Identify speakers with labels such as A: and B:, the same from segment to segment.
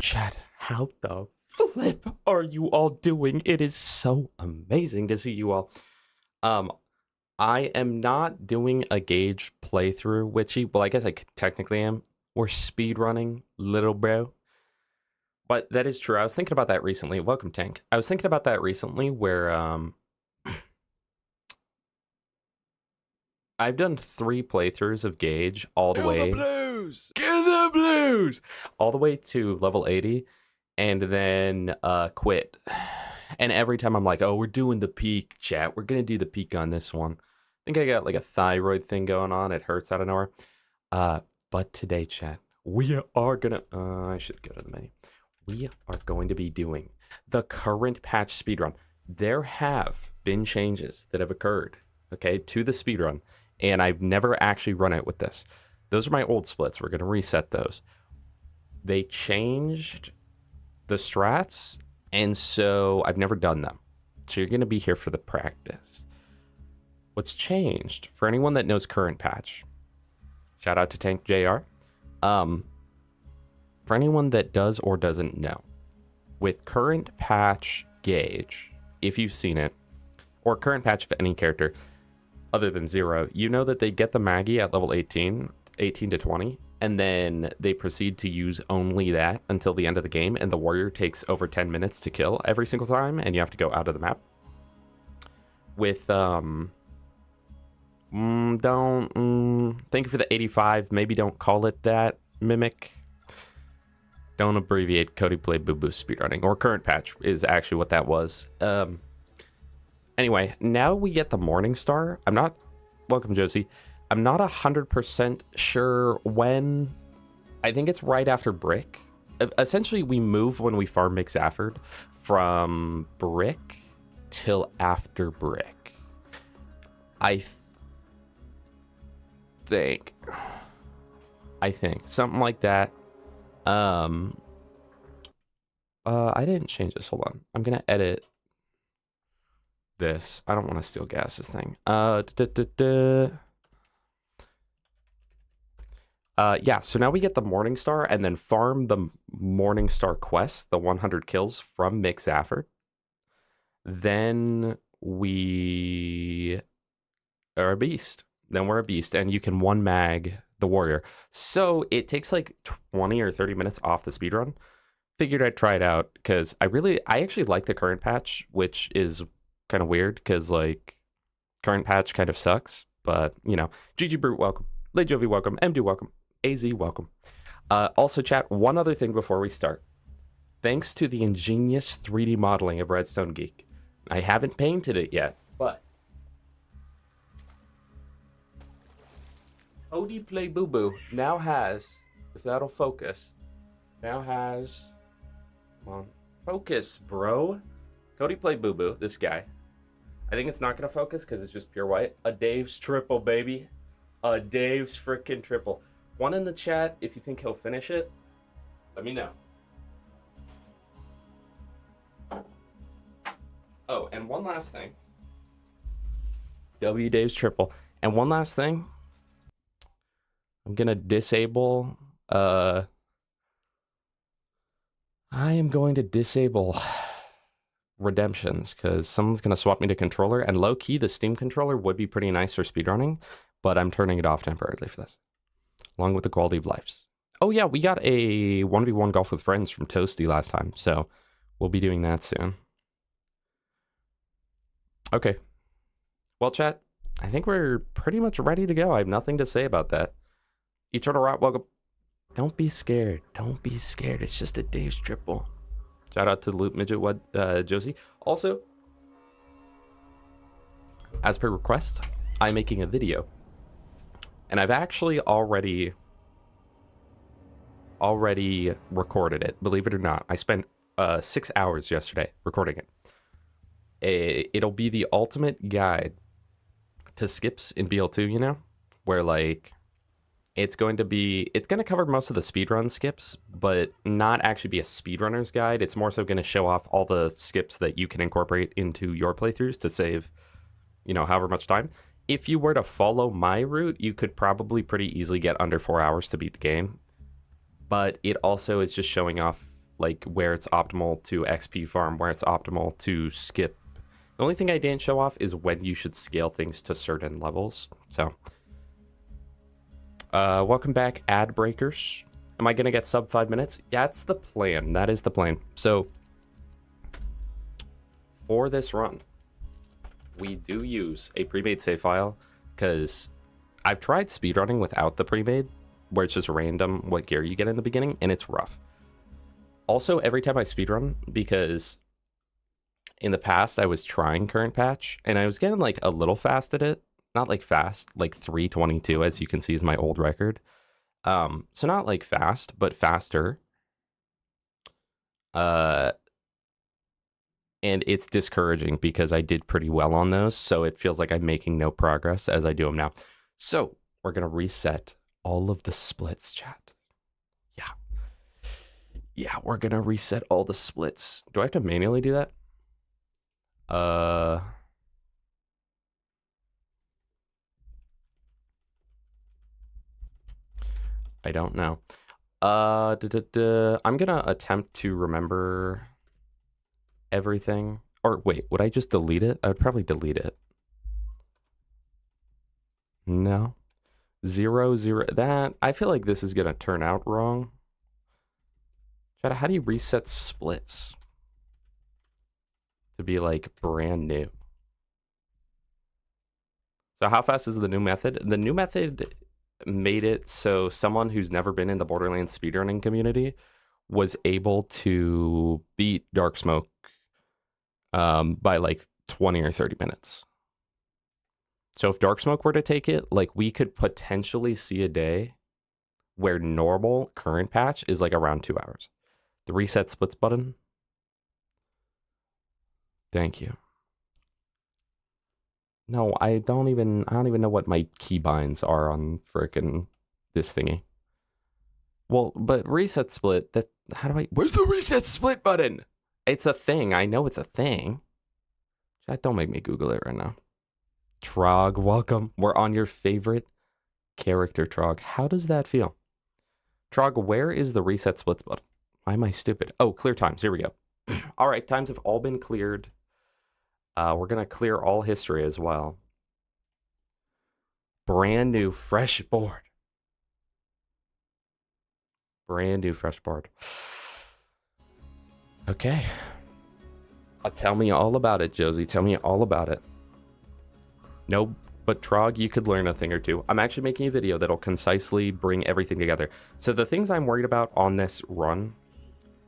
A: Chat, how the flip are you all doing? It is so amazing to see you all. Um, I am not doing a gauge playthrough, Witchy. Well, I guess I technically am. We're speedrunning, little bro. But that is true. I was thinking about that recently. Welcome, Tank. I was thinking about that recently where I've done 3 playthroughs of Gauge all the way.
B: Kill the blues!
A: Kill the blues! All the way to level 80 and then quit. And every time I'm like, oh, we're doing the peak, chat. We're going to do the peak on this one. I think I got like a thyroid thing going on. It hurts out of nowhere. But today, chat, we are going to... I should go to the menu. We are going to be doing the current patch speedrun. There have been changes that have occurred, okay, to the speedrun. And I've never actually run it with this. Those are my old splits. We're going to reset those. They changed the strats, and so I've never done them. So you're going to be here for the practice. What's changed, for anyone that knows current patch, shout out to Tank JR. For anyone that does or doesn't know, with current patch Gauge, if you've seen it, or current patch of any character, other than 0, you know that they get the Maggie at level 18 to 20, and then they proceed to use only that until the end of the game, and the warrior takes over 10 minutes to kill every single time, and you have to go out of the map. With, thank you for the 85, maybe don't call it that, Mimic. Don't abbreviate Cody Play Boo Boo speedrunning, or current patch is actually what that was. Anyway, now we get the Morning Star. Welcome, Josie. I'm not 100% sure when. I think it's right after Brick. Essentially, we move when we farm McZafford from Brick till after Brick. I think. Something like that. I didn't change this. Hold on. I'm going to edit this. I don't want to steal Gas's thing. Yeah, so now we get the Morning Star and then farm the Morning Star quest, the 100 kills from McZafford. Then we are a beast. Then we're a beast, and you can one mag the warrior. So it takes like 20 or 30 minutes off the speedrun. Figured I'd try it out because I actually like the current patch, which is kind of weird because like current patch kind of sucks, but you know, GG Brute welcome, Lay Jovi welcome, MD welcome, AZ welcome. Also chat, one other thing before we start. Thanks to the ingenious 3D modeling of Redstone Geek, I haven't painted it yet, but OD Play Boo Boo now has, if that'll focus, now has, come on, focus bro. Cody Play Boo Boo, this guy. I think it's not going to focus because it's just pure white. A Dave's triple, baby. A Dave's freaking triple. One in the chat if you think he'll finish it. Let me know. Oh, and one last thing. W Dave's triple. And one last thing. I'm going to disable... I am going to disable... redemptions because someone's going to swap me to controller, and low-key the Steam controller would be pretty nice for speedrunning, but I'm turning it off temporarily for this, along with the quality of lives. Oh yeah, we got a 1v1 golf with friends from Toasty last time, so we'll be doing that soon. Okay, well chat, I think we're pretty much ready to go. I have nothing to say about that. Eternal Rot, welcome. Don't be scared, it's just a Dave's triple. Shout out to the Loot Midget, Josie. Also, as per request, I'm making a video. And I've actually already recorded it, believe it or not. I spent 6 hours yesterday recording it. It'll be the ultimate guide to skips in BL2, you know? Where, like, it's going to cover most of the speedrun skips, but not actually be a speedrunner's guide. It's more so going to show off all the skips that you can incorporate into your playthroughs to save, you know, however much time. If you were to follow my route, you could probably pretty easily get under 4 hours to beat the game. But it also is just showing off like where it's optimal to XP farm, where it's optimal to skip. The only thing I didn't show off is when you should scale things to certain levels. So, welcome back, ad breakers. Am I gonna get sub 5 minutes? Yeah, that's the plan. That is the plan. So, for this run, we do use a pre-made save file because I've tried speedrunning without the pre-made, where it's just random what gear you get in the beginning, and it's rough. Also, every time I speedrun, because in the past I was trying current patch, and I was getting like a little fast at it. Not like fast, like 322, as you can see is my old record. So not like fast, but faster. And it's discouraging because I did pretty well on those, so it feels like I'm making no progress as I do them now. So we're gonna reset all of the splits, chat. Yeah, we're gonna reset all the splits. Do I have to manually do that? I don't know. I'm gonna attempt to remember everything. Or wait, would I just delete it? I would probably delete it. No. 0, 0. That, I feel like this is gonna turn out wrong. Chat, how do you reset splits to be like brand new? So how fast is the new method? The new method made it so someone who's never been in the Borderlands speedrunning community was able to beat Dark Smoke by like 20 or 30 minutes. So if Dark Smoke were to take it, like we could potentially see a day where normal current patch is like around 2 hours. The reset splits button. Thank you. No, I don't even know what my keybinds are on frickin' this thingy. Well, but reset split, that, how do I, where's the reset split button? It's a thing, I know it's a thing. Chat, don't make me Google it right now. Trog, welcome. We're on your favorite character, Trog. How does that feel? Trog, where is the reset splits button? Why am I stupid? Oh, clear times, here we go. All right, times have all been cleared. We're gonna clear all history as well. Brand new fresh board. Brand new fresh board. Okay. Tell me all about it, Josie. Tell me all about it. No, but Trog, you could learn a thing or two. I'm actually making a video that'll concisely bring everything together. So the things I'm worried about on this run,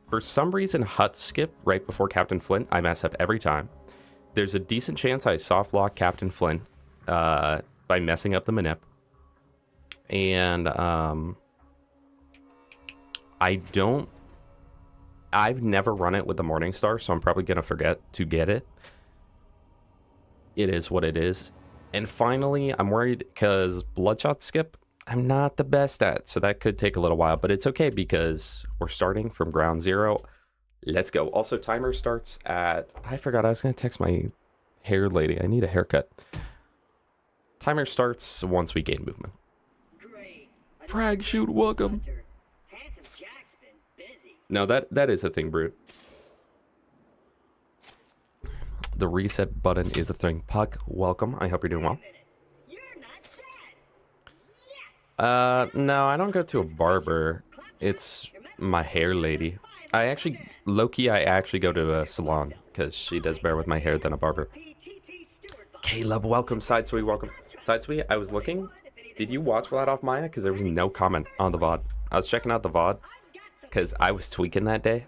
A: for some reason, hut skip right before Captain Flint, I mess up every time. There's a decent chance I soft lock Captain Flint by messing up the manip. And I've never run it with the Morningstar, so I'm probably going to forget to get it. It is what it is. And finally, I'm worried because Bloodshot skip, I'm not the best at, so that could take a little while, but it's okay because we're starting from ground zero. Let's go. Also, timer starts at, I forgot I was going to text my hair lady. I need a haircut. Timer starts once we gain movement. Frag shoot, welcome. No, that is a thing, Brute. The reset button is a thing. Puck, welcome. I hope you're doing well. No, I don't go to a barber. It's my hair lady. I actually, low-key, I actually go to a salon because she does better with my hair than a barber. Caleb, welcome. Sidesweet, welcome. Sidesweet, I was looking. Did you watch Flat Off Maya? Because there was no comment on the VOD. I was checking out the VOD because I was tweaking that day.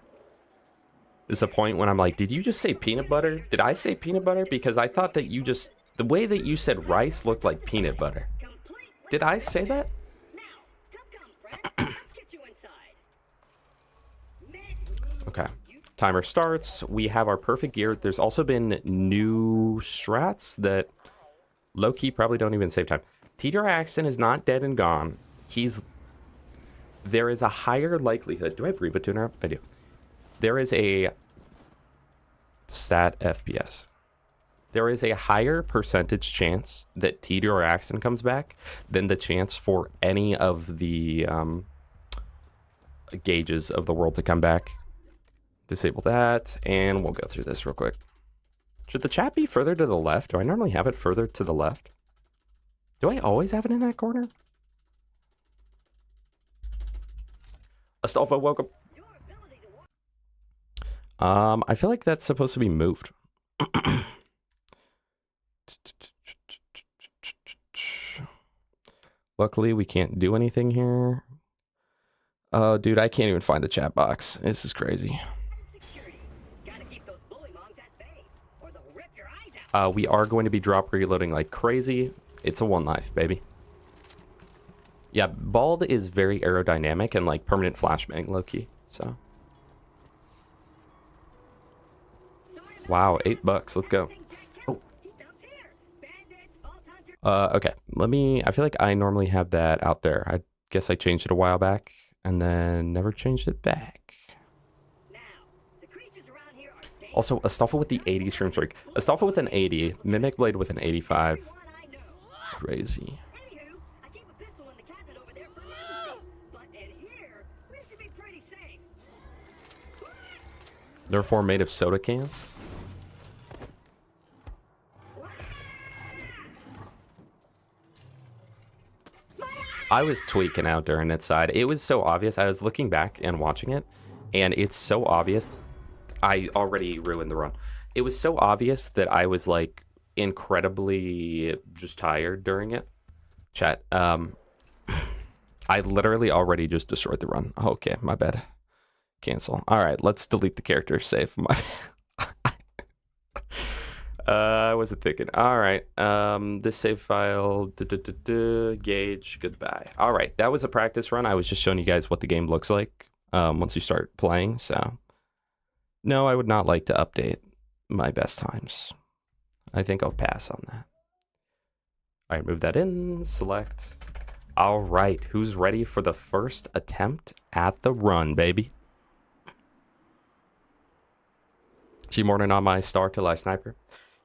A: There's a point when I'm like, did you just say peanut butter? Did I say peanut butter? Because I thought that you just, the way that you said rice looked like peanut butter. Did I say that? Okay. Timer starts. We have our perfect gear. There's also been new strats that low-key probably don't even save time. TDR Axton is not dead and gone. There is a higher likelihood. Do I have Reba Tuner up? I do. There is a stat FPS. There is a higher percentage chance that TDR Axton comes back than the chance for any of the gauges of the world to come back. Disable that, and we'll go through this real quick. Should the chat be further to the left? Do I normally have it further to the left? Do I always have it in that corner? Astolfo, welcome. I feel like that's supposed to be moved. Luckily, we can't do anything here. Oh, dude, I can't even find the chat box. This is crazy. We are going to be drop reloading like crazy. It's a one life, baby. Yeah, Bald is very aerodynamic and like permanent flashbang low-key, so. Wow, $8. Let's go. Oh. Okay, I feel like I normally have that out there. I guess I changed it a while back and then never changed it back. Also, Astolfo with the 80 stream streak. Astolfo with an 80, Mimic Blade with an 85. Crazy. Therefore made of soda cans. I was tweaking out during that side. It was so obvious. I was looking back and watching it, and it's so obvious. I already ruined the run. It was so obvious that I was like incredibly just tired during it. Chat, I literally already just destroyed the run. Okay, my bad. Cancel. All right, let's delete the character. Save. My I wasn't thinking. All right, this save file, gauge, goodbye. All right, that was a practice run. I was just showing you guys what the game looks like once you start playing, so. No, I would not like to update my best times. I think I'll pass on that. All right, move that in, select. All right, who's ready for the first attempt at the run, baby? G-Morning on my Star to Life Sniper.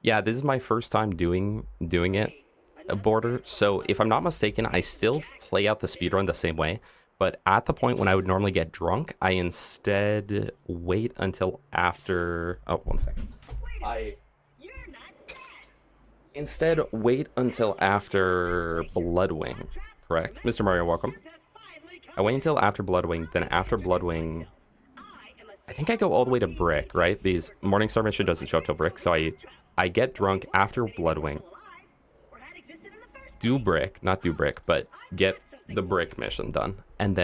A: Yeah, this is my first time doing it, a border. So if I'm not mistaken, I still play out the speedrun the same way. But at the point when I would normally get drunk, I instead wait until after... Oh, 1 second. I instead wait until after Bloodwing, correct? Mr. Mario, welcome. I wait until after Bloodwing, then after Bloodwing... I think I go all the way to Brick, right? These Morningstar mission doesn't show up till Brick, so I get drunk after Bloodwing. Do Brick, not do Brick, but get the Brick mission done. And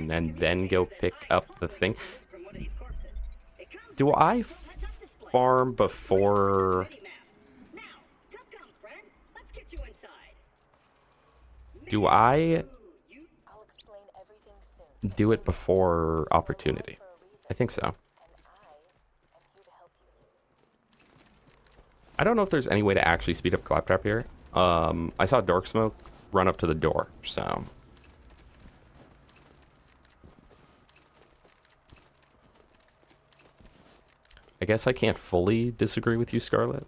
A: then go pick up the thing. Do I farm before... Do I do it before opportunity? I think so. I don't know if there's any way to actually speed up Claptrap here. I saw Dark Smoke run up to the door, so... I guess I can't fully disagree with you, Scarlet.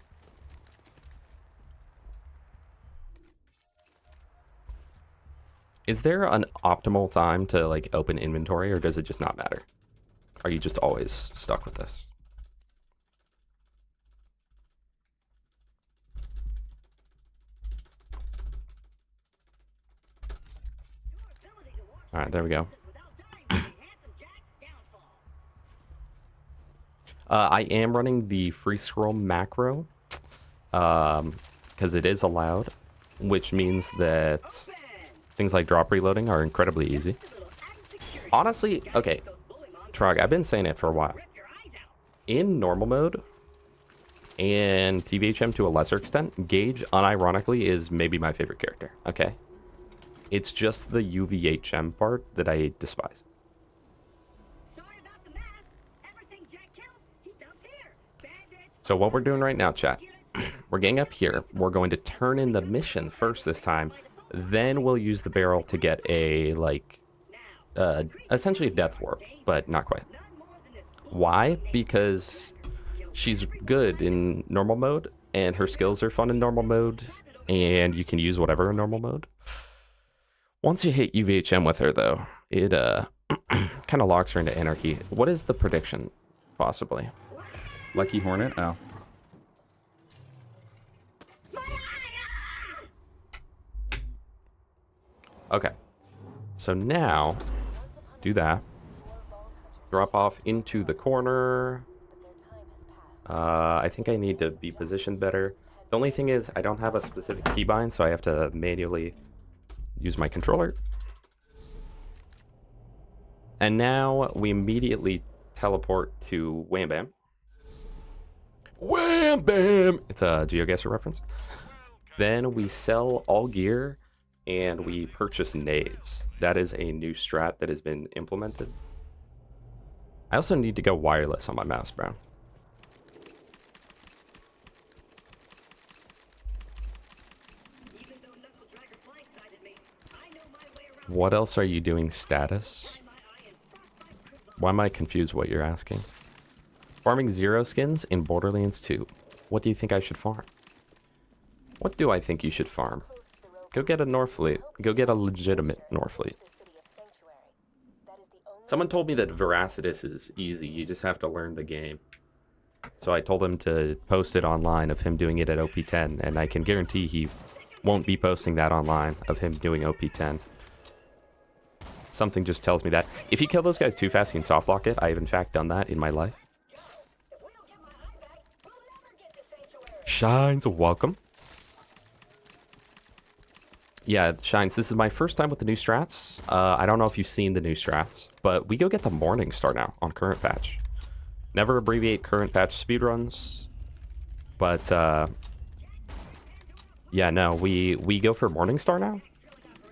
A: Is there an optimal time to, like, open inventory, or does it just not matter? Are you just always stuck with this? All right, there we go. I am running the free scroll macro because it is allowed, which means that things like drop reloading are incredibly easy. Honestly, okay, Trog, I've been saying it for a while. In normal mode and TVHM to a lesser extent, Gage, unironically, is maybe my favorite character, okay? It's just the UVHM part that I despise. So what we're doing right now, chat, we're getting up here. We're going to turn in the mission first this time. Then we'll use the barrel to get a, like, essentially a death warp, but not quite. Why? Because she's good in normal mode, and her skills are fun in normal mode, and you can use whatever in normal mode. Once you hit UVHM with her, though, it kind of locks her into anarchy. What is the prediction, possibly?
B: Lucky Hornet? Oh.
A: Okay. So now, do that. Drop off into the corner. I think I need to be positioned better. The only thing is I don't have a specific keybind, so I have to manually use my controller. And now we immediately teleport to Wham Bam. Wham Bam! It's a GeoGuessr reference. Then we sell all gear and we purchase nades. That is a new strat that has been implemented. I also need to go wireless on my mouse, bro. What else are you doing, status? Why am I confused what you're asking? Farming 0 skins in Borderlands 2. What do you think I should farm? What do I think you should farm? Go get a Norfleet. Go get a legitimate Norfleet. Someone told me that Veracitus is easy. You just have to learn the game. So I told him to post it online of him doing it at OP10. And I can guarantee he won't be posting that online of him doing OP10. Something just tells me that. If you kill those guys too fast, you can soft lock it. I have in fact done that in my life. Shines, welcome. Yeah, Shines, this is my first time with the new strats. I don't know if you've seen the new strats, but we go get the Morning Star now on current patch. Never abbreviate current patch speedruns, but yeah, no, we go for Morning Star now,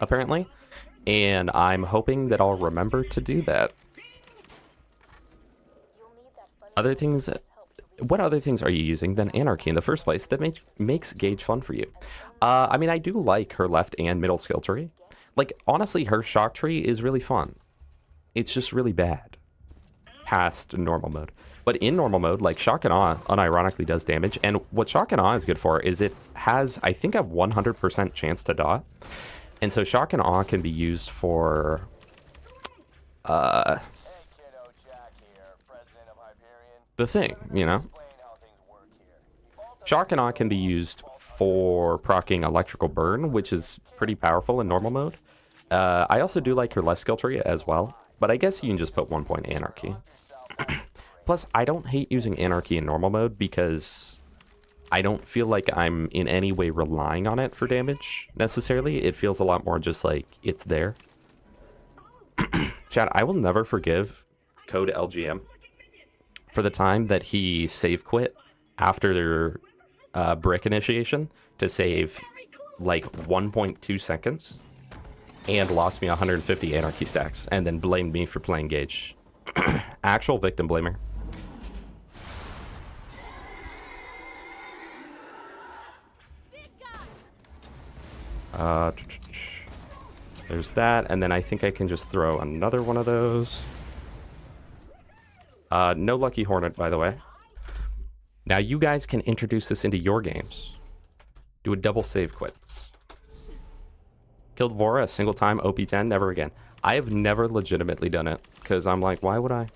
A: apparently, and I'm hoping that I'll remember to do that. Other things... What other things are you using than Anarchy in the first place that makes Gage fun for you? I mean, I do like her left and middle skill tree. Like, honestly, her shock tree is really fun. It's just really bad past normal mode. But in normal mode, like, Shock and Awe unironically does damage. And what Shock and Awe is good for is it has, I think, a 100% chance to dot. And so Shock and Awe can be used for... the thing, you know? Shock and Awe can be used for proccing electrical burn, which is pretty powerful in normal mode. I also do like her left skill tree as well, but I guess you can just put 1 point Anarchy. Plus, I don't hate using Anarchy in normal mode because I don't feel like I'm in any way relying on it for damage, necessarily. It feels a lot more just like it's there. Chat, I will never forgive Code LGM for the time that he save quit after their brick initiation to save like 1.2 seconds and lost me 150 anarchy stacks and then blamed me for playing Gage. Actual victim blamer. There's that, and then I think I can just throw another one of those. No Lucky Hornet, by the way. Now you guys can introduce this into your games. Do a double save quits. Killed Vora a single time, OP10, never again. I have never legitimately done it, because I'm like, why would I?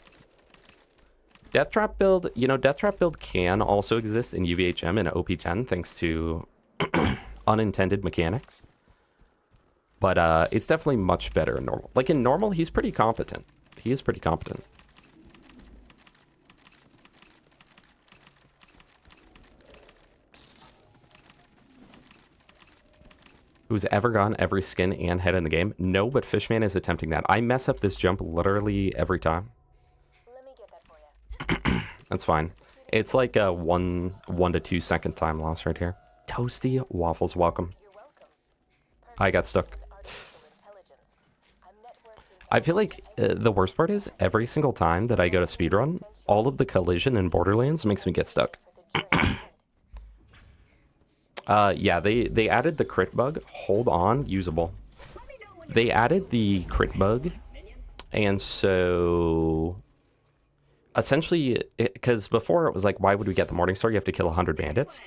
A: Death Trap build, you know, Death Trap build can also exist in UVHM and OP10 thanks to unintended mechanics. But it's definitely much better in normal. Like in normal, he's pretty competent. He is pretty competent. Who's ever gone every skin and head in the game? No, but Fishman is attempting that. I mess up this jump literally every time.
C: Let me get that for you.
A: That's fine. It's like a 1 to 2 second time loss right here. Toasty Waffles, welcome.
C: You're welcome.
A: I got stuck.
C: Artificial intelligence. I'm networked
A: I feel like the worst part is every single time that I go to speedrun, all of the collision in Borderlands makes me get stuck.
C: for the journey ahead.
A: Yeah, they added the crit bug. Hold on, usable. They added the crit bug, and so essentially, because before it was like, why would we get the Morning Star? You have to kill 100 bandits.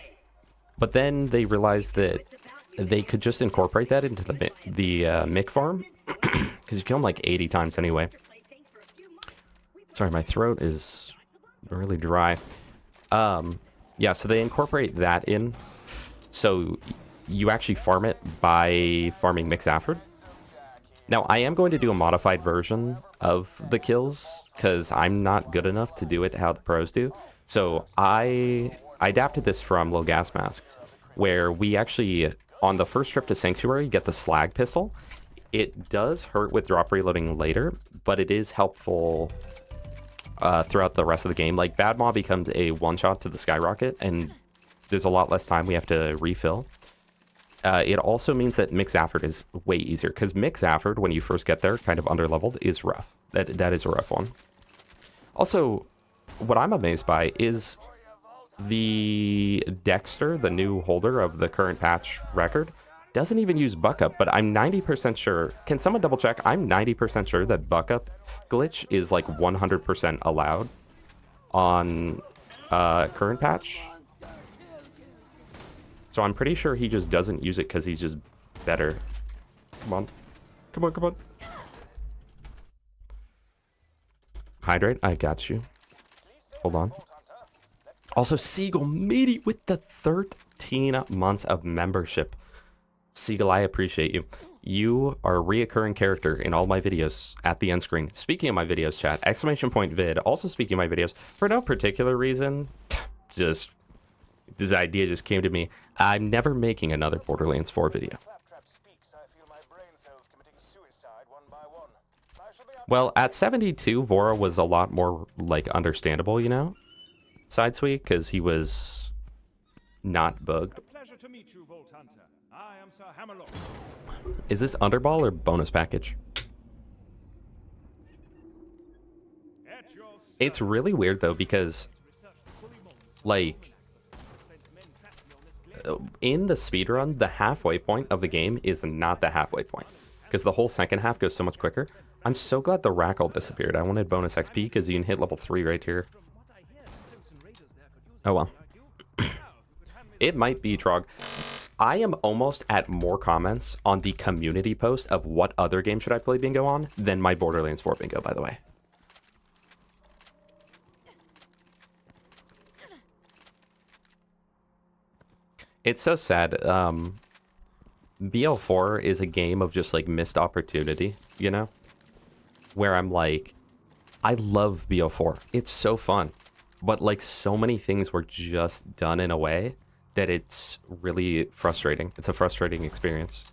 A: But then they realized that they could just incorporate that into the MIC farm, because you kill them like 80 times anyway. Sorry, my throat is really dry. Yeah, so they incorporate that in. So you actually farm it by farming Mix Afford. Now, I am going to do a modified version of the kills because I'm not good enough to do it how the pros do. So I adapted this from Lil Gas Mask, where we actually, on the first trip to Sanctuary, get the Slag Pistol. It does hurt with drop reloading later, but it is helpful throughout the rest of the game. Like, Bad Maw becomes a one-shot to the Skyrocket, and there's a lot less time we have to refill. It also means that Mix Afford is way easier, because Mix Afford, when you first get there, kind of underleveled, is rough. That is a rough one. Also, what I'm amazed by is the Dexter, the new holder of the current patch record, doesn't even use buck up, but I'm 90% sure. Can someone double check? I'm 90% sure that buck up glitch is like 100% allowed on current patch. So I'm pretty sure he just doesn't use it because he's just better. Come on. Come on, come on. Hydrate, I got you. Hold on. Also, Seagull Meaty with the 13 months of membership. Seagull, I appreciate you. You are a reoccurring character in all my videos at the end screen. Speaking of my videos, chat, !vid. Also speaking of my videos, for no particular reason, just this idea just came to me. I'm never making another Borderlands 4 video. Well, at 72, Vora was a lot more, like, understandable, you know? Sidesweep, because he was not bugged. Is this Underball or bonus package? It's really weird, though, because, like, in the speedrun, the halfway point of the game is not the halfway point, because the whole second half goes so much quicker. I'm so glad the rack all disappeared. I wanted bonus XP because you can hit level 3 right here. Oh well. It might be Trog. I am almost at more comments on the community post of what other game should I play bingo on than my Borderlands 4 bingo, by the way. It's so sad. BL4 is a game of just like missed opportunity, you know? Where I'm like, I love BL4. It's so fun. But like so many things were just done in a way that it's really frustrating. It's a frustrating experience.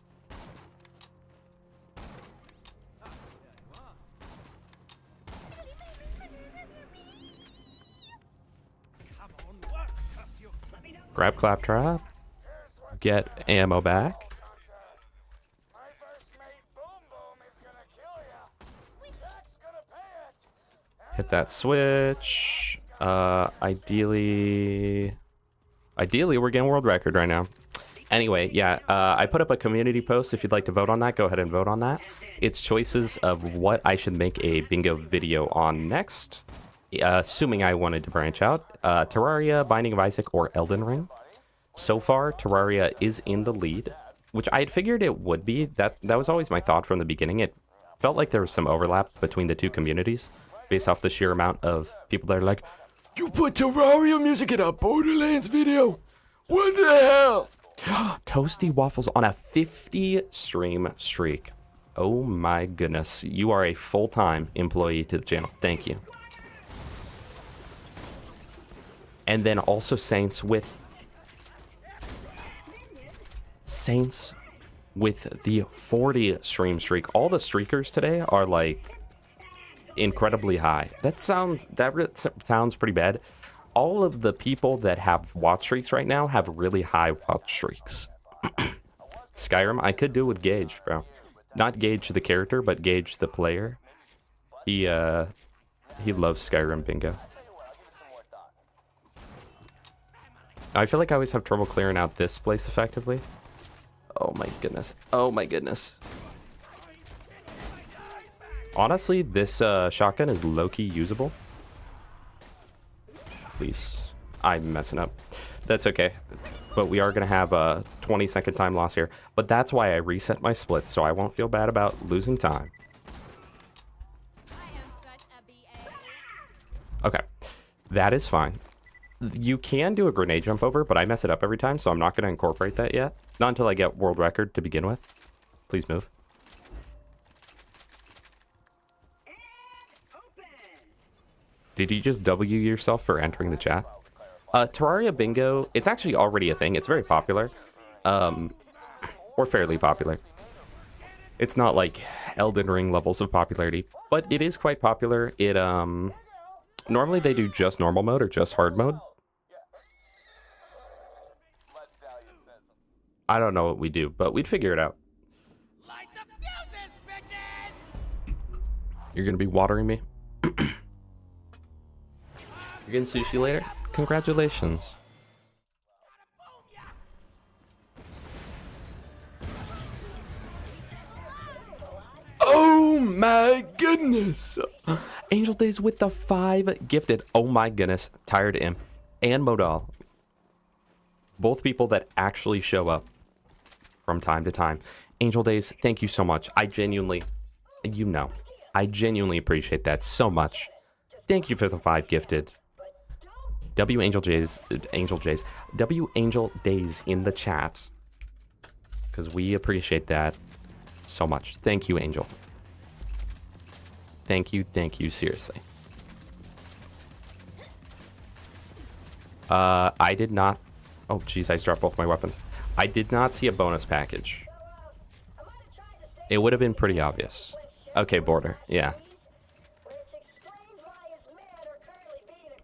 A: Grab Claptrap. Get ammo back. Hit that switch. Ideally we're getting world record right now. Anyway, yeah, I put up a community post. If you'd like to vote on that, go ahead and vote on that. It's choices of what I should make a bingo video on next, assuming I wanted to branch out. Terraria, Binding of Isaac, or Elden Ring. So far, Terraria is in the lead, which I had figured it would be. That was always my thought from the beginning. It felt like there was some overlap between the two communities, based off the sheer amount of people that are like, you put Terraria music in a Borderlands video? What the hell? Toasty Waffles on a 50 stream streak. Oh my goodness. You are a full-time employee to the channel. Thank you. And then also Saints with the 40 stream streak. All the streakers today are like incredibly high. That sounds pretty bad. All of the people that have watch streaks right now have really high watch streaks. Skyrim, I could do with Gage, bro. Not Gage the character, but Gage the player. He loves Skyrim bingo. I feel like I always have trouble clearing out this place effectively. Oh my goodness. Oh my goodness. Honestly, this shotgun is low-key usable. Please. I'm messing up. That's okay. But we are going to have a 20-second time loss here. But that's why I reset my splits, so I won't feel bad about losing time. Okay. That is fine. You can do a grenade jump over, but I mess it up every time, so I'm not going to incorporate that yet. Not until I get world record to begin with. Please move. Did you just W yourself for entering the chat? Terraria Bingo, it's actually already a thing. It's very popular. Or fairly popular. It's not like Elden Ring levels of popularity, but it is quite popular. It, normally they do just normal mode or just hard mode. I don't know what we do, but we'd figure it out. You're gonna be watering me? You're getting sushi later? Congratulations. Oh my goodness! Angel Days with the 5 gifted. Oh my goodness. Tired Imp and Modal. Both people that actually show up from time to time. Angel Days, thank you so much. I genuinely, you know, I genuinely appreciate that so much. Thank you for the 5 gifted. W Angel Days, W Angel Days in the chat. Because we appreciate that so much. Thank you, Angel. Thank you, seriously. I did not... Oh, jeez, I just dropped both my weapons. I did not see a bonus package. It would have been pretty obvious. Okay, Border, yeah.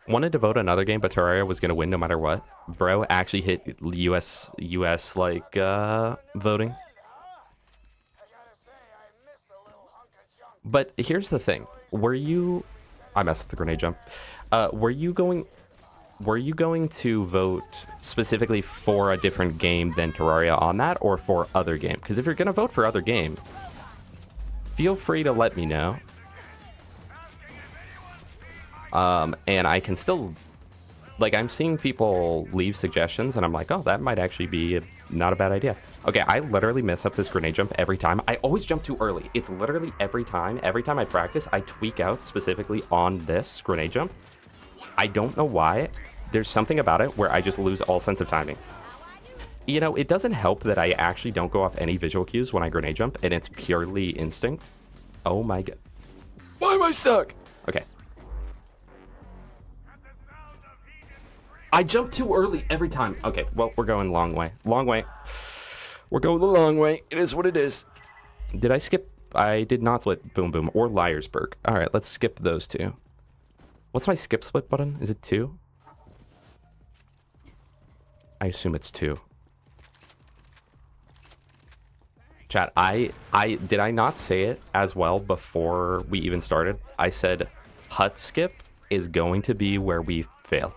A: Wanted to vote another game, but Terraria was going to win no matter what. Bro actually hit US like, voting. But here's the thing. Were you... I messed up the grenade jump. Were you going to vote specifically for a different game than Terraria on that, or for other game? Because if you're going to vote for other game, feel free to let me know. And I can still... Like, I'm seeing people leave suggestions, and I'm like, oh, that might actually be not a bad idea. Okay, I literally mess up this grenade jump every time. I always jump too early. It's literally every time. Every time I practice, I tweak out specifically on this grenade jump. I don't know why. There's something about it where I just lose all sense of timing. You know, it doesn't help that I actually don't go off any visual cues when I grenade jump, and it's purely instinct. Oh my god. Why am I stuck? Okay. I jump too early every time. Okay, well, we're going long way. Long way. We're going the long way. It is what it is. Did I skip? I did not split Boom Boom or Liarsburg. All right, let's skip those two. What's my skip split button? Is it 2? I assume it's 2. Chat, did I not say it as well before we even started? I said hut skip is going to be where we fail.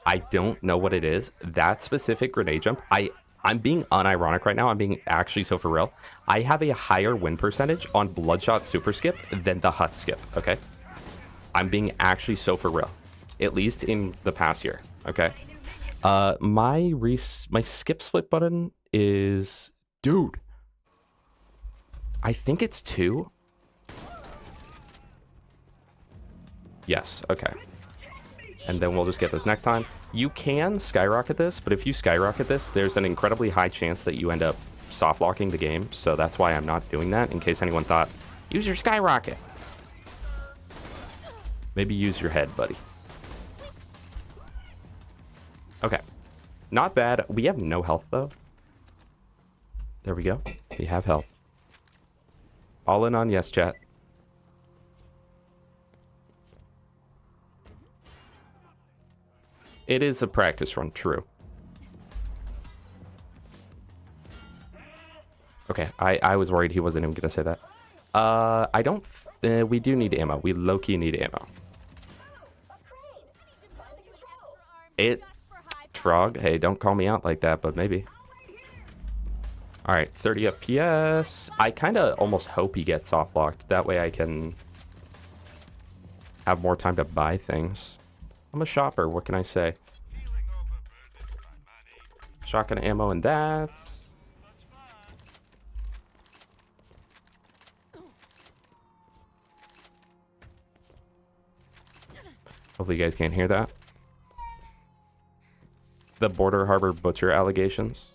A: I don't know what it is. That specific grenade jump, I'm being unironic right now. I'm being actually so for real. I have a higher win percentage on Bloodshot Super Skip than the hut skip, okay? I'm being actually so for real. At least in the past year, okay? My skip split button is... Dude. I think it's 2. Yes, okay. And then we'll just get this next time. You can skyrocket this, but if you skyrocket this, there's an incredibly high chance that you end up soft locking the game. So that's why I'm not doing that, in case anyone thought, use your skyrocket. Maybe use your head, buddy. Okay. Not bad. We have no health, though. There we go. We have health. All in on yes, chat. It is a practice run, true. Okay, I was worried he wasn't even going to say that. I don't... we do need ammo. We low-key need ammo. Trog, hey, don't call me out like that, but maybe. Alright, 30 FPS. I kind of almost hope he gets soft-locked. That way I can have more time to buy things. I'm a shopper, what can I say? Shotgun ammo and that. Hopefully you guys can't hear that. The Border Harbor Butcher allegations.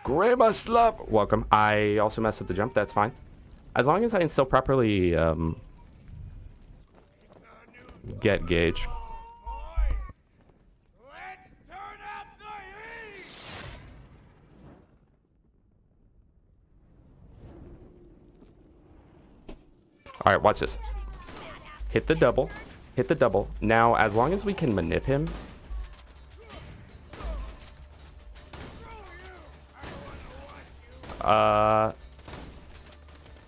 A: Grandma Slap! Welcome. I also messed up the jump. That's fine. As long as I can still properly get gauge. All right, watch this. Hit the double. Hit the double. Now, as long as we can manip him.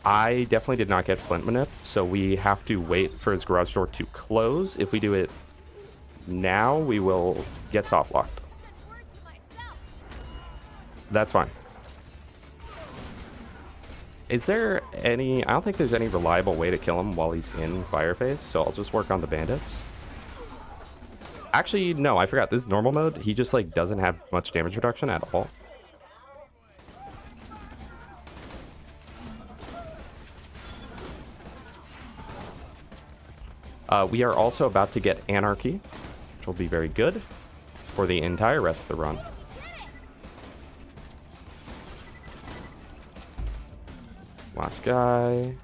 A: I definitely did not get flint manip, so we have to wait for his garage door to close. If we do it now, we will get soft locked. That's fine. Is there any... I don't think there's any reliable way to kill him while he's in Fireface, so I'll just work on the bandits. Actually, no, I forgot. This is normal mode. He just, like, doesn't have much damage reduction at all. We are also about to get Anarchy, which will be very good for the entire rest of the run. Last guy.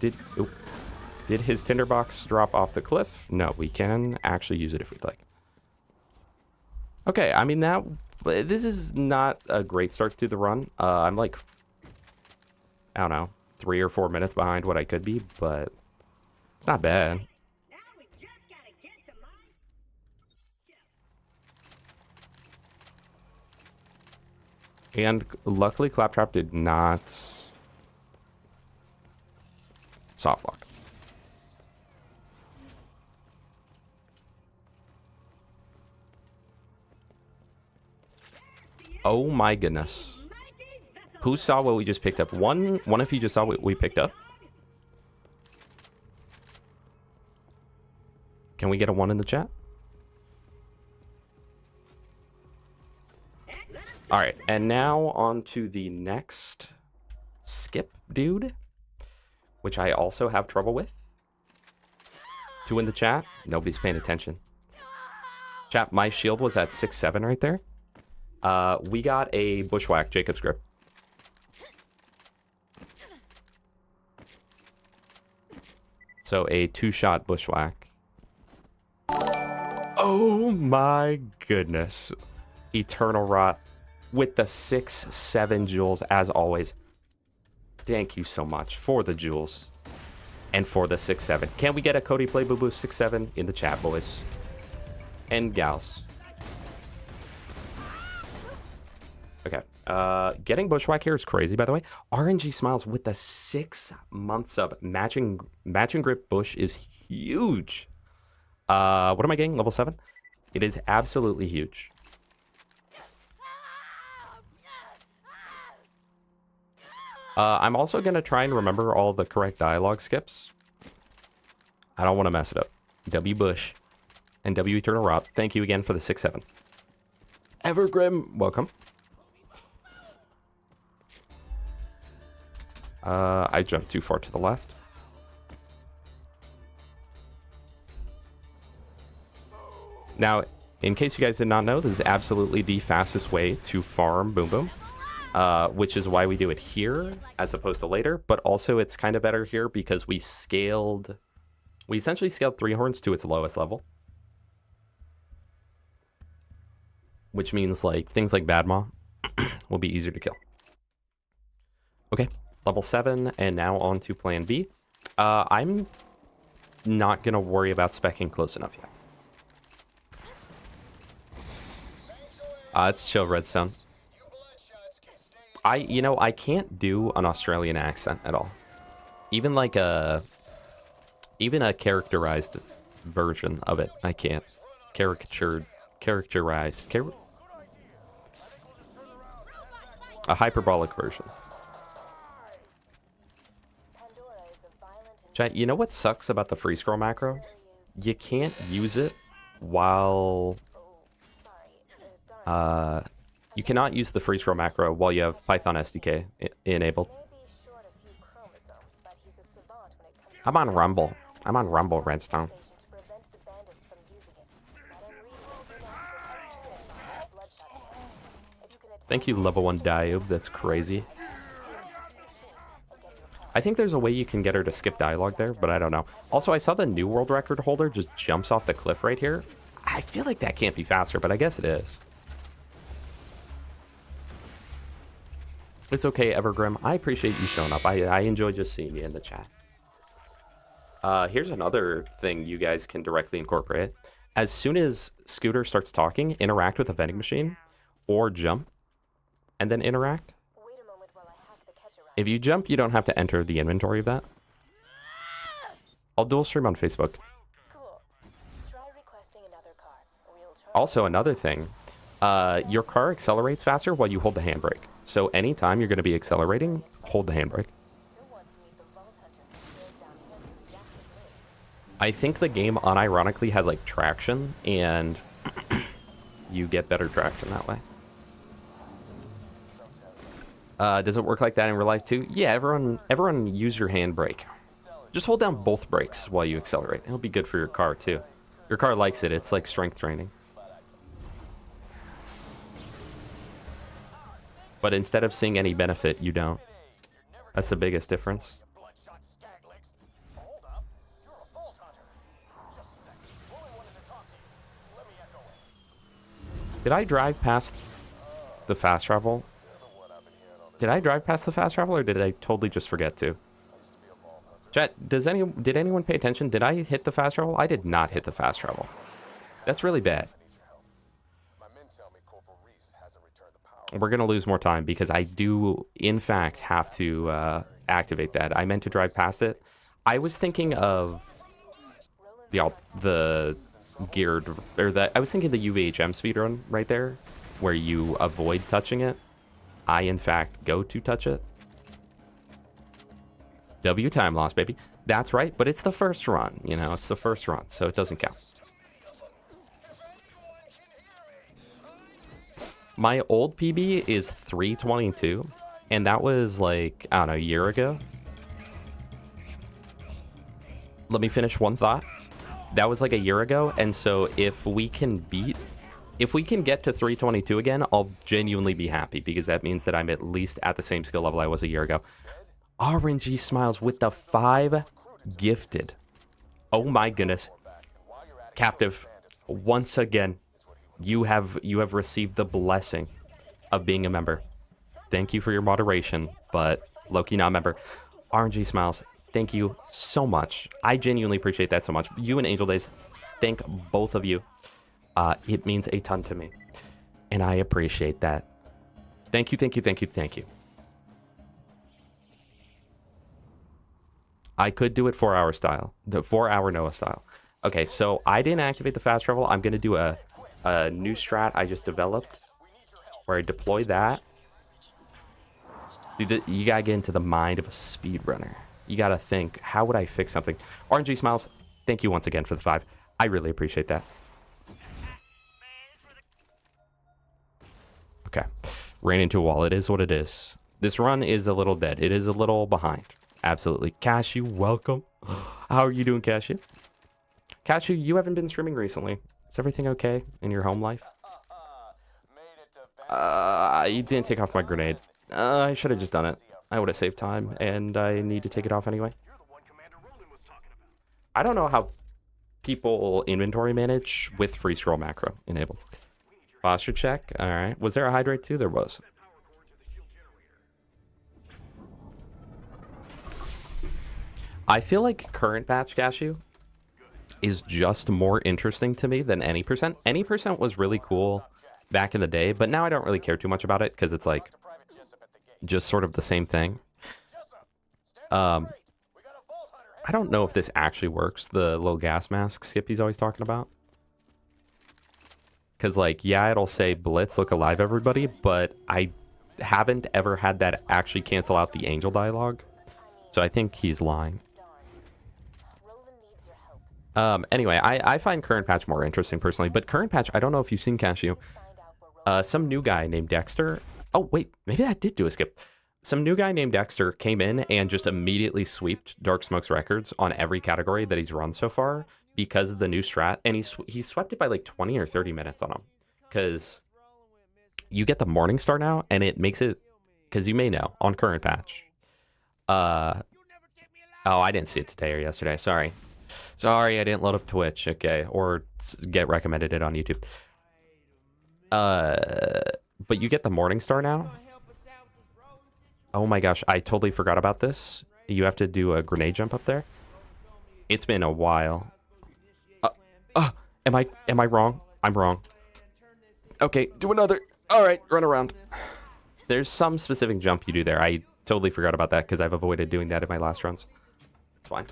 A: Did his tinderbox drop off the cliff? No, we can actually use it if we'd like. Okay, I mean, this is not a great start to the run. I'm like, I don't know, 3 or 4 minutes behind what I could be, but it's not bad. And luckily, Claptrap did not soft lock. Oh my goodness. Who saw what we just picked up? One of you just saw what we picked up? Can we get a 1 in the chat? All right, and now on to the next skip dude, which I also have trouble with. 2 in the chat. Nobody's paying attention. Chat, my shield was at 6-7 right there. We got a bushwhack Jacob's grip. So a 2-shot bushwhack. Oh my goodness. Eternal Rot with the 6-7 jewels as always. Thank you so much for the jewels and for the 6-7. Can we get a Cody Play Boo Boo 6-7 in the chat, boys and gals? Okay. Getting bushwhack here is crazy, by the way. RNG Smiles with the 6 months of matching grip bush is huge. What am I getting? Level 7? It is absolutely huge. I'm also going to try and remember all the correct dialogue skips. I don't want to mess it up. W Bush and W Eternal Rot. Thank you again for the 6-7. Evergrim, welcome. I jumped too far to the left. Now, in case you guys did not know, this is absolutely the fastest way to farm Boom Boom. Which is why we do it here as opposed to later, but also it's kind of better here because we essentially scaled 3 horns to its lowest level. Which means like things like Badmaw will be easier to kill. Okay, level 7, and now on to plan B. I'm not gonna worry about speccing close enough yet. It's chill, Redstone. I can't do an Australian accent at all. Even like a characterized version of it, I can't. Characterized. A hyperbolic version. Chat, you know what sucks about the free scroll macro? You can't use it while You cannot use the freeze roll macro while you have Python SDK enabled.
C: May be short a few chromosomes, but he's a savant when it comes to
A: I'm on Rumble. I'm on Rumble, Redstone.
C: station to prevent the bandits from using it. But I'm reading over an active Arcadian mine in Bloodshot Camp. If you can attach
A: Thank you, level 1 Diube. That's crazy. I think there's a way you can get her to skip dialogue there, but I don't know. Also, I saw the new world record holder just jumps off the cliff right here. I feel like that can't be faster, but I guess it is. It's okay, Evergrim. I appreciate you showing up. I enjoy just seeing you in the chat. Here's another thing you guys can directly incorporate. As soon as Scooter starts talking, interact with a vending machine or jump and then interact.
C: Wait a moment while I hack the catch around.
A: If you jump, you don't have to enter the inventory of that. I'll dual stream on Facebook.
C: Cool. Try requesting another car. We'll try.
A: Also, another thing, your car accelerates faster while you hold the handbrake. So anytime you're going to be accelerating, hold the handbrake.
C: You'll want to meet the Vault Hunter who stared down handsome Jack with Lift.
A: I think the game unironically has like traction, and you get better traction that way. Does it work like that in real life too? Yeah, everyone use your handbrake. Just hold down both brakes while you accelerate. It'll be good for your car too. Your car likes it. It's like strength training. But instead of seeing any benefit, you don't. That's the biggest difference.
D: Bloodshot Skaglicks. Hold up. You're a Vault Hunter. Just a second. Really wanted to talk to you. Let me echo it.
A: Did I drive past the fast travel? Did I drive past the fast travel, or did I totally just forget to? Chat, did anyone pay attention? Did I hit the fast travel? I did not hit the fast travel. That's really bad.
D: My men tell me Corporal Reese hasn't returned the power.
A: We're going to lose more time because I do, in fact, have to activate that. I meant to drive past it. I was thinking of the geared, or I was thinking the UVHM speedrun right there, where you avoid touching it. I, in fact, go to touch it. W time loss, baby. That's right, but it's the first run. You know, it's the first run, so it doesn't count. My old PB is 322, and that was like, I don't know, a year ago. Let me finish one thought. That was like a year ago, and so if we can get to 322 again, I'll genuinely be happy, because that means that I'm at least at the same skill level I was a year ago. RNG Smiles with the 5 gifted. Oh my goodness. Captive, once again, you have received the blessing of being a member. Thank you for your moderation, but Loki not a member. RNG Smiles, thank you so much. I genuinely appreciate that so much. You and Angel Days, thank both of you. It means a ton to me, and I appreciate that. Thank you, thank you, thank you, thank you. I could do it 4-hour style, the 4-hour Noah style. Okay, so I didn't activate the fast travel. I'm gonna do a new strat I just developed, where I deploy that. You gotta get into the mind of a speedrunner. You gotta think, how would I fix something? RNG Smiles, thank you once again for the 5. I really appreciate that. Okay, ran into a wall. It is what it is. This run is a little dead. It is a little behind. Absolutely. Cashew, welcome. How are you doing, Cashew? Cashew, you haven't been streaming recently. Is everything okay in your home life? You didn't take off my grenade. I should have just done it. I would have saved time, and I need to take it off anyway. I don't know how people inventory manage with free scroll macro enabled. Posture check. All right. Was there a hydrate too? There was. I feel like current patch Cashew is just more interesting to me than any percent. Any percent was really cool back in the day, but now I don't really care too much about it because it's like just sort of the same thing. I don't know if this actually works, the little gas mask Skippy's always talking about. Because, like, yeah, it'll say Blitz, look alive, everybody, but I haven't ever had that actually cancel out the angel dialogue. So I think he's lying. Anyway, I find current patch more interesting personally, but current patch, I don't know if you've seen Cashew. Some new guy named Dexter. Oh, wait, maybe that did do a skip. Some new guy named Dexter came in and just immediately sweeped Dark Smoke's records on every category that he's run so far because of the new strat. And he swept it by like 20 or 30 minutes on him. Because you get the Morning Star now, and it makes it, because you may know, on current patch. Oh, I didn't see it today or yesterday. Sorry, I didn't load up Twitch. Okay, or get recommended it on YouTube. But you get the Morning Star now. Oh my gosh, I totally forgot about this. You have to do a grenade jump up there. It's been a while. Am I wrong? I'm wrong. Okay, do another. All right, run around. There's some specific jump you do there. I totally forgot about that because I've avoided doing that in my last runs. It's fine.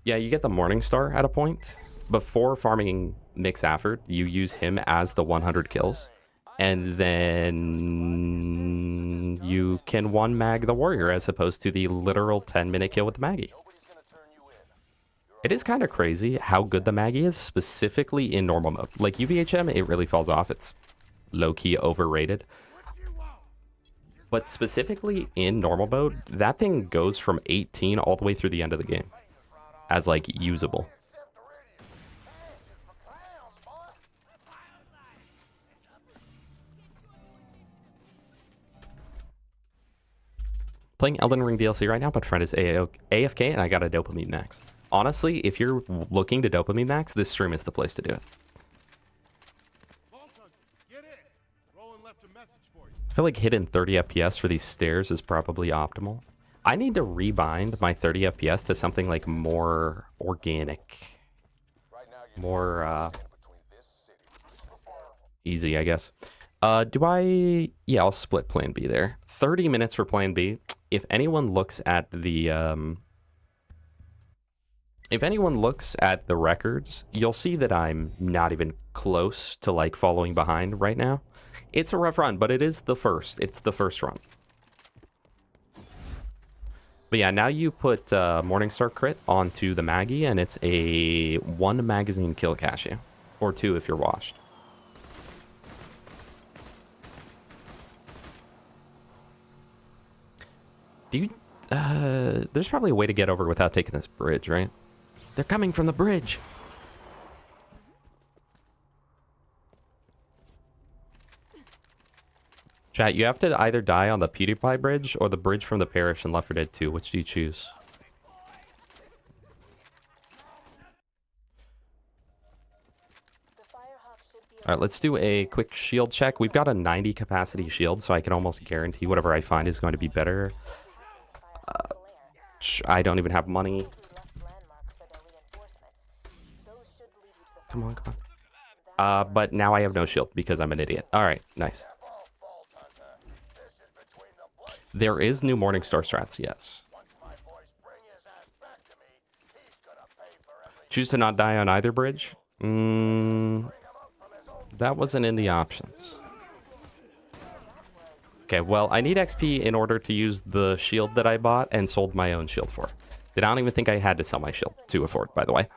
A: Yeah, you get the Morning Star at a point. Before farming Nick Safford, you use him as the 100 kills. And then you can one mag the warrior as opposed to the literal 10-minute kill with the Maggie. It is kind of crazy how good the Maggie is, specifically in normal mode. Like UVHM, it really falls off. It's low-key overrated. But specifically in normal mode, that thing goes from 18 all the way through the end of the game as, like, usable. Playing Elden Ring DLC right now, but friend is AFK, and I got a dopamine max. Honestly, if you're looking to dopamine max, this stream is the place to do it. I feel like hitting 30 FPS for these stairs is probably optimal. I need to rebind my 30 FPS to something like more organic. More easy, I guess. Yeah, I'll split plan B there. 30 minutes for plan B. If anyone looks at the records, you'll see that I'm not even close to like following behind right now. It's a rough run, but it is the first. It's the first run. But yeah, now you put Morningstar crit onto the Maggie, and it's a 1 magazine kill cache, or 2 if you're washed. There's probably a way to get over without taking this bridge, right? They're coming from the bridge. Chat, you have to either die on the PewDiePie bridge or the bridge from the parish in Left 4 Dead 2. Which do you choose? Alright, let's do a quick shield check. We've got a 90 capacity shield, so I can almost guarantee whatever I find is going to be better. I don't even have money. Come on, come on. But now I have no shield because I'm an idiot. Alright, nice. There is new Morningstar strats, yes. Choose to not die on either bridge? That wasn't in the options. Okay, well, I need XP in order to use the shield that I bought and sold my own shield for. I don't even think I had to sell my shield to afford, by the way.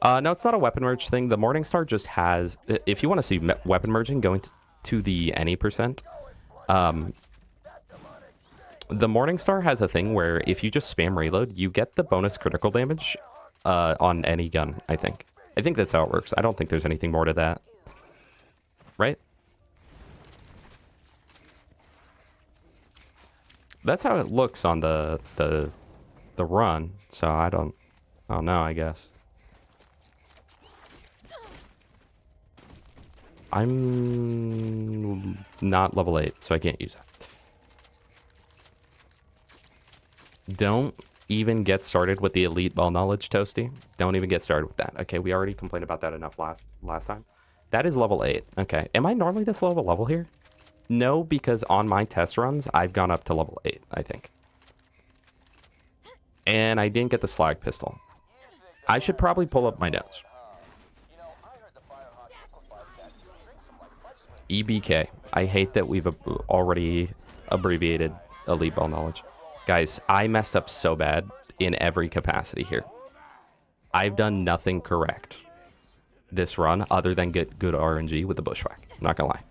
A: No, it's not a weapon merge thing. The Morningstar just has... If you want to see weapon merging going to the any percent, the Morningstar has a thing where if you just spam reload, you get the bonus critical damage on any gun, I think. I think that's how it works. I don't think there's anything more to that. Right? That's how it looks on the run, so I don't know, I guess. I'm not level 8, so I can't use that. Don't even get started with the elite ball knowledge, Toasty. Don't even get started with that. Okay, we already complained about that enough last time. That is level 8. Okay, am I normally this low of a level here? No, because on my test runs, I've gone up to level 8, I think. And I didn't get the slag pistol. I should probably pull up my notes. EBK. I hate that we've already abbreviated elite ball knowledge. Guys, I messed up so bad in every capacity here. I've done nothing correct this run other than get good RNG with the bushwhack. I'm not gonna lie.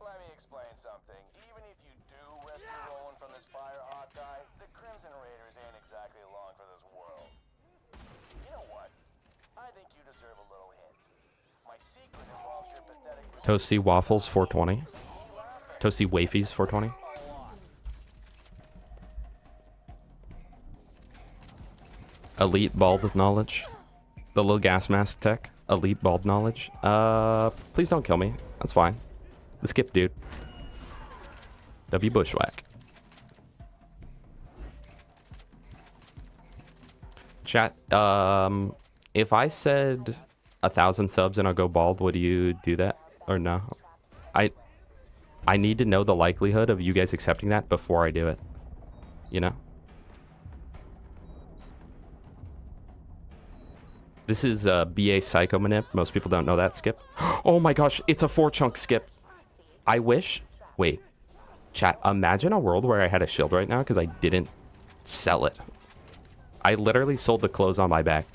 D: Let me explain something. Even if you do rescue Roland from this fire, Hawkeye, the Crimson Raiders ain't exactly along for this world. You know what? I think you deserve a little hint. My secret involves your pathetic...
A: Toasty Waffles 420. Toasty Wafies 420. Elite bald knowledge. The little gas mask tech. Elite bald knowledge. Please don't kill me. That's fine. The skip dude. W bushwhack. Chat, if I said 1,000 subs and I'll go bald, would you do that? Or no? I need to know the likelihood of you guys accepting that before I do it. You know? This is BA Psycho Manip. Most people don't know that skip. Oh my gosh, it's a 4-chunk skip. I wish... Wait. Chat, imagine a world where I had a shield right now because I didn't sell it. I literally sold the clothes on my back.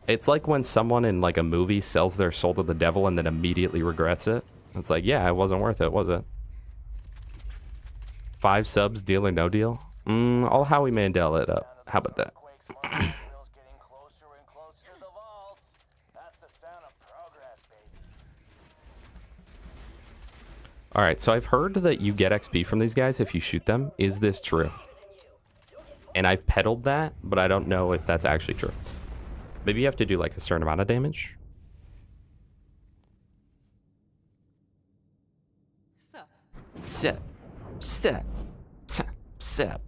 A: It's like when someone in like a movie sells their soul to the devil and then immediately regrets it. It's like, yeah, it wasn't worth it, was it? 5 subs, deal or no deal? I'll Howie Mandel it up. How about that? Alright, so I've heard that you get XP from these guys if you shoot them. Is this true? And I've peddled that, but I don't know if that's actually true. Maybe you have to do like a certain amount of damage. Sip. Sip. Sip. Sip.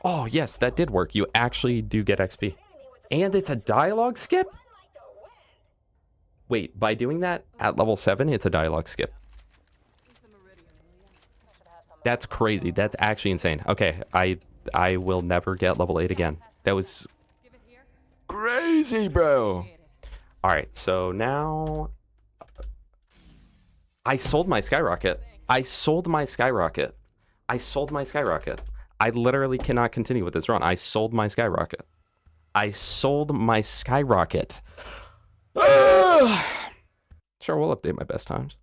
A: Oh, yes, that did work. You actually do get XP. And it's a dialogue skip? Wait, by doing that at level 7, it's a dialogue skip. That's crazy. That's actually insane. Okay, I will never get level 8 again. That was crazy, bro. Alright, so now... I sold my skyrocket. I sold my skyrocket. I sold my skyrocket. I literally cannot continue with this run. I sold my skyrocket. I sold my skyrocket. Sure, we'll update my best times.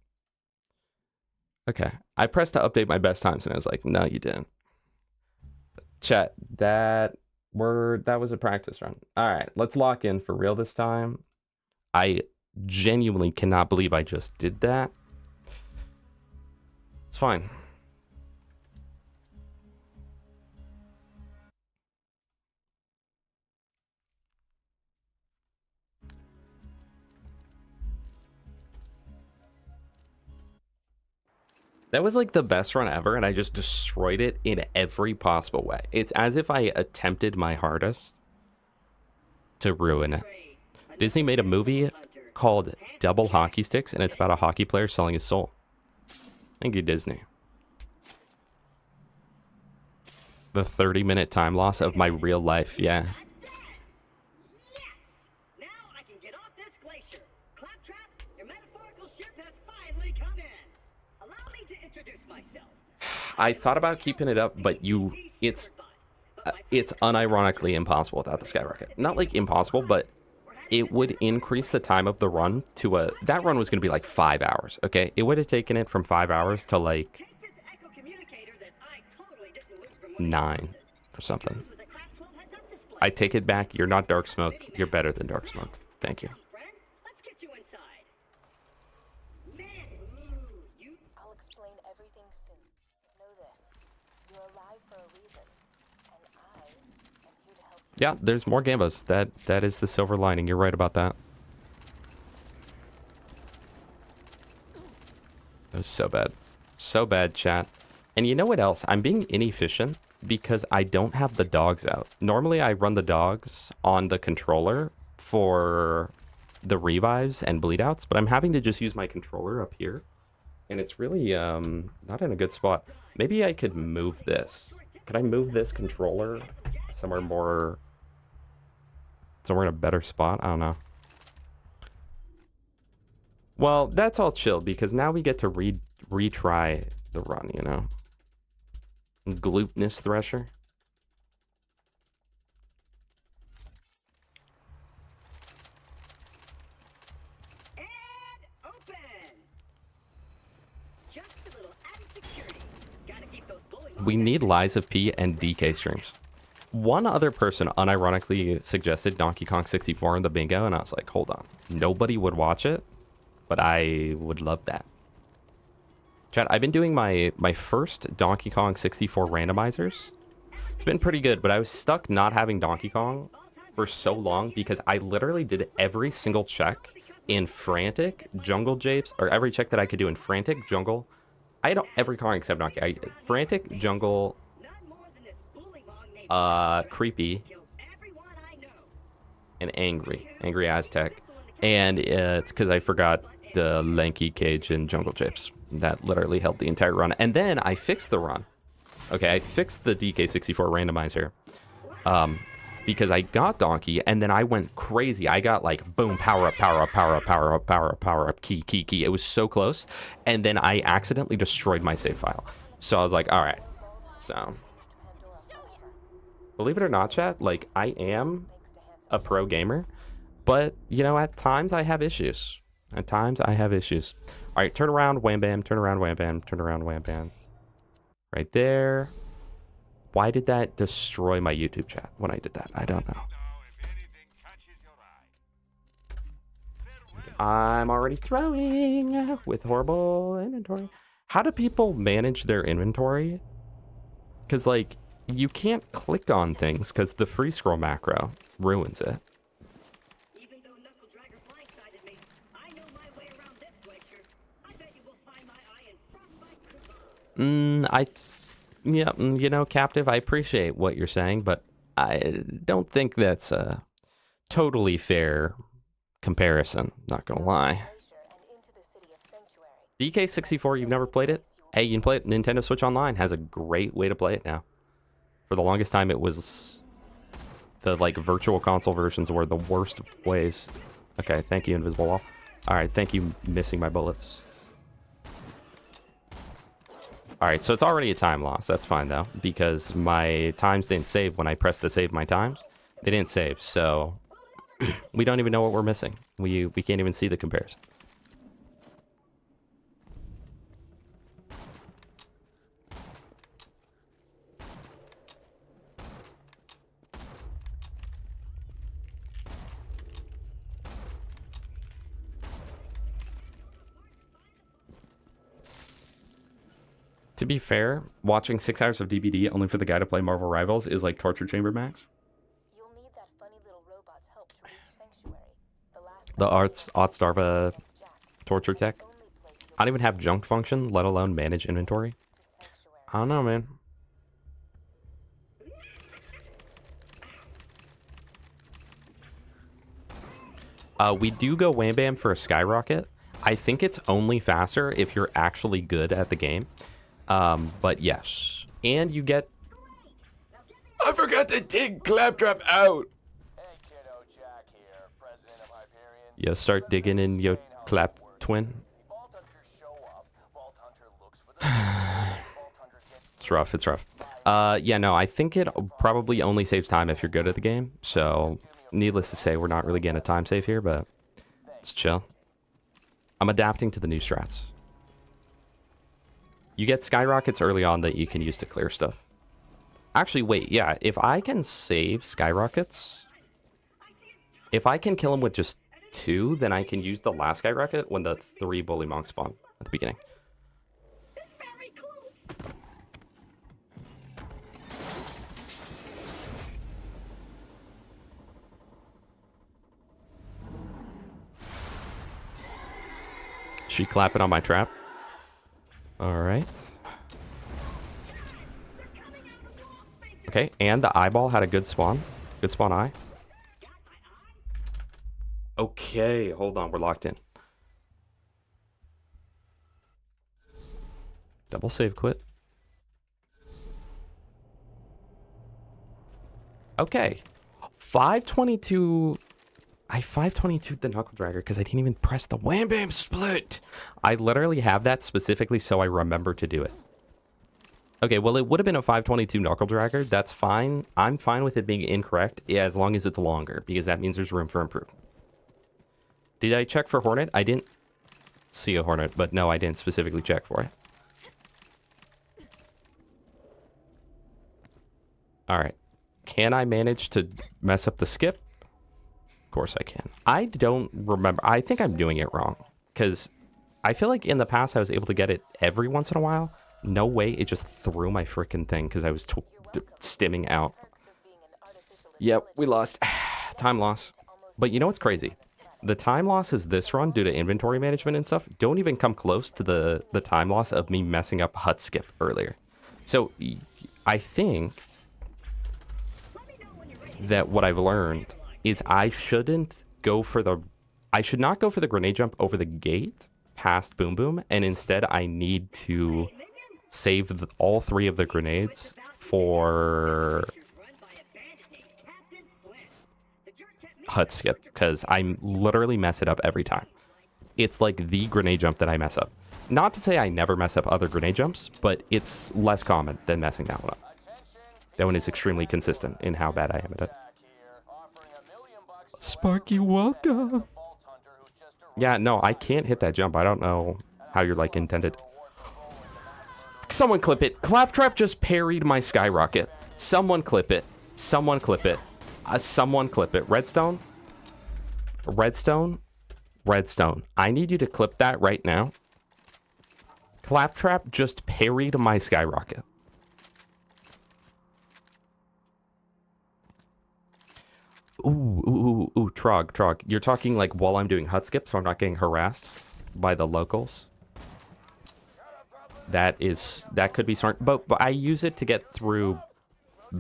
A: Okay, I pressed to update my best times and I was like, no, you didn't. Chat, that was a practice run. All right, let's lock in for real this time. I genuinely cannot believe I just did that. It's fine. That was like the best run ever, and I just destroyed it in every possible way. It's as if I attempted my hardest to ruin it. Disney made a movie called Double Hockey Sticks, and it's about a hockey player selling his soul. Thank you, Disney. The 30-minute time loss of my real life, yeah. I thought about keeping it up, but it's unironically impossible without the skyrocket. Not like impossible, but it would increase the time of the run to that run was going to be like 5 hours, okay? It would have taken it from 5 hours to like 9 or something. I take it back. You're not Dark Smoke. You're better than Dark Smoke. Thank you.
C: I'll explain everything soon. Know this. You're alive for a reason. And I am here to help you.
A: Yeah, there's more Gambas. That is the silver lining. You're right about that. That was so bad. So bad, chat. And you know what else? I'm being inefficient because I don't have the dogs out. Normally, I run the dogs on the controller for the revives and bleed outs, but I'm having to just use my controller up here. And it's really not in a good spot. Maybe I could move this. Could I move this controller somewhere in a better spot? I don't know. Well, that's all chill because now we get to retry the run, you know? Glutenous Thresher.
E: And open. Just a little added security. Gotta keep those bully
A: We need Lies of P and DK streams. One other person unironically suggested Donkey Kong 64 in the bingo, and I was like, hold on. Nobody would watch it, but I would love that. Chat, I've been doing my first Donkey Kong 64 randomizers. It's been pretty good, but I was stuck not having Donkey Kong for so long because I literally did every single check in Frantic, Jungle Japes, or every check that I could do in Frantic, Jungle. I had every Kong except Donkey. Frantic, Jungle, Creepy, and Angry Aztec. And it's because I forgot the Lanky Cage and Jungle Japes. That literally held the entire run. And then I fixed the run. Okay, I fixed the DK64 randomizer. Because I got Donkey, and then I went crazy. I got like, boom, power up, power up, power up, power up, power up, power up, key, key, key. It was so close. And then I accidentally destroyed my save file. So I was like, all right. So, believe it or not, chat, like, I am a pro gamer. But, you know, at times I have issues. At times I have issues. All right, turn around, wham, bam, turn around, wham, bam, turn around, wham, bam. Right there. Why did that destroy my YouTube chat when I did that? I don't know. I'm already throwing with horrible inventory. How do people manage their inventory? Because, like, you can't click on things because the free scroll macro ruins it. Yeah, you know, Captive, I appreciate what you're saying, but I don't think that's a totally fair comparison, not gonna lie. DK64, you've never played it? Hey, you can play it. Nintendo Switch Online has a great way to play it now. For the longest time, it was the, like, virtual console versions were the worst ways. Okay, thank you, Invisible Wall. Alright, thank you, missing my bullets. Alright, so it's already a time loss. That's fine, though, because my times didn't save when I pressed to save my times. They didn't save, so we don't even know what we're missing. We can't even see the comparison. To be fair, watching 6 hours of DVD only for the guy to play Marvel Rivals is like torture chamber max.
C: You'll need that funny little robot's help to reach Sanctuary.
A: The Artstarva torture tech. I don't even have junk function, let alone manage inventory. I don't know, man. We do go wham bam for a skyrocket. I think it's only faster if you're actually good at the game. But yes. And you get... I forgot to dig Claptrap out!
D: Hey kiddo, Jack here, president of Hyperion.
A: You start digging in your clap twin.
D: Vault Hunters show up. Vault Hunter looks for the Vault Hunter gets
A: It's rough, it's rough. Yeah, no, I think it probably only saves time if you're good at the game. So, needless to say, we're not really getting a time save here, but it's chill. I'm adapting to the new strats. You get skyrockets early on that you can use to clear stuff. Actually, wait, yeah, if I can save skyrockets, if I can kill him with just 2, then I can use the last skyrocket when the 3 bully monks spawn at the beginning. She clapping on my trap. Alright. Okay, and the eyeball had a good spawn. Good spawn eye. Okay, hold on, we're locked in. Double save quit. Okay. 522. I 522 the knuckle dragger because I didn't even press the wham bam split. I literally have that specifically so I remember to do it. Okay, well, it would have been a 522 knuckle dragger. That's fine. I'm fine with it being incorrect, yeah, as long as it's longer, because that means there's room for improvement. Did I check for Hornet? I didn't see a Hornet, but no, I didn't specifically check for it. All right. Can I manage to mess up the skip? Of course I can. I don't remember. I think I'm doing it wrong, because I feel like in the past I was able to get it every once in a while. No way, it just threw my freaking thing because I was stimming out. Yep, we lost. Time loss. But you know what's crazy? The time losses this run due to inventory management and stuff don't even come close to the time loss of me messing up hut skip earlier. So I think that what I've learned is I should not go for the grenade jump over the gate past Boom Boom, and instead I need to save all 3 of the grenades for hut skip, because I literally mess it up every time. It's like the grenade jump that I mess up. Not to say I never mess up other grenade jumps, but it's less common than messing that one up. That one is extremely consistent in how bad I am at it. Sparky, welcome. Yeah, no, I can't hit that jump. I don't know how you're like intended. Someone clip it. Claptrap just parried my skyrocket. Someone clip it. Someone clip it. Someone clip it. Redstone. Redstone. Redstone. I need you to clip that right now. Claptrap just parried my skyrocket. Ooh, Trog. You're talking like while I'm doing hut skip, so I'm not getting harassed by the locals. That could be smart, but I use it to get through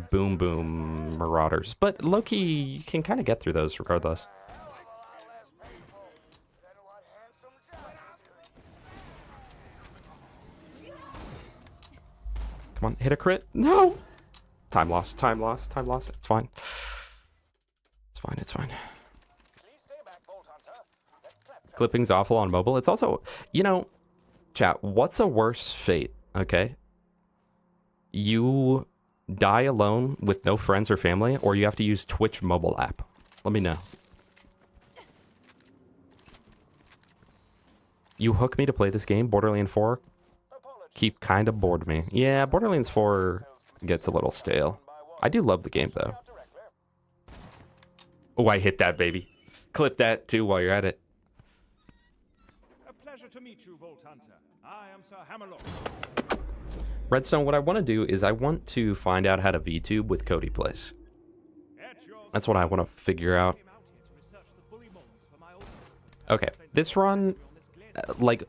A: Boom Boom Marauders. But low-key, you can kind of get through those regardless. Come on, hit a crit. No! Time loss. It's fine. It's fine. Clipping's awful on mobile. It's also, you know, chat, what's a worse fate, okay? You die alone with no friends or family, or you have to use Twitch mobile app? Let me know. You hook me to play this game, Borderlands 4? Keep kind of bored me. Yeah, Borderlands 4 gets a little stale. I do love the game, though. Oh, I hit that, baby. Clip that, too, while you're at it.
F: A pleasure to meet you, Vault Hunter. I am Sir Hammerlock.
A: Redstone, what I want to do is I want to find out how to VTube with Cody Plays. That's what I want to figure out. Okay, this run, like,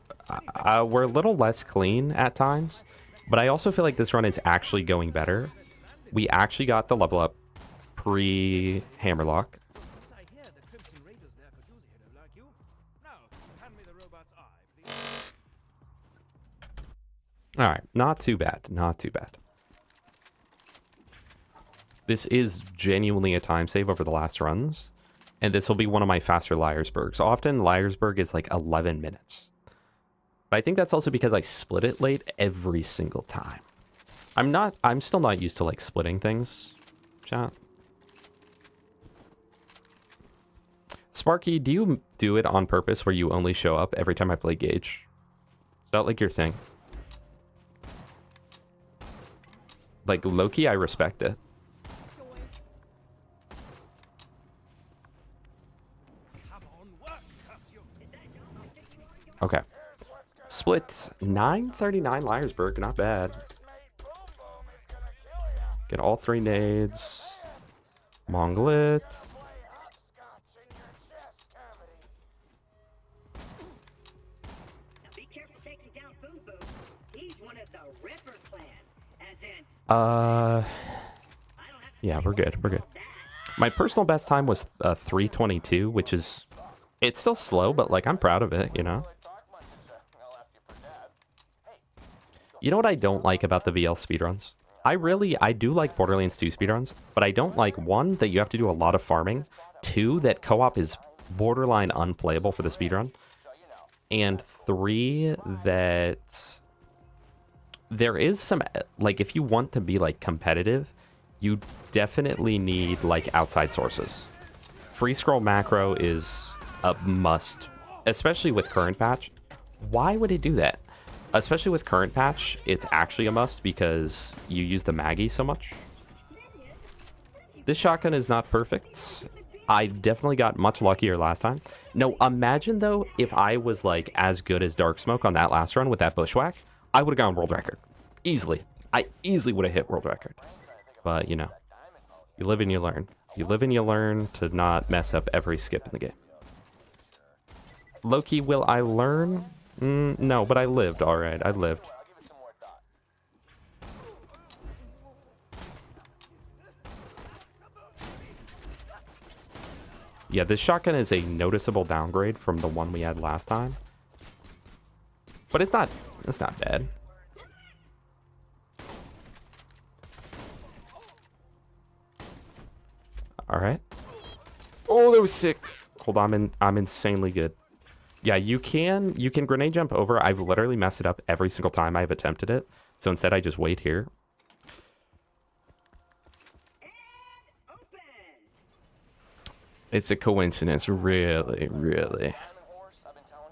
A: we're a little less clean at times, but I also feel like this run is actually going better. We actually got the level up pre-Hammerlock. Alright, not too bad. This is genuinely a time save over the last runs, and this will be one of my faster Liarsburgs. Often, Liarsburg is like 11 minutes. But I think that's also because I split it late every single time. I'm still not used to like splitting things, chat. Sparky, do you do it on purpose where you only show up every time I play Gage? Is that like your thing? Like, low-key, I respect it. Okay. Split 939 Liarsburg, not bad. Get all 3 nades. Monglet. Yeah, we're good. My personal best time was 3:22, which is, it's still slow, but like I'm proud of it, you know. You know what I don't like about the VL speedruns? I do like Borderlands 2 speedruns, but I don't like, 1, that you have to do a lot of farming, 2, that co-op is borderline unplayable for the speedrun. And 3, that there is some, like, if you want to be, like, competitive, you definitely need, like, outside sources. Free scroll macro is a must, especially with current patch. Why would it do that? Especially with current patch, it's actually a must because you use the Maggie so much. This shotgun is not perfect. I definitely got much luckier last time. No, imagine though if I was like as good as Dark Smoke on that last run with that bushwhack, I would have gone world record. Easily. I easily would have hit world record. But, you know, you live and you learn. You live and you learn to not mess up every skip in the game. Low-key, will I learn? No, but I lived, alright. I lived. Yeah, this shotgun is a noticeable downgrade from the one we had last time. But it's not bad. Alright. Oh, that was sick. Hold on, I'm insanely good. Yeah, you can grenade jump over. I've literally messed it up every single time I've attempted it. So instead I just wait here. It's a coincidence, really, really.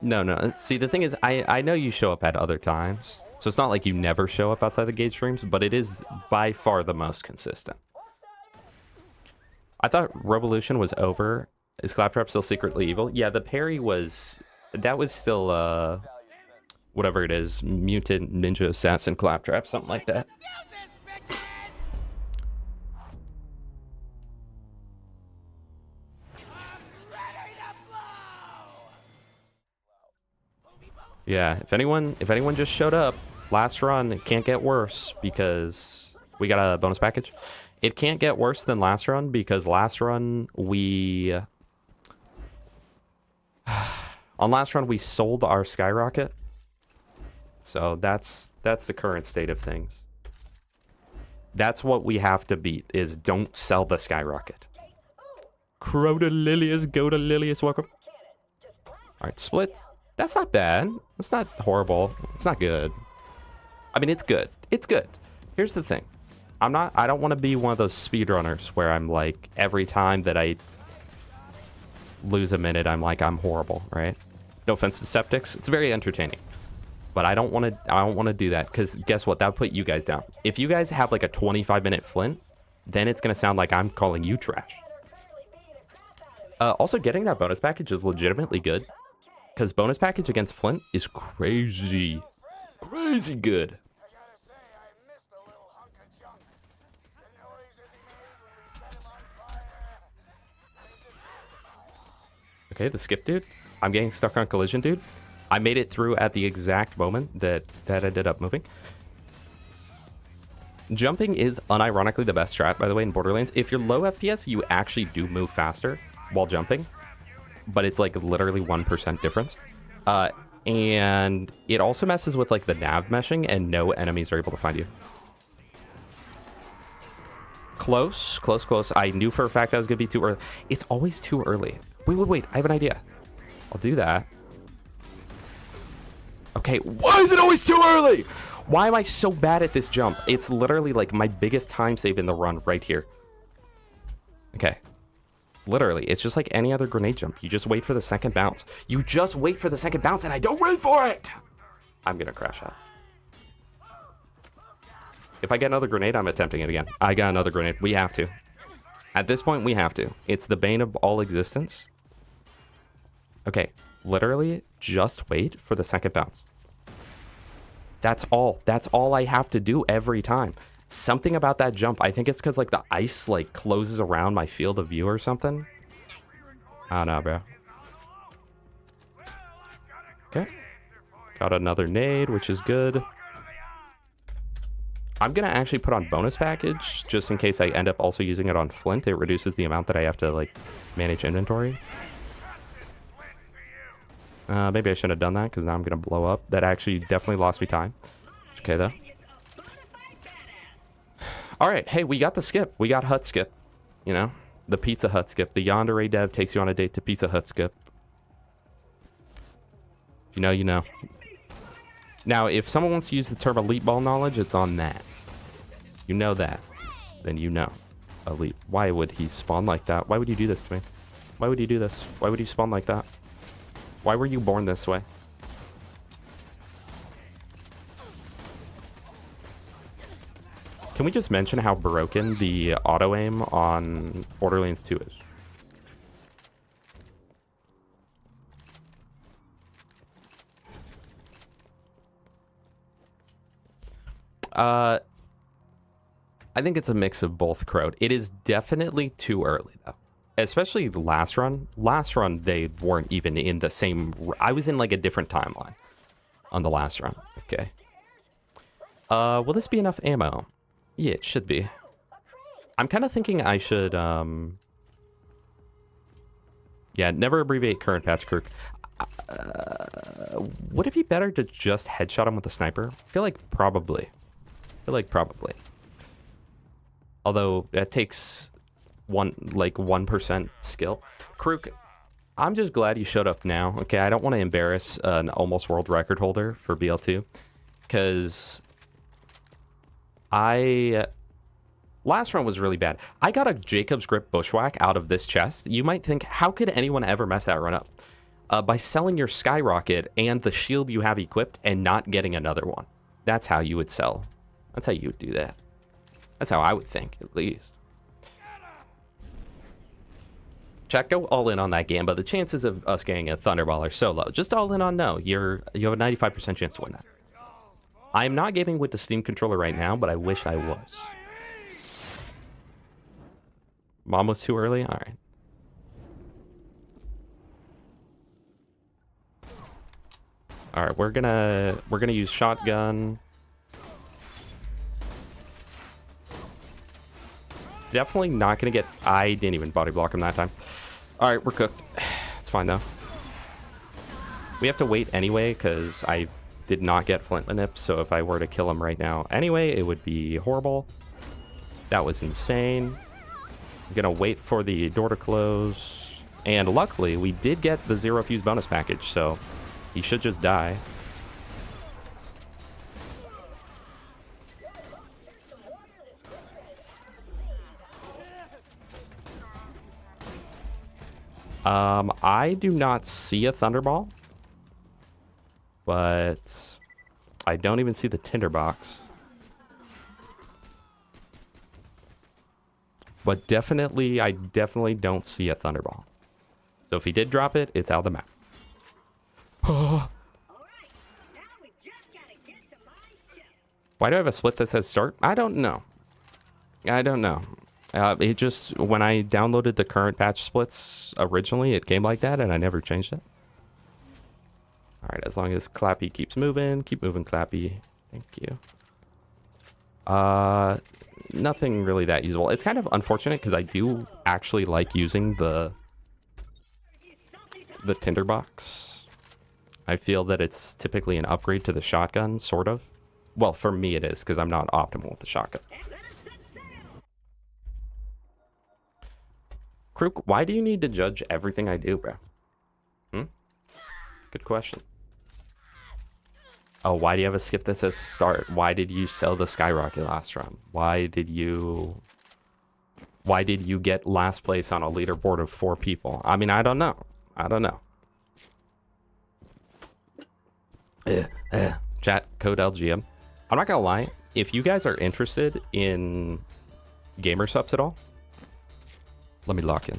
A: No. See, the thing is, I know you show up at other times. So it's not like you never show up outside the Gage streams, but it is by far the most consistent. I thought Revolution was over. Is Claptrap still secretly evil? Yeah, the parry was... That was still, whatever it is. Mutant Ninja Assassin Claptrap, something like that. Yeah, if anyone just showed up, last run, it can't get worse because we got a bonus package. It can't get worse than last run because last run we... On last run, we sold our skyrocket. So that's the current state of things. That's what we have to beat, is don't sell the skyrocket. Crow to Lilius, go to Lilius, welcome. Alright, split. That's not bad. It's not horrible. It's not good. I mean, it's good. It's good. Here's the thing. I don't want to be one of those speedrunners where I'm like, every time that I lose a minute, I'm like, I'm horrible, right? No offense to Septics. It's very entertaining. But I don't want to do that, because guess what? That would put you guys down. If you guys have like a 25-minute flint, then it's going to sound like I'm calling you trash. Also, getting that bonus package is legitimately good, because bonus package against Flint is crazy. Crazy good. Okay, the skip dude. I'm getting stuck on collision dude. I made it through at the exact moment that ended up moving. Jumping is unironically the best strat, by the way, in Borderlands. If you're low FPS, you actually do move faster while jumping, but it's like literally 1% difference. And it also messes with like the nav meshing, and no enemies are able to find you. Close. I knew for a fact that was gonna be too early. It's always too early. Wait, I have an idea. I'll do that. Okay, why is it always too early? Why am I so bad at this jump? It's literally like my biggest time save in the run right here. Okay. Literally, it's just like any other grenade jump. You just wait for the second bounce. You just wait for the second bounce, and I don't wait for it! I'm gonna crash out. If I get another grenade, I'm attempting it again. I got another grenade. We have to. At this point, we have to. It's the bane of all existence. Okay, literally, just wait for the second bounce. That's all. That's all I have to do every time. Something about that jump, I think it's because like the ice like closes around my field of view or something. I don't know, bro. Okay. Got another nade, which is good. I'm going to actually put on bonus package just in case I end up also using it on Flint. It reduces the amount that I have to like manage inventory. Maybe I shouldn't have done that because now I'm going to blow up. That actually definitely lost me time. Okay, though. All right. Hey, we got the skip. We got hut skip. You know, The Pizza Hut skip. The Yandere dev takes you on a date to Pizza Hut skip. You know, you know. Now, if someone wants to use the term elite ball knowledge, it's on that. You know that. Then you know. Elite. Why would he spawn like that? Why would you do this to me? Why would you do this? Why would you spawn like that? Why were you born this way? Can we just mention how broken the auto-aim on Borderlands 2 is? I think it's a mix of both, Crowd. It is definitely too early, though. Especially the last run. Last run, they weren't even in the same... I was in, like, a different timeline on the last run. Okay. Will this be enough ammo? Yeah, it should be. I'm kind of thinking I should, yeah, never abbreviate current patch, Kirk. Would it be better to just headshot him with a sniper? I feel like probably. Although, that takes 1% skill. Krook, I'm just glad you showed up now. Okay, I don't want to embarrass an almost world record holder for BL2. Because... last run was really bad. I got a Jacob's Grip Bushwhack out of this chest. You might think, how could anyone ever mess that run up? By selling your Skyrocket and the shield you have equipped and not getting another one. That's how you would sell. That's how you would do that. That's how I would think, at least. Chat, go all in on that Gamba. The chances of us getting a Thunderball are so low. Just all in on no. You have a 95% chance to win that. I'm not gaming with the Steam controller right now, but I wish I was. Mom was too early? Alright. Alright, we're gonna use shotgun. Definitely not gonna get... I didn't even body block him that time. Alright, we're cooked. It's fine though. We have to wait anyway, because I did not get Flint Manip, so if I were to kill him right now anyway, it would be horrible. That was insane. I'm gonna wait for the door to close. And luckily, we did get the Zero Fuse bonus package, so he should just die. I do not see a Thunderball. But I don't even see the tinderbox. But I definitely don't see a Thunderball. So if he did drop it, it's out of the map. Why do I have a split that says start? I don't know. It just, when I downloaded the current patch splits originally, it came like that and I never changed it. Alright, as long as Clappy keeps moving. Keep moving, Clappy. Thank you. Nothing really that usable. It's kind of unfortunate because I do actually like using the tinderbox. I feel that it's typically an upgrade to the shotgun, sort of. Well, for me it is, because I'm not optimal with the shotgun. Krook, why do you need to judge everything I do, bro? Good question. Oh, why do you have a skip that says start? Why did you sell the Skyrocket last run? Why did you get last place on a leaderboard of 4 people? I mean, I don't know. Chat, code LGM. I'm not gonna lie. If you guys are interested in gamer subs at all, let me lock in.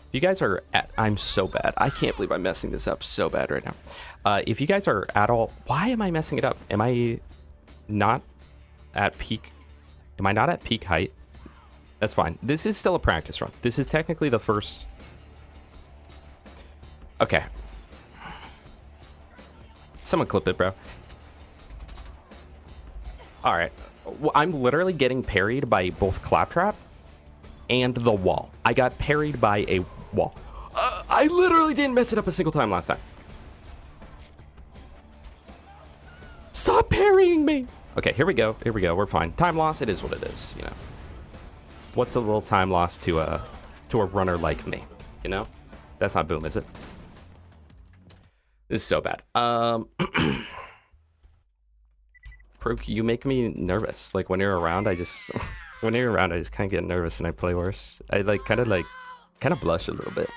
A: If you guys are at... I'm so bad. I can't believe I'm messing this up so bad right now. If you guys are at all... Why am I messing it up? Am I not at peak... Am I not at peak height? That's fine. This is still a practice run. This is technically the first... Okay. Someone clip it, bro. Alright. I'm literally getting parried by both Claptrap and the wall. I got parried by a wall. I literally didn't mess it up a single time last time. Stop parrying me. Okay, here we go. We're fine. Time loss, it is what it is, you know. What's a little time lost to a runner like me? You know? That's not boom, is it? This is so bad. Prook, you make me nervous. Like when you're around, I just when you're around, I just kind of get nervous and I play worse. I like kind of blush a little bit.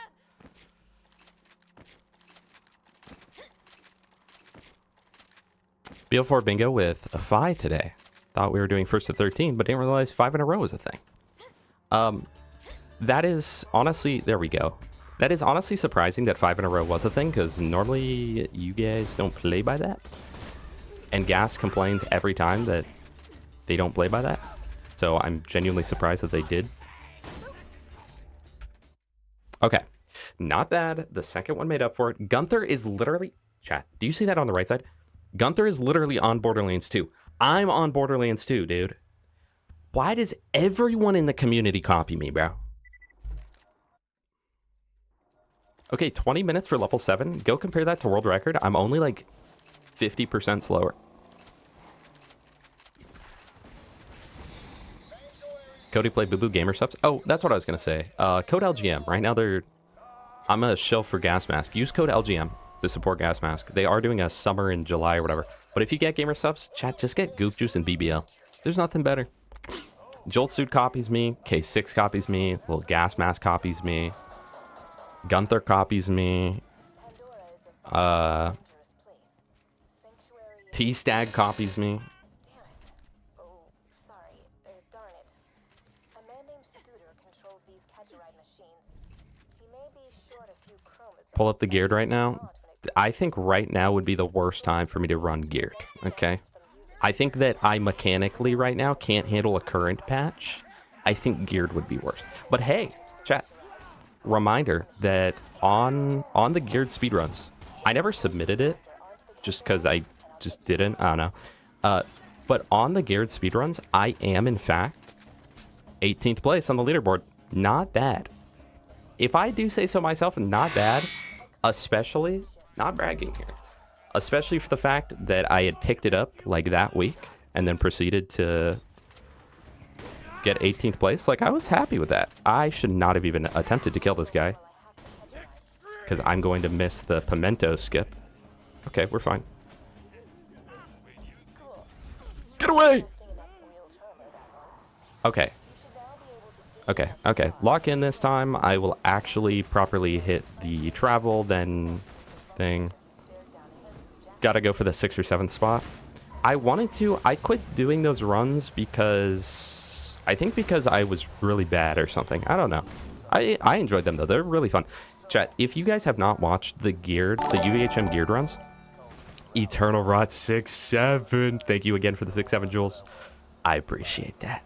A: BL4 bingo with a 5 today. Thought we were doing first to 13, but didn't realize 5 in a row was a thing. That is honestly, there we go. That is honestly surprising that 5 in a row was a thing, because normally you guys don't play by that. And Gas complains every time that they don't play by that. So I'm genuinely surprised that they did. Okay. Not bad. The second one made up for it. Gunther is literally... Chat, do you see that on the right side? Gunther is literally on Borderlands 2. I'm on Borderlands 2, dude. Why does everyone in the community copy me, bro? Okay, 20 minutes for level 7. Go compare that to world record. I'm only like 50% slower. Cody play Boo Boo Gamer subs. Oh, that's what I was going to say. Code LGM. Right now they're... I'm a shill for Gas Mask. Use code LGM to support Gas Mask. They are doing a summer in July or whatever. But if you get Gamer subs, chat, just get Goof Juice and BBL. There's nothing better. Jolt Suit copies me. K6 copies me. Little Gas Mask copies me. Gunther copies me. T-Stag copies me.
C: Damn it. Oh, sorry. Darn it. A man named Scooter controls these catch-a-ride machines. He may be short a few chromosomes.
A: Pull up the geared right now. I think right now would be the worst time for me to run geared. Okay. I think that I mechanically right now can't handle a current patch. I think geared would be worse. But hey, chat. Reminder that on the geared speedruns, I never submitted it just because I just didn't. I don't know. But on the geared speedruns, I am in fact 18th place on the leaderboard. Not bad. If I do say so myself, not bad. Especially, not bragging here, especially for the fact that I had picked it up like that week and then proceeded to get 18th place. Like, I was happy with that. I should not have even attempted to kill this guy because I'm going to miss the pimento skip. Okay, we're fine. Get away! Okay. Okay. Lock in this time. I will actually properly hit the travel, then thing. Gotta go for the 6th or 7th spot. I quit doing those runs because... I think because I was really bad or something. I don't know. I enjoyed them, though. They're really fun. Chat, if you guys have not watched the UVHM geared runs, Eternal Rot 6-7. Thank you again for the 6-7 jewels. I appreciate that.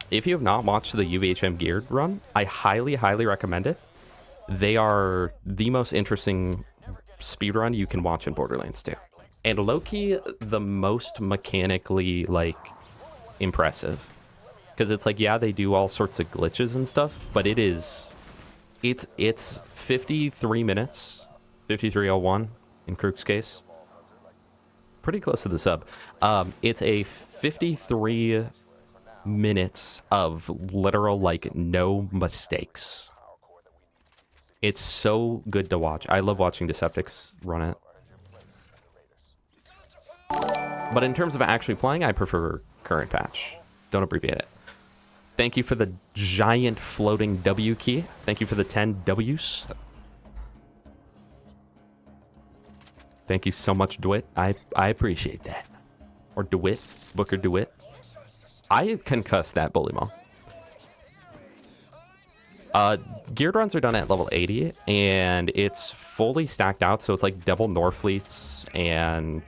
A: If you have not watched the UVHM geared run, I highly, highly recommend it. They are the most interesting speedrun you can watch in Borderlands 2. And low-key, the most mechanically, like, impressive. Because it's like, yeah, they do all sorts of glitches and stuff, but it's 53 minutes, 53:01 in Krook's case. Pretty close to the sub. It's a 53 minutes of literal, like, no mistakes. It's so good to watch. I love watching Deceptics run it. But in terms of actually playing, I prefer current patch. Don't abbreviate it. Thank you for the giant floating W key. Thank you for the 10 W's. Thank you so much, DeWitt. I appreciate that. Or DeWitt. Booker DeWitt. I concussed that bully mall. Geared runs are done at level 80, and it's fully stacked out, so it's like double Norfleets and...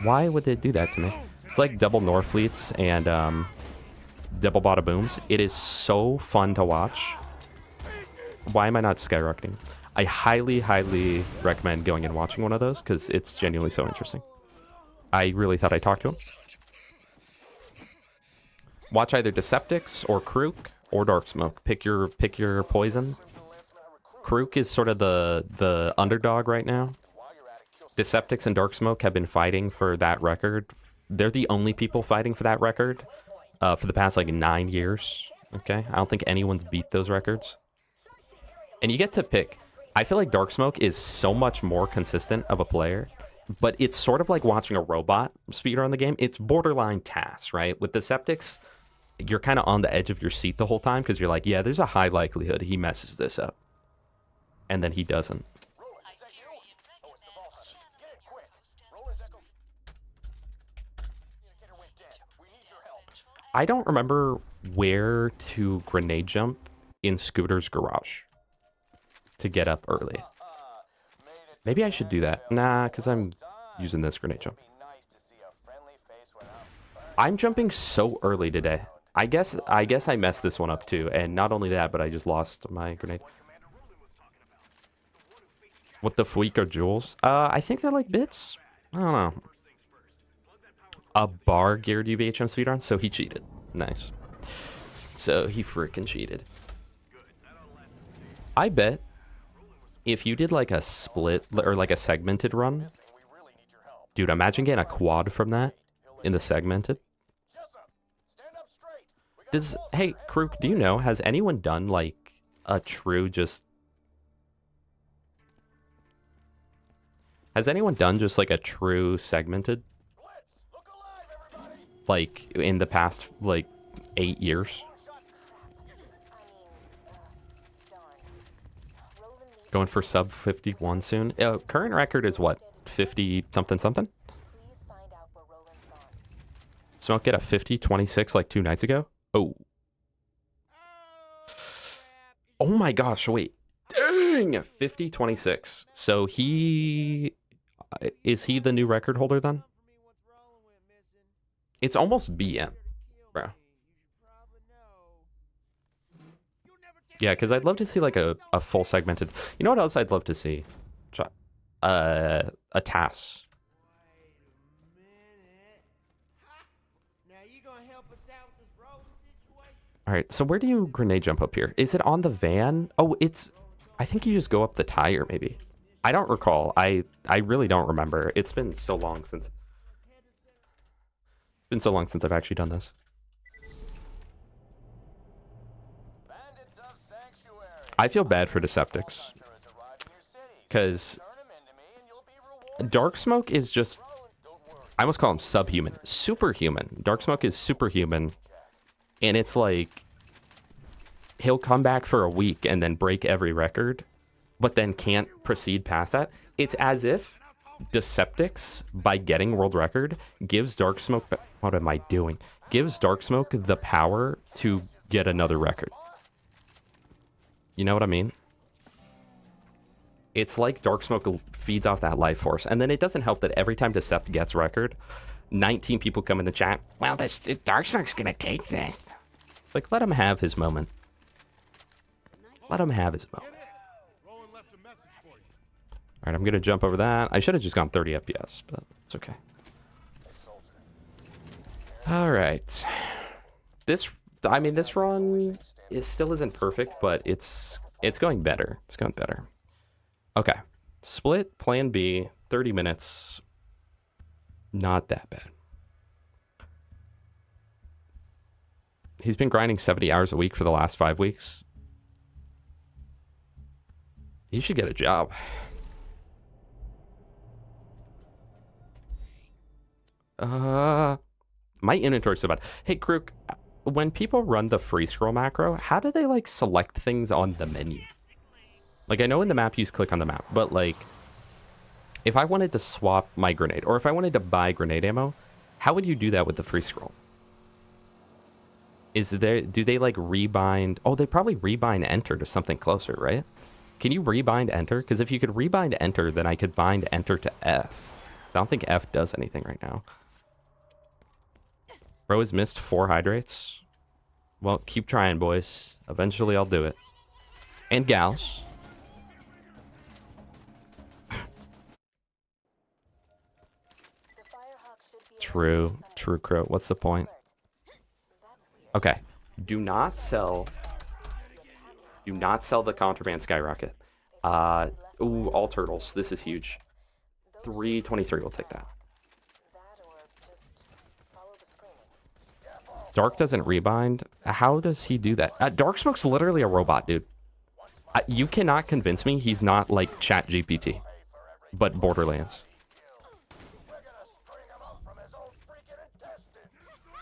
A: Why would they do that to me? It's like double Norfleets and double Bada Booms. It is so fun to watch. Why am I not skyrocketing? I highly, highly recommend going and watching one of those because it's genuinely so interesting. I really thought I talked to him. Watch either Deceptics or Krook or Dark Smoke. Pick your poison. Krook is sort of the underdog right now. Deceptics and Dark Smoke have been fighting for that record they're the only people fighting for that record for the past like 9 years. Okay, I don't think anyone's beat those records. And you get to pick. I feel like Dark Smoke is so much more consistent of a player, but it's sort of like watching a robot speedrun the game. It's borderline TAS, right? With the Septics, you're kind of on the edge of your seat the whole time because you're like, yeah, there's a high likelihood he messes this up. And then he doesn't.
D: Roland, is that you? Oh, it's the Vault Hunter. Get in quick. Roland's echo. Communicator went dead. We need your help.
A: I don't remember where to grenade jump in Scooter's garage to get up early. Maybe I should do that. Nah, because I'm using this grenade jump. I'm jumping so early today. I guess I messed this one up too. And not only that, but I just lost my grenade. What the freak are jewels? I think they're like bits. I don't know. A bar geared UVHM speedrun, so he cheated. Nice. So he freaking cheated. I bet if you did like a split or like a segmented run, dude, imagine getting a quad from that in the segmented. Hey, Krook, do you know, has anyone done like a true Has anyone done just like a true segmented? Like in the past like 8 years? Going for sub 51 soon. Current record is what? 50 something something? Smoke get a 50-26 like 2 nights ago? Oh. Oh my gosh, wait. Dang! 50-26. So he... Is he the new record holder then? It's almost BM, bro. Yeah, because I'd love to see like a full segmented... You know what else I'd love to see? A TAS. Alright, so where do you grenade jump up here? Is it on the van? Oh, it's... I think you just go up the tire, maybe. I don't recall. I really don't remember. It's been so long since... It's been so long since I've actually done this. I feel bad for Deceptics. Because... Dark Smoke is just... I almost call him subhuman. Superhuman. Dark Smoke is superhuman. And it's like, he'll come back for a week and then break every record, but then can't proceed past that. It's as if Deceptics, by getting world record, gives Dark Smoke... What am I doing? Gives Dark Smoke the power to get another record. You know what I mean? It's like Dark Smoke feeds off that life force. And then it doesn't help that every time Decept gets record, 19 people come in the chat. Well, this Dark Smoke's gonna take this. Like, let him have his moment. Let him have his moment. Alright, I'm gonna jump over that. I should have just gone 30 FPS, but it's okay. Alright. This run still isn't perfect, but it's going better. It's going better. Okay. Split, plan B, 30 minutes. Not that bad. He's been grinding 70 hours a week for the last 5 weeks. He should get a job. My inventory's so bad. Hey, Krook, when people run the free scroll macro, how do they, like, select things on the menu? Like, I know in the map you click on the map, but, like, if I wanted to swap my grenade, or if I wanted to buy grenade ammo, how would you do that with the free scroll? Do they, like, rebind? Oh, they probably rebind enter to something closer, right? Can you rebind enter? Because if you could rebind enter, then I could bind enter to F. I don't think F does anything right now. Bro has missed 4 hydrates. Well, keep trying, boys. Eventually I'll do it. And gals. True, Crow. What's the point? Okay. Do not sell the contraband skyrocket. Ooh, all turtles. This is huge. 323, we'll take that. Dark doesn't rebind. How does he do that? Dark Smoke's literally a robot, dude. You cannot convince me he's not like Chat GPT, but Borderlands.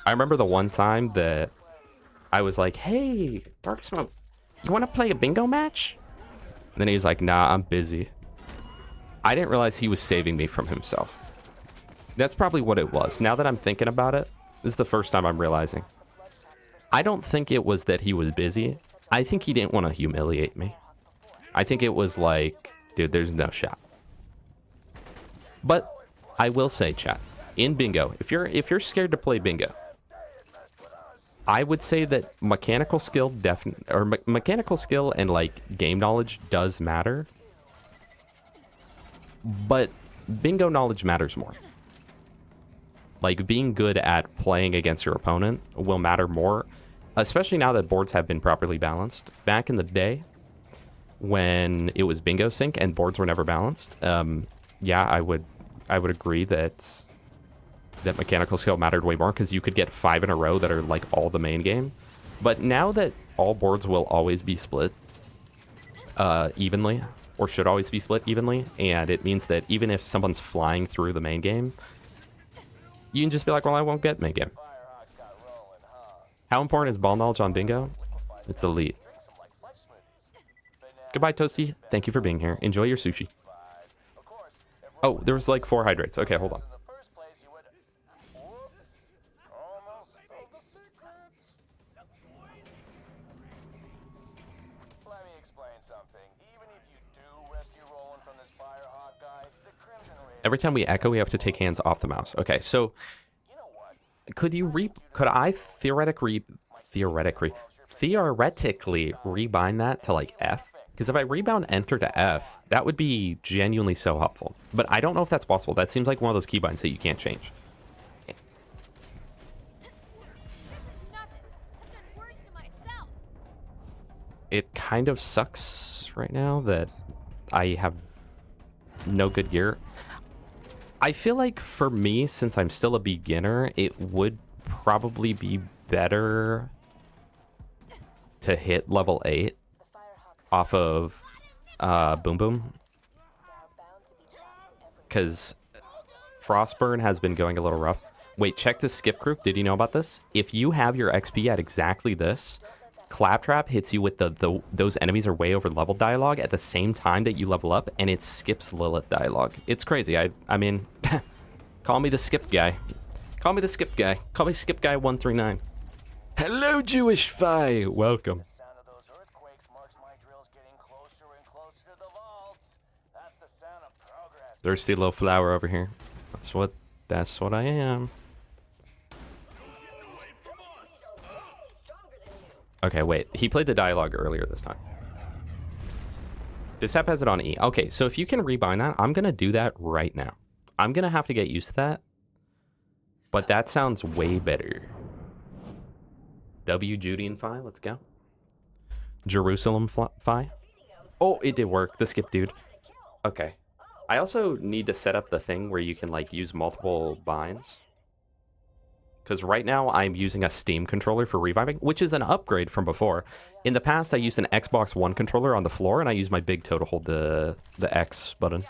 A: I remember the one time that I was like, hey, Dark Smoke, you want to play a bingo match? And then he was like, nah, I'm busy. I didn't realize he was saving me from himself. That's probably what it was. Now that I'm thinking about it, this is the first time I'm realizing. I don't think it was that he was busy. I think he didn't want to humiliate me. I think it was like, dude, there's no shot. But I will say, chat, in bingo, if you're scared to play bingo, I would say that mechanical skill mechanical skill and like game knowledge does matter. But bingo knowledge matters more. Like being good at playing against your opponent will matter more, especially now that boards have been properly balanced. Back in the day when it was bingo sync and boards were never balanced, yeah, I would agree that mechanical skill mattered way more because you could get 5 in a row that are like all the main game. But now that all boards will always be split evenly, or should always be split evenly, and it means that even if someone's flying through the main game, you can just be like, well, I won't get main game. How important is ball knowledge on bingo? It's elite. Goodbye, Toasty. Thank you for being here. Enjoy your sushi. Oh, there was like 4 hydrates. Okay, hold on. Every time we echo, we have to take hands off the mouse. Okay, so could I theoretically rebind that to like F? Because if I rebound enter to F, that would be genuinely so helpful. But I don't know if that's possible. That seems like one of those keybinds that you can't change. It kind of sucks right now that I have no good gear. I feel like for me, since I'm still a beginner, it would probably be better to hit level 8 off of Boom Boom. Because Frostburn has been going a little rough. Wait, check the skip group. Did you know about this? If you have your XP at exactly this, Claptrap hits you with those enemies are way over level dialogue at the same time that you level up, and it skips Lilith dialogue. It's crazy. I mean, call me the skip guy. Call me the skip guy. Call me skip guy 139. Hello, Jewish Fi. Welcome.
D: The sound of those earthquakes marks my drills getting closer and closer to the vaults. That's the sound of progress.
A: Thirsty little flower over here. That's what I am. Okay, wait. He played the dialogue earlier this time. This app has it on E. Okay, so if you can rebind that, I'm going to do that right now. I'm going to have to get used to that. But that sounds way better. W. Judean Phi, let's go. Jerusalem Phi. Oh, it did work. The skip dude. Okay. I also need to set up the thing where you can like use multiple binds. Because right now I'm using a Steam controller for reviving, which is an upgrade from before. In the past, I used an Xbox One controller on the floor, and I used my big toe to hold the X button.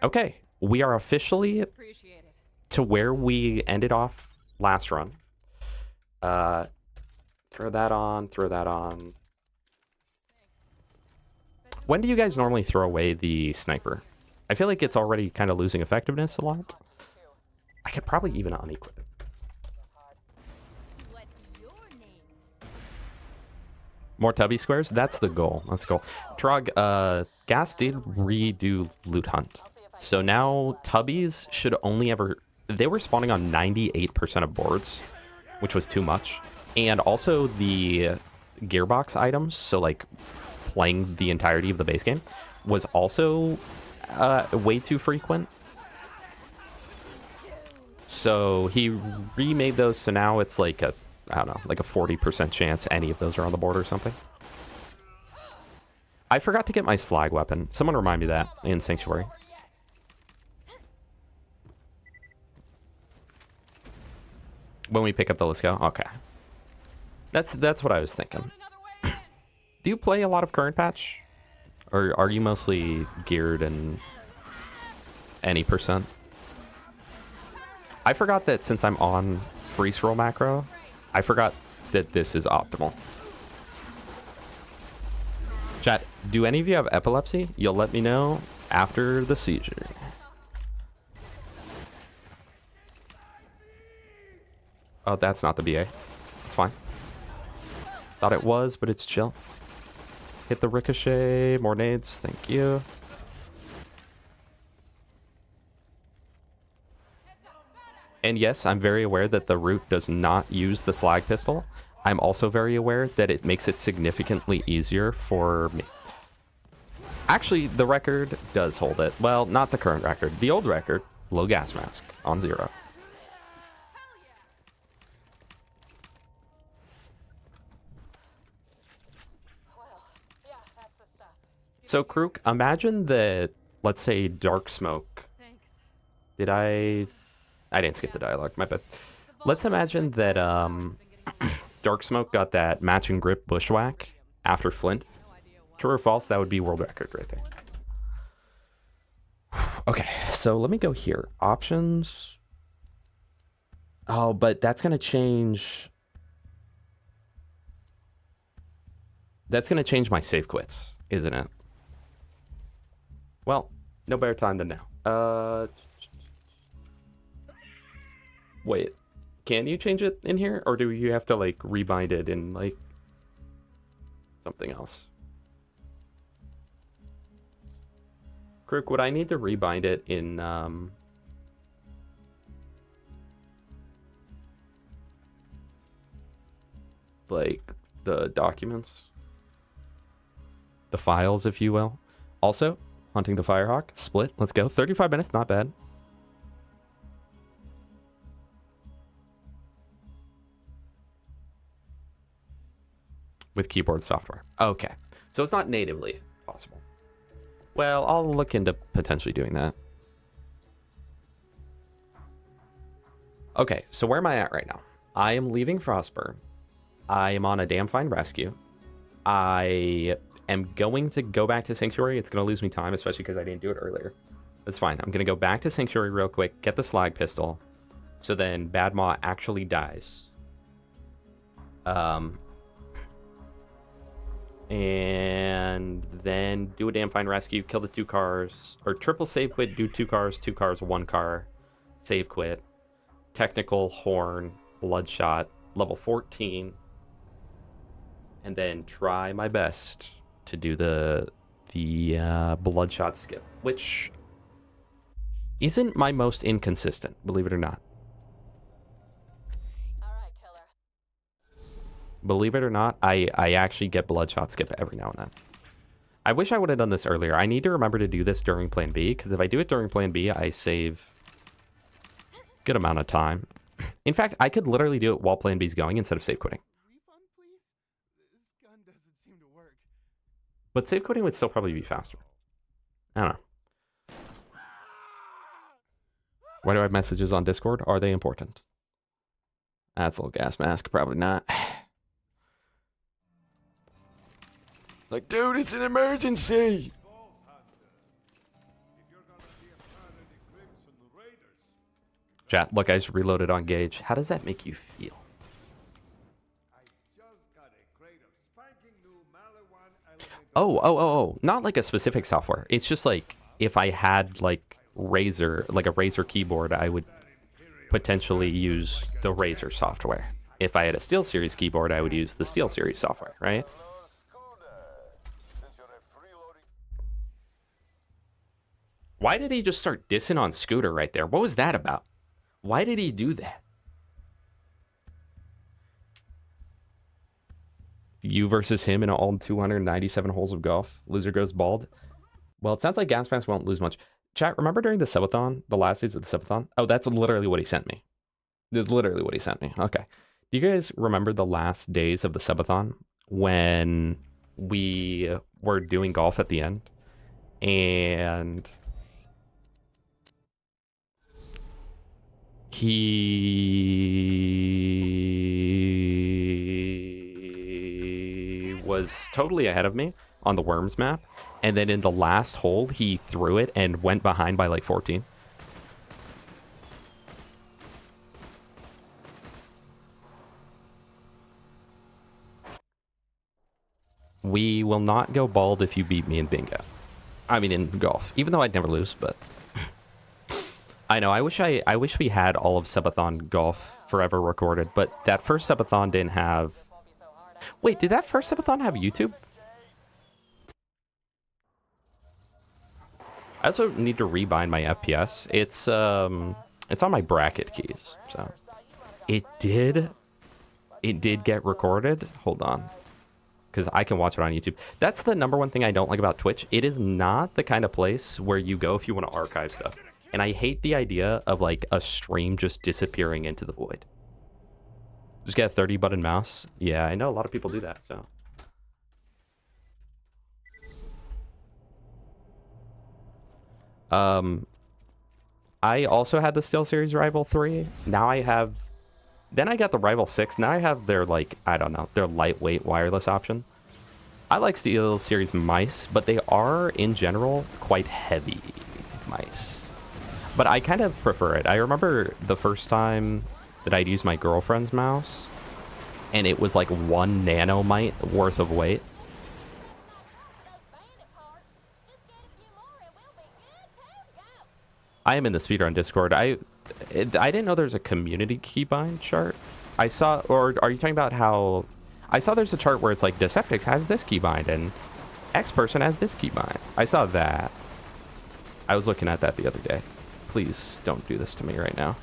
A: Okay, we are officially to where we ended off last run. Throw that on, throw that on. When do you guys normally throw away the sniper? I feel like it's already kind of losing effectiveness a lot. I could probably even unequip it. More tubby squares? That's the goal. Let's go. Trog, Gas did redo Loot Hunt. So now tubbies should only ever... They were spawning on 98% of boards, which was too much. And also the gearbox items, so like playing the entirety of the base game, was also way too frequent. So he remade those, so now it's like a, I don't know, like a 40% chance any of those are on the board or something. I forgot to get my slag weapon. Someone remind me that in Sanctuary. When we pick up the let's go? Okay. That's what I was thinking. Do you play a lot of current patch? Or are you mostly geared in any percent? I forgot that since I'm on freeze roll macro, I forgot that this is optimal. Chat, do any of you have epilepsy? You'll let me know after the seizure. Oh, that's not the BA. It's fine. Thought it was, but it's chill. Hit the ricochet. More nades. Thank you. And yes, I'm very aware that the root does not use the slag pistol. I'm also very aware that it makes it significantly easier for me. Actually, the record does hold it. Well, not the current record. The old record, low gas mask on 0. So, Krook, imagine that, let's say, Dark Smoke. Did I didn't skip the dialogue, my bad. Let's imagine that Dark Smoke got that matching grip bushwhack after Flint. True or false, that would be world record right there. Okay, so let me go here. Options. Oh, but that's going to change. That's going to change my save quits, isn't it? Well, no better time than now. Wait, can you change it in here? Or do you have to, like, rebind it in, like, something else? Krook, would I need to rebind it in, like, the documents? The files, if you will. Also, Hunting the Firehawk, split, let's go. 35 minutes, not bad. With keyboard software. Okay. So it's not natively possible. Well, I'll look into potentially doing that. Okay, so where am I at right now? I am leaving Frostburn. I am on a damn fine rescue. I am going to go back to Sanctuary. It's going to lose me time, especially because I didn't do it earlier. That's fine. I'm going to go back to Sanctuary real quick, get the slag pistol, so then Bad Maw actually dies. And then do a damn fine rescue, kill the 2 cars, or triple save quit, do 2 cars, 2 cars, 1 car, save quit, technical, horn, bloodshot, level 14, and then try my best to do the bloodshot skip, which isn't my most inconsistent, believe it or not. Believe it or not, I actually get bloodshot skip every now and then. I wish I would have done this earlier. I need to remember to do this during Plan B, because if I do it during Plan B, I save a good amount of time. In fact, I could literally do it while Plan B is going instead of save quitting.
G: Refund, please? This gun doesn't seem to work.
A: But save quitting would still probably be faster. I don't know. Why do I have messages on Discord? Are they important? That's a little gas mask. Probably not. Like, dude, it's an emergency! Chat, look, I just reloaded on Gauge. How does that make you feel? Oh. Not like a specific software. It's just like, if I had, like, Razer, like a Razer keyboard, I would potentially use the Razer software. If I had a SteelSeries keyboard, I would use the SteelSeries software, right? Why did he just start dissing on Scooter right there? What was that about? Why did he do that? You versus him in all 297 holes of golf. Loser goes bald. Well, it sounds like Gaspass won't lose much. Chat, remember during the subathon, the last days of the subathon? Oh, that's literally what he sent me. This is literally what he sent me. Okay. Do you guys remember the last days of the subathon when we were doing golf at the end? And he was totally ahead of me on the Worms map, and then in the last hole, he threw it and went behind by like 14. We will not go bald if you beat me in bingo. I mean, in golf. Even though I'd never lose, but... I know, I wish we had all of Subathon Golf forever recorded, but that first Subathon didn't have... Wait, did that first Subathon have YouTube? I also need to rebind my FPS. It's on my bracket keys, so... It did get recorded? Hold on. Because I can watch it on YouTube. That's the number one thing I don't like about Twitch. It is not the kind of place where you go if you want to archive stuff. And I hate the idea of, like, a stream just disappearing into the void. Just get a 30-button mouse. Yeah, I know a lot of people do that, so... I also had the SteelSeries Rival 3. Now I have... Then I got the Rival 6. Now I have their, like, I don't know, their lightweight wireless option. I like SteelSeries mice, but they are, in general, quite heavy mice. But I kind of prefer it. I remember the first time that I'd use my girlfriend's mouse, and it was like 1 nanomite worth of weight. I am in the Speedrun Discord. I didn't know there's a community keybind chart. I saw, or are you talking about how... I saw there's a chart where it's like, Deceptix has this keybind, and X person has this keybind. I saw that. I was looking at that the other day. Please don't do this to me right now.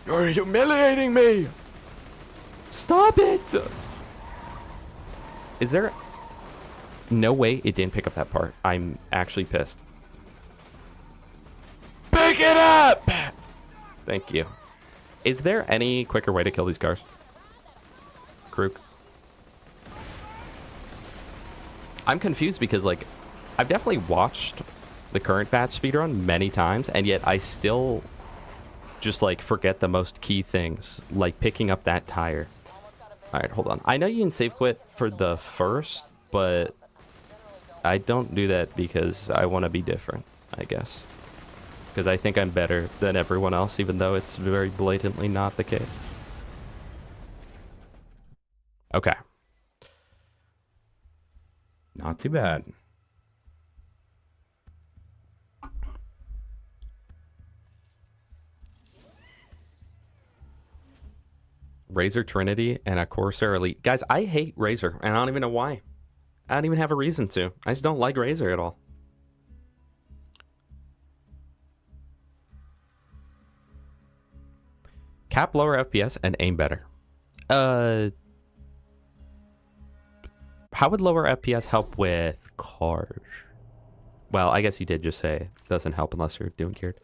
A: You're humiliating me! Stop it! Is there... No way it didn't pick up that part. I'm actually pissed. Pick it up! Thank you. Is there any quicker way to kill these cars? Krook. I'm confused because, like, I've definitely watched the current batch speedrun many times, and yet I still just, like, forget the most key things, like picking up that tire. Alright, hold on. I know you can save quit for the first, but I don't do that because I want to be different, I guess. Because I think I'm better than everyone else, even though it's very blatantly not the case. Okay.
B: Not too bad.
A: Razor Trinity and a Corsair Elite. Guys, I hate Razor, and I don't even know why. I don't even have a reason to. I just don't like Razor at all. Cap lower FPS and aim better. How would lower FPS help with cars? Well, I guess you did just say doesn't help unless you're doing geared.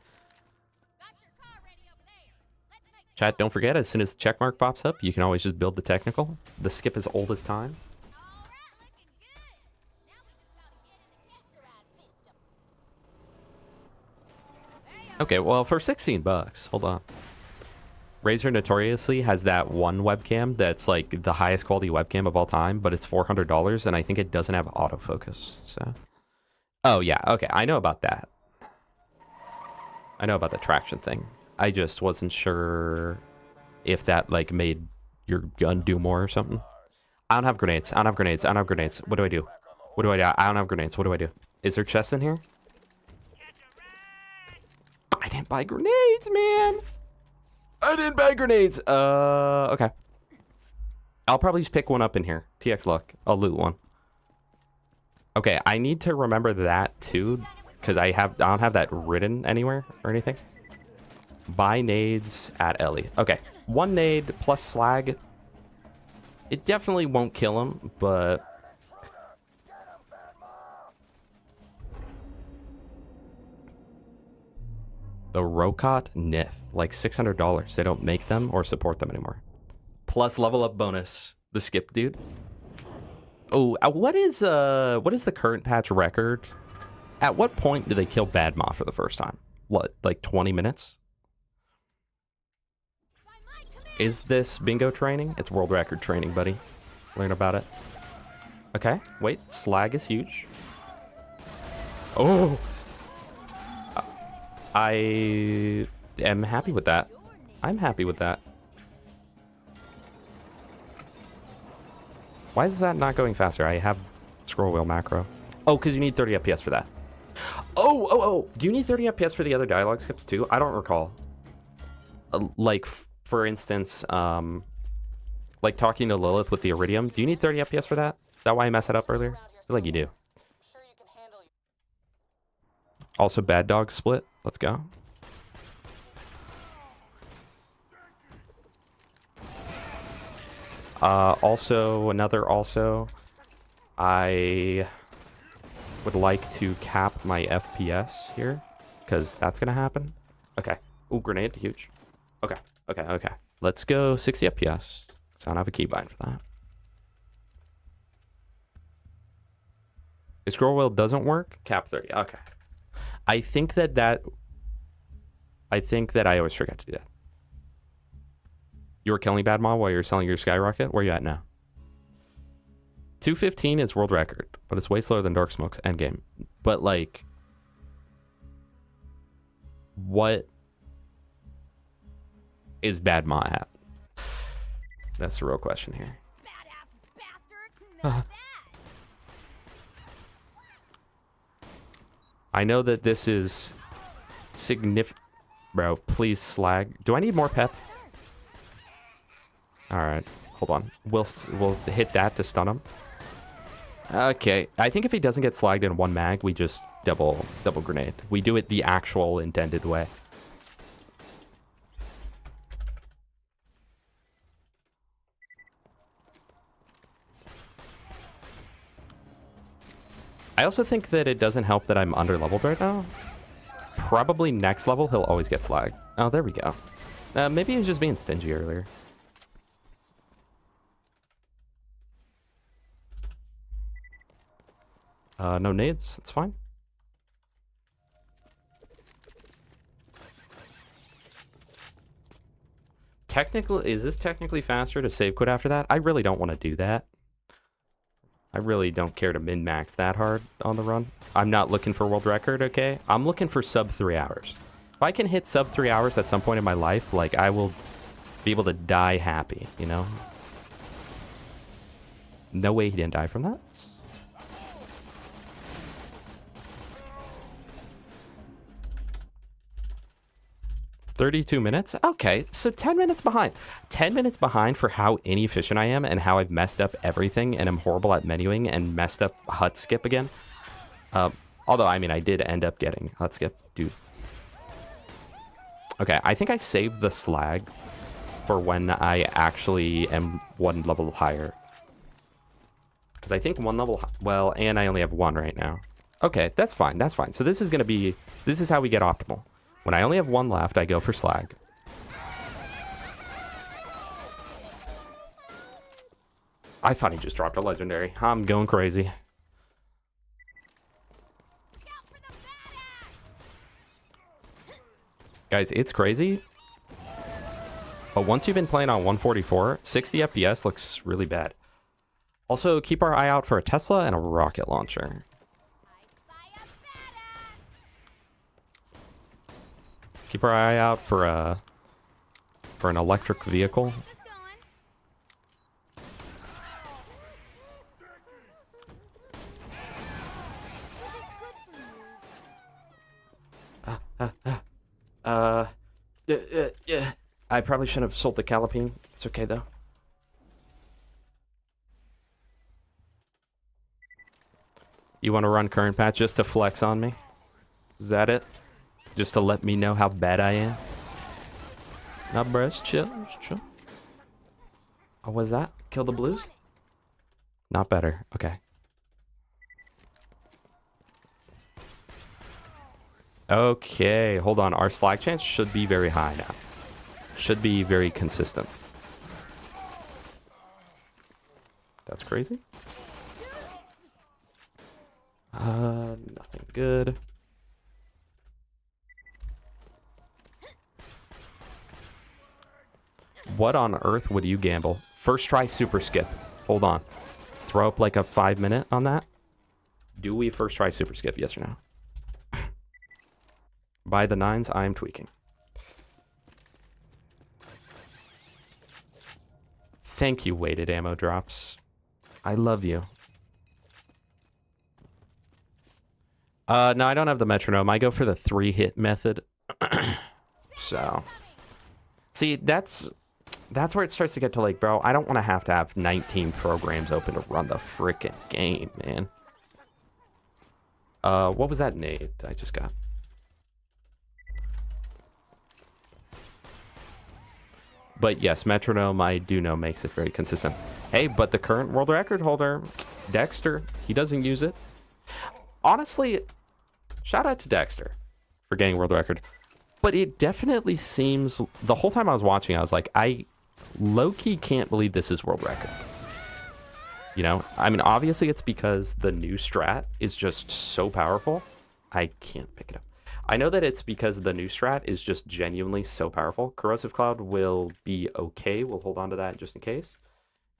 A: Chat, don't forget, as soon as the checkmark pops up, you can always just build the technical. The skip is old as time. Okay, well, for 16 bucks, hold on. Razer notoriously has that one webcam that's like the highest quality webcam of all time, but it's $400, and I think it doesn't have autofocus, so... Oh, yeah, okay, I know about that. I know about the traction thing. I just wasn't sure if that, like, made your gun do more or something. I don't have grenades, I don't have grenades, I don't have grenades. What do I do? What do I do? I don't have grenades, what do I do? Is there chests in here? I didn't buy grenades, man! I didn't buy grenades. Okay. I'll probably just pick one up in here. TX luck. I'll loot one. Okay, I need to remember that too, because I don't have that written anywhere or anything. Buy nades at Ellie. Okay, 1 nade plus slag. It definitely won't kill him, but... The Rokot Nif, like $600. They don't make them or support them anymore. Plus level up bonus. The skip dude. Oh, what is the current patch record? At what point do they kill Badma for the first time? What, like 20 minutes? Is this bingo training? It's world record training, buddy. Learn about it. Okay, wait. Slag is huge. Oh! I am happy with that. I'm happy with that. Why is that not going faster? I have scroll wheel macro. Oh, because you need 30 FPS for that. Oh! Do you need 30 FPS for the other dialogue skips too? I don't recall. Like, for instance, like talking to Lilith with the Iridium. Do you need 30 FPS for that? Is that why I messed it up earlier? I feel like you do.
C: Sure you can handle
A: Also, Bad Dog Split. Let's go. Also, I would like to cap my FPS here, because that's gonna happen. Okay. Ooh, grenade, huge. Okay. Let's go 60 FPS. So I don't have a keybind for that. If scroll wheel doesn't work, cap 30. Okay. I think that I always forget to do that. You were killing Bad Mom while you're selling your Skyrocket? Where are you at now? 215 is world record, but it's way slower than Dark Smoke's endgame. But, like, what is Bad Ma at? That's the real question here. I know that this is significant. Bro, please slag. Do I need more pep? Alright, hold on. We'll hit that to stun him. Okay, I think if he doesn't get slagged in one mag, we just double grenade. We do it the actual intended way. I also think that it doesn't help that I'm under leveled right now. Probably next level, he'll always get slagged. Oh, there we go. Maybe he was just being stingy earlier. No nades, it's fine. Is this technically faster to save quit after that? I really don't want to do that. I really don't care to min-max that hard on the run. I'm not looking for world record, okay? I'm looking for sub 3 hours. If I can hit sub 3 hours at some point in my life, like, I will be able to die happy, you know? No way he didn't die from that. 32 minutes? Okay, so 10 minutes behind. 10 minutes behind for how inefficient I am and how I've messed up everything and I'm horrible at menuing and messed up hut skip again. Although, I mean, I did end up getting hut skip, dude. Okay, I think I saved the slag for when I actually am one level higher. Because I think one level, well, and I only have one right now. Okay, that's fine, that's fine. So this is going to be, this is how we get optimal. When I only have one left, I go for slag. I thought he just dropped a legendary. I'm going crazy. Guys, it's crazy. But once you've been playing on 144, 60 FPS looks really bad. Also, keep our eye out for a Tesla and a rocket launcher. Keep our eye out for an electric vehicle. Yeah. I probably shouldn't have sold the Calipine. It's okay though. You want to run current patch just to flex on me? Is that it? Just to let me know how bad I am? Nah, bro, it's chill. It's chill. Oh, what's that? Kill the blues? Not better. Okay. Okay, hold on. Our slag chance should be very high now. Should be very consistent. That's crazy. Nothing good. What on earth would you gamble? First try super skip. Hold on. Throw up like a 5-minute on that. Do we first try super skip? Yes or no? By the 9s, I am tweaking. Thank you, weighted ammo drops. I love you. No, I don't have the metronome. I go for the 3-hit method. So, see, that's where it starts to get to like, bro, I don't want to have 19 programs open to run the frickin' game, man. What was that nade I just got? But yes, metronome, I do know, makes it very consistent. Hey, but the current world record holder, Dexter, he doesn't use it. Honestly, shout out to Dexter for getting world record. But it definitely seems, the whole time I was watching, I was like, I low-key can't believe this is world record. You know? I mean, obviously it's because the new strat is just so powerful. I can't pick it up. I know that it's because the new strat is just genuinely so powerful. Corrosive Cloud will be okay. We'll hold on to that just in case.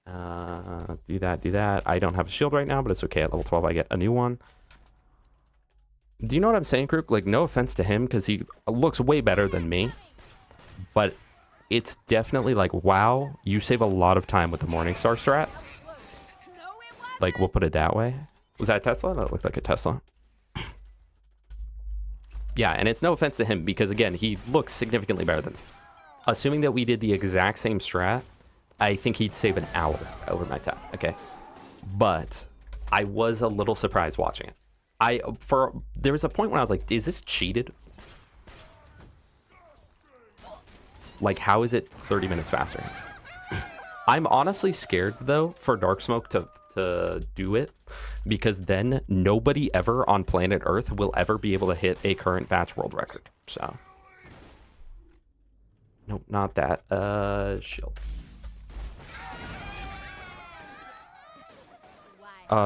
A: Do that. I don't have a shield right now, but it's okay. At level 12, I get a new one. Do you know what I'm saying, Krook? Like, no offense to him, because he looks way better than me. But it's definitely like, wow, you save a lot of time with the Morningstar strat. Like, we'll put it that way. Was that a Tesla? That looked like a Tesla. Yeah, and it's no offense to him, because, again, he looks significantly better than me. Assuming that we did the exact same strat, I think he'd save an hour over my time, okay? But I was a little surprised watching it. There was a point when I was like, is this cheated? Like, how is it 30 minutes faster? I'm honestly scared, though, for Dark Smoke to do it, because then nobody ever on planet Earth will ever be able to hit a current batch world record. So, nope, not that. Shield.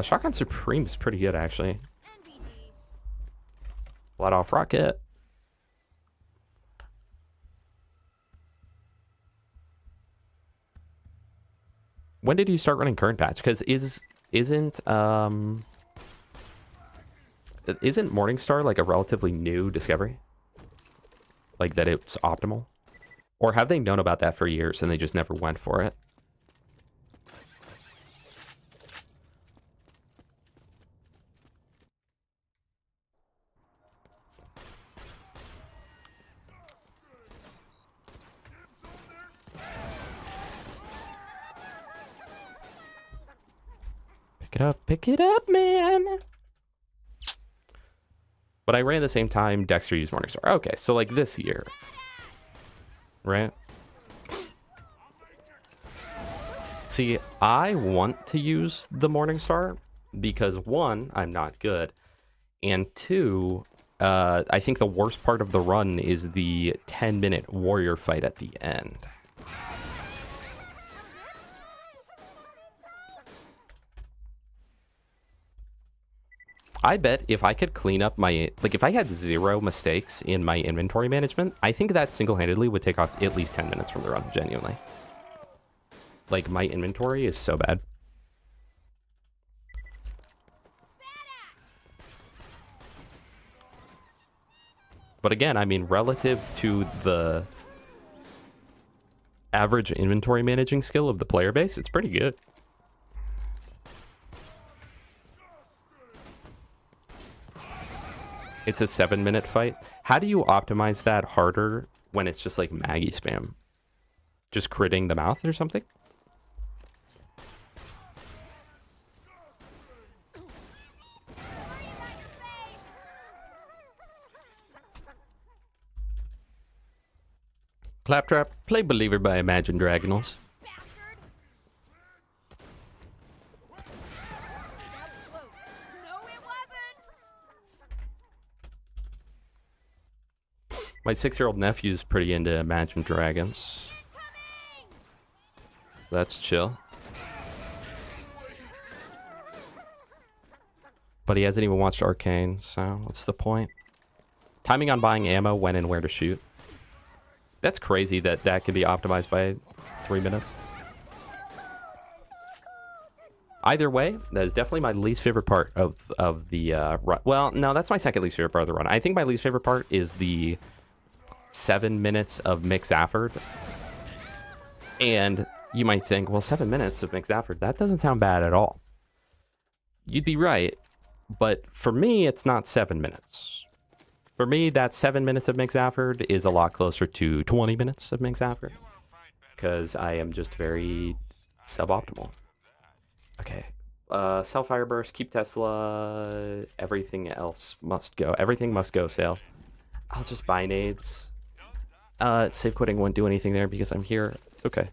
A: Shotgun Supreme is pretty good, actually. Let off rocket. When did you start running current patch? Because isn't Morningstar like a relatively new discovery? Like that it's optimal? Or have they known about that for years and they just never went for it? Pick it up, man. But I ran the same time Dexter used Morningstar. Okay, so like this year, right? See, I want to use the Morningstar because 1, I'm not good, and 2, I think the worst part of the run is the 10-minute warrior fight at the end. I bet if I could clean up my, like if I had 0 mistakes in my inventory management, I think that single-handedly would take off at least 10 minutes from the run, genuinely. Like, my inventory is so bad. But again, I mean, relative to the average inventory managing skill of the player base, it's pretty good. It's a 7-minute fight. How do you optimize that harder when it's just like Maggie spam? Just critting the mouth or something? Claptrap, play Believer by Imagine Dragonals. My 6-year-old nephew's pretty into Imagine Dragons. That's chill. But he hasn't even watched Arcane, so what's the point? Timing on buying ammo, when and where to shoot. That's crazy that that can be optimized by 3 minutes. Either way, that is definitely my least favorite part of the run. Well, no, that's my second least favorite part of the run. I think my least favorite part is the 7 minutes of Mick Zafford. And you might think, well, 7 minutes of Mick Zafford, that doesn't sound bad at all. You'd be right, but for me, it's not 7 minutes. For me, that 7 minutes of Mick Zafford is a lot closer to 20 minutes of Mick Zafford, because I am just very suboptimal. Okay, Cell Burst, keep Tesla, everything else must go. Everything must go, Sale. I'll just buy nades. Save quitting won't do anything there because I'm here. It's okay.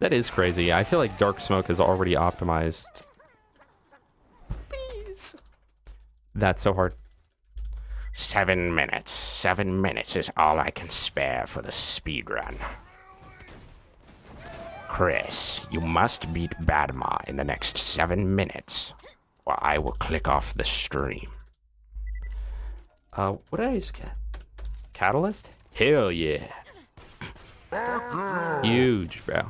A: That is crazy. I feel like Dark Smoke is already optimized. Please. That's so hard. 7 minutes. 7 minutes is all I can spare for the speedrun. Chris, you must beat Badma in the next 7 minutes, or I will click off the stream. What did I just get? Catalyst? Hell yeah. Huge, bro.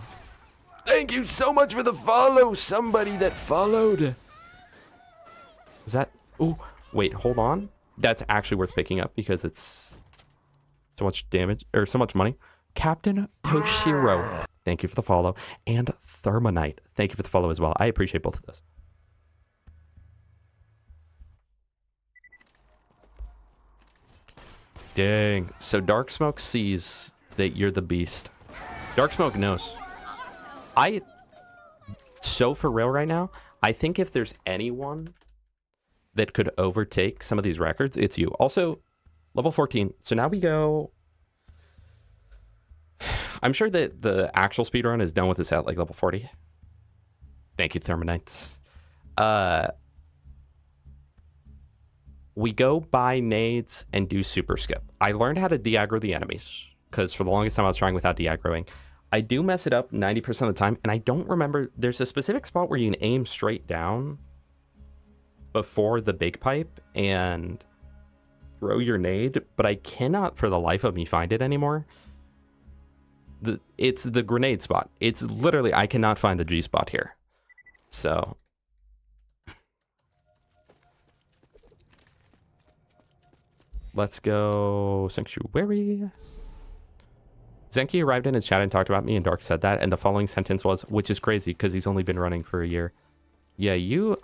A: Thank you so much for the follow. Somebody that followed. Was that? Oh, wait, hold on. That's actually worth picking up because it's so much damage or so much money. Captain Toshiro, thank you for the follow. And Thermonite, thank you for the follow as well. I appreciate both of those. Dang. So Dark Smoke sees that you're the beast. Dark Smoke knows. So for real right now, I think if there's anyone that could overtake some of these records, it's you. Also, level 14. So now we go... I'm sure that the actual speedrun is done with this at like level 40. Thank you, Thermonites. We go buy nades and do super skip. I learned how to de-aggro the enemies because for the longest time I was trying without de-aggroing. I do mess it up 90% of the time, and I don't remember. There's a specific spot where you can aim straight down before the big pipe and throw your nade, but I cannot for the life of me find it anymore. It's the grenade spot. It's literally, I cannot find the G spot here. So let's go Sanctuary. Zenki arrived in his chat and talked about me, and Dark said that, and the following sentence was, which is crazy because he's only been running for a year. Yeah,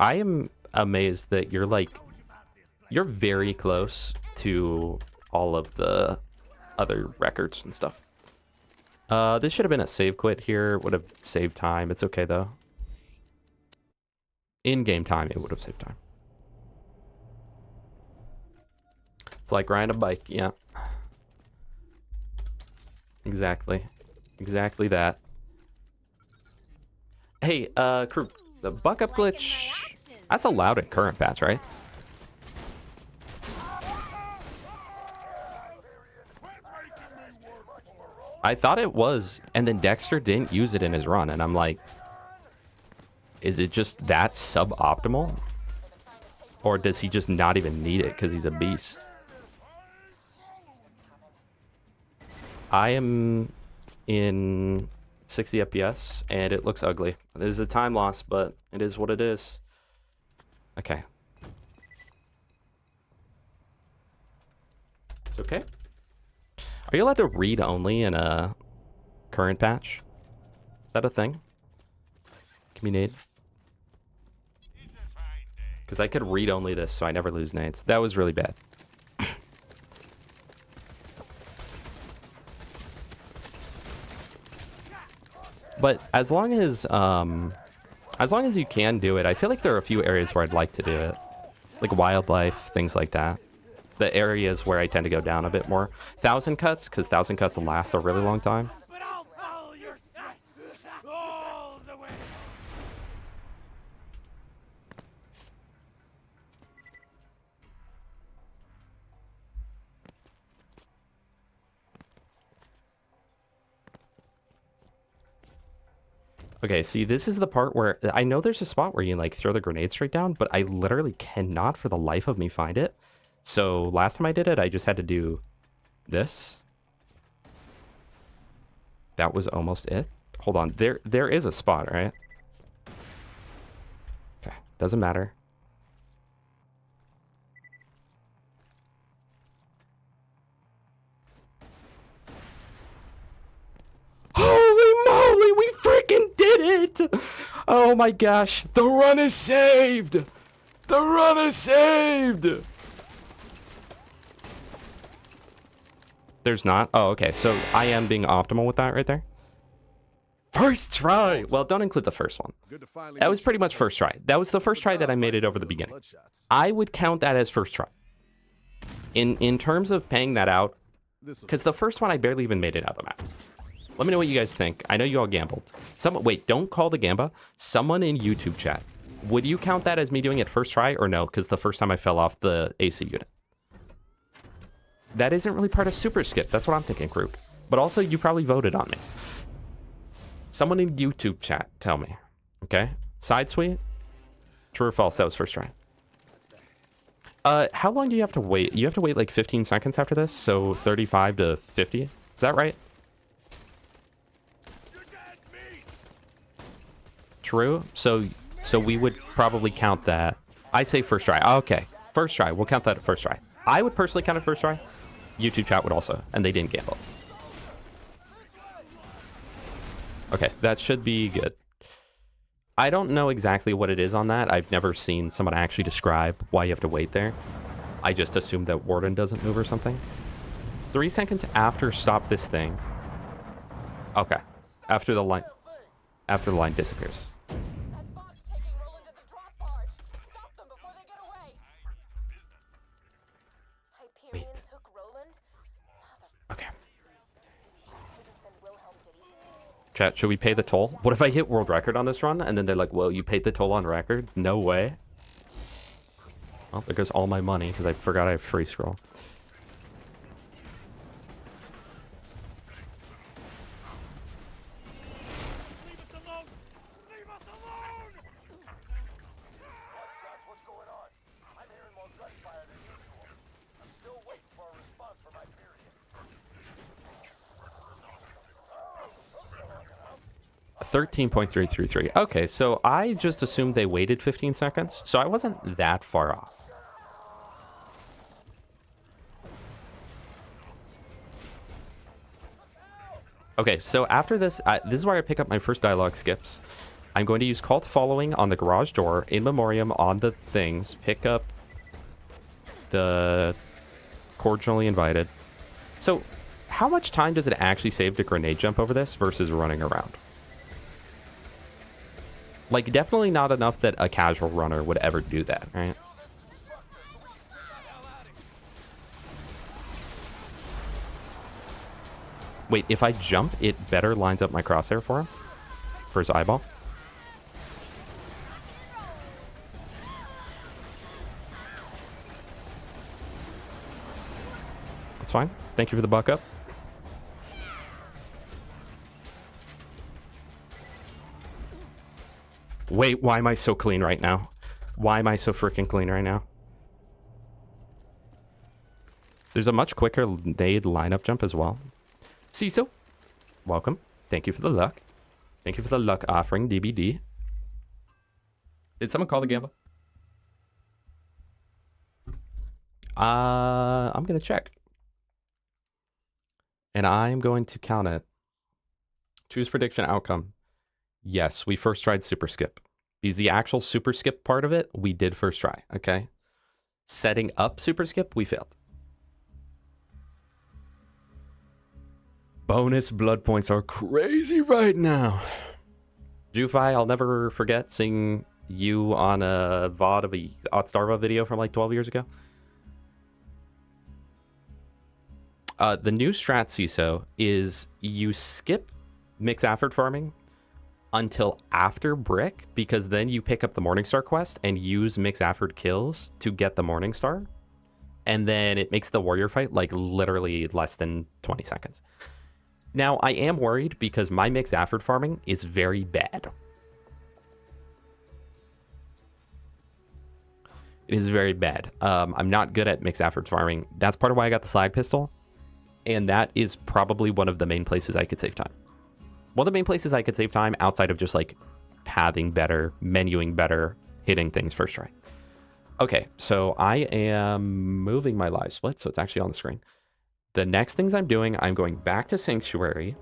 A: I am amazed that you're very close to all of the other records and stuff. This should have been a save quit here. Would have saved time. It's okay though. In-game time, it would have saved time. It's like riding a bike, yeah. Exactly. Exactly that. Hey, crew, the buck up glitch, that's allowed in current patch, right? I thought it was, and then Dexter didn't use it in his run, and I'm like, is it just that suboptimal? Or does he just not even need it because he's a beast? I am in 60 FPS, and it looks ugly. There's a time loss, but it is what it is. Okay. It's okay. Are you allowed to read only in a current patch? Is that a thing? Give me nade. Because I could read only this, so I never lose nades. That was really bad. But as long as you can do it, I feel like there are a few areas where I'd like to do it. Like wildlife, things like that. The areas where I tend to go down a bit more. 1,000 cuts, because 1,000 cuts lasts a really long time.
G: But I'll follow your steps all the way.
A: Okay, see, this is the part where I know there's a spot where you like throw the grenade straight down, but I literally cannot for the life of me find it. So last time I did it, I just had to do this. That was almost it. Hold on. There is a spot, right? Okay. Doesn't matter. Holy moly, we freaking did it! Oh my gosh. The run is saved! The run is saved! There's not? Oh, okay. So I am being optimal with that right there. First try! Well, don't include the first one. That was pretty much first try. That was the first try that I made it over the beginning. I would count that as first try. In terms of paying that out, because the first one I barely even made it out of the map. Let me know what you guys think. I know you all gambled. Wait, don't call the gamba. Someone in YouTube chat. Would you count that as me doing it first try or no? Because the first time I fell off the AC unit. That isn't really part of Super Skip. That's what I'm thinking, group. But also, you probably voted on me. Someone in YouTube chat, tell me. Okay? Side sweep? True or false? That was first try. How long do you have to wait? You have to wait like 15 seconds after this, so 35 to 50. Is that right? True. So we would probably count that. I say first try. Okay, first try. We'll count that at first try. I would personally count it first try. YouTube chat would also, and they didn't gamble. Okay, that should be good. I don't know exactly what it is on that. I've never seen someone actually describe why you have to wait there. I just assume that Warden doesn't move or something. 3 seconds after stop this thing. Okay. After the line disappears.
C: That bot's taking Roland to the drop barge. Stop them before they get away. Hyperion
A: Wait.
C: took Roland?
A: Okay.
C: Didn't send Wilhelm, did he?
A: Chat, should we pay the toll? What if I hit world record on this run and then they're like, well, you paid the toll on record? No way. Well, there goes all my money because I forgot I have free scroll.
F: Leave us alone! Leave us alone!
D: Shots, what's going on? I'm hearing more gunfire than usual. I'm still waiting for a response from Hyperion.
A: 13.333. Okay, so I just assumed they waited 15 seconds, so I wasn't that far off. Okay, so after this, this is where I pick up my first dialogue skips. I'm going to use call to following on the garage door, in memoriam on the things, pick up the cordially invited. So, how much time does it actually save to grenade jump over this versus running around? Like, definitely not enough that a casual runner would ever do that, right? Wait, if I jump, it better lines up my crosshair for him? For his eyeball? That's fine. Thank you for the buck up. Wait, why am I so clean right now? Why am I so freaking clean right now? There's a much quicker nade lineup jump as well. CISO, welcome. Thank you for the luck. Thank you for the luck offering, DBD. Did someone call the gamba? I'm going to check. And I'm going to count it. Choose prediction outcome. Yes, we first tried super skip. Because the actual super skip part of it, we did first try, okay? Setting up super skip, we failed. Bonus blood points are crazy right now. Jufi, I'll never forget seeing you on a VOD of a Otstarva video from like 12 years ago. The new strat CISO is you skip mix effort farming until after brick, because then you pick up the Morningstar quest and use mix effort kills to get the Morningstar. And then it makes the warrior fight like literally less than 20 seconds. Now, I am worried because my mix effort farming is very bad. It is very bad. I'm not good at mixed efforts farming. That's part of why I got the slag pistol. And that is probably one of the main places I could save time. One of the main places I could save time outside of just like pathing better, menuing better, hitting things first try. Okay, so I am moving my live split, so it's actually on the screen. The next things I'm doing, I'm going back to Sanctuary,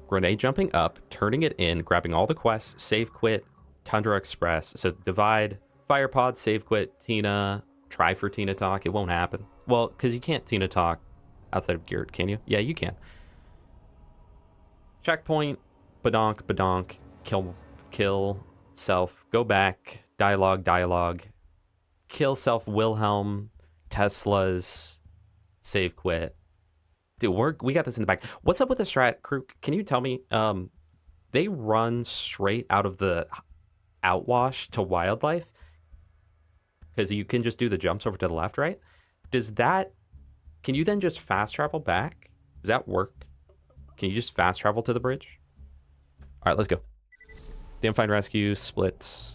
A: grenade jumping up, turning it in, grabbing all the quests, save quit, Tundra Express. So divide, fire pod, save quit, Tina, try for Tina talk. It won't happen. Well, because you can't Tina talk outside of Geared, can you? Yeah, you can. Checkpoint, badonk, kill, self, go back, dialogue, kill self, Wilhelm, Tesla's, save quit. Dude, we got this in the back. What's up with the strat crew? Can you tell me? They run straight out of the outwash to wildlife because you can just do the jumps over to the left, right? Can you then just fast travel back? Does that work? Can you just fast travel to the bridge? All right, let's go. Damn Find Rescue, split.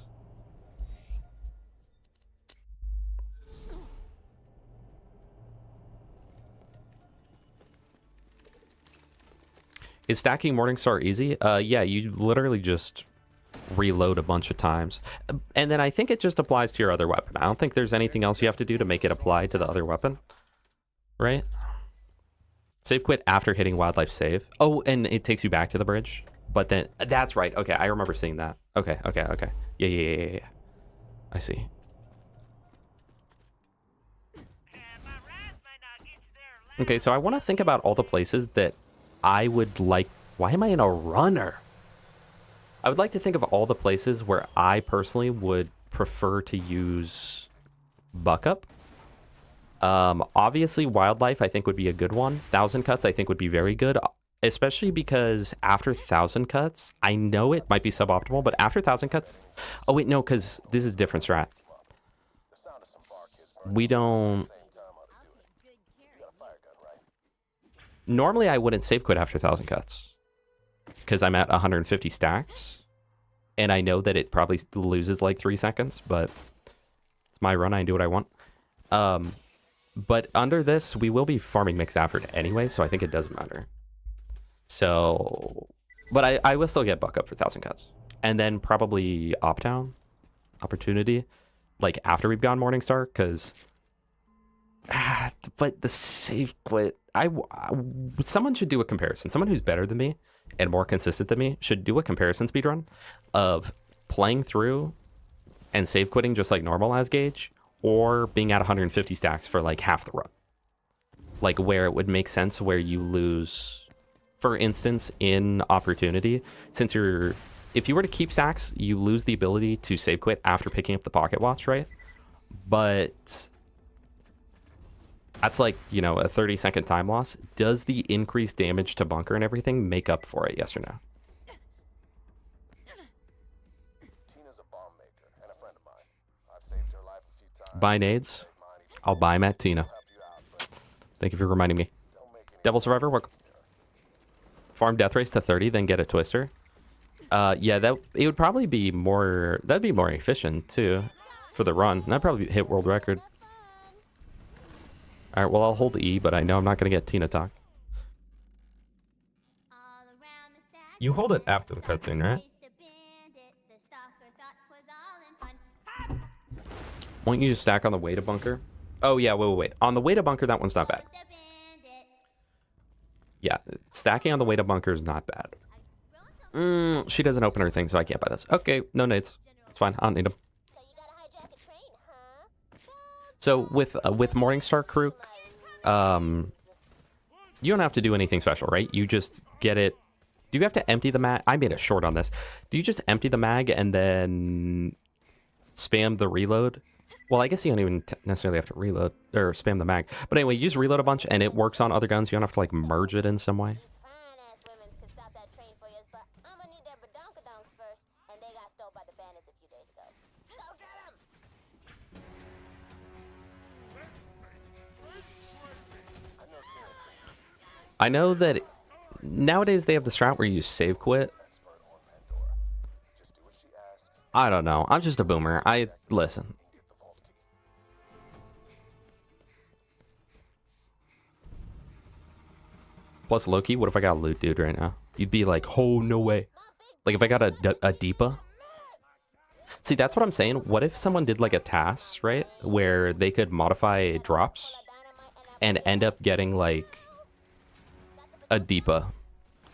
A: Is stacking Morningstar easy? Yeah, you literally just reload a bunch of times. And then I think it just applies to your other weapon. I don't think there's anything else you have to do to make it apply to the other weapon. Right? Save quit after hitting wildlife save. Oh, and it takes you back to the bridge. But then, that's right. Okay, I remember seeing that. Okay. Yeah. I see. Okay, so I want to think about all the places that I would like. Why am I in a runner? I would like to think of all the places where I personally would prefer to use buck up. Obviously wildlife I think would be a good one. 1,000 cuts I think would be very good, especially because after 1,000 cuts, I know it might be suboptimal, but after 1,000 cuts, oh wait, no, because this is a different strat. We don't. Normally I wouldn't save quit after 1,000 cuts because I'm at 150 stacks and I know that it probably loses like 3 seconds, but it's my run. I do what I want. But under this, we will be farming mixed effort anyway, so I think it doesn't matter. So, but I will still get buck up for 1,000 cuts. And then probably Optown, Opportunity, like after we've gone Morningstar, because... but the save quit... someone should do a comparison. Someone who's better than me and more consistent than me should do a comparison speedrun of playing through and save quitting just like normal as gauge, or being at 150 stacks for like half the run. Like where it would make sense where you lose, for instance, in Opportunity, since if you were to keep stacks, you lose the ability to save quit after picking up the pocket watch, right? But that's like, you know, a 30-second time loss. Does the increased damage to bunker and everything make up for it, yes or no?
D: Tina's a bomb maker and a friend of mine. I've saved her life a few times.
A: Buy nades? I'll buy them at Tina. Thank you for reminding me. Devil Survivor, welcome. Farm Death Race to 30, then get a Twister. Yeah, it would probably be more... That'd be more efficient, too, for the run. That'd probably hit world record. Alright, well, I'll hold E, but I know I'm not going to get Tina talk.
B: You hold it after the cutscene, right?
A: Won't you just stack on the way to bunker? Oh, yeah, wait. On the way to bunker, that one's not bad. Yeah, stacking on the way to bunker is not bad. She doesn't open her thing, so I can't buy this. Okay, no nades. It's fine, I don't need them. So with Morningstar Crew, you don't have to do anything special, right? You just get it. Do you have to empty the mag? I made a short on this. Do you just empty the mag and then spam the reload? Well, I guess you don't even necessarily have to reload or spam the mag. But anyway, you just reload a bunch and it works on other guns. You don't have to like merge it in some way. I know that nowadays they have the strat where you save quit. I don't know. I'm just a boomer. Listen. Plus Loki, what if I got a loot dude right now? You'd be like, oh, no way. Like if I got a Deepa. See, that's what I'm saying. What if someone did like a task, right? Where they could modify drops and end up getting like a Deepa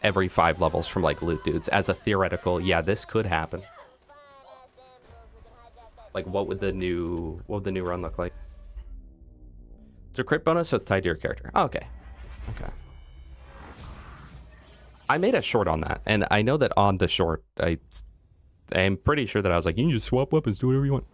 A: every 5 levels from like loot dudes as a theoretical, yeah, this could happen. Like what would the new run look like? It's a crit bonus, so it's tied to your character. Oh, okay. Okay. I made a short on that, and I know that on the short, I'm pretty sure that I was like, you can just swap weapons, do whatever you want.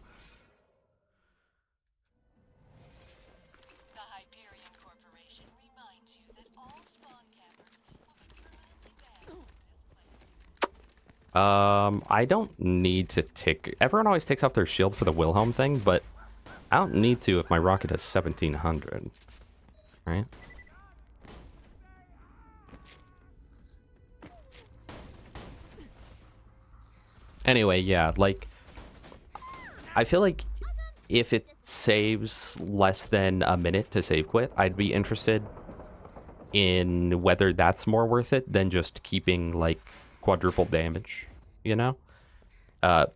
A: I don't need to take... Everyone always takes off their shield for the Wilhelm thing, but I don't need to if my rocket has 1700. Right? Anyway, yeah, like... I feel like if it saves less than a minute to save quit, I'd be interested in whether that's more worth it than just keeping, like, quadruple damage, you know?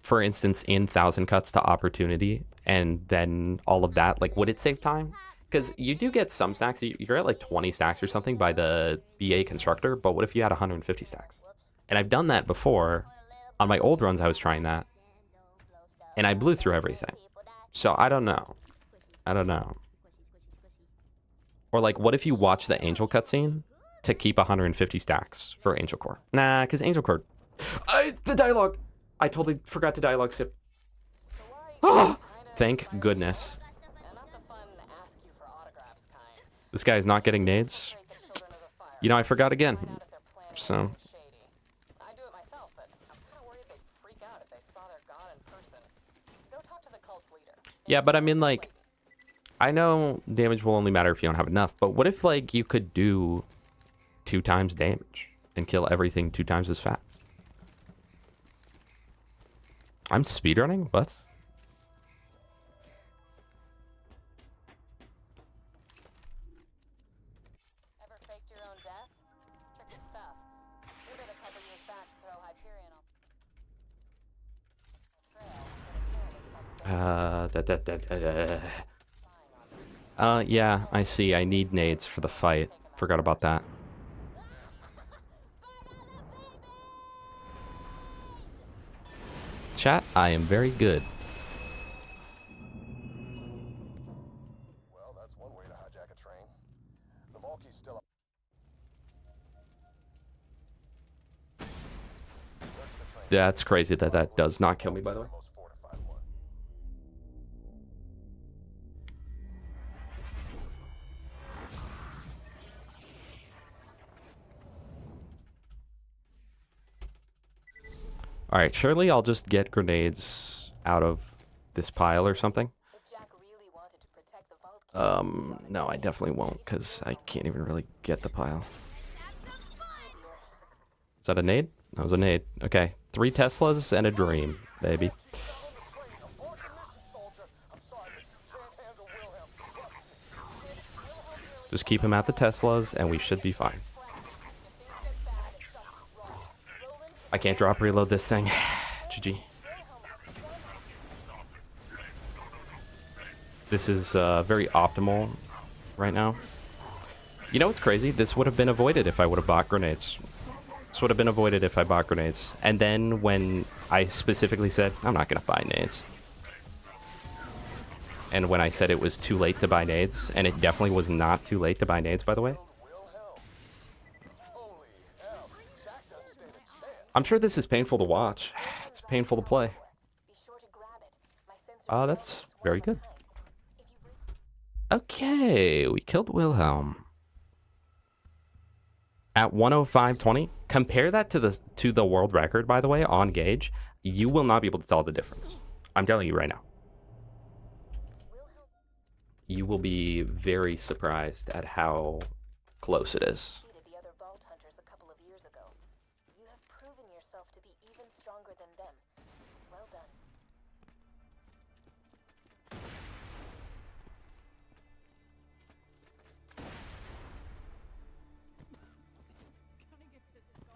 A: For instance, in 1000 cuts to opportunity, and then all of that, like, would it save time? Because you do get some stacks, you're at like 20 stacks or something by the BA constructor, but what if you had 150 stacks? And I've done that before. On my old runs, I was trying that, and I blew through everything. So I don't know. I don't know. Or like, what if you watch the Angel cutscene to keep 150 stacks for Angel Core? Nah, because Angel Core... the dialogue! I totally forgot to dialogue skip. Oh, thank goodness. This guy is not getting nades. You know, I forgot again. So... Yeah, but I mean, like... I know damage will only matter if you don't have enough, but what if, like, you could do 2 times damage and kill everything 2 times as fast? I'm speedrunning? What?
C: Ever faked your own death? Tricky stuff. We did a couple years back to throw Hyperion on trail,
A: Yeah, I see. I need nades for the fight. Forgot about that. Chat, I am very good.
D: Well, that's one way to hijack a train. The Valky's still up. Search the train.
A: That's crazy that that does not kill me, by the way.
D: Most fortified one.
A: Alright, surely I'll just get grenades out of this pile or something. No, I definitely won't, because I can't even really get the pile. Is that a nade? That was a nade. Okay, 3 Teslas and a dream, baby. Just keep him at the Teslas, and we should be fine. I can't drop reload this thing. GG. This is very optimal right now. You know what's crazy? This would have been avoided if I would have bought grenades. This would have been avoided if I bought grenades. And then when I specifically said, I'm not going to buy nades. And when I said it was too late to buy nades, and it definitely was not too late to buy nades, by the way. I'm sure this is painful to watch. It's painful to play. Oh, that's very good. Okay, we killed Wilhelm. At 105.20. Compare that to the world record, by the way, on gauge. You will not be able to tell the difference. I'm telling you right now. You will be very surprised at how close it is.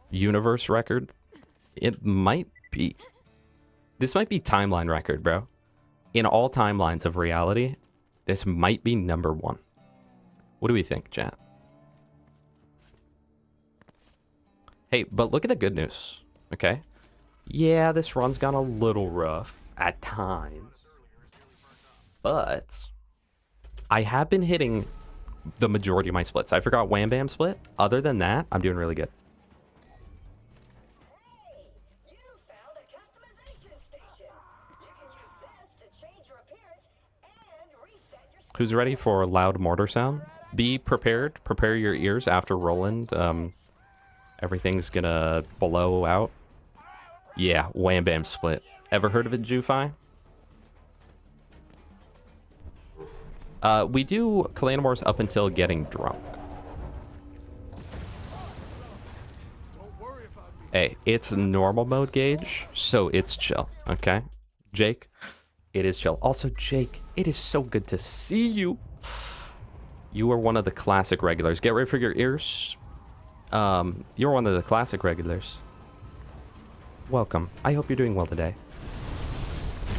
A: universe record. It might be. This might be timeline record, bro. In all timelines of reality, this might be #1. What do we think, chat? Hey, but look at the good news, okay? Yeah, this run's gone a little rough at times, but I have been hitting the majority of my splits. I forgot Wham Bam split. Other than that, I'm doing really good.
C: Hey, you found a customization station. You can use this to change your appearance and reset your
A: Who's ready for loud mortar sound? Be prepared. Prepare your ears after Roland. Everything's gonna blow out. Yeah, Wham Bam split. Ever heard of it, Jufi? We do Clan Wars up until getting drunk. Hey, it's normal mode gauge, so it's chill, okay? Jake, it is chill. Also, Jake, it is so good to see you. You are one of the classic regulars. Get ready for your ears. You're one of the classic regulars. Welcome. I hope you're doing well today.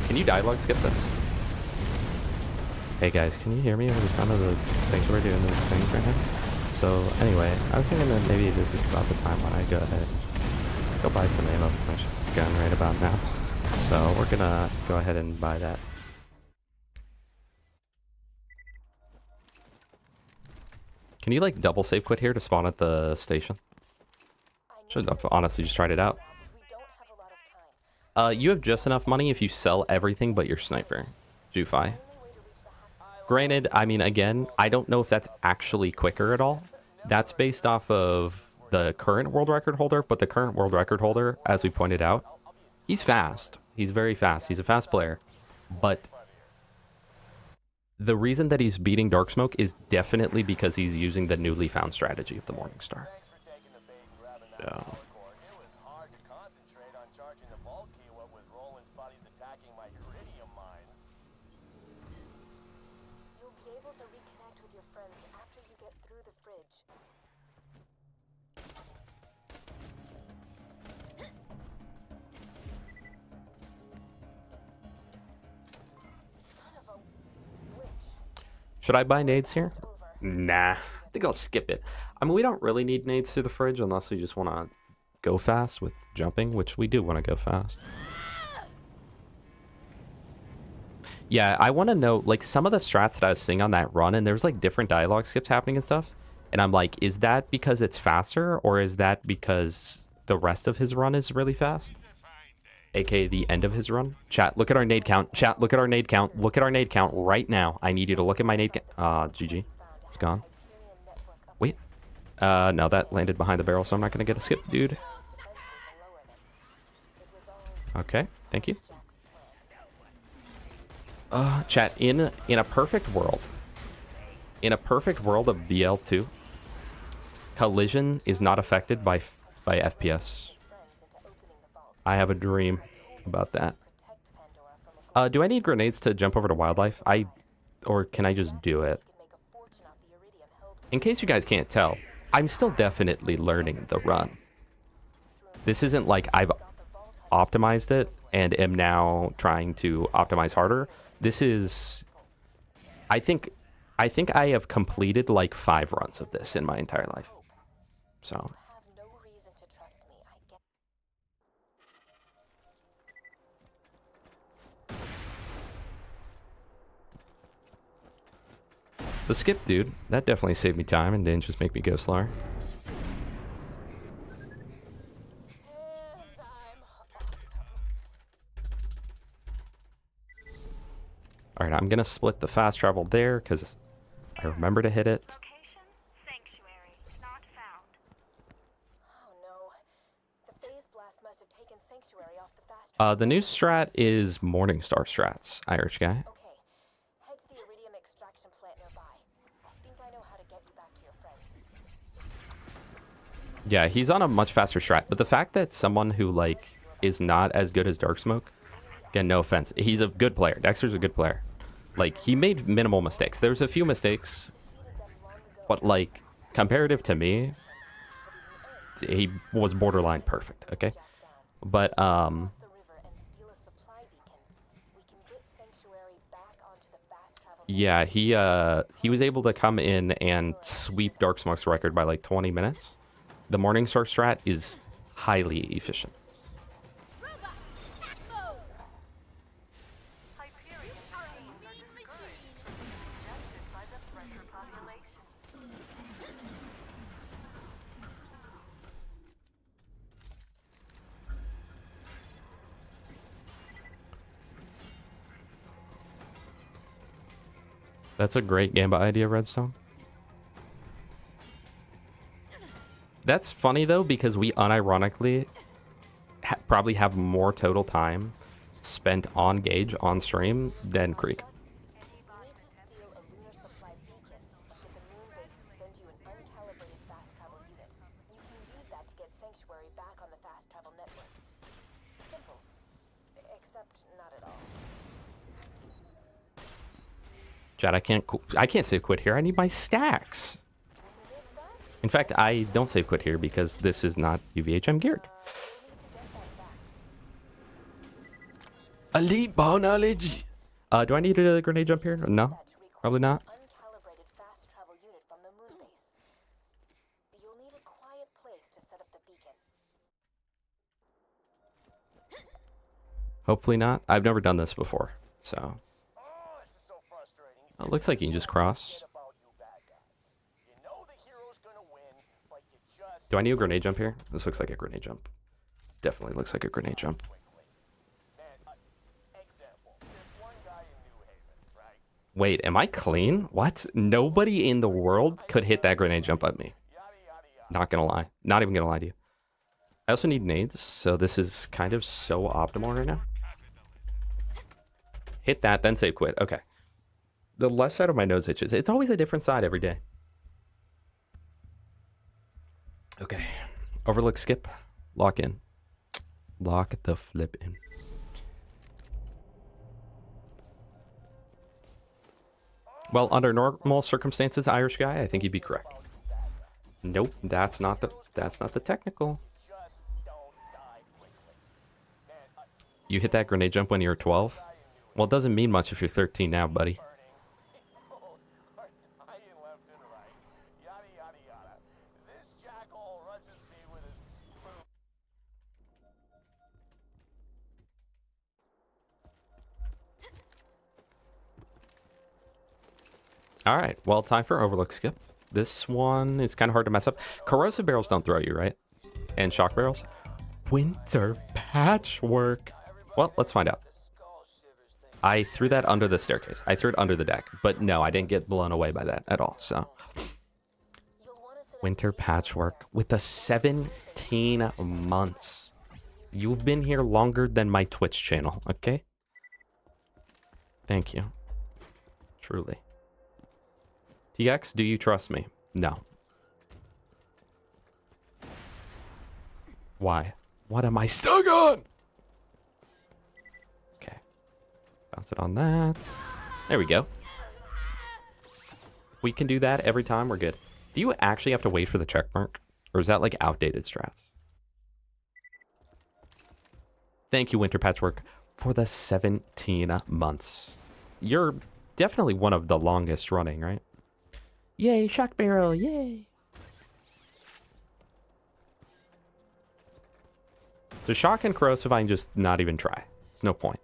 A: Can you dialogue skip this? Hey guys, can you hear me over the sound of the sanctuary doing those things right now? So anyway, I was thinking that maybe this is about the time when I go ahead, go buy some ammo for my gun right about now. So we're gonna go ahead and buy that. Can you like double save quit here to spawn at the station? Should have honestly just tried it out. You have just enough money if you sell everything but your sniper, Jufi. Granted, I mean, again, I don't know if that's actually quicker at all. That's based off of the current world record holder, but the current world record holder, as we pointed out, he's fast. He's very fast. He's a fast player. But the reason that he's beating Dark Smoke is definitely because he's using the newly found strategy of the Morningstar. Yeah. Should I buy nades here? Nah, I think I'll skip it. I mean, we don't really need nades through the fridge unless we just want to go fast with jumping, which we do want to go fast. Yeah, I want to know, like, some of the strats that I was seeing on that run, and there's, like, different dialogue skips happening and stuff. And I'm like, is that because it's faster, or is that because the rest of his run is really fast? AKA the end of his run. Chat, look at our nade count. Chat, look at our nade count. Look at our nade count right now. I need you to look at my nade count. GG. It's gone. Wait. No, that landed behind the barrel, so I'm not going to get a skip, dude. Okay, thank you. Chat, in a perfect world. In a perfect world of BL2, collision is not affected by FPS. I have a dream about that. Do I need grenades to jump over to wildlife? Or can I just do it? In case you guys can't tell, I'm still definitely learning the run. This isn't like I've optimized it and am now trying to optimize harder. This is... I think I have completed like 5 runs of this in my entire life. So... The skip, dude, that definitely saved me time and didn't just make me go slower. Alright, I'm gonna split the fast travel there because I remember to hit it. The new strat is Morningstar strats, Irish guy. Yeah, he's on a much faster strat, but the fact that someone who, like, is not as good as Dark Smoke, again, no offense, he's a good player. Dexter's a good player. Like, he made minimal mistakes. There's a few mistakes, but, like, comparative to me, he was borderline perfect. Okay,
C: Jack down.
A: but
C: Cross the river and steal a supply beacon. We can get Sanctuary back onto the fast travel.
A: yeah, he was able to come in and sweep Dark Smoke's record by like 20 minutes. The Morningstar strat is highly efficient. That's a great Gamba idea, Redstone. That's funny, though, because we unironically probably have more total time spent on Gage on stream than Creek.
C: You need to steal a lunar supply beacon and get the moon base to send you an uncalibrated fast travel unit. You can use that to get Sanctuary back on the fast travel network. Simple. Except not at all.
A: Chad, I can't save quit here. I need my stacks.
C: Did that?
A: In fact, I don't save quit here because this is not UVHM geared.
C: You'll need to get that back.
A: Elite ball knowledge. Do I need a grenade jump here? No,
C: That to
A: probably not.
C: request an uncalibrated fast travel unit from the moon base. You'll need a quiet place to set up the beacon.
A: Hopefully not. I've never done this before, so.
D: Oh, this is so frustrating.
A: Oh, it looks like you can just cross.
D: About you bad guys. You know the hero's gonna win, but you just
A: Do I need a grenade jump here? This looks like a grenade jump. Definitely looks like a grenade jump.
D: quickly. Man, example. There's one guy in New Haven, right?
A: Wait, am I clean? What? Nobody in the world could hit that grenade jump at me.
D: Yada yada yada.
A: Not gonna lie. Not even gonna lie to you. I also need nades, so this is kind of so optimal right now. Hit that, then save quit. Okay. The left side of my nose itches. It's always a different side every day. Okay. Overlook skip. Lock in. Lock the flip in. Well, under normal circumstances, Irish guy, I think you'd be correct. Nope, that's not the technical.
D: Just don't die quickly. Man,
A: You hit that grenade jump when you were 12? Well, it doesn't mean much if you're 13 now, buddy.
D: burning. People are dying left and right. Yada yada yada. This jackal rushes me with his spoon.
A: Alright, well, time for overlook skip. This one is kind of hard to mess up. Corrosive barrels don't throw you, right? And shock barrels? Winter patchwork. Well, let's find out. I threw that under the staircase. I threw it under the deck. But no, I didn't get blown away by that at all, so.
C: You'll want to set up
A: Winter patchwork with the 17 months. You've been here longer than my Twitch channel, okay? Thank you. Truly. TX, do you trust me? No. Why? What am I stuck on? Okay. Bounce it on that. There we go. We can do that every time. We're good. Do you actually have to wait for the check mark? Or is that like outdated strats? Thank you, Winter Patchwork, for the 17 months. You're definitely one of the longest running, right? Yay, shock barrel, yay. So shock and corrosive, I can just not even try. There's no point.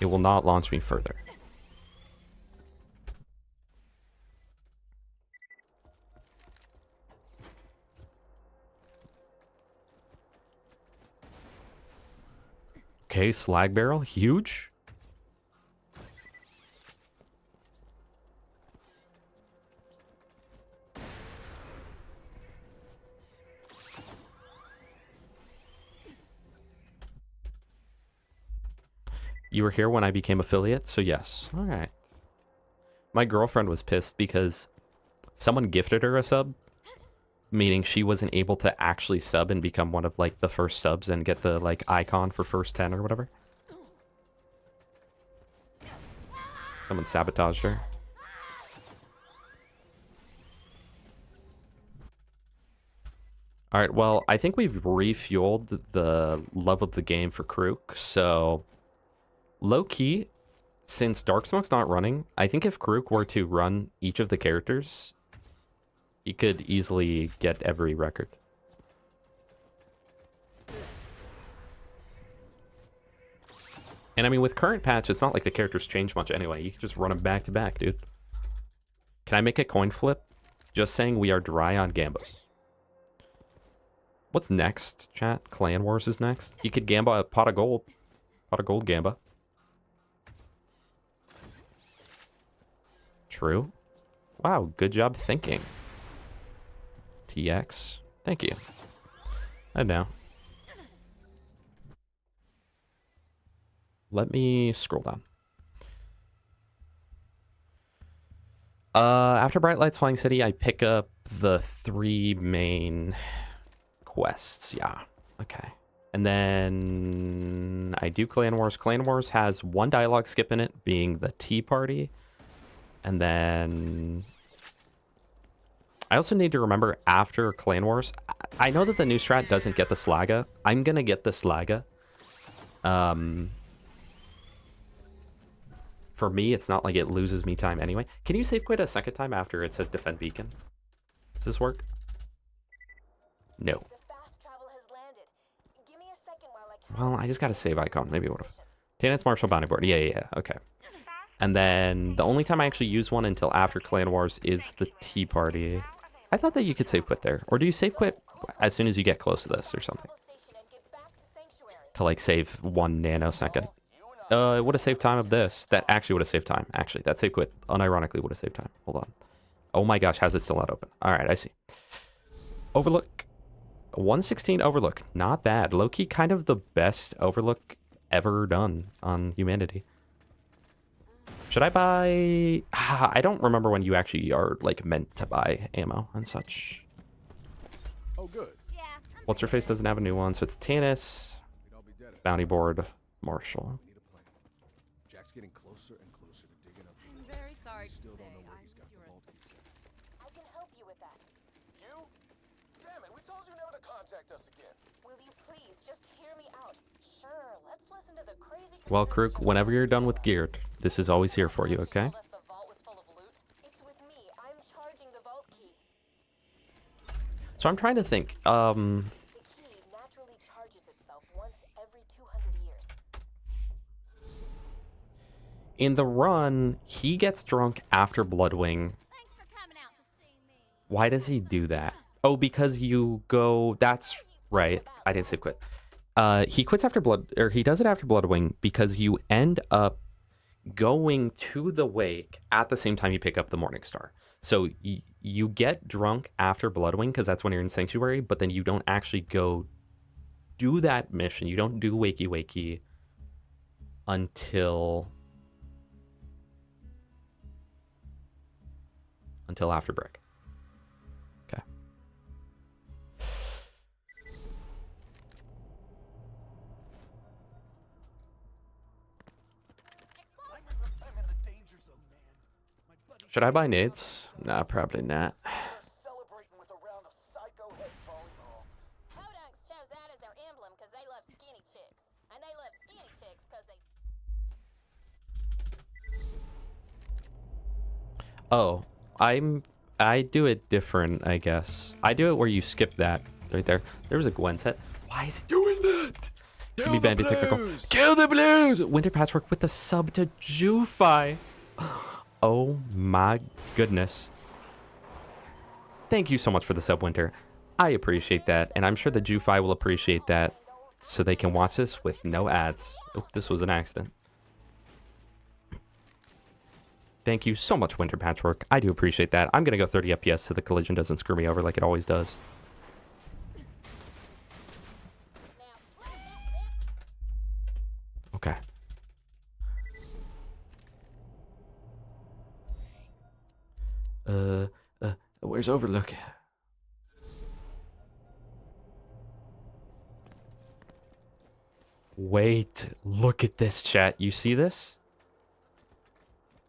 A: It will not launch me further. Okay, slag barrel, huge. You were here when I became affiliate, so yes. All right. My girlfriend was pissed because someone gifted her a sub, meaning she wasn't able to actually sub and become one of like the first subs and get the like icon for first 10 or whatever. Someone sabotaged her. All right, well, I think we've refueled the love of the game for Krook, so low-key, since Dark Smoke's not running, I think if Krook were to run each of the characters, he could easily get every record. And I mean, with current patch, it's not like the characters change much anyway. You can just run them back to back, dude. Can I make a coin flip? Just saying we are dry on Gambos. What's next, chat? Clan Wars is next. You could Gamba a pot of gold. Pot of gold Gamba. True. Wow, good job thinking. TX. Thank you. I know. Let me scroll down. After Bright Lights Flying City, I pick up the 3 main quests. Yeah. Okay. And then I do Clan Wars. Clan Wars has 1 dialogue skip in it, being the Tea Party. And then I also need to remember after Clan Wars, I know that the new strat doesn't get the Slaga. I'm going to get the Slaga. For me, it's not like it loses me time anyway. Can you save quit a second time after it says defend beacon? Does this work? No.
C: The fast travel has landed. Give me a second while I
A: Well, I just got a save icon. Maybe it would have. Tannis Marshall bounty board. Yeah. Okay. And then the only time I actually use one until after Clan Wars is the Tea Party. I thought that you could save quit there. Or do you save quit as soon as you get close to this or something? To like save 1 nanosecond. It would have saved time of this. That actually would have saved time. Actually, that save quit unironically would have saved time. Hold on. Oh my gosh, how's it still not open? All right, I see. Overlook. 116 Overlook. Not bad. Low-key kind of the best Overlook ever done on humanity. Should I buy... I don't remember when you actually are like meant to buy ammo and such.
G: Oh, good.
A: What's her face doesn't have a new one, so it's Tannis,
G: We'd all be dead.
A: bounty board, Marshall.
G: We need a plan. Jack's getting closer and closer to digging up.
H: I'm very sorry to
G: Still
H: say,
G: don't know where
H: I'm
G: he's got the
H: curious.
G: vault key set.
C: I can help you with that.
D: You? Damn it, we told you never to contact us again.
C: Will you please just hear me out? Sure, let's listen to the crazy.
A: Well, Krook, whenever you're done with Geared, this is always here for you, okay?
C: Told us the vault was full of loot. It's with me. I'm charging the vault key.
A: So I'm trying to think.
C: The key naturally charges itself once every 200 years.
A: In the run, he gets drunk after Bloodwing.
H: Thanks for coming out to see me.
A: Why does he do that? Oh, because you go... That's right. I didn't say quit. He quits after he does it after Bloodwing because you end up going to the wake at the same time you pick up the Morning Star. So you get drunk after Bloodwing because that's when you're in Sanctuary, but then you don't actually go do that mission. You don't do Wakey Wakey until after break. Okay.
G: I'm in the danger zone, man. My buddy.
A: Should I buy nades? Nah, probably not.
D: We're celebrating with a round of psycho head volleyball.
C: Podunks chose that as their emblem because they love skinny chicks. And they love skinny chicks because they...
A: Oh, I do it different, I guess. I do it where you skip that right there. There was a Gwen set. Why is it doing that? Give me Bandit Technical. Kill the Blues! Winter Patchwork with the sub to Jufi. Oh my goodness. Thank you so much for the sub, Winter. I appreciate that, and I'm sure the Jufi will appreciate that so they can watch this with no ads. Oh, this was an accident. Thank you so much, Winter Patchwork. I do appreciate that. I'm going to go 30 FPS so the collision doesn't screw me over like it always does. Okay. Where's Overlook? Wait, look at this, chat. You see this?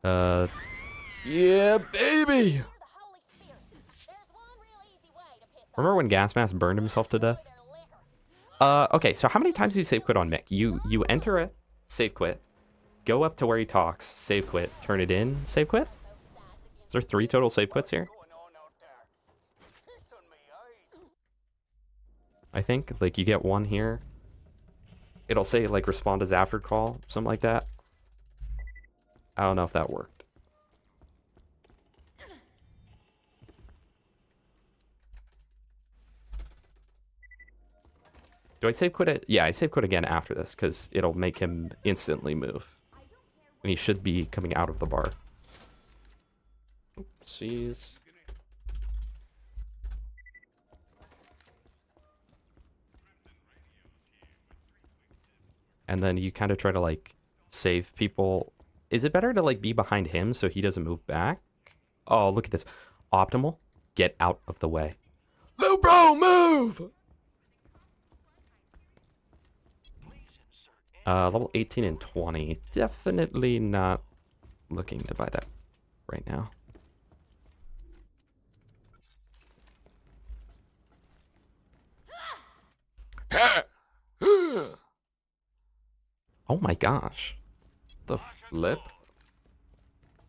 A: Yeah, baby!
C: The Holy Spirit. There's one real easy way to piss
A: Remember when Gas Mask burned himself to death? Okay, so how many times do you save quit on Mick? You enter it, save quit, go up to where he talks, save quit, turn it in, save quit? Is there 3 total save quits here? I think, like, you get 1 here. It'll say, like, respond as after call, something like that. I don't know if that worked. Do I save quit it? Yeah, I save quit again after this, because it'll make him instantly move. And he should be coming out of the bar. Oopsies. And then you kind of try to, like, save people. Is it better to, like, be behind him so he doesn't move back? Oh, look at this. Optimal. Get out of the way. Lil bro, move! Level 18 and 20. Definitely not looking to buy that right now. Oh my gosh. The flip?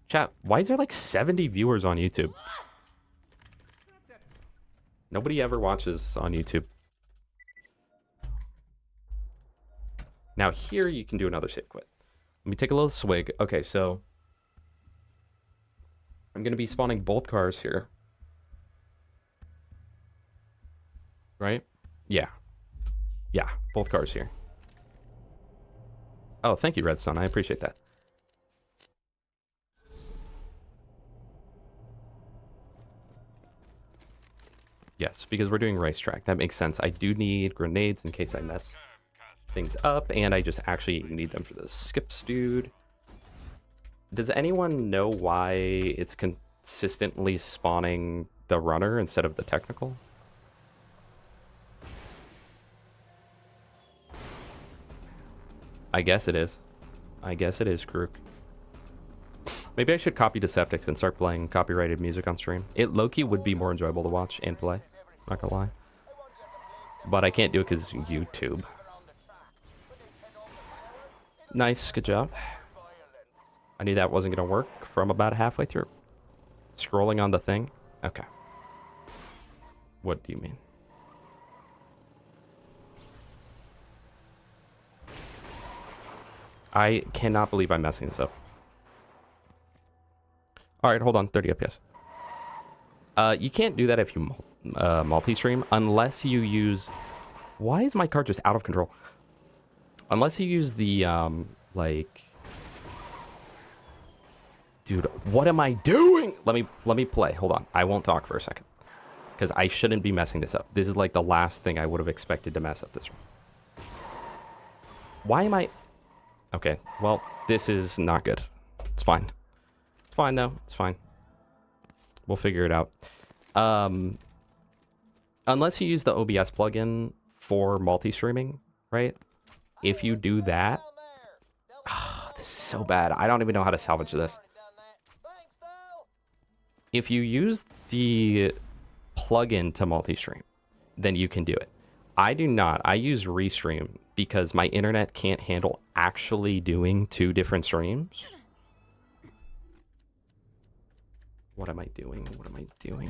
A: Chat, why is there like 70 viewers on YouTube? Nobody ever watches on YouTube. Now here you can do another save quit. Let me take a little swig. Okay, so I'm going to be spawning both cars here. Right? Yeah. Yeah, both cars here. Oh, thank you, Redstone. I appreciate that. Yes, because we're doing racetrack. That makes sense. I do need grenades in case I mess things up, and I just actually need them for the skips, dude. Does anyone know why it's consistently spawning the runner instead of the technical? I guess it is. I guess it is, Krook. Maybe I should copy Deceptics and start playing copyrighted music on stream. It low-key would be more enjoyable to watch and play. Not gonna lie. But I can't do it because YouTube. Nice, good job. I knew that wasn't gonna work from about halfway through. Scrolling on the thing? Okay. What do you mean? I cannot believe I'm messing this up. Alright, hold on. 30 FPS. You can't do that if you multi-stream unless you use... Why is my car just out of control? Unless you use the, like... Dude, what am I doing? Let me play. Hold on. I won't talk for a second. Because I shouldn't be messing this up. This is like the last thing I would have expected to mess up this room. Why am I... Okay, well, this is not good. It's fine. It's fine, though. It's fine. We'll figure it out. Unless you use the OBS plugin for multi-streaming, right? If you do that... Oh, this is so bad. I don't even know how to salvage this. If you use the plugin to multi-stream, then you can do it. I do not. I use Restream because my internet can't handle actually doing 2 different streams. What am I doing? What am I doing?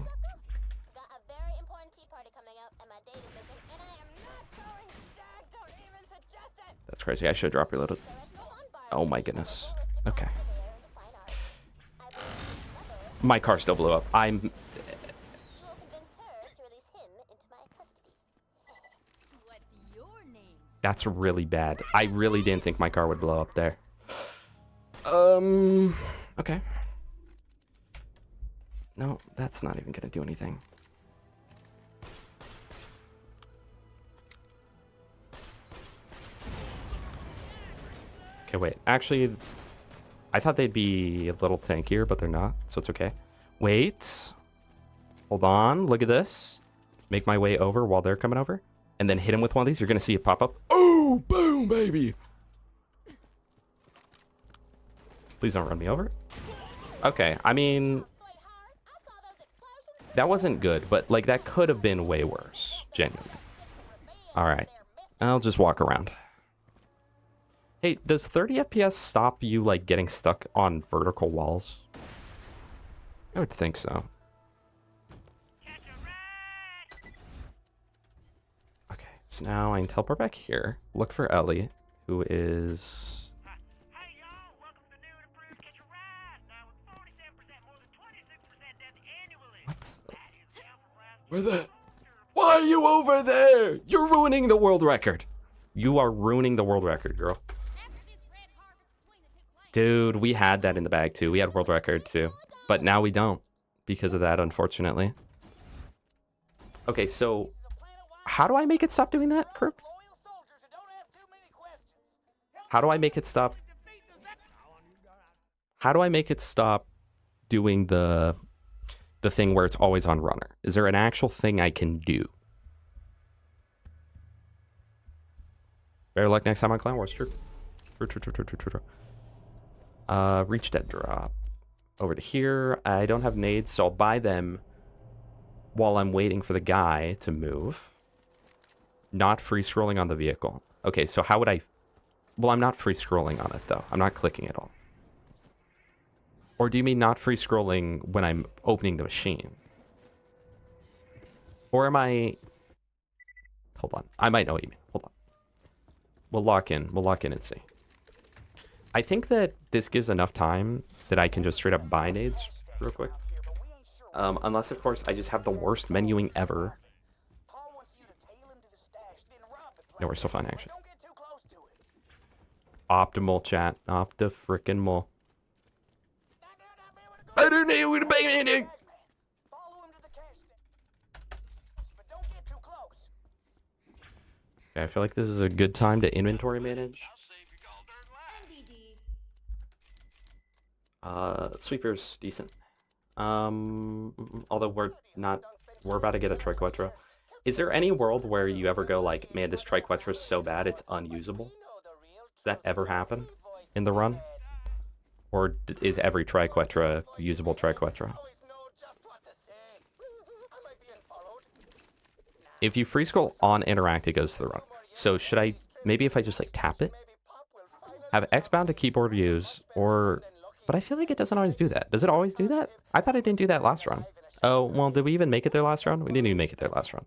C: Got a very important tea party coming up, and my date is missing, and I am not going stag. Don't even suggest it.
A: That's crazy. I should drop reloaded.
C: So let's go on bar.
A: Oh my goodness. Okay.
C: There in the fine arts. I will mother.
A: My car still blew up. I'm...
C: You will convince her to release him into my custody.
H: What's your name?
A: That's really bad. I really didn't think my car would blow up there. Okay. No, that's not even gonna do anything. Okay, wait. Actually, I thought they'd be a little tankier, but they're not, so it's okay. Wait. Hold on. Look at this. Make my way over while they're coming over. And then hit him with one of these. You're gonna see it pop up. Oh, boom, baby. Please don't run me over. Okay, I mean...
C: Sweetheart, I saw those explosions
A: That wasn't good, but like that could have been way worse. Genuinely. All right. I'll just walk around. Hey, does 30 FPS stop you like getting stuck on vertical walls? I would think so. Okay, so now I can teleport back here. Look for Ellie, who is... What? Where the... Why are you over there? You're ruining the world record. You are ruining the world record, girl. Dude, we had that in the bag too. We had world record too. But now we don't. Because of that, unfortunately. Okay, so... How do I make it stop doing that, Kirk? How do I make it stop? How do I make it stop doing the thing where it's always on runner? Is there an actual thing I can do? Better luck next time on Clan Wars. True. True. Reach that drop. Over to here. I don't have nades, so I'll buy them while I'm waiting for the guy to move. Not free scrolling on the vehicle. Okay, so how would I... Well, I'm not free scrolling on it, though. I'm not clicking at all. Or do you mean not free scrolling when I'm opening the machine? Or am I... Hold on. I might know what you mean. Hold on. We'll lock in. We'll lock in and see. I think that this gives enough time that I can just straight up buy nades real quick. Unless, of course, I just have the worst menuing ever. No, we're still fine, actually. Optimal, chat. Opta-frickin-mole. I don't know what to buy anything. Okay, I feel like this is a good time to inventory manage. Sweeper's decent. Although we're about to get a Triquetra. Is there any world where you ever go like, man, this Triquetra is so bad it's unusable? Does that ever happen in the run? Or is every Triquetra usable Triquetra? If you free scroll on interact, it goes to the run. So should I, maybe if I just like tap it? Have X bound to keyboard use, or... But I feel like it doesn't always do that. Does it always do that? I thought I didn't do that last run. Oh, well, did we even make it there last run? We didn't even make it there last run.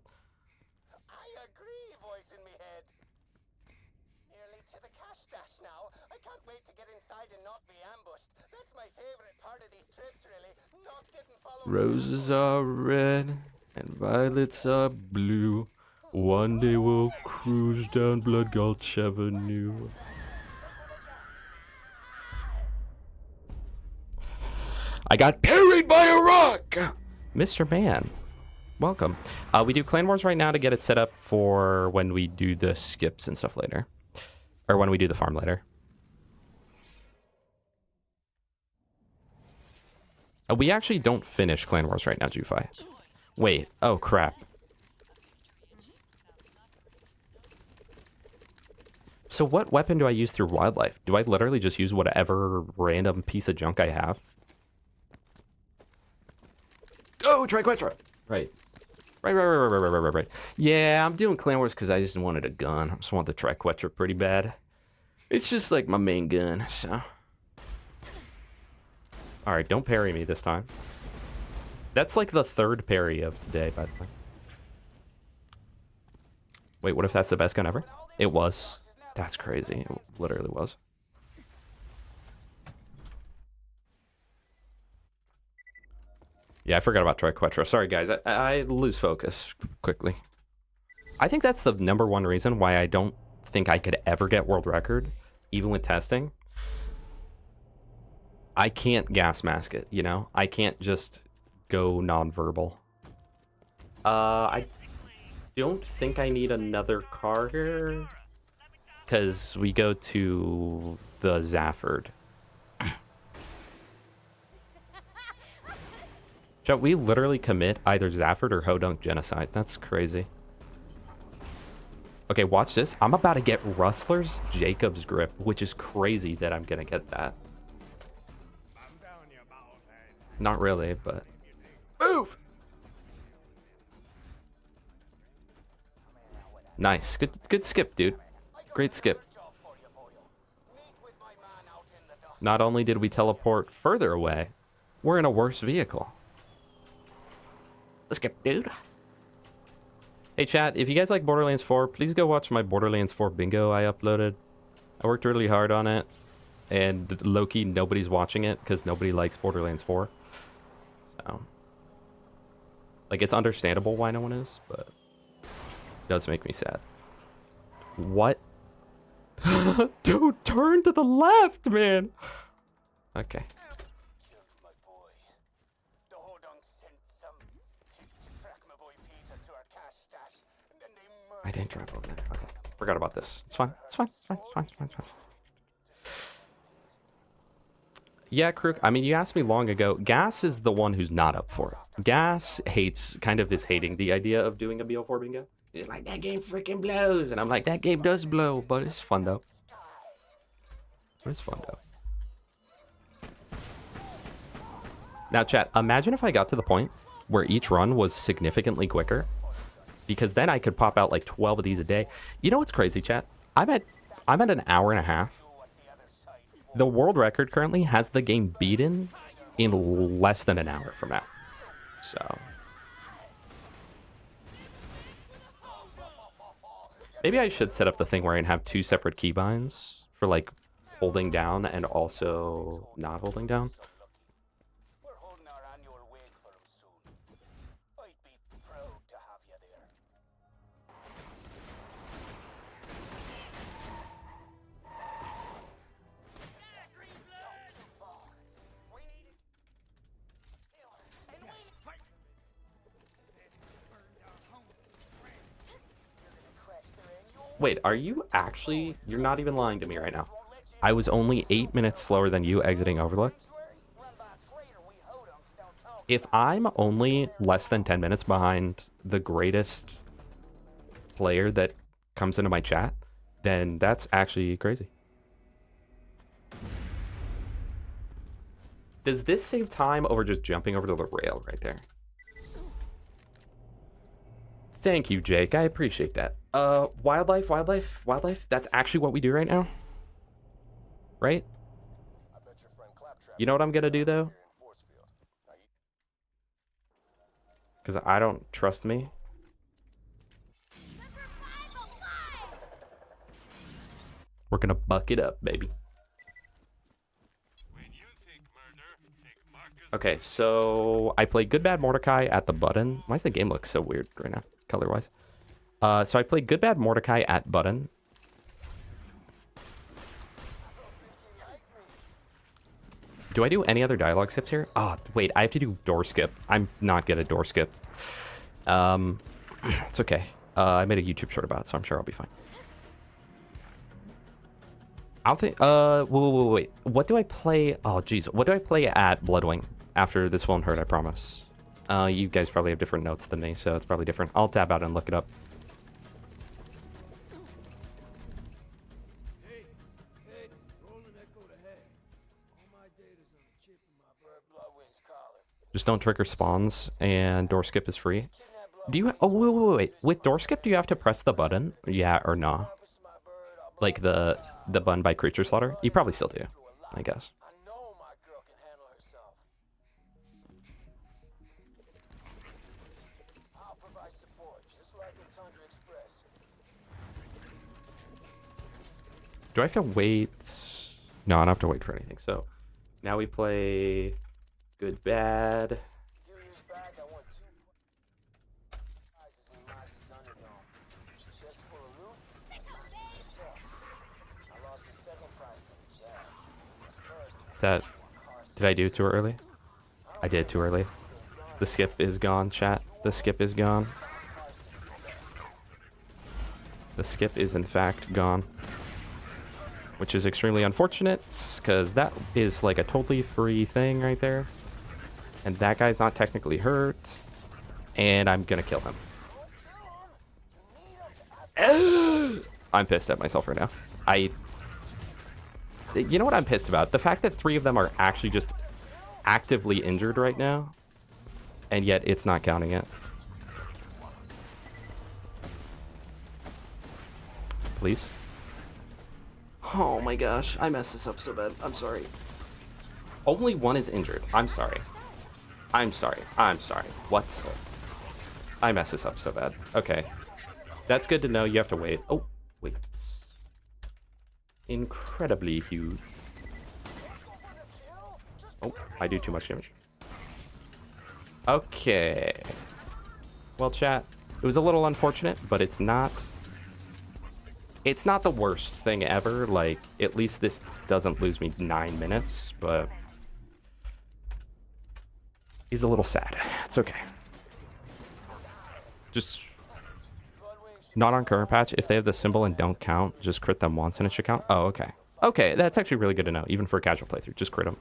D: I agree, voice in me head. Nearly to the cash stash now. I can't wait to get inside and not be ambushed. That's my favorite part of these trips, really. Not getting followed.
A: Roses are red and violets are blue. One day we'll cruise down Blood Gulch Avenue. I got parried by a rock! Mr. Man, welcome. We do Clan Wars right now to get it set up for when we do the skips and stuff later. Or when we do the farm later. We actually don't finish Clan Wars right now, Jufi. Wait, oh crap. So what weapon do I use through wildlife? Do I literally just use whatever random piece of junk I have? Oh, Triquetra! Right. Right. Yeah, I'm doing Clan Wars because I just wanted a gun. I just want the Triquetra pretty bad. It's just like my main gun, so... Alright, don't parry me this time. That's like the third parry of today, by the way. Wait, what if that's the best gun ever? It was. That's crazy. It literally was. Yeah, I forgot about Triquetra. Sorry, guys. I lose focus quickly. I think that's the #1 reason why I don't think I could ever get world record, even with testing. I can't gas mask it, you know? I can't just go non-verbal. I don't think I need another car here, because we go to the Zafford. We literally commit either Zafford or Hodunk genocide. That's crazy. Okay, watch this. I'm about to get Rustler's Jacob's Grip, which is crazy that I'm gonna get that. Not really, but... Move! Nice. Good skip, dude. Great skip. Not only did we teleport further away, we're in a worse vehicle. Let's skip, dude. Hey, chat, if you guys like Borderlands 4, please go watch my Borderlands 4 bingo I uploaded. I worked really hard on it, and low-key, nobody's watching it because nobody likes Borderlands 4. So, like, it's understandable why no one is, but it does make me sad. What? Dude, turn to the left, man. Okay. I didn't drive over there. Okay. Forgot about this. It's fine. It's fine. It's fine. It's fine. It's fine. It's fine. Yeah, Crook. I mean, you asked me long ago. Gas is the one who's not up for it. Gas is hating the idea of doing a BL4 bingo. He's like, that game freaking blows. And I'm like, that game does blow, but it's fun, though. It's fun, though. Now, chat, imagine if I got to the point where each run was significantly quicker. Because then I could pop out like 12 of these a day. You know what's crazy, chat? I'm at an hour and a half. The world record currently has the game beaten in less than an hour from now. So maybe I should set up the thing where I can have 2 separate keybinds for like holding down and also not holding down. Wait, are you actually... You're not even lying to me right now. I was only 8 minutes slower than you exiting Overlook. If I'm only less than 10 minutes behind the greatest player that comes into my chat, then that's actually crazy. Does this save time over just jumping over to the rail right there? Thank you, Jake. I appreciate that. Wildlife. That's actually what we do right now. Right? You know what I'm gonna do, though? Because I don't trust me. We're gonna buck it up, baby. Okay, so I played Good Bad Mordecai at the button. Why does the game look so weird right now, color-wise? So I played Good Bad Mordecai at button. Do I do any other dialogue skips here? Oh, wait, I have to do door skip. I'm not good at door skip. It's okay. I made a YouTube short about it, so I'm sure I'll be fine. I'll think, wait. What do I play? Oh, geez. What do I play at Bloodwing after this won't hurt, I promise? You guys probably have different notes than me, so it's probably different. I'll tab out and look it up. Just don't trigger spawns, and door skip is free. Do you... Oh, wait. With door skip, do you have to press the button? Yeah or nah? Like the button by creature slaughter? You probably still do, I guess. Do I have to wait? No, I don't have to wait for anything. So now we play Good Bad. That... Did I do it too early? I did too early. The skip is gone, chat. The skip is gone. The skip is in fact gone. Which is extremely unfortunate, because that is like a totally free thing right there. And that guy's not technically hurt. And I'm gonna kill him. I'm pissed at myself right now. You know what I'm pissed about? The fact that 3 of them are actually just actively injured right now. And yet it's not counting it. please. Oh my gosh, I messed this up so bad. I'm sorry. Only one is injured. I'm sorry. I'm sorry. I'm sorry. What? I messed this up so bad. Okay. That's good to know. You have to wait. Oh, wait. Incredibly huge. Oh, I do too much damage. Okay. Well, chat, it was a little unfortunate, but it's not the worst thing ever. Like, at least this doesn't lose me 9 minutes, but he's a little sad. It's okay. Just not on current patch. If they have the symbol and don't count, just crit them once and it should count. Oh, okay. Okay, that's actually really good to know, even for a casual playthrough. Just crit them.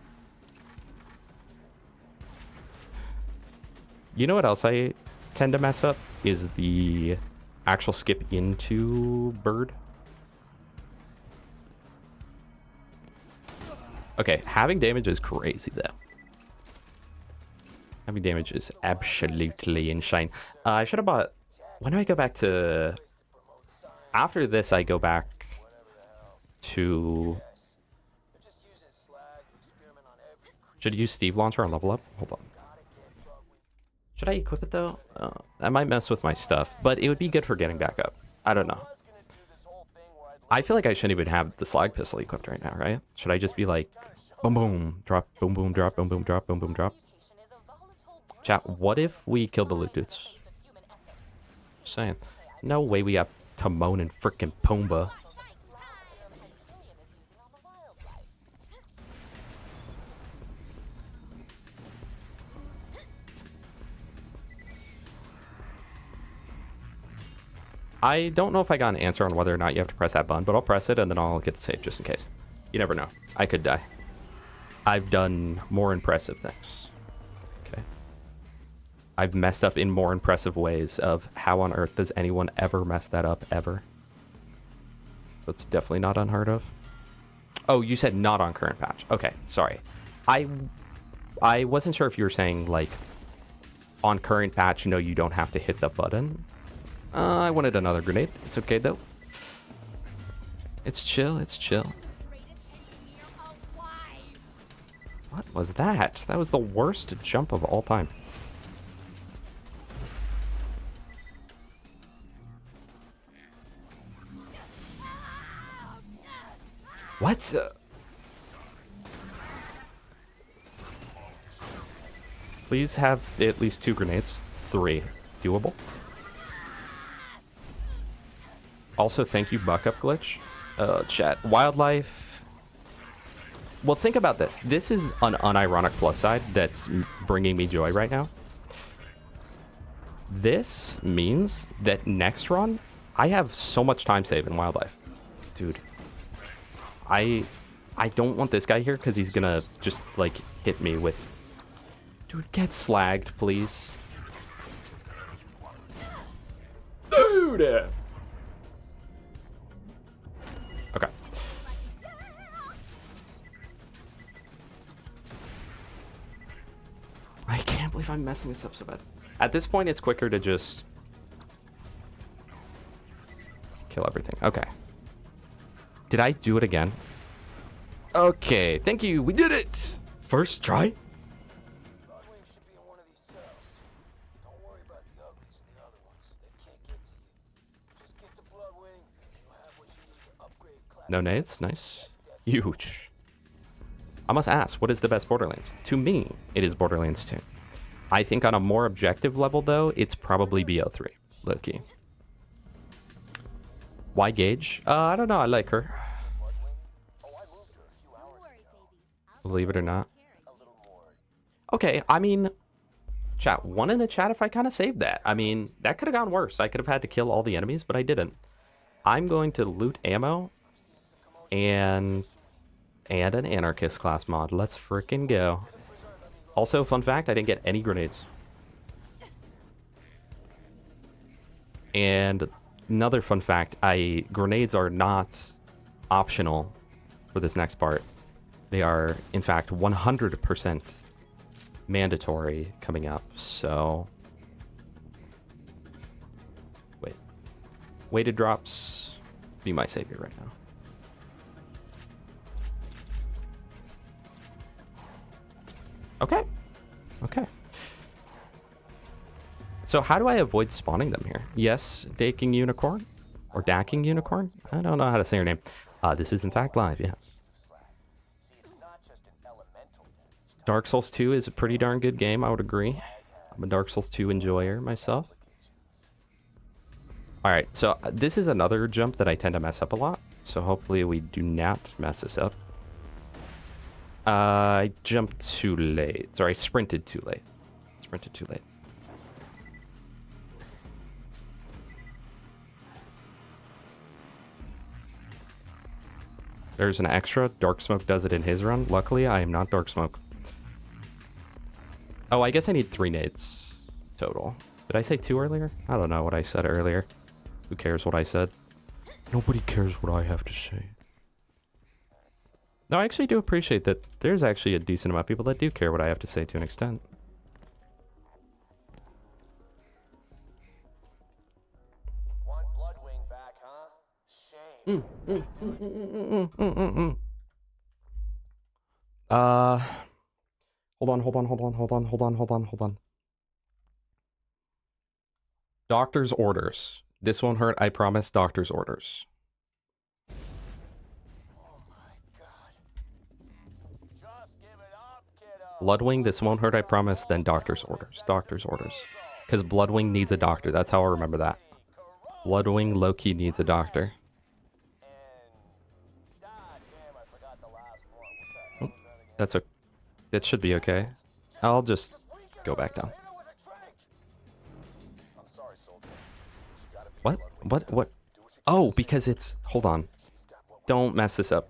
A: You know what else I tend to mess up? Is the actual skip into bird. Okay, having damage is crazy, though. Having damage is absolutely insane. I should have bought... When do I go back to... After this, I go back to... Should I use Steve Launcher on level up? Hold on. Should I equip it, though? I might mess with my stuff, but it would be good for getting back up. I don't know. I feel like I shouldn't even have the slag pistol equipped right now, right? Should I just be like, boom, boom, drop, boom, boom, drop, boom, boom, drop, boom, boom, drop? Chat, what if we killed the loot dudes? Just saying. No way we have Timon and frickin' Pumbaa. I don't know if I got an answer on whether or not you have to press that button, but I'll press it and then I'll get the save just in case. You never know. I could die. I've done more impressive things. Okay. I've messed up in more impressive ways of how on earth does anyone ever mess that up ever? So it's definitely not unheard of. Oh, you said not on current patch. Okay, sorry. I wasn't sure if you were saying like on current patch, no, you don't have to hit the button. I wanted another grenade. It's okay, though. It's chill. It's chill. What was that? That was the worst jump of all time. What? Please have at least 2 grenades. 3. Doable. Also, thank you, Buck Up Glitch. Chat. Wildlife. Well, think about this. This is an unironic plus side that's bringing me joy right now. This means that next run, I have so much time save in Wildlife. Dude. I don't want this guy here because he's gonna just, like, hit me with... Dude, get slagged, please. Dude! Okay. I can't believe I'm messing this up so bad. At this point, it's quicker to just kill everything. Okay. Did I do it again? Okay, thank you. We did it. First try.
D: Bloodwing should be in one of these cells. Don't worry about the uglies and the other ones. They can't get to you. Just get to Bloodwing, and you'll have what you need to upgrade class.
A: No nades. Nice. Huge. I must ask, what is the best Borderlands? To me, it is Borderlands 2. I think on a more objective level, though, it's probably BL3. Low-key. Why Gage? I don't know. I like her. Believe it or not. Okay, I mean, chat, one in the chat if I kind of saved that. I mean, that could have gone worse. I could have had to kill all the enemies, but I didn't. I'm going to loot ammo and an anarchist class mod. Let's freaking go. Also, fun fact, I didn't get any grenades. And another fun fact, grenades are not optional for this next part. They are, in fact, 100% mandatory coming up, so... Wait. Weighted drops. be my savior right now. Okay. Okay. So how do I avoid spawning them here? Yes, Daking Unicorn? Or Dacking Unicorn? I don't know how to say your name. This is in fact live, yeah. Dark Souls 2 is a pretty darn good game, I would agree. I'm a Dark Souls 2 enjoyer myself. Alright, so this is another jump that I tend to mess up a lot. So hopefully we do not mess this up. I jumped too late. Sorry, I sprinted too late. Sprinted too late. There's an extra. Dark Smoke does it in his run. Luckily, I am not Dark Smoke. Oh, I guess I need 3 nades total. Did I say 2 earlier? I don't know what I said earlier. Who cares what I said? Nobody cares what I have to say. No, I actually do appreciate that there's actually a decent amount of people that do care what I have to say to an extent.
D: Want Bloodwing back, huh? Shame.
A: Hold on. Doctor's orders. This won't hurt, I promise. Doctor's orders. Bloodwing, this won't hurt, I promise. Then doctor's orders. Doctor's orders. Because Bloodwing needs a doctor. That's how I remember that. Bloodwing low-key needs a doctor. Oh, that's a... It should be okay. I'll just go back down. What? What? Oh, because it's... Hold on. Don't mess this up.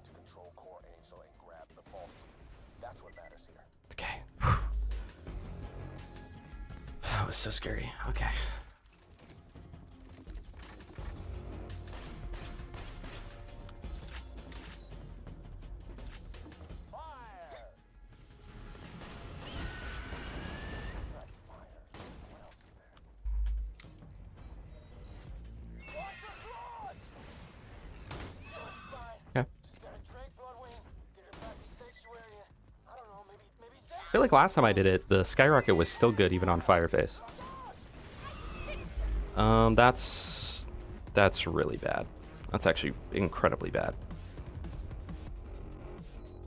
A: Okay. That was so scary. Okay. I feel like last time I did it, the skyrocket was still good even on Fireface. That's really bad. That's actually incredibly bad.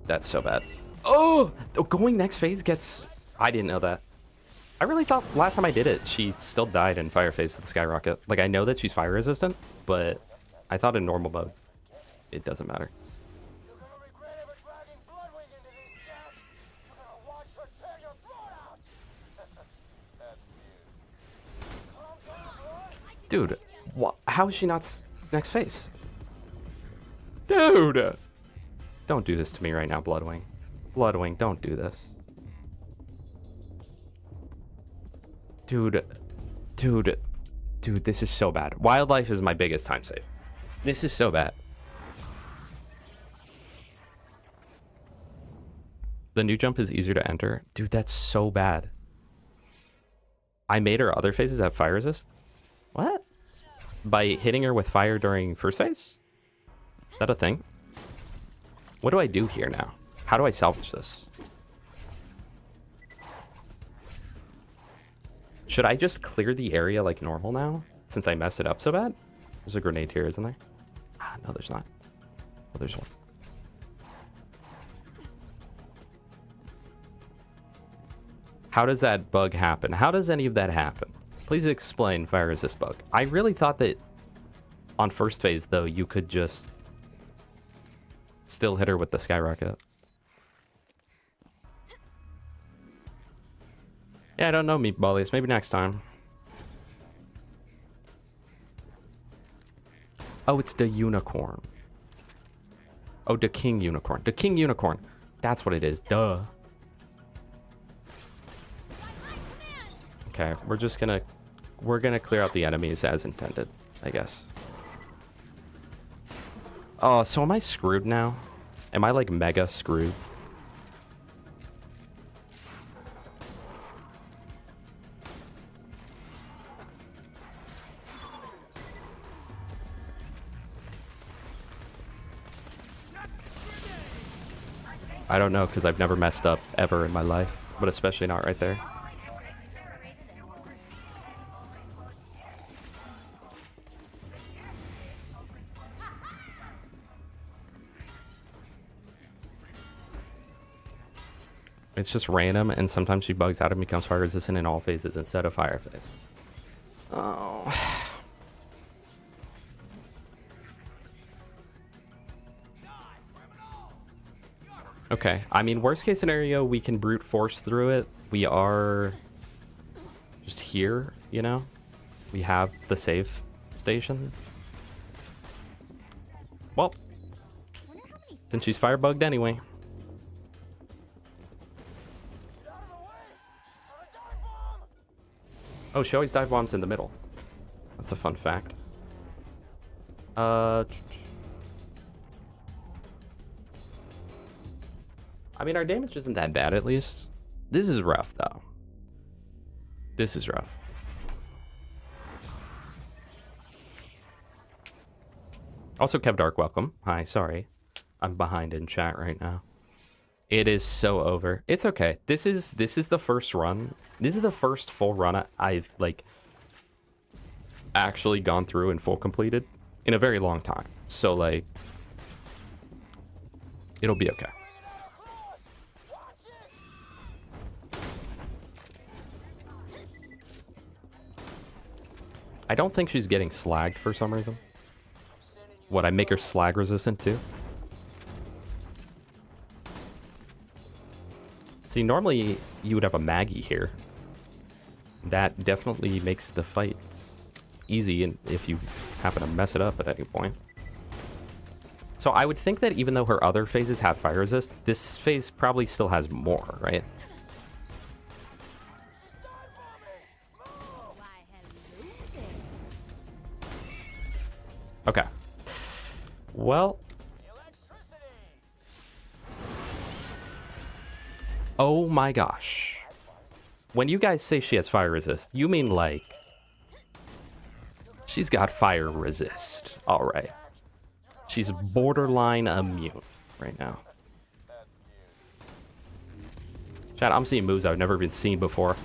A: That's so bad. Oh, going next phase gets... I didn't know that. I really thought last time I did it, she still died in Fireface with the skyrocket. Like, I know that she's fire resistant, but I thought in normal mode, it doesn't matter. Dude, how is she not next phase? Dude! Don't do this to me right now, Bloodwing. Bloodwing, don't do this. Dude, this is so bad. Wildlife is my biggest time save. This is so bad. The new jump is easier to enter. Dude, that's so bad. I made her other phases have fire resist? What? By hitting her with fire during first phase? Is that a thing? What do I do here now? How do I salvage this? Should I just clear the area like normal now? Since I messed it up so bad? There's a grenade here, isn't there? Ah, no, there's not. Oh, there's one. How does that bug happen? How does any of that happen? Please explain fire resist bug. I really thought that on first phase, though, you could just still hit her with the skyrocket. Yeah, I don't know, Meatballies. Maybe next time. Oh, it's the unicorn. Oh, the king unicorn. The king unicorn. That's what it is. Duh. Okay, we're gonna clear out the enemies as intended, I guess. Oh, so am I screwed now? Am I like mega screwed? I don't know, because I've never messed up ever in my life, but especially not right there. It's just random, and sometimes she bugs out and becomes fire resistant in all phases instead of fire phase. Oh. Okay, I mean, worst case scenario, we can brute force through it. We are just here, you know? We have the save station. Well, since she's fire bugged anyway. Oh, she always dive bombs in the middle. That's a fun fact. I mean, our damage isn't that bad, at least. This is rough, though. This is rough. Also, Kev Dark, welcome. Hi, sorry. I'm behind in chat right now. It is so over. It's okay. This is the first run. This is the first full run I've, like, actually gone through and full completed in a very long time. So, like, it'll be okay. I don't think she's getting slagged for some reason. What, I make her slag resistant too? See, normally you would have a Maggie here. That definitely makes the fight easy and if you happen to mess it up at any point. So I would think that even though her other phases have fire resist, this phase probably still has more, right? Okay. Well. Oh my gosh. When you guys say she has fire resist, you mean like she's got fire resist. All right. She's borderline immune right now. Chat, I'm seeing moves I've never been seen before.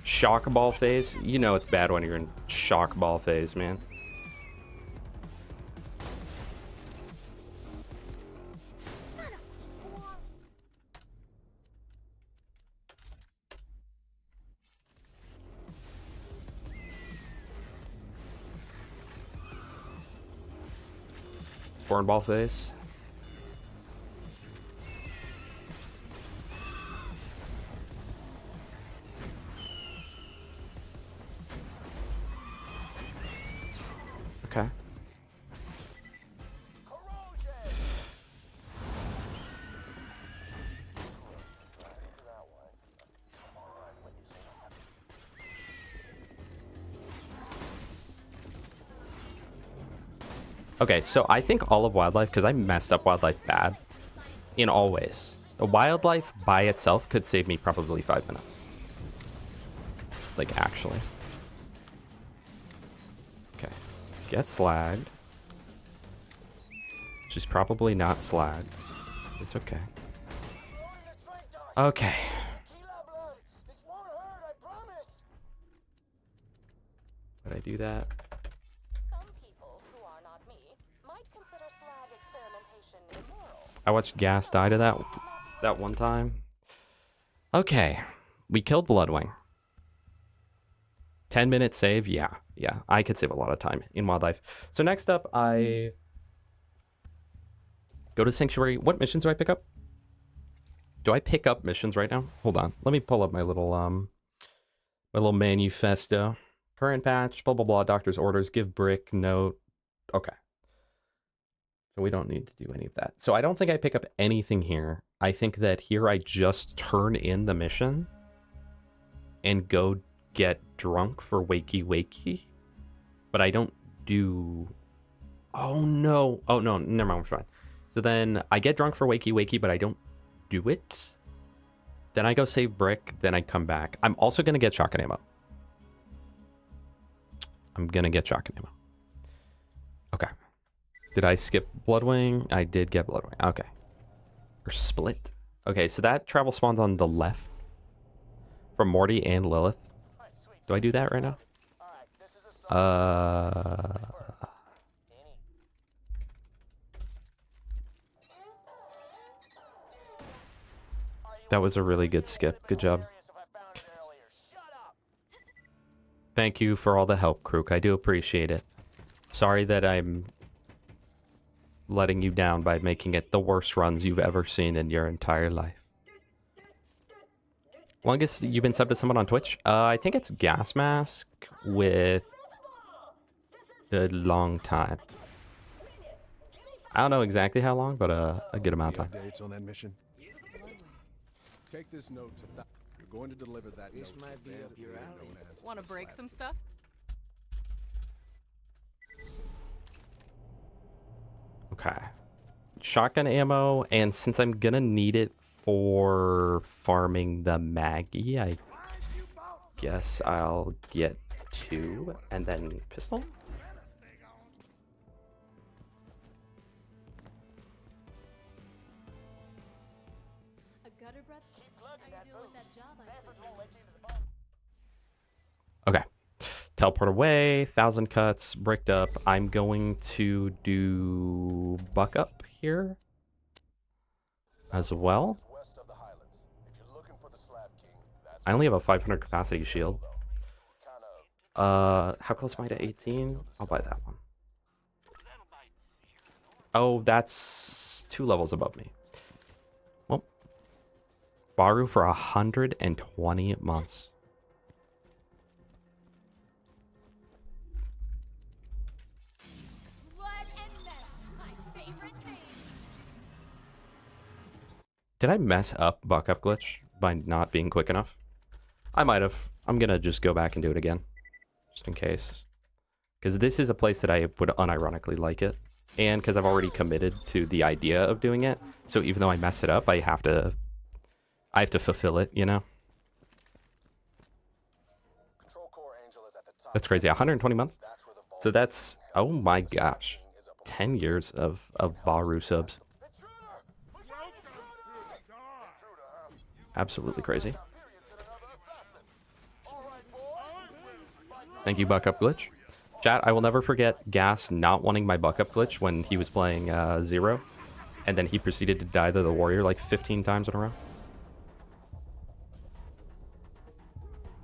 A: Shock ball phase. You know it's bad when you're in shock ball phase, man. Foreign ball face. Okay. Okay, so I think all of wildlife, because I messed up wildlife bad in all ways. The wildlife by itself could save me probably 5 minutes. Like, actually. Okay. Get slagged. She's probably not slagged. It's okay. Okay. Would I do that? I watched Gas die to that one time. Okay. We killed Bloodwing. 10-minute save? Yeah. I could save a lot of time in wildlife. So next up, I go to Sanctuary. What missions do I pick up? Do I pick up missions right now? Hold on. Let me pull up my little manifesto. Current patch, blah, blah, blah. Doctor's orders, give brick, note. Okay. So we don't need to do any of that. So I don't think I pick up anything here. I think that here I just turn in the mission and go get drunk for wakey wakey. But I don't do... Oh no, never mind, we're fine. So then I get drunk for wakey wakey, but I don't do it. Then I go save brick, then I come back. I'm also going to get shotgun ammo. Okay. Did I skip Bloodwing? I did get Bloodwing. Okay. Or split. Okay, so that travel spawns on the left. From Morty and Lilith. Do I do that right now? That was a really good skip. Good job. Thank you for all the help, Krook. I do appreciate it. Sorry that I'm letting you down by making it the worst runs you've ever seen in your entire life. Longest you've been subbed to someone on Twitch? I think it's Gas Mask with a long time. I don't know exactly how long, but a good amount of time.
G: Updates on that mission. Take this note to you're going to deliver that. This might be up your alley.
I: Want to break some stuff?
A: Okay. Shotgun ammo, and since I'm gonna need it for farming the Maggie, I guess I'll get 2 and then pistol.
H: A gutter breath? How you doing with that job I sent you?
A: Okay. Teleport away, 1,000 cuts, bricked up. I'm going to do buck up here as well. I only have a 500 capacity shield. How close am I to 18? I'll buy that one. Oh, that's 2 levels above me. Well, Baru for 120 months. Did I mess up buck up glitch by not being quick enough? I might have. I'm gonna just go back and do it again, just in case. Because this is a place that I would unironically like it, and because I've already committed to the idea of doing it. So even though I mess it up, I have to fulfill it, you know. That's crazy. 120 months. So that's, oh my gosh, 10 years of Baru subs. Absolutely crazy. Thank you, Buck Up Glitch. Chat, I will never forget Gas not wanting my Buck Up Glitch when he was playing Zero. And then he proceeded to die to the Warrior like 15 times in a row.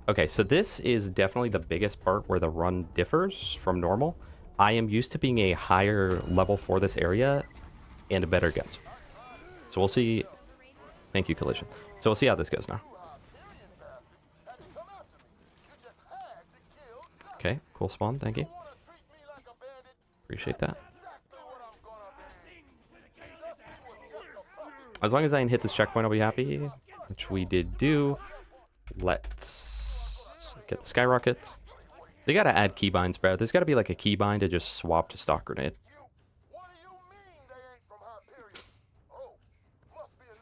A: Okay, so this is definitely the biggest part where the run differs from normal. I am used to being a higher level for this area and better guns. So we'll see. Thank you, Collision. So we'll see how this goes now. Okay, cool spawn. Thank you. Appreciate that. As long as I can hit this checkpoint, I'll be happy, which we did do. Let's get the skyrocket. They gotta add keybinds, bro. There's gotta be like a keybind to just swap to stock grenade.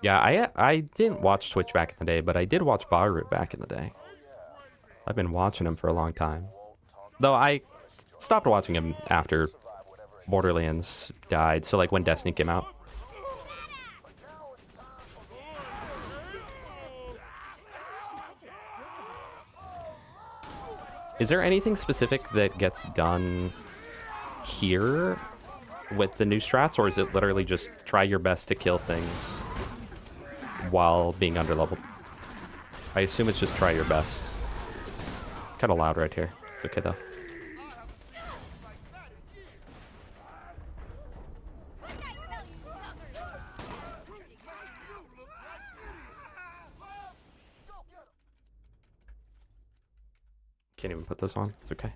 A: Yeah, I didn't watch Twitch back in the day, but I did watch Baru back in the day. I've been watching him for a long time. Though I stopped watching him after Borderlands died, so like when Destiny came out. Is there anything specific that gets done here with the new strats, or is it literally just try your best to kill things while being underleveled? I assume it's just try your best. Kind of loud right here. It's okay though. Can't even put this on. It's okay.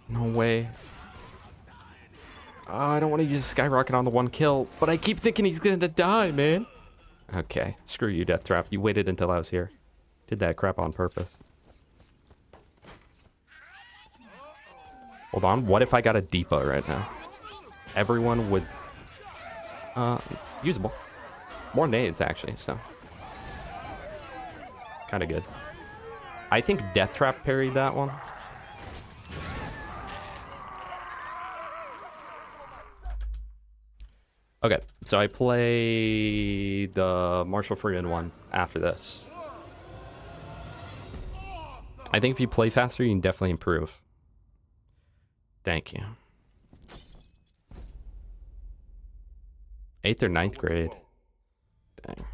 A: No way. Oh, I don't want to use Skyrocket on the one kill, but I keep thinking he's gonna die, man. Okay, screw you, Death Trap. You waited until I was here. Did that crap on purpose. Hold on, what if I got a Deepa right now? Everyone would... usable. More nades, actually, so... Kind of good. I think Death Trap parried that one. Okay, so I play the Marshall Freeman one after this. I think if you play faster, you can definitely improve. Thank you. 8th or 9th grade. Dang.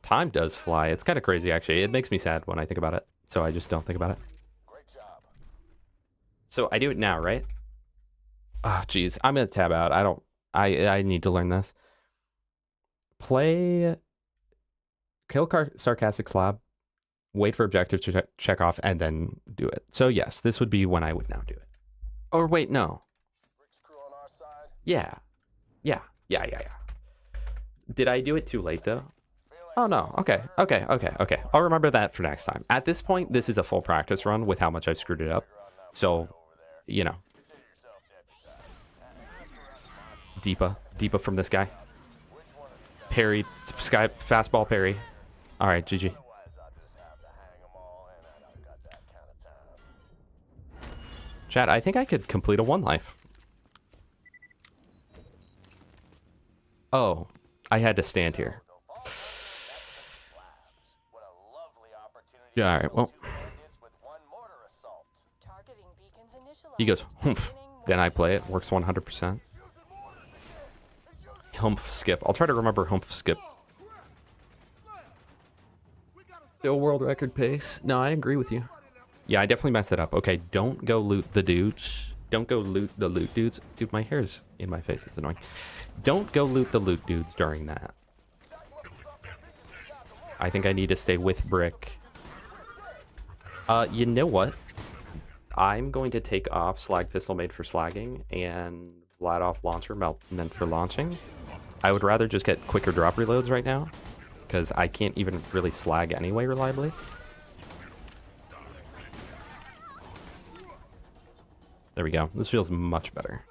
A: Time does fly. It's kind of crazy, actually. It makes me sad when I think about it, so I just don't think about it.
D: Great job.
A: So I do it now, right? Oh, geez. I'm gonna tab out. I need to learn this. Play Kill Sarcastic Slab, wait for objective to check off, and then do it. So yes, this would be when I would now do it. Or wait, no.
D: Rick's crew on our side.
A: Yeah. Did I do it too late, though? Oh, no. Okay. I'll remember that for next time. At this point, this is a full practice run with how much I've screwed it up. So, you know. Deepa from this guy. Parry, sky, fastball parry. All right, GG. Chat, I think I could complete a 1 life. Oh, I had to stand here. Yeah, all right, well. He goes, humph. Then I play it. Works 100%. Humph skip. I'll try to remember humph skip. Still world record pace. No, I agree with you. Yeah, I definitely messed it up. Okay, don't go loot the dudes. Don't go loot the loot dudes. Dude, my hair's in my face. It's annoying. Don't go loot the loot dudes during that. I think I need to stay with Brick. You know what? I'm going to take off Slag Pistol made for slagging and Vlad off Launcher meant for launching. I would rather just get quicker drop reloads right now, because I can't even really slag anyway reliably. There we go. This feels much better.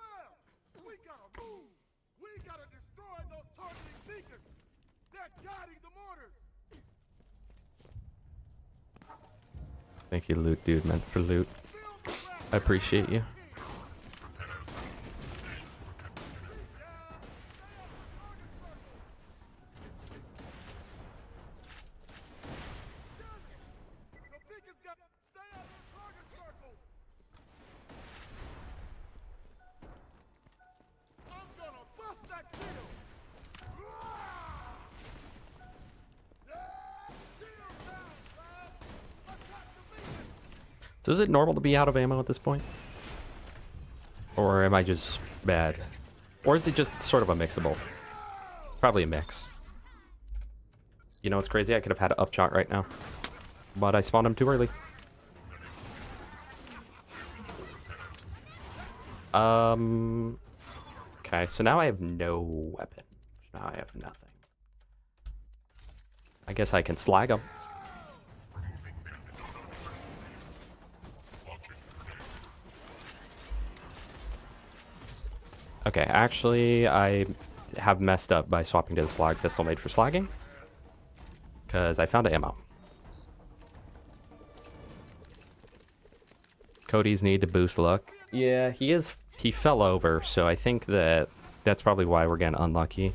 A: Thank you, loot dude, meant for loot. I appreciate you. So is it normal to be out of ammo at this point? Or am I just bad? Or is it just sort of a mixable? Probably a mix. You know what's crazy? I could have had an upshot right now. But I spawned him too early. Okay, so now I have no weapon. Now I have nothing. I guess I can slag him. Okay, actually, I have messed up by swapping to the slag pistol made for slagging. Because I found ammo. Cody's need to boost luck. Yeah, he fell over, so I think that's probably why we're getting unlucky.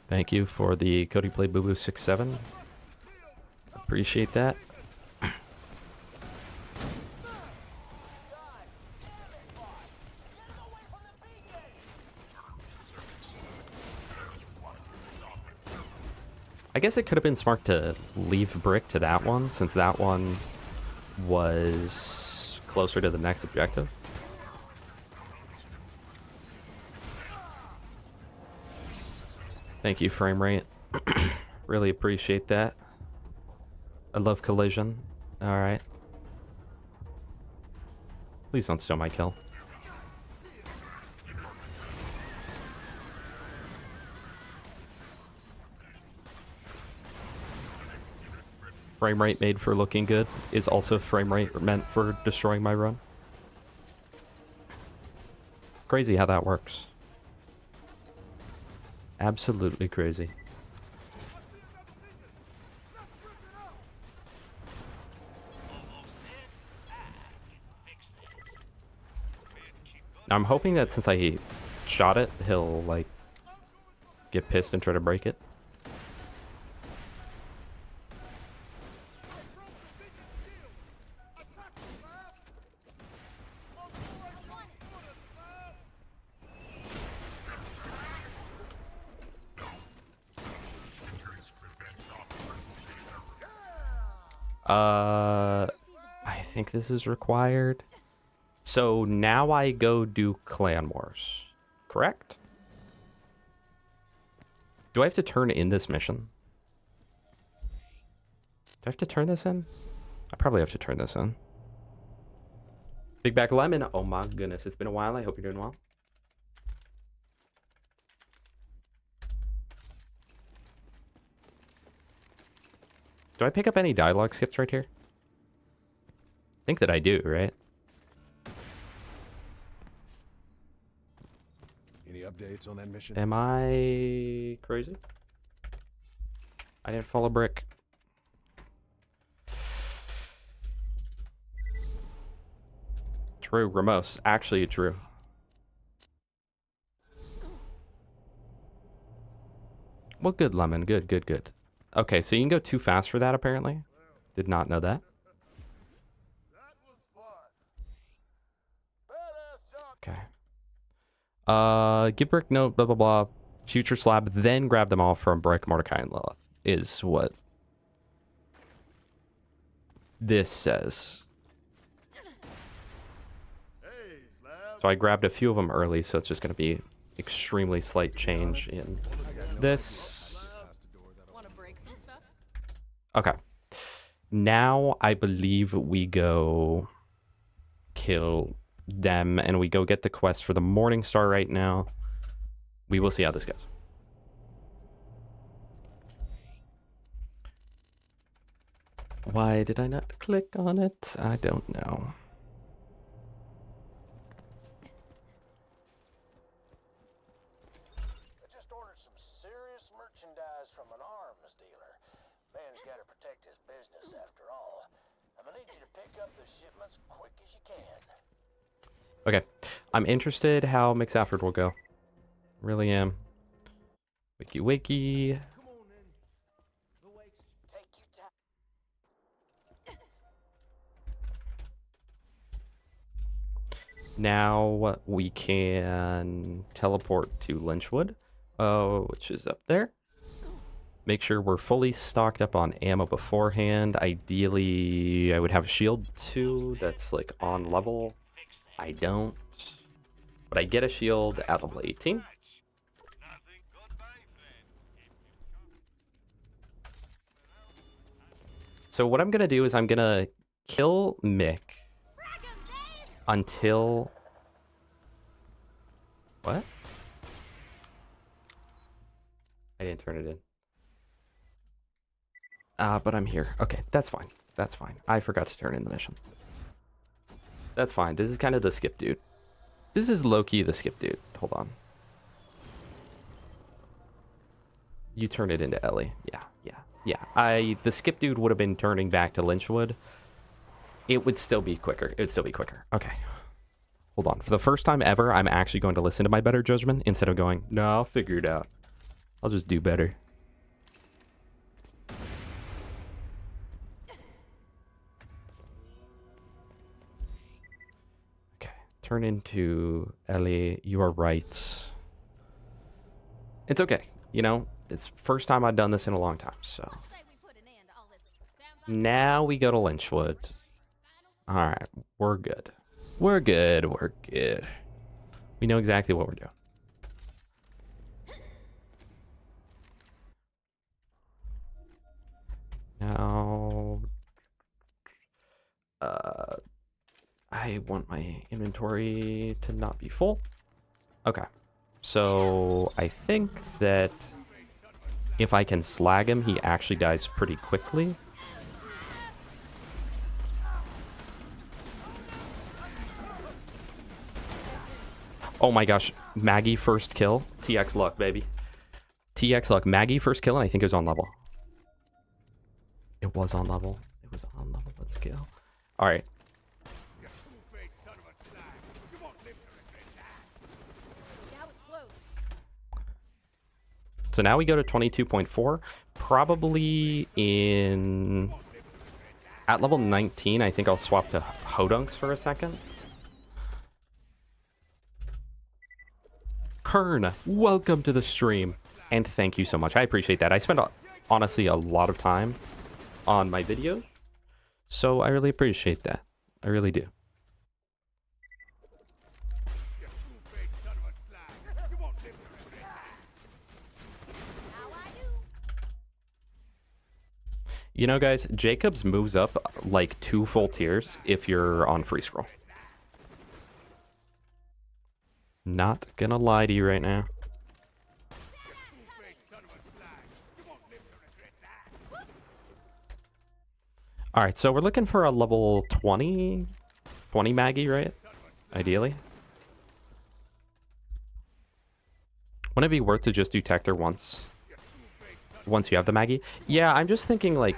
A: Thank you for the Cody Play Boo Boo 67. Appreciate that. I guess it could have been smart to leave Brick to that one, since that one was closer to the next objective. Thank you, frame rate. Really appreciate that. I love collision. Alright. Please don't steal my kill. frame rate made for looking good is also frame rate meant for destroying my run. Crazy how that works. Absolutely crazy. I'm hoping that since I shot it, he'll, like, get pissed and try to break it. I think this is required. So now I go do Clan Wars, correct? Do I have to turn in this mission? Do I have to turn this in? I probably have to turn this in. Big Back Lemon. Oh my goodness, it's been a while. I hope you're doing well. Do I pick up any dialogue skips right here? I think that I do, right?
G: Any updates on that mission?
A: Am I crazy? I didn't fall a brick. True, Ramos. Actually true. Well, good, Lemon. Good, good, good. Okay, so you can go too fast for that, apparently. Did not know that. Okay. Give Brick note, blah, blah, blah. Future slab, then grab them all from Brick, Mordecai, and Lilith. Is what this says. So I grabbed a few of them early, so it's just going to be extremely slight change in this. Okay. Now I believe we go kill them and we go get the quest for the Morning Star right now. We will see how this goes. Why did I not click on it? I don't know.
D: I just ordered some serious merchandise from an arms dealer. Man's got to protect his business after all. I'm gonna need you to pick up the shipments quick as you can.
A: Okay. I'm interested how McSafford will go. Really am. Wiki wiki. Now we can teleport to Lynchwood, which is up there. Make sure we're fully stocked up on ammo beforehand. Ideally, I would have a shield too that's like on level. I don't. But I get a shield at level 18. So what I'm going to do is I'm going to kill Mick until... What? I didn't turn it in. But I'm here. Okay, that's fine. That's fine. I forgot to turn in the mission. That's fine. This is kind of the skip dude. This is low-key the skip dude. Hold on. You turn it into Ellie. Yeah. The skip dude would have been turning back to Lynchwood. It would still be quicker. It would still be quicker. Okay. Hold on. For the first time ever, I'm actually going to listen to my better judgment instead of going, no, I'll figure it out. I'll just do better. Okay. Turn into Ellie. You are right. It's okay. You know, it's first time I've done this in a long time, so. Now we go to Lynchwood. Alright, we're good. We're good, we're good. We know exactly what we're doing. Now... I want my inventory to not be full. Okay. So, I think that if I can slag him, he actually dies pretty quickly. Oh my gosh, Maggie first kill. TX luck, baby. TX luck. Maggie first kill, and I think it was on level. It was on level. It was on level. Let's go. All right.
H: That was close.
A: So now we go to 22.4. Probably in... At level 19, I think I'll swap to Hodunks for a second. Kern, welcome to the stream. And thank you so much. I appreciate that. I spend, honestly, a lot of time on my videos. So I really appreciate that. I really do. You know, guys, Jacobs moves up like 2 full tiers if you're on free scroll. Not gonna lie to you right now. Alright, so we're looking for a level 20 Maggie, right? Ideally. Wouldn't it be worth to just do Tector once you have the Maggie? Yeah, I'm just thinking like,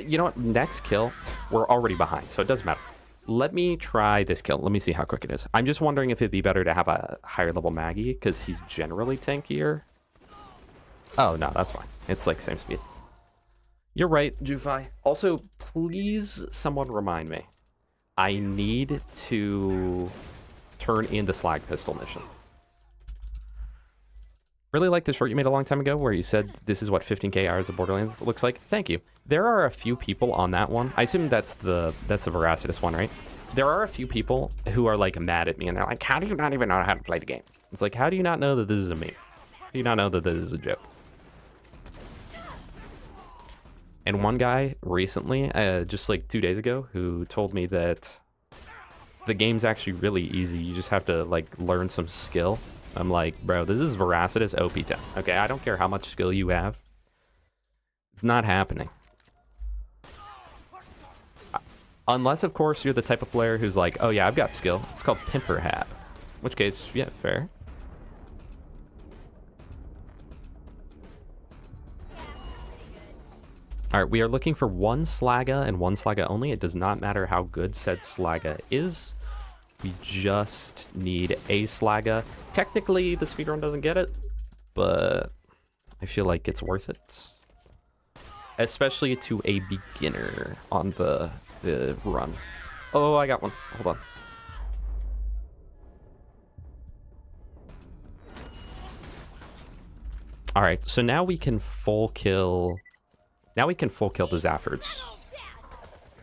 A: you know what, next kill, we're already behind, so it doesn't matter. Let me try this kill. Let me see how quick it is. I'm just wondering if it'd be better to have a higher level Maggie, because he's generally tankier. Oh, no, that's fine. It's like same speed. You're right, Jufai. Also, please someone remind me. I need to turn in the Slag Pistol mission. Really like the short you made a long time ago where you said this is what 15k hours of Borderlands looks like. Thank you. There are a few people on that one. I assume that's the Veracitous one, right? There are a few people who are like mad at me and they're like, how do you not even know how to play the game? It's like, how do you not know that this is a meme? How do you not know that this is a joke? And one guy recently, just like 2 days ago, who told me that the game's actually really easy. You just have to like learn some skill. I'm like, bro, this is Veracitous OP10. Okay, I don't care how much skill you have. It's not happening. Unless, of course, you're the type of player who's like, oh yeah, I've got skill. It's called Pimper Hat. In which case, yeah, fair. Alright, we are looking for one Slagga and one Slagga only. It does not matter how good said Slagga is. We just need a Slagga. Technically, the speedrun doesn't get it, but I feel like it's worth it. Especially to a beginner on the run. Oh, I got one. Hold on. Alright, so now we can full kill... Now we can full kill the Zaffords.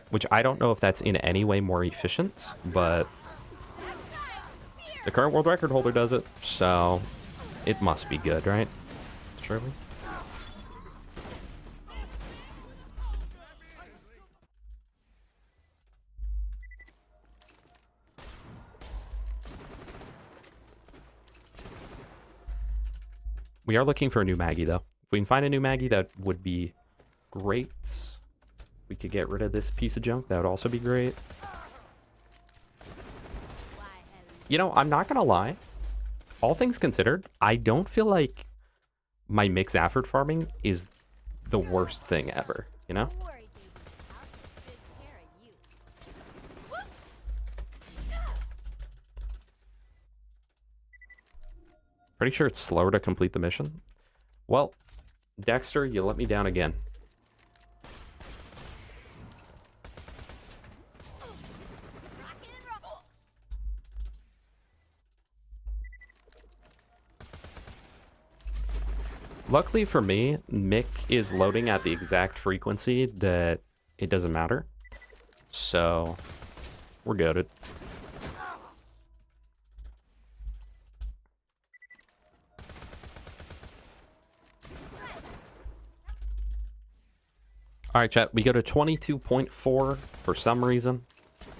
A: Which I don't know if that's in any way more efficient, but... The current world record holder does it, so it must be good, right? Surely. We are looking for a new Maggie, though. If we can find a new Maggie, that would be great. We could get rid of this piece of junk. That would also be great. You know, I'm not gonna lie. All things considered, I don't feel like my mixed Zafford farming is the worst thing ever, you know? Pretty sure it's slower to complete the mission. Well, Dexter, you let me down again. Luckily for me, Mick is loading at the exact frequency that it doesn't matter. So, we're good. Alright, chat, we go to 22.4 for some reason.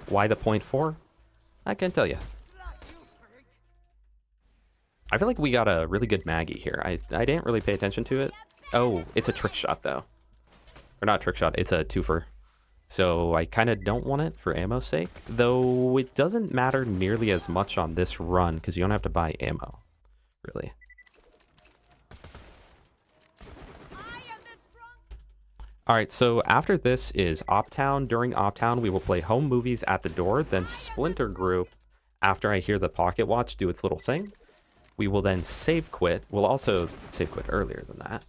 A: Why the 0.4? I can't tell you. I feel like we got a really good Maggie here. I didn't really pay attention to it. Oh, it's a trick shot, though. Or not trick shot, it's a twofer. So I kind of don't want it for ammo's sake, though it doesn't matter nearly as much on this run because you don't have to buy ammo, really. All right, so after this is Optown. During Optown, we will play Home Movies at the Door, then Splinter Group. After I hear the Pocket Watch do its little thing, we will then save quit. We'll also save quit earlier than that.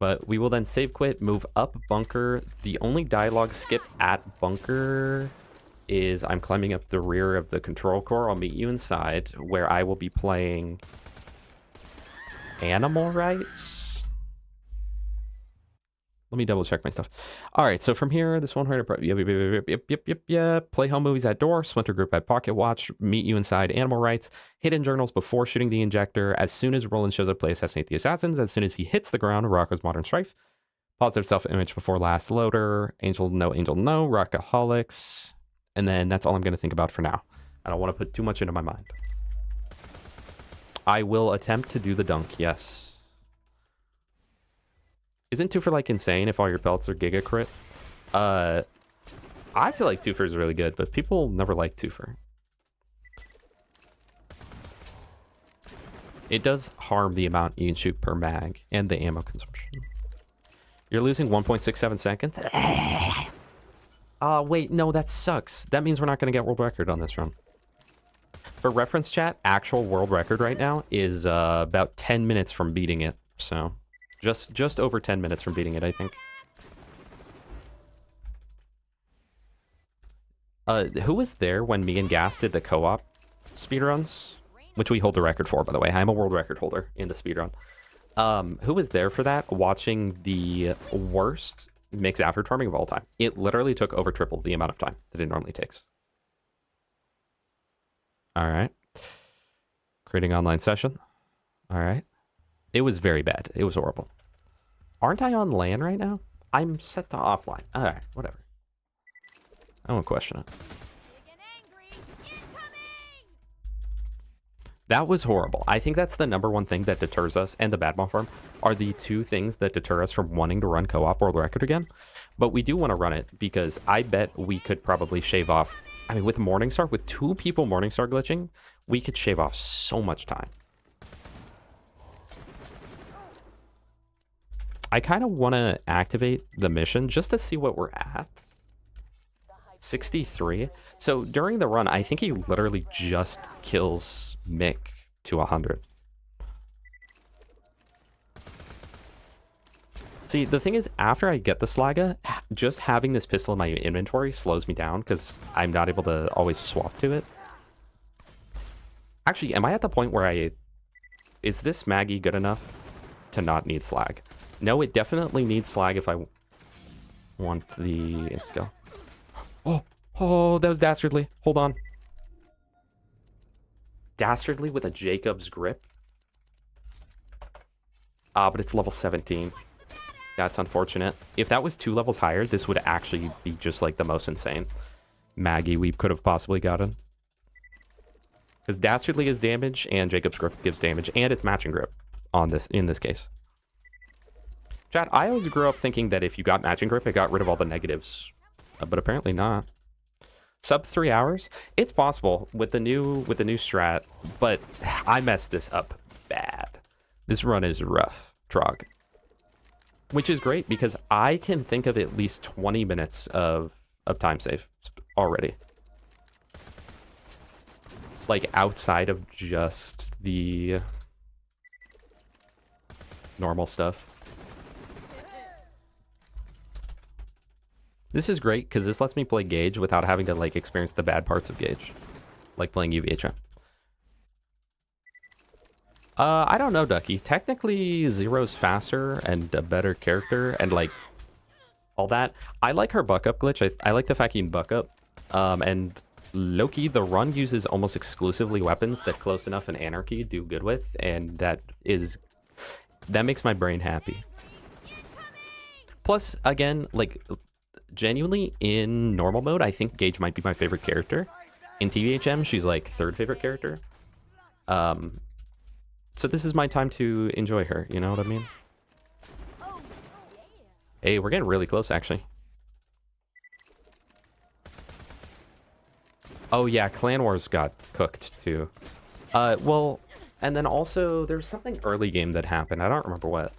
A: But we will then save quit, move up bunker. The only dialogue skip at bunker is I'm climbing up the rear of the control core. I'll meet you inside, where I will be playing Animal Rights. Let me double check my stuff. All right, so from here, this one right. Yep. Play Home Movies at Door, Splinter Group at Pocket Watch, meet you inside Animal Rights, hidden journals before shooting the injector. As soon as Roland shows up, play Assassinate the Assassins. As soon as he hits the ground, Rocco's Modern Strife. Positive self-image before last loader. Angel no, Rockaholics. And then that's all I'm going to think about for now. I don't want to put too much into my mind. I will attempt to do the dunk, yes. Isn't Twofer like insane if all your pelts are Giga Crit? I feel like Twofer is really good, but people never like Twofer. It does harm the amount you can shoot per mag and the ammo consumption. You're losing 1.67 seconds? Wait, no, that sucks. That means we're not going to get world record on this run. For reference chat, actual world record right now is about 10 minutes from beating it, so... Just over 10 minutes from beating it, I think. Who was there when me and Gas did the co-op speedruns? Which we hold the record for, by the way. I'm a world record holder in the speedrun. Who was there for that, watching the worst mixed average farming of all time? It literally took over triple the amount of time that it normally takes. All right. Creating online session. All right. It was very bad. It was horrible. Aren't I on LAN right now? I'm set to offline. All right, whatever. I won't question it. That was horrible. I think that's the #1 thing that deters us, and the bad bomb farm are the two things that deter us from wanting to run co-op world record again. But we do want to run it because I bet we could probably shave off. I mean, with Morningstar, with 2 people Morningstar glitching, we could shave off so much time. I kind of want to activate the mission just to see what we're at. 63. So during the run, I think he literally just kills Mick to 100. See, the thing is, after I get the Slaga, just having this pistol in my inventory slows me down because I'm not able to always swap to it. Actually, am I at the point where is this Maggie good enough to not need Slag? No, it definitely needs Slag if I want the insta-kill. Oh, that was Dastardly. Hold on. Dastardly with a Jacob's grip. But it's level 17. That's unfortunate. If that was 2 levels higher, this would actually be just like the most insane Maggie we could have possibly gotten. Because Dastardly is damage and Jacob's grip gives damage, and it's matching grip on this in this case. Chat, I always grew up thinking that if you got matching grip, it got rid of all the negatives. But apparently not. Sub 3 hours? It's possible with the new strat, but I messed this up bad. This run is rough, Trog. Which is great because I can think of at least 20 minutes of time save already. Like outside of just the normal stuff. This is great because this lets me play Gauge without having to like experience the bad parts of Gauge, like playing UVHM. I don't know, Ducky. Technically, Zero's faster and a better character and like all that. I like her buck up glitch. I like the fact you can buck up. And Loki, the run uses almost exclusively weapons that Close Enough and Anarchy do good with, and that makes my brain happy. Plus, again, like genuinely in normal mode, I think Gage might be my favorite character. In TVHM, she's like 3rd favorite character. So this is my time to enjoy her, you know what I mean? Hey, we're getting really close, actually. Oh yeah, Clan Wars got cooked too. Well, and then also there's something early game that happened. I don't remember what.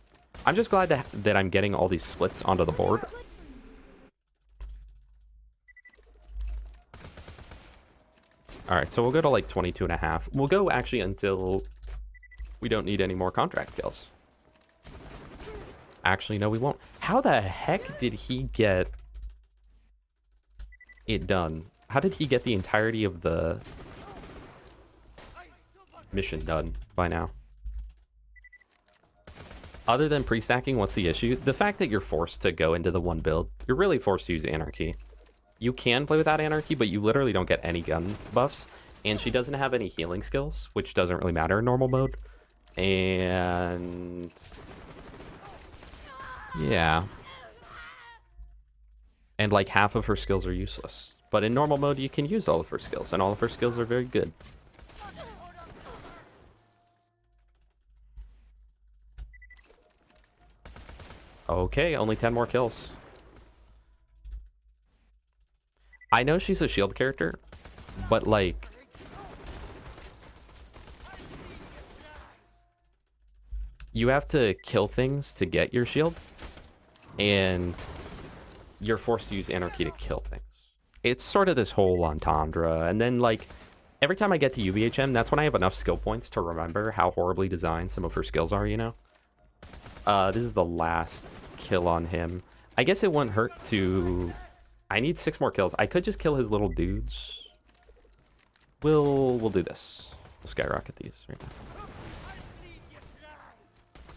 A: I'm just glad that I'm getting all these splits onto the board. All right, so we'll go to like 22.5. We'll go actually until we don't need any more contract kills. Actually, no, we won't. How the heck did he get it done? How did he get the entirety of the mission done by now? Other than pre-stacking, what's the issue? The fact that you're forced to go into the one build. You're really forced to use Anarchy. You can play without Anarchy, but you literally don't get any gun buffs. And she doesn't have any healing skills, which doesn't really matter in normal mode. And yeah. And like half of her skills are useless. But in normal mode, you can use all of her skills, and all of her skills are very good. Okay, only 10 more kills. I know she's a shield character, but like... you have to kill things to get your shield, and you're forced to use Anarchy to kill things. It's sort of this whole entendre, and then like every time I get to UVHM, that's when I have enough skill points to remember how horribly designed some of her skills are, you know? This is the last kill on him. I guess it wouldn't hurt to... I need 6 more kills. I could just kill his little dudes. We'll do this. We'll skyrocket these right now.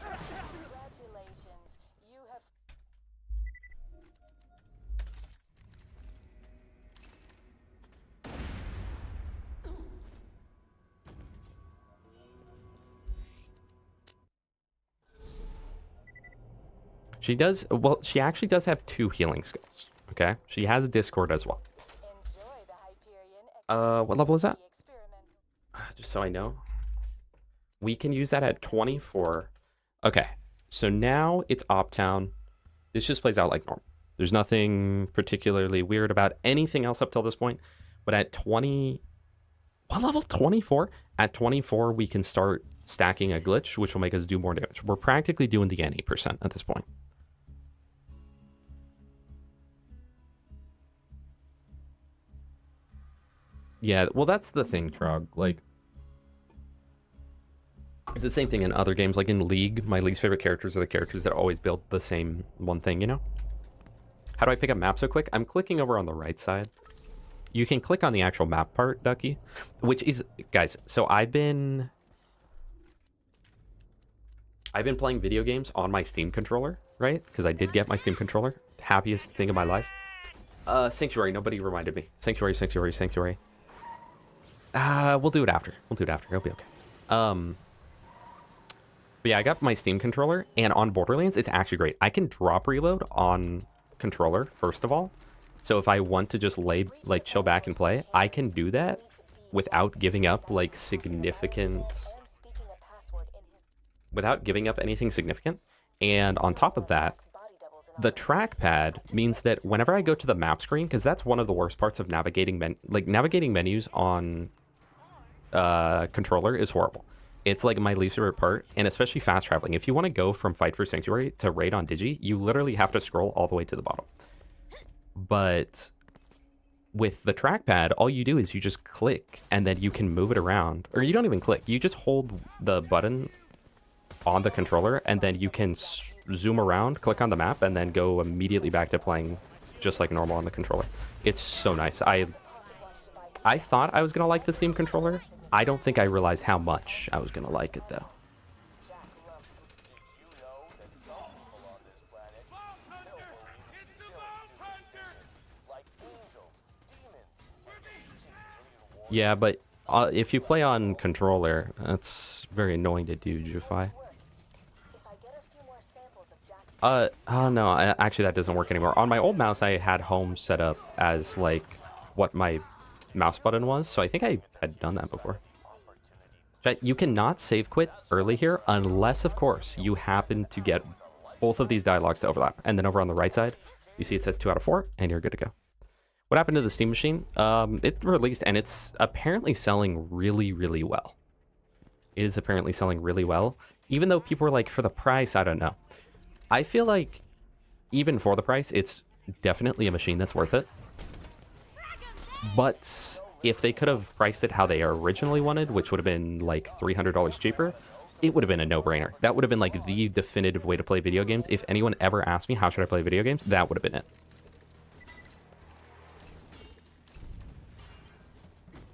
C: Congratulations. You have
A: She does... well, she actually does have 2 healing skills. Okay? She has Discord as well.
C: enjoy the Hyperion
A: What level is that?
C: experiment.
A: Just so I know. We can use that at 24. Okay. So now it's Optown. This just plays out like normal. There's nothing particularly weird about anything else up till this point. But at 20... what level? 24? At 24, we can start stacking a glitch, which will make us do more damage. We're practically doing the N8% at this point. Yeah, well, that's the thing, Trog. Like, it's the same thing in other games. Like in League, my least favorite characters are the characters that always build the same one thing, you know? How do I pick up map so quick? I'm clicking over on the right side. You can click on the actual map part, Ducky, which is... guys, so I've been playing video games on my Steam controller, right? Because I did get my Steam controller. Happiest thing of my life. Sanctuary, nobody reminded me. Sanctuary, Sanctuary, Sanctuary. We'll do it after. We'll do it after. It'll be okay. But yeah, I got my Steam controller, and on Borderlands, it's actually great. I can drop reload on controller, first of all. So if I want to just chill back and play, I can do that without giving up, like, significant... without giving up anything significant. And on top of that, the trackpad means that whenever I go to the map screen, because that's one of the worst parts of navigating menus on controller is horrible. It's like my least favorite part, and especially fast traveling. If you want to go from Fight for Sanctuary to Raid on Digi, you literally have to scroll all the way to the bottom. But with the trackpad, all you do is you just click, and then you can move it around. Or you don't even click. You just hold the button on the controller, and then you can zoom around, click on the map, and then go immediately back to playing just like normal on the controller. It's so nice. I thought I was going to like the Steam controller. I don't think I realized how much I was going to like it, though. Yeah, but if you play on controller, that's very annoying to do, Jufai. Oh no, actually that doesn't work anymore. On my old mouse, I had home set up as like what my mouse button was, so I think I had done that before. But you cannot save quit early here unless, of course, you happen to get both of these dialogues to overlap. And then over on the right side, you see it says 2 out of 4, and you're good to go. What happened to the Steam Machine? It released, and it's apparently selling really, really well. It is apparently selling really well. Even though people were like, for the price, I don't know. I feel like, even for the price, it's definitely a machine that's worth it. But if they could have priced it how they originally wanted, which would have been like $300 cheaper, it would have been a no-brainer. That would have been like the definitive way to play video games. If anyone ever asked me how should I play video games, that would have been it.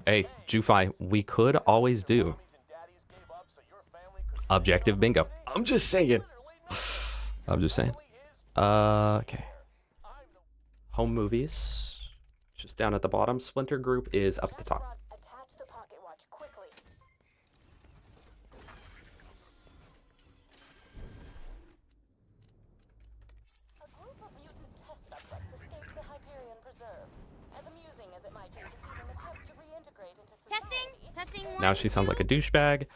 A: Hey, Jufi, we could always do objective bingo. I'm just saying. I'm just saying. Okay. Home movies. Just down at the bottom. Splinter Group is up at the top.
C: Attach the pocket watch quickly. A group of mutant test subjects escaped the Hyperion Preserve. As amusing as it might be to see them attempt to reintegrate into society.
H: Testing.
A: Now she sounds like a douchebag.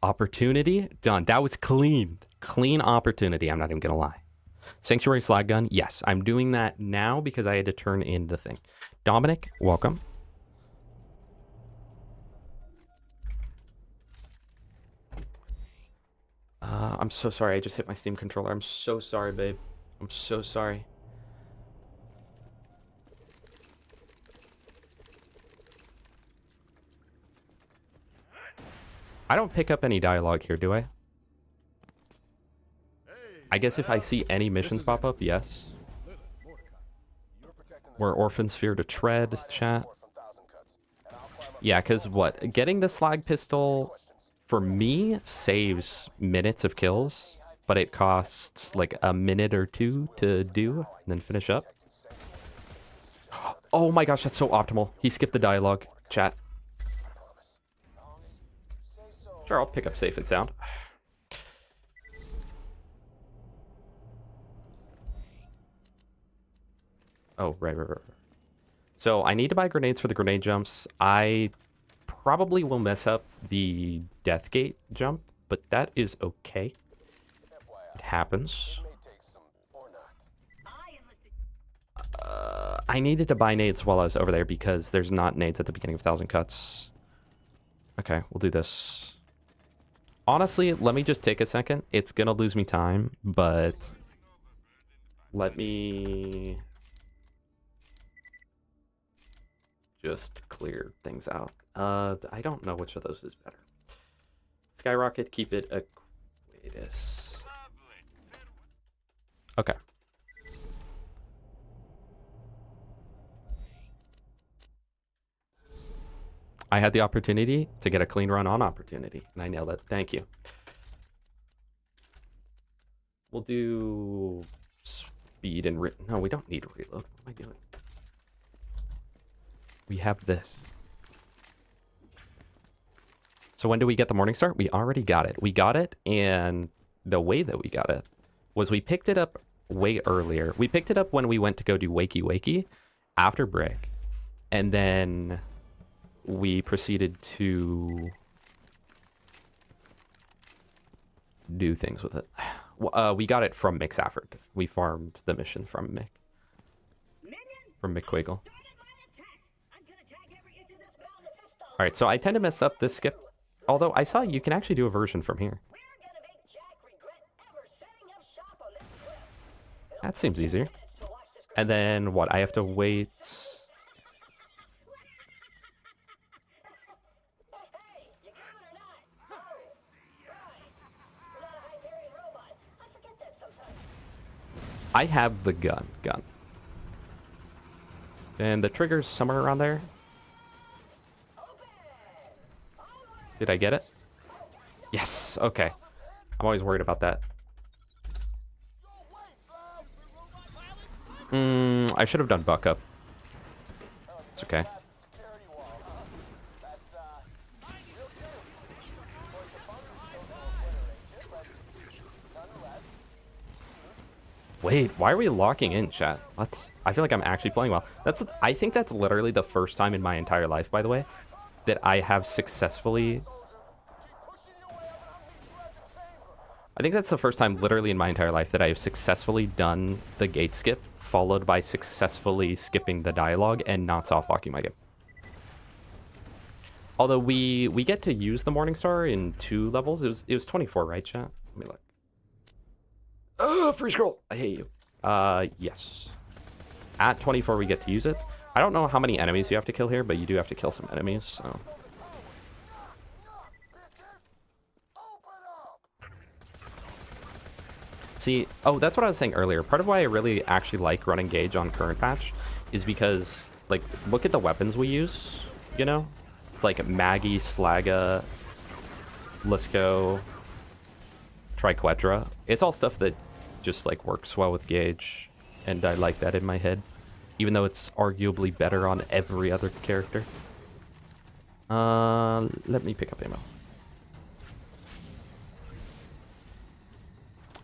A: Opportunity done. That was clean. Clean opportunity. I'm not even gonna lie. Sanctuary slag gun. Yes, I'm doing that now because I had to turn in the thing. Dominic, welcome. I'm so sorry. I just hit my Steam controller. I'm so sorry, babe. I'm so sorry. I don't pick up any dialogue here, do I? I guess if I see any missions pop up, yes. Where orphans fear to tread, chat. Yeah, because what? Getting the slag pistol, for me, saves minutes of kills, but it costs like a minute or two to do, and then finish up. Oh my gosh, that's so optimal. He skipped the dialogue, chat. Sure, I'll pick up safe and sound. Oh, right. So I need to buy grenades for the grenade jumps. I probably will mess up the death gate jump, but that is okay. It happens. I needed to buy nades while I was over there because there's not nades at the beginning of 1,000 Cuts. Okay, we'll do this. Honestly, let me just take a second. It's gonna lose me time, but let me just clear things out. I don't know which of those is better. Skyrocket, keep it Aquatus. Okay. I had the opportunity to get a clean run on opportunity, and I nailed it. Thank you. We'll do speed and no, we don't need reload. What am I doing? We have this. So when do we get the morning start? We already got it. We got it, and the way that we got it was we picked it up way earlier. We picked it up when we went to go do Wakey Wakey after break, and then we proceeded to do things with it. We got it from Mick Safford. We farmed the mission from Mick. From Mick Quiggle. Alright, so I tend to mess up this skip. Although I saw you can actually do a version from here. That seems easier. And then what? I have to wait. I have the gun. And the trigger's somewhere around there. Did I get it? Yes, okay. I'm always worried about that. I should have done buck up. It's okay. Wait, why are we locking in, chat? What? I feel like I'm actually playing well. I think that's literally the first time in my entire life, by the way, that I have successfully... I think that's the first time literally in my entire life that I have successfully done the gate skip followed by successfully skipping the dialogue and not soft-locking my game. Although we get to use the Morningstar in 2 levels. It was 24, right, chat? Let me look. Oh, free scroll. I hate you. Yes. At 24, we get to use it. I don't know how many enemies you have to kill here, but you do have to kill some enemies, so... See, oh, that's what I was saying earlier. Part of why I really actually like running Gauge on current patch is because, like, look at the weapons we use, you know? It's like Maggie, Slaga, Lisco, Triquetra. It's all stuff that just, like, works well with Gauge, and I like that in my head. Even though it's arguably better on every other character. Let me pick up ammo.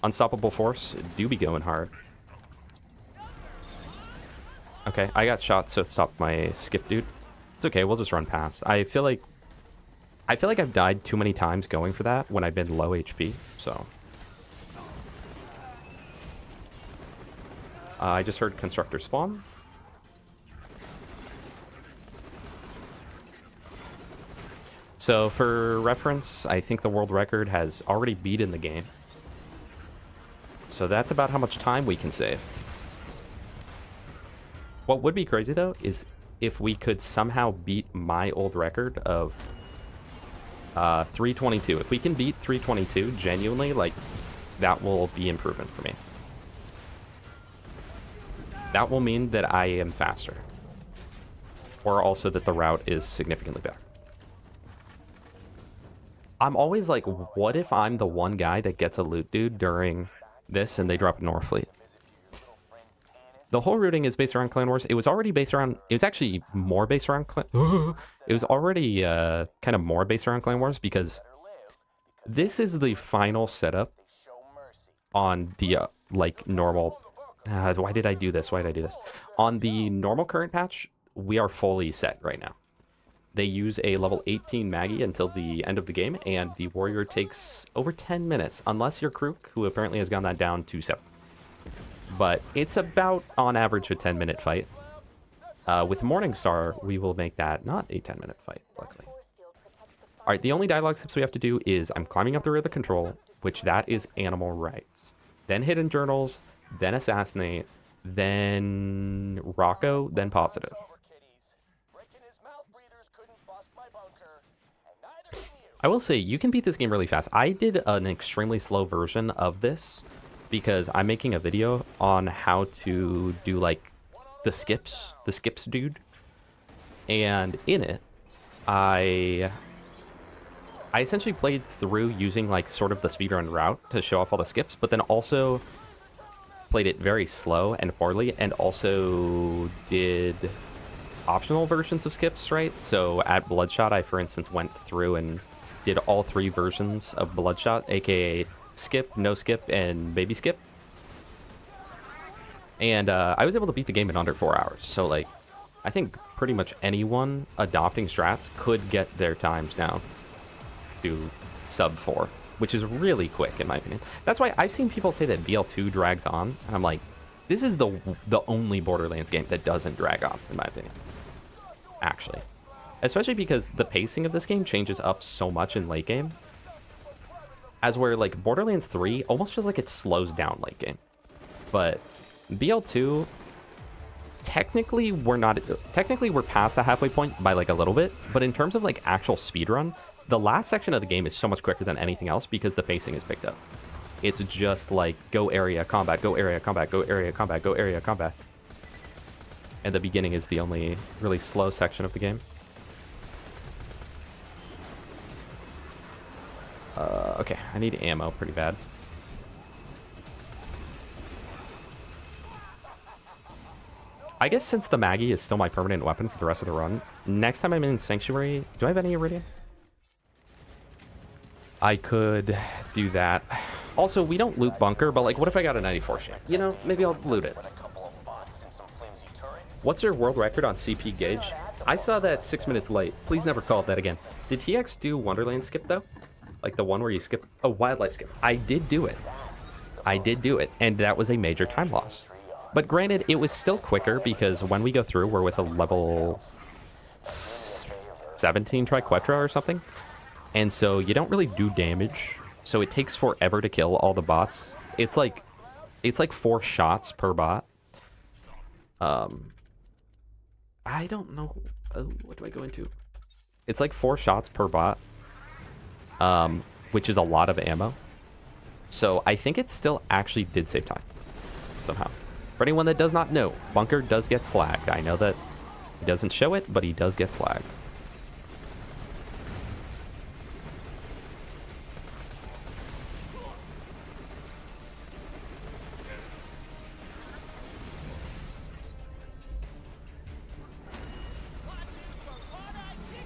A: Unstoppable Force do be going hard. Okay, I got shot, so it stopped my skip, dude. It's okay, we'll just run past. I feel like I've died too many times going for that when I've been low HP, so. I just heard Constructor spawn. So for reference, I think the world record has already beaten the game. So that's about how much time we can save. What would be crazy, though, is if we could somehow beat my old record of 322. If we can beat 322, genuinely, like, that will be improvement for me. That will mean that I am faster. Or also that the route is significantly better. I'm always like, what if I'm the one guy that gets a loot dude during this and they drop Norfleet? The whole routing is based around Clan Wars. It was already based around... It was actually more based around Clan... It was already kind of more based around Clan Wars because this is the final setup on the, like, normal... why did I do this? Why did I do this? On the normal current patch, we are fully set right now. They use a level 18 Maggie until the end of the game, and the warrior takes over 10 minutes, unless you're Krook, who apparently has gone that down to 7. But it's about, on average, a 10-minute fight. With Morningstar, we will make that not a 10-minute fight, luckily. Alright, the only dialogue steps we have to do is I'm climbing up the rear of the control, which that is animal rights. Then hidden journals, then assassinate, then Rocco, then positive. I will say, you can beat this game really fast. I did an extremely slow version of this because I'm making a video on how to do, like, the skips dude. And in it, I essentially played through using, like, sort of the speedrun route to show off all the skips, but then also played it very slow and poorly, and also did optional versions of skips, right? So at Bloodshot, I, for instance, went through and did all 3 versions of Bloodshot, aka skip, no skip, and baby skip. And I was able to beat the game in under 4 hours. So, like, I think pretty much anyone adopting strats could get their times down to sub 4, which is really quick in my opinion. That's why I've seen people say that BL2 drags on, and I'm like, this is the only Borderlands game that doesn't drag on, in my opinion. Actually. Especially because the pacing of this game changes up so much in late game. As where, like, Borderlands 3 almost feels like it slows down late game. But BL2, technically we're past the halfway point by, like, a little bit. But in terms of, like, actual speedrun, the last section of the game is so much quicker than anything else because the pacing is picked up. It's just like, go area, combat, go area, combat, go area, combat, go area, combat. And the beginning is the only really slow section of the game. Okay, I need ammo pretty bad. I guess since the Maggie is still my permanent weapon for the rest of the run, next time I'm in Sanctuary... Do I have any Iridium? I could do that. Also, we don't loot Bunker, but, like, what if I got a 94 shot? You know, maybe I'll loot it. What's your world record on CP Gauge? I saw that 6 minutes late. Please never call it that again. Did TX do Wonderland skip, though? Like the one where you skip... Oh, wildlife skip. I did do it. I did do it, and that was a major time loss. But granted, it was still quicker because when we go through, we're with a level 17 Triquetra or something. And so you don't really do damage. So it takes forever to kill all the bots. It's like 4 shots per bot. I don't know. Oh, what do I go into? It's like 4 shots per bot, which is a lot of ammo. So I think it still actually did save time somehow. For anyone that does not know, Bunker does get slagged. I know that he doesn't show it, but he does get slagged.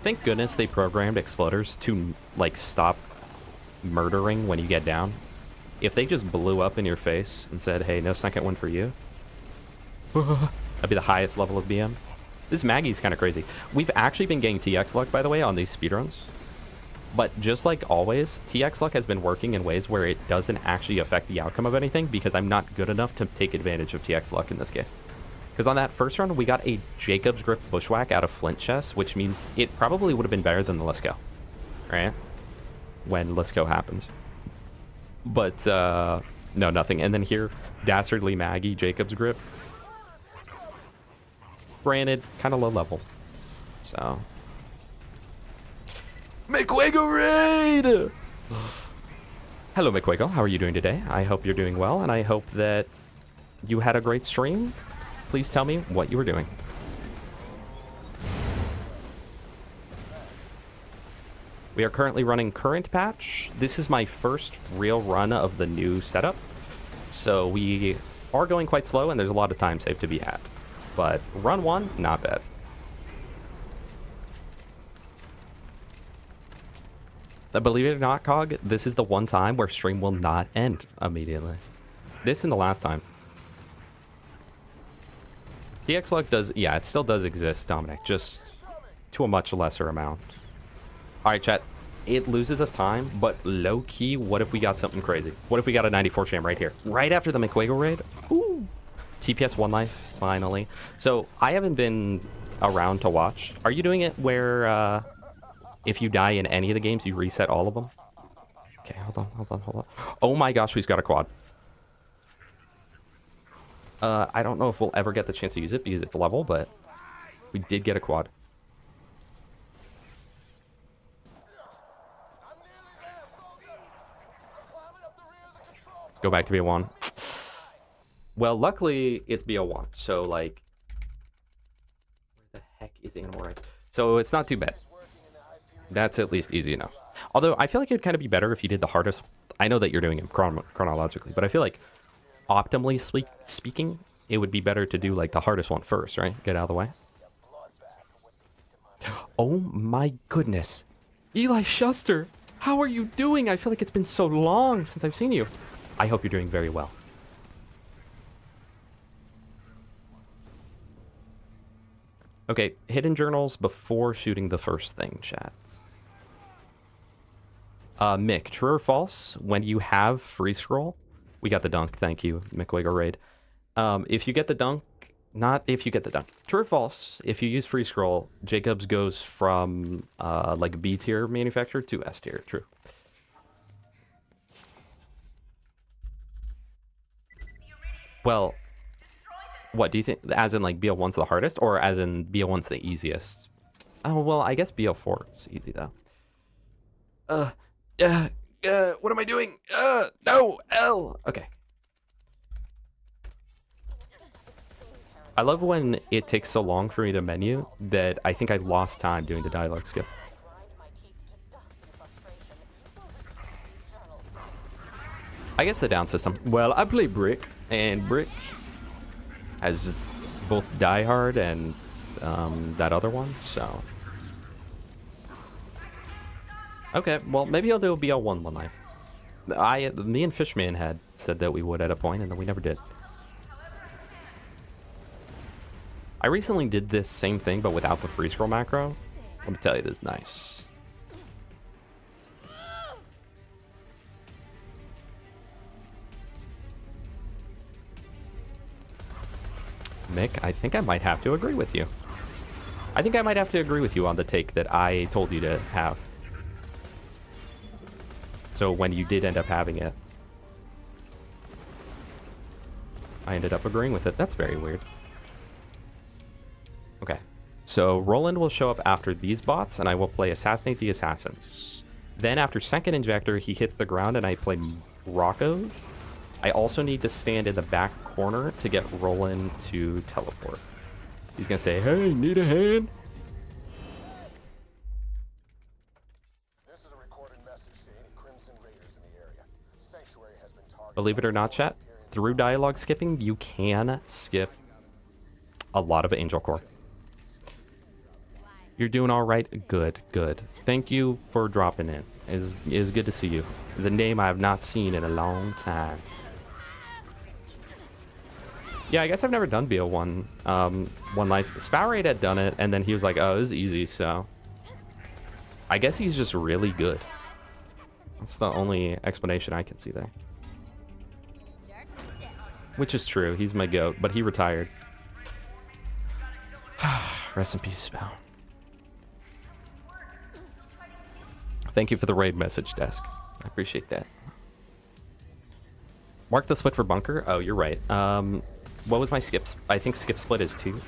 A: Thank goodness they programmed exploders to, like, stop murdering when you get down. If they just blew up in your face and said, hey, no second one for you, that'd be the highest level of BM. This Maggie's kind of crazy. We've actually been getting TX luck, by the way, on these speedruns. But just like always, TX luck has been working in ways where it doesn't actually affect the outcome of anything because I'm not good enough to take advantage of TX luck in this case. Because on that first run, we got a Jacob's Grip Bushwhack out of Flint chest, which means it probably would have been better than the Lisco, right? When Lisco happens. But, no, nothing. And then here, Dastardly Maggie, Jacob's Grip. Granted, kind of low level. So. McWiggle Raid! Hello, McWiggle. How are you doing today? I hope you're doing well, and I hope that you had a great stream. Please tell me what you were doing. We are currently running current patch. This is my first real run of the new setup. So we are going quite slow and there's a lot of time saved to be had. But run 1, not bad. Believe it or not, Cog, this is the one time where stream will not end immediately. This and the last time. TX luck does, yeah, it still does exist, Dominic, just to a much lesser amount. Alright, chat, it loses us time, but low-key, what if we got something crazy? What if we got a 94 sham right here? Right after the McWiggle raid? Ooh. TPS 1 life, finally. So, I haven't been around to watch. Are you doing it where, if you die in any of the games, you reset all of them? Okay, hold on. Oh my gosh, we've got a quad. I don't know if we'll ever get the chance to use it because it's level, but we did get a quad. Go back to BL1. Well, luckily, it's BL1, so, like... Where the heck is Animal Rights? So, it's not too bad. That's at least easy enough. Although, I feel like it'd kind of be better if you did the hardest... I know that you're doing it chronologically, but I feel like, optimally speaking, it would be better to do, like, the hardest one first, right? Get out of the way. Oh my goodness. Eli Shuster, how are you doing? I feel like it's been so long since I've seen you. I hope you're doing very well. Okay, hidden journals before shooting the first thing, chat. Mick, true or false? When you have free scroll, we got the dunk. Thank you, McWiggle Raid. If you get the dunk, not if you get the dunk. True or false? If you use free scroll, Jacobs goes from like B tier manufacturer to S tier. True. Well, what do you think? As in like BL1's the hardest, or as in BL1's the easiest? Oh well, I guess BL4 is easy though. What am I doing? No, L. Okay. I love when it takes so long for me to menu that I think I lost time doing the dialogue skip. I guess the down system. Well, I play Brick, and Brick has both Die Hard and that other one, so... Okay, well, maybe I'll do a BL1 one life. Me and Fishman had said that we would at a point, and then we never did. I recently did this same thing, but without the free scroll macro. Let me tell you, this is nice. Mick, I think I might have to agree with you. I think I might have to agree with you on the take that I told you to have. So when you did end up having it, I ended up agreeing with it. That's very weird. Okay. So Roland will show up after these bots, and I will play Assassinate the Assassins. Then after second injector, he hits the ground, and I play Rocco's. I also need to stand in the back corner to get Roland to teleport. He's gonna say, "Hey, need a hand?"
D: This is a recorded message to any Crimson Raiders in the area. Sanctuary has been targeted.
A: Believe it or not, chat, through dialogue skipping, you can skip a lot of Angel Core. You're doing all right. Good, good. Thank you for dropping in. It's good to see you. It's a name I have not seen in a long time. Yeah, I guess I've never done BL1 One Life. Spowerade had done it, and then he was like, "Oh, it was easy," so I guess he's just really good. That's the only explanation I can see there. Which is true. He's my goat, but he retired. Rest in peace, Spell. Thank you for the raid message, Desk. I appreciate that. Mark the split for bunker. Oh, you're right. What was my skips? I think skip split is 2.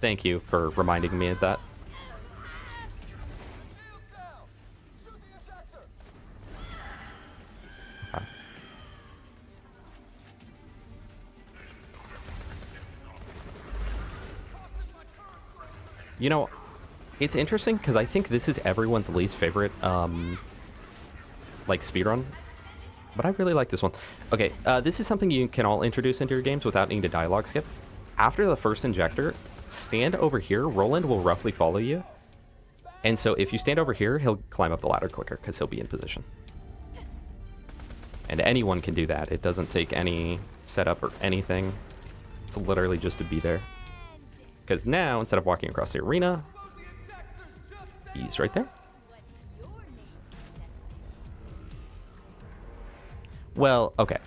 A: Thank you for reminding me of that. Okay. You know, it's interesting because I think this is everyone's least favorite, like, speedrun. But I really like this one. Okay, this is something you can all introduce into your games without needing to dialogue skip. After the first injector, stand over here. Roland will roughly follow you. And so if you stand over here, he'll climb up the ladder quicker because he'll be in position. And anyone can do that. It doesn't take any setup or anything. It's literally just to be there. Because now, instead of walking across the arena, he's right there. Well, okay.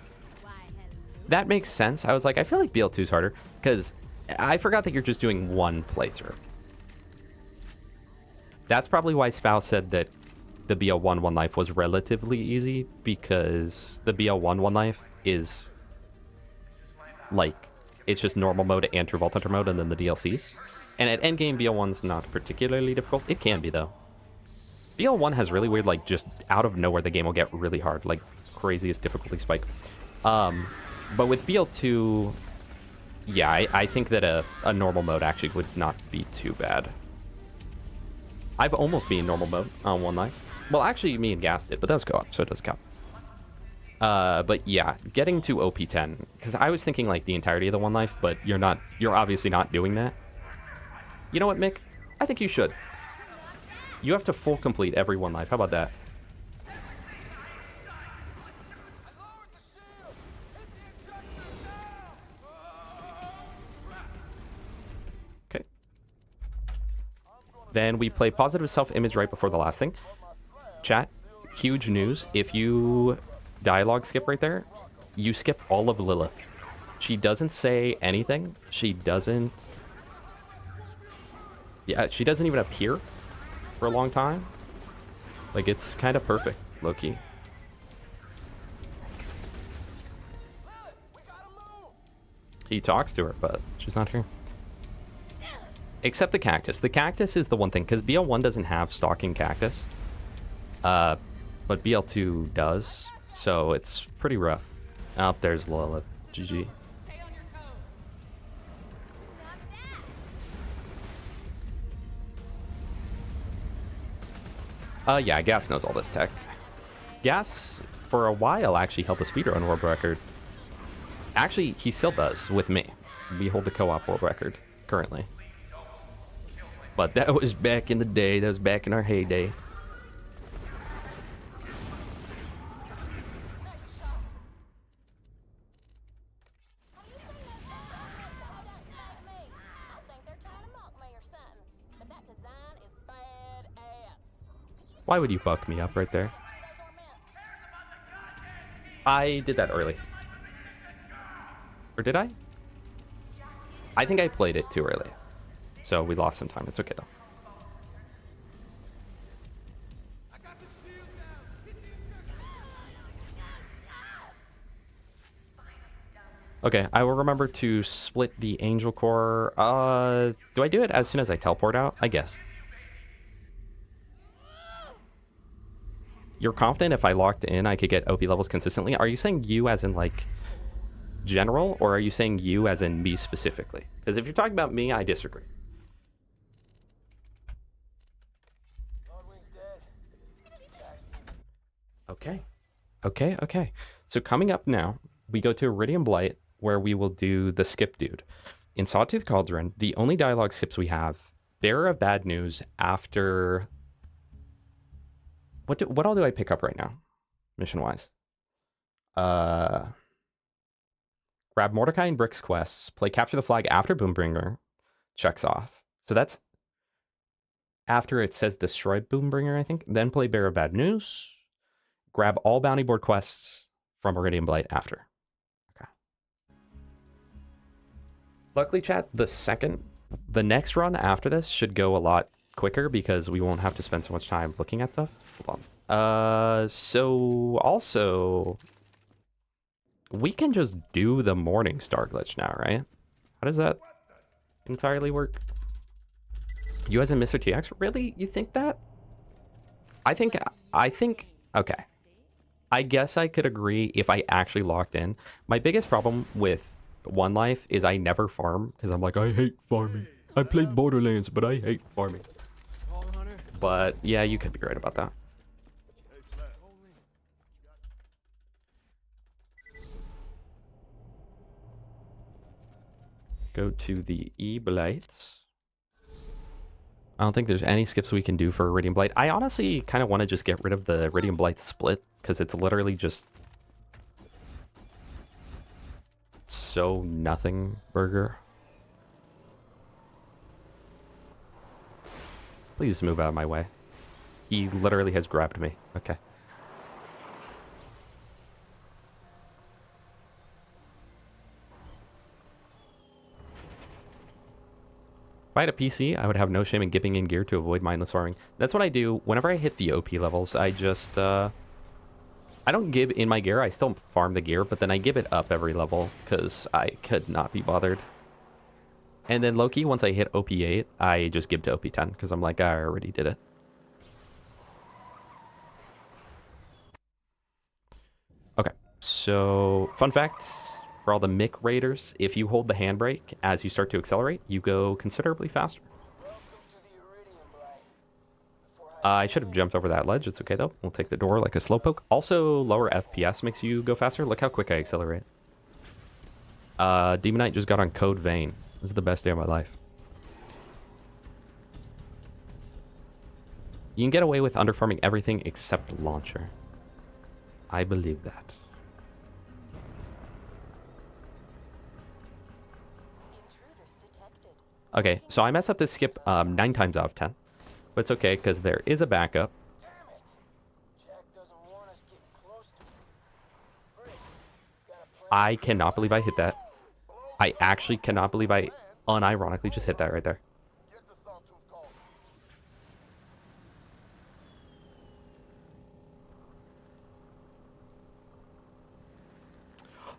A: That makes sense. I was like, I feel like BL2 is harder, because I forgot that you're just doing one playthrough. That's probably why Spouse said that the BL1 One Life was relatively easy, because the BL1 One Life is, like, it's just normal mode and True Vault Hunter mode, and then the DLCs. And at endgame, BL1's not particularly difficult. It can be, though. BL1 has really weird, like, just out of nowhere, the game will get really hard, like, craziest difficulty spike. But with BL2, yeah, I think that a normal mode actually would not be too bad. I've almost been in normal mode on One Life. Well, actually, me and Gas did, but that was co-op, so it does count. But yeah, getting to OP10, because I was thinking like the entirety of the One Life, but you're obviously not doing that. You know what, Mick? I think you should. You have to full complete every One Life. How about that? Okay. Then we play positive self-image right before the last thing. Chat, huge news. If you dialogue skip right there, you skip all of Lilith. She doesn't say anything. She doesn't... Yeah, she doesn't even appear for a long time. Like, it's kind of perfect, low-key. He talks to her, but she's not here. Except the cactus. The cactus is the one thing, because BL1 doesn't have stalking cactus. But BL2 does, so it's pretty rough. Oh, there's Lilith. GG. Yeah, Gas knows all this tech. Gas, for a while, actually held the speedrun world record. Actually, he still does, with me. We hold the co-op world record, currently. But that was back in the day. That was back in our heyday. Why would you buck me up right there? I did that early. Or did I? I think I played it too early. So we lost some time. It's okay though. Okay, I will remember to split the Angel Core. Do I do it as soon as I teleport out? I guess. You're confident if I locked in, I could get OP levels consistently? Are you saying you as in, like, general, or are you saying you as in me specifically? Because if you're talking about me, I disagree. Okay. Okay. So coming up now, we go to Iridium Blight, where we will do the skip dude. In Sawtooth Cauldron, the only dialogue skips we have, Bearer of Bad News after... What all do I pick up right now, mission-wise? Grab Mordecai and Brick's quests, play Capture the Flag after Boombringer, checks off. So that's after it says Destroy Boombringer, I think. Then play Bearer of Bad News, grab all bounty board quests from Iridium Blight after. Okay. Luckily, chat, the next run after this should go a lot quicker because we won't have to spend so much time looking at stuff. Hold on. So also, we can just do the Morning Star glitch now, right? How does that entirely work? You as in Mr. TX? Really? You think that? I think, okay. I guess I could agree if I actually locked in. My biggest problem with One Life is I never farm because I'm like, I hate farming. I played Borderlands, but I hate farming. But yeah, you could be right about that. Go to the E-Blights. I don't think there's any skips we can do for Iridium Blight. I honestly kind of want to just get rid of the Iridium Blight split because it's literally just so nothing burger. Please move out of my way. He literally has grabbed me. Okay. If I had a PC, I would have no shame in giving in gear to avoid mindless farming. That's what I do. Whenever I hit the OP levels, I just, I don't give in my gear. I still farm the gear, but then I give it up every level because I could not be bothered. And then low-key, once I hit OP 8, I just give to OP 10 because I'm like, I already did it. Okay, so fun fact. For all the Mick raiders, if you hold the handbrake as you start to accelerate, you go considerably faster. I should have jumped over that ledge. It's okay, though. We'll take the door like a slowpoke. Also, lower FPS makes you go faster. Look how quick I accelerate. Demonite just got on Code Vein. This is the best day of my life. You can get away with underfarming everything except launcher. I believe that. Okay, so I mess up this skip 9 times out of 10. But it's okay, because there is a backup. I cannot believe I hit that. I actually cannot believe I unironically just hit that right there.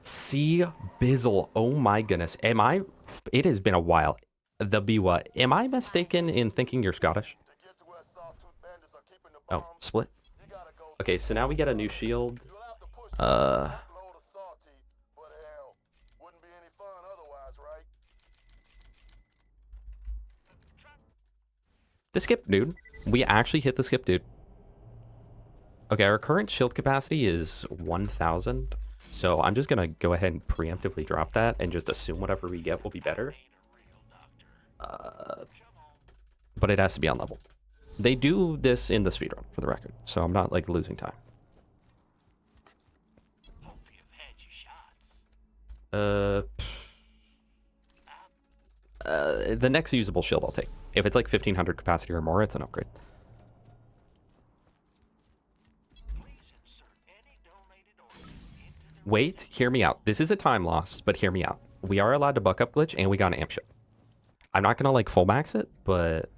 A: See, Bizzle. Oh my goodness. It has been a while. The Biwa. Am I mistaken in thinking you're Scottish? Oh, split. Okay, so now we get a new shield. The skip dude. We actually hit the skip dude. Okay, our current shield capacity is 1,000. So I'm just going to go ahead and preemptively drop that and just assume whatever we get will be better. But it has to be on level. They do this in the speedrun, for the record. So I'm not, like, losing time. The next usable shield I'll take. If it's like 1,500 capacity or more, it's an upgrade. Wait, hear me out. This is a time loss, but hear me out. we are allowed to buck up glitch, and we got an amp ship. I'm not gonna like full max it, but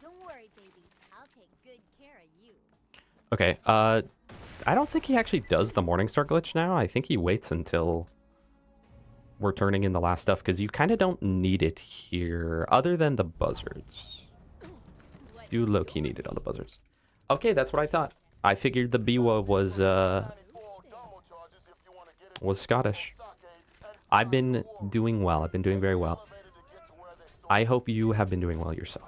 H: Don't worry, baby. I'll take good care of you.
A: okay. I don't think he actually does the Morningstar glitch now. I think he waits until we're turning in the last stuff because you kind of don't need it here, other than the buzzards. You low-key need it on the buzzards. Okay, that's what I thought. I figured the Biwa was Scottish. I've been doing well. I've been doing very well. I hope you have been doing well yourself.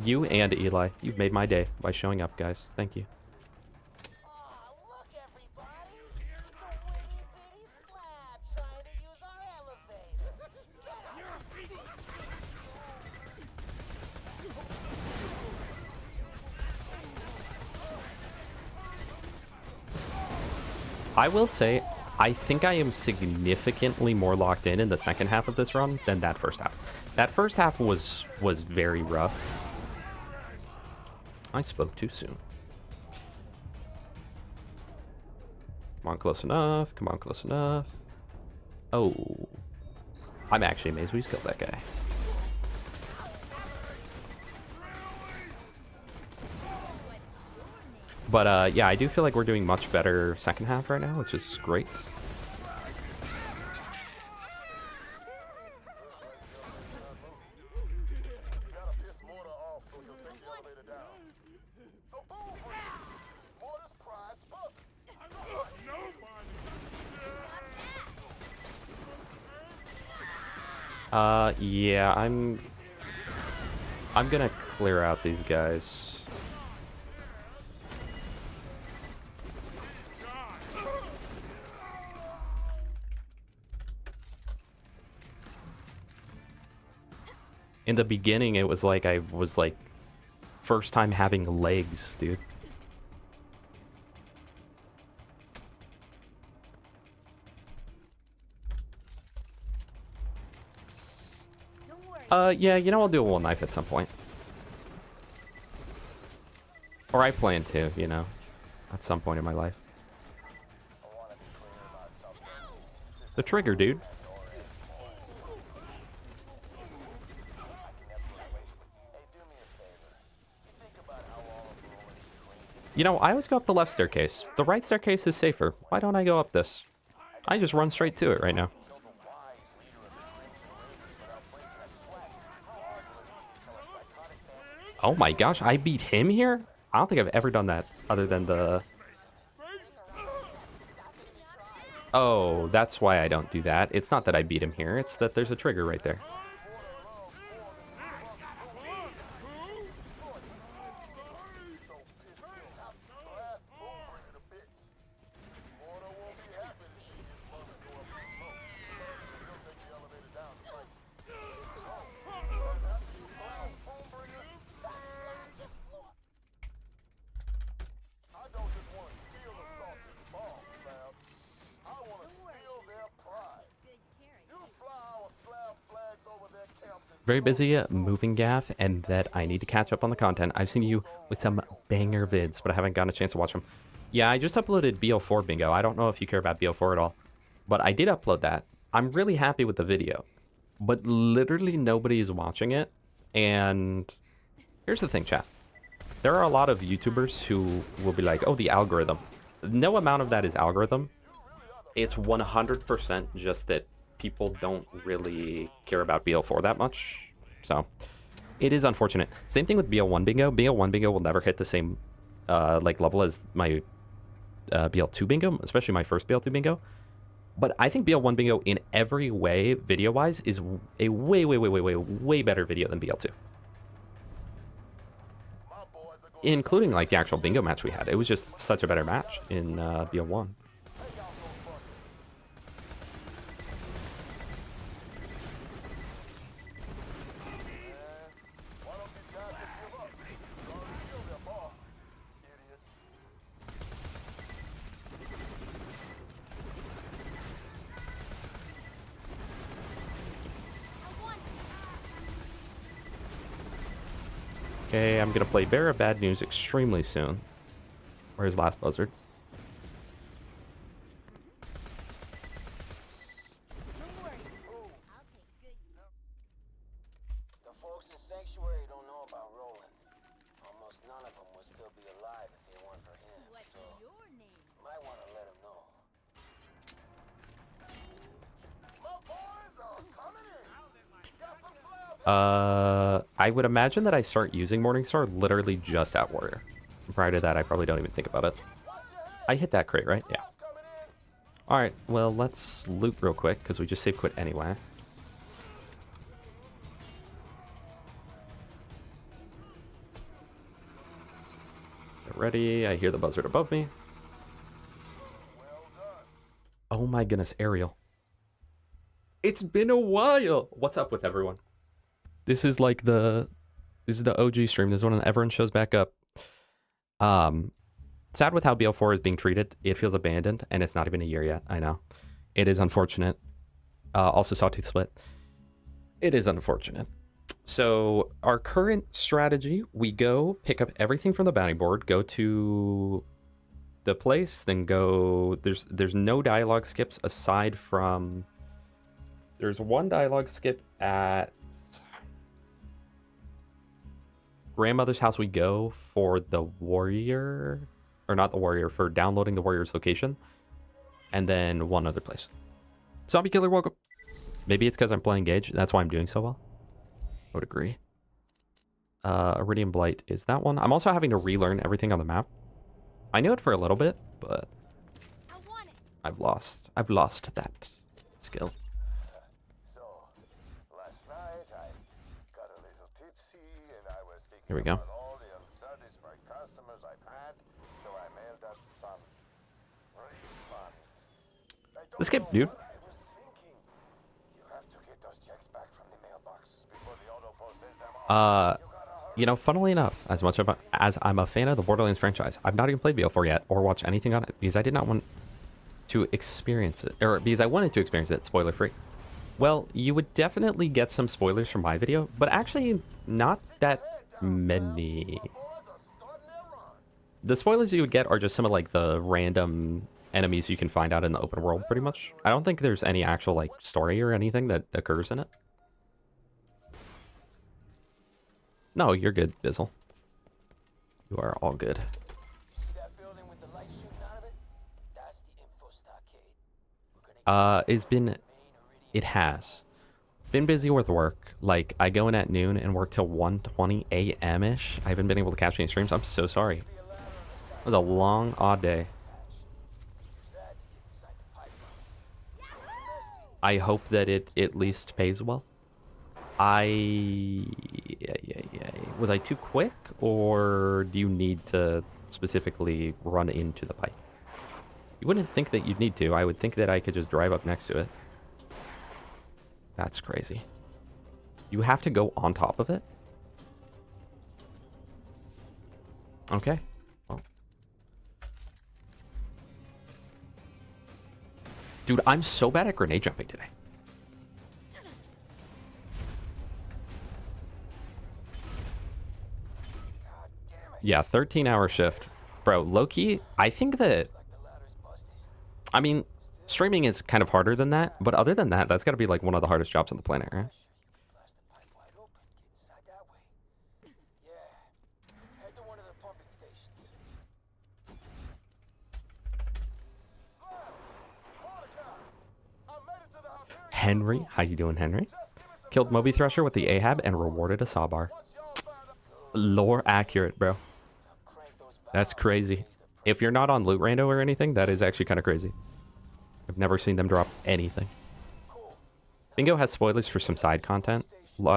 A: You and Eli, you've made my day by showing up, guys. Thank you.
D: Aw, look, everybody! It's a witty bitty slab trying to use our elevator. Get up!
A: I will say, I think I am significantly more locked in the second half of this run than that first half. That first half was very rough. I spoke too soon. Come on, close enough. Come on, close enough. Oh. I'm actually amazed we killed that guy. But yeah, I do feel like we're doing much better second half right now, which is great. Yeah, I'm gonna clear out these guys. In the beginning, it was like I was like first time having legs, dude. Yeah, you know, I'll do a wall knife at some point. Or I plan to, you know, at some point in my life. The trigger, dude. You know, I always go up the left staircase. The right staircase is safer. Why don't I go up this? I just run straight to it right now. Oh my gosh, I beat him here? I don't think I've ever done that other than the... Oh, that's why I don't do that. It's not that I beat him here, it's that there's a trigger right there. Very busy moving, Gaff, and that I need to catch up on the content. I've seen you with some banger vids, but I haven't gotten a chance to watch them. Yeah, I just uploaded BL4 bingo. I don't know if you care about BL4 at all, but I did upload that. I'm really happy with the video, but literally nobody is watching it. And here's the thing, chat. There are a lot of YouTubers who will be like, oh, the algorithm. No amount of that is algorithm. It's 100% just that people don't really care about BL4 that much. So it is unfortunate. Same thing with BL1 bingo. BL1 bingo will never hit the same like level as my BL2 bingo, especially my first BL2 bingo. But I think BL1 bingo in every way, video-wise, is a way better video than BL2. Including like the actual bingo match we had. It was just such a better match in BL1. Okay, I'm gonna play Bearer of Bad News extremely soon. Where's last buzzard?
D: The folks in Sanctuary don't know about Roland. Almost none of them would still be alive if it weren't for him. So, might want to let him know. My boys are coming in. Got some slabs.
A: I would imagine that I start using Morningstar literally just at Warrior. Prior to that, I probably don't even think about it. I hit that crate, right? Yeah. Alright, well, let's loot real quick, because we just save quit anyway. Get ready. I hear the buzzard above me. Oh my goodness, Ariel. It's been a while! What's up with everyone? This is like the OG stream. This is when everyone shows back up. Sad with how BL4 is being treated. It feels abandoned, and it's not even a year yet. I know. It is unfortunate. Also Sawtooth Split. It is unfortunate. So our current strategy, we go pick up everything from the bounty board, go to the place, then go... There's no dialogue skips aside from... There's one dialogue skip at grandmother's house. We go for the warrior, or not the warrior, for downloading the warrior's location, and then one other place. Zombie killer, welcome. Maybe it's because I'm playing Gage. That's why I'm doing so well. I would agree. Iridium Blight is that one. I'm also having to relearn everything on the map. I knew it for a little bit, but I've lost that skill.
D: So, last night I got a little tipsy and I was thinking
A: Here we go.
D: about all the unsatisfied customers I've had, so I mailed out some refunds.
A: Let's get, dude.
D: I was thinking, you have to get those checks back from the mailboxes before the auto post sends them off.
A: You know, funnily enough, as much as I'm a fan of the Borderlands franchise, I've not even played BL4 yet or watched anything on it because I did not want to experience it, or because I wanted to experience it spoiler free. Well, you would definitely get some spoilers from my video, but actually not that many. The spoilers you would get are just some of like the random enemies you can find out in the open world, pretty much. I don't think there's any actual like story or anything that occurs in it. No, you're good, Bizzle. You are all good.
D: See that building with the light shooting out of it? That's the info stockade.
A: It's been... It has. Been busy with work. Like, I go in at noon and work till 1:20 a.m.-ish. I haven't been able to catch any streams. I'm so sorry. It was a long, odd day. I hope that it at least pays well. Was I too quick, or do you need to specifically run into the pipe? You wouldn't think that you'd need to. I would think that I could just drive up next to it. That's crazy. You have to go on top of it? Okay. Well. Dude, I'm so bad at grenade jumping today. Yeah, 13-hour shift. Bro, low-key, I think that... I mean, streaming is kind of harder than that, but other than that, that's got to be like one of the hardest jobs on the planet, right? Henry, how you doing, Henry? Killed Moby Thresher with the Ahab and rewarded a sawbar. Lore accurate, bro. That's crazy. If you're not on Loot Rando or anything, that is actually kind of crazy. I've never seen them drop anything. Bingo has spoilers for some side content,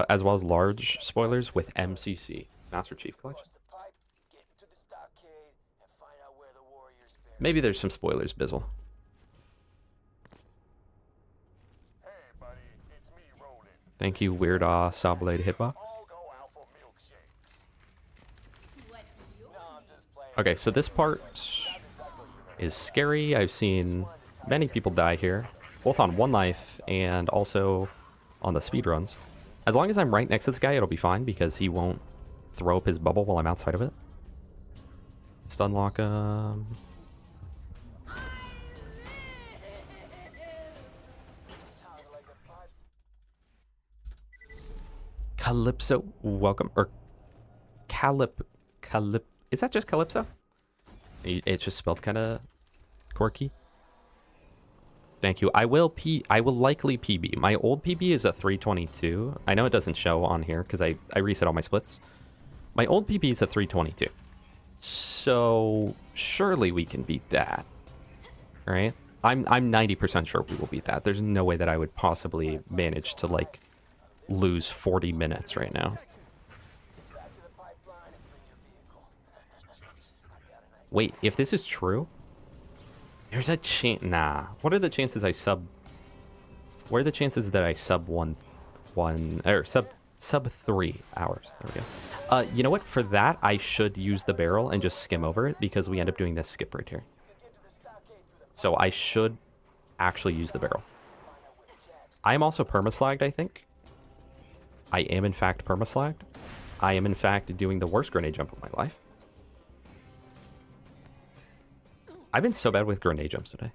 A: as well as large spoilers with MCC, Master Chief Collection. Maybe there's some spoilers, Bizzle. Thank you, Weird Sawblade Hitbox. Okay, so this part is scary. I've seen many people die here, both on one life and also on the speedruns. As long as I'm right next to this guy, it'll be fine because he won't throw up his bubble while I'm outside of it. Stun lock him. Calypso, welcome. Or Calip. Is that just Calypso? It's just spelled kind of quirky. Thank you. I will likely PB. My old PB is a 322. I know it doesn't show on here because I reset all my splits. My old PB is a 322. So surely we can beat that. Right? I'm 90% sure we will beat that. There's no way that I would possibly manage to like lose 40 minutes right now. Wait, if this is true, there's a chance. Nah. What are the chances I sub? What are the chances that I sub one or sub 3 hours? There we go. You know what? For that, I should use the barrel and just skim over it because we end up doing this skip right here. So I should actually use the barrel. I am also permaslagged, I think. I am in fact permaslagged. I am in fact doing the worst grenade jump of my life. I've been so bad with grenade jumps today.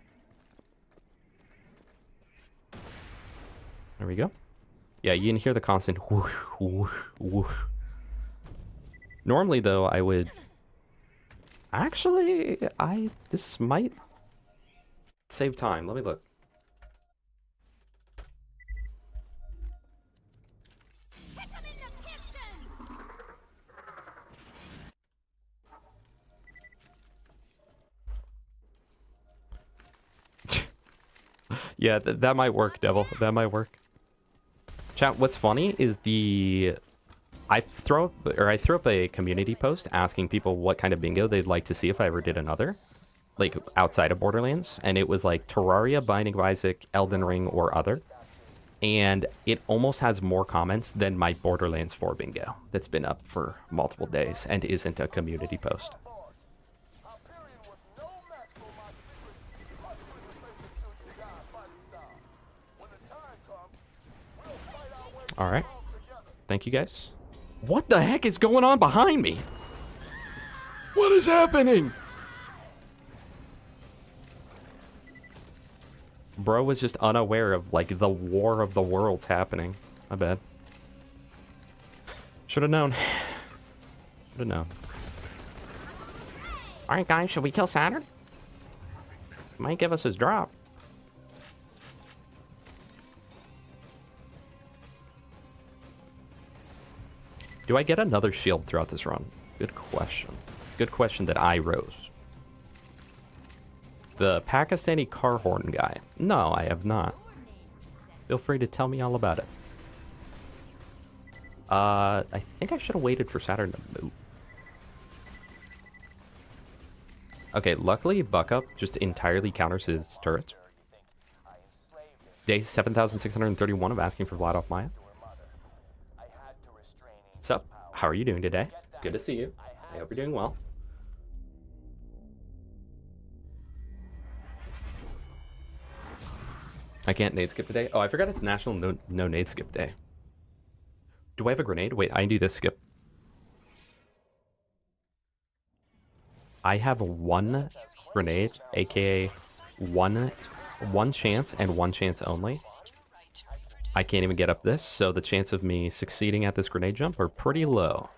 A: There we go. Yeah, you can hear the constant whoosh, whoosh, whoosh. Normally, though, I would... Actually, this might save time. Let me look. Yeah, that might work, Devil. That might work. Chat, what's funny is I throw up a community post asking people what kind of bingo they'd like to see if I ever did another, like outside of Borderlands, and it was like Terraria, Binding of Isaac, Elden Ring, or other. And it almost has more comments than my Borderlands 4 bingo that's been up for multiple days and isn't a community post. All right. Thank you, guys. What the heck is going on behind me? What is happening? Bro was just unaware of, like, the war of the worlds happening. My bad. Should have known. Should have known. All right, guys. Should we kill Saturn? Might give us his drop. Do I get another shield throughout this run? Good question. Good question that I rose. The Pakistani car horn guy. No, I have not. Feel free to tell me all about it. I think I should have waited for Saturn to move. Okay, luckily Buck-Up just entirely counters his turrets. Day 7,631 of asking for Vlad off Maya. What's up? How are you doing today? Good to see you. I hope you're doing well. I can't nade skip today. Oh, I forgot it's National No Nade Skip Day. Do I have a grenade? Wait, I can do this skip. I have one grenade, aka one chance and one chance only. I can't even get up this, so the chance of me succeeding at this grenade jump are pretty low.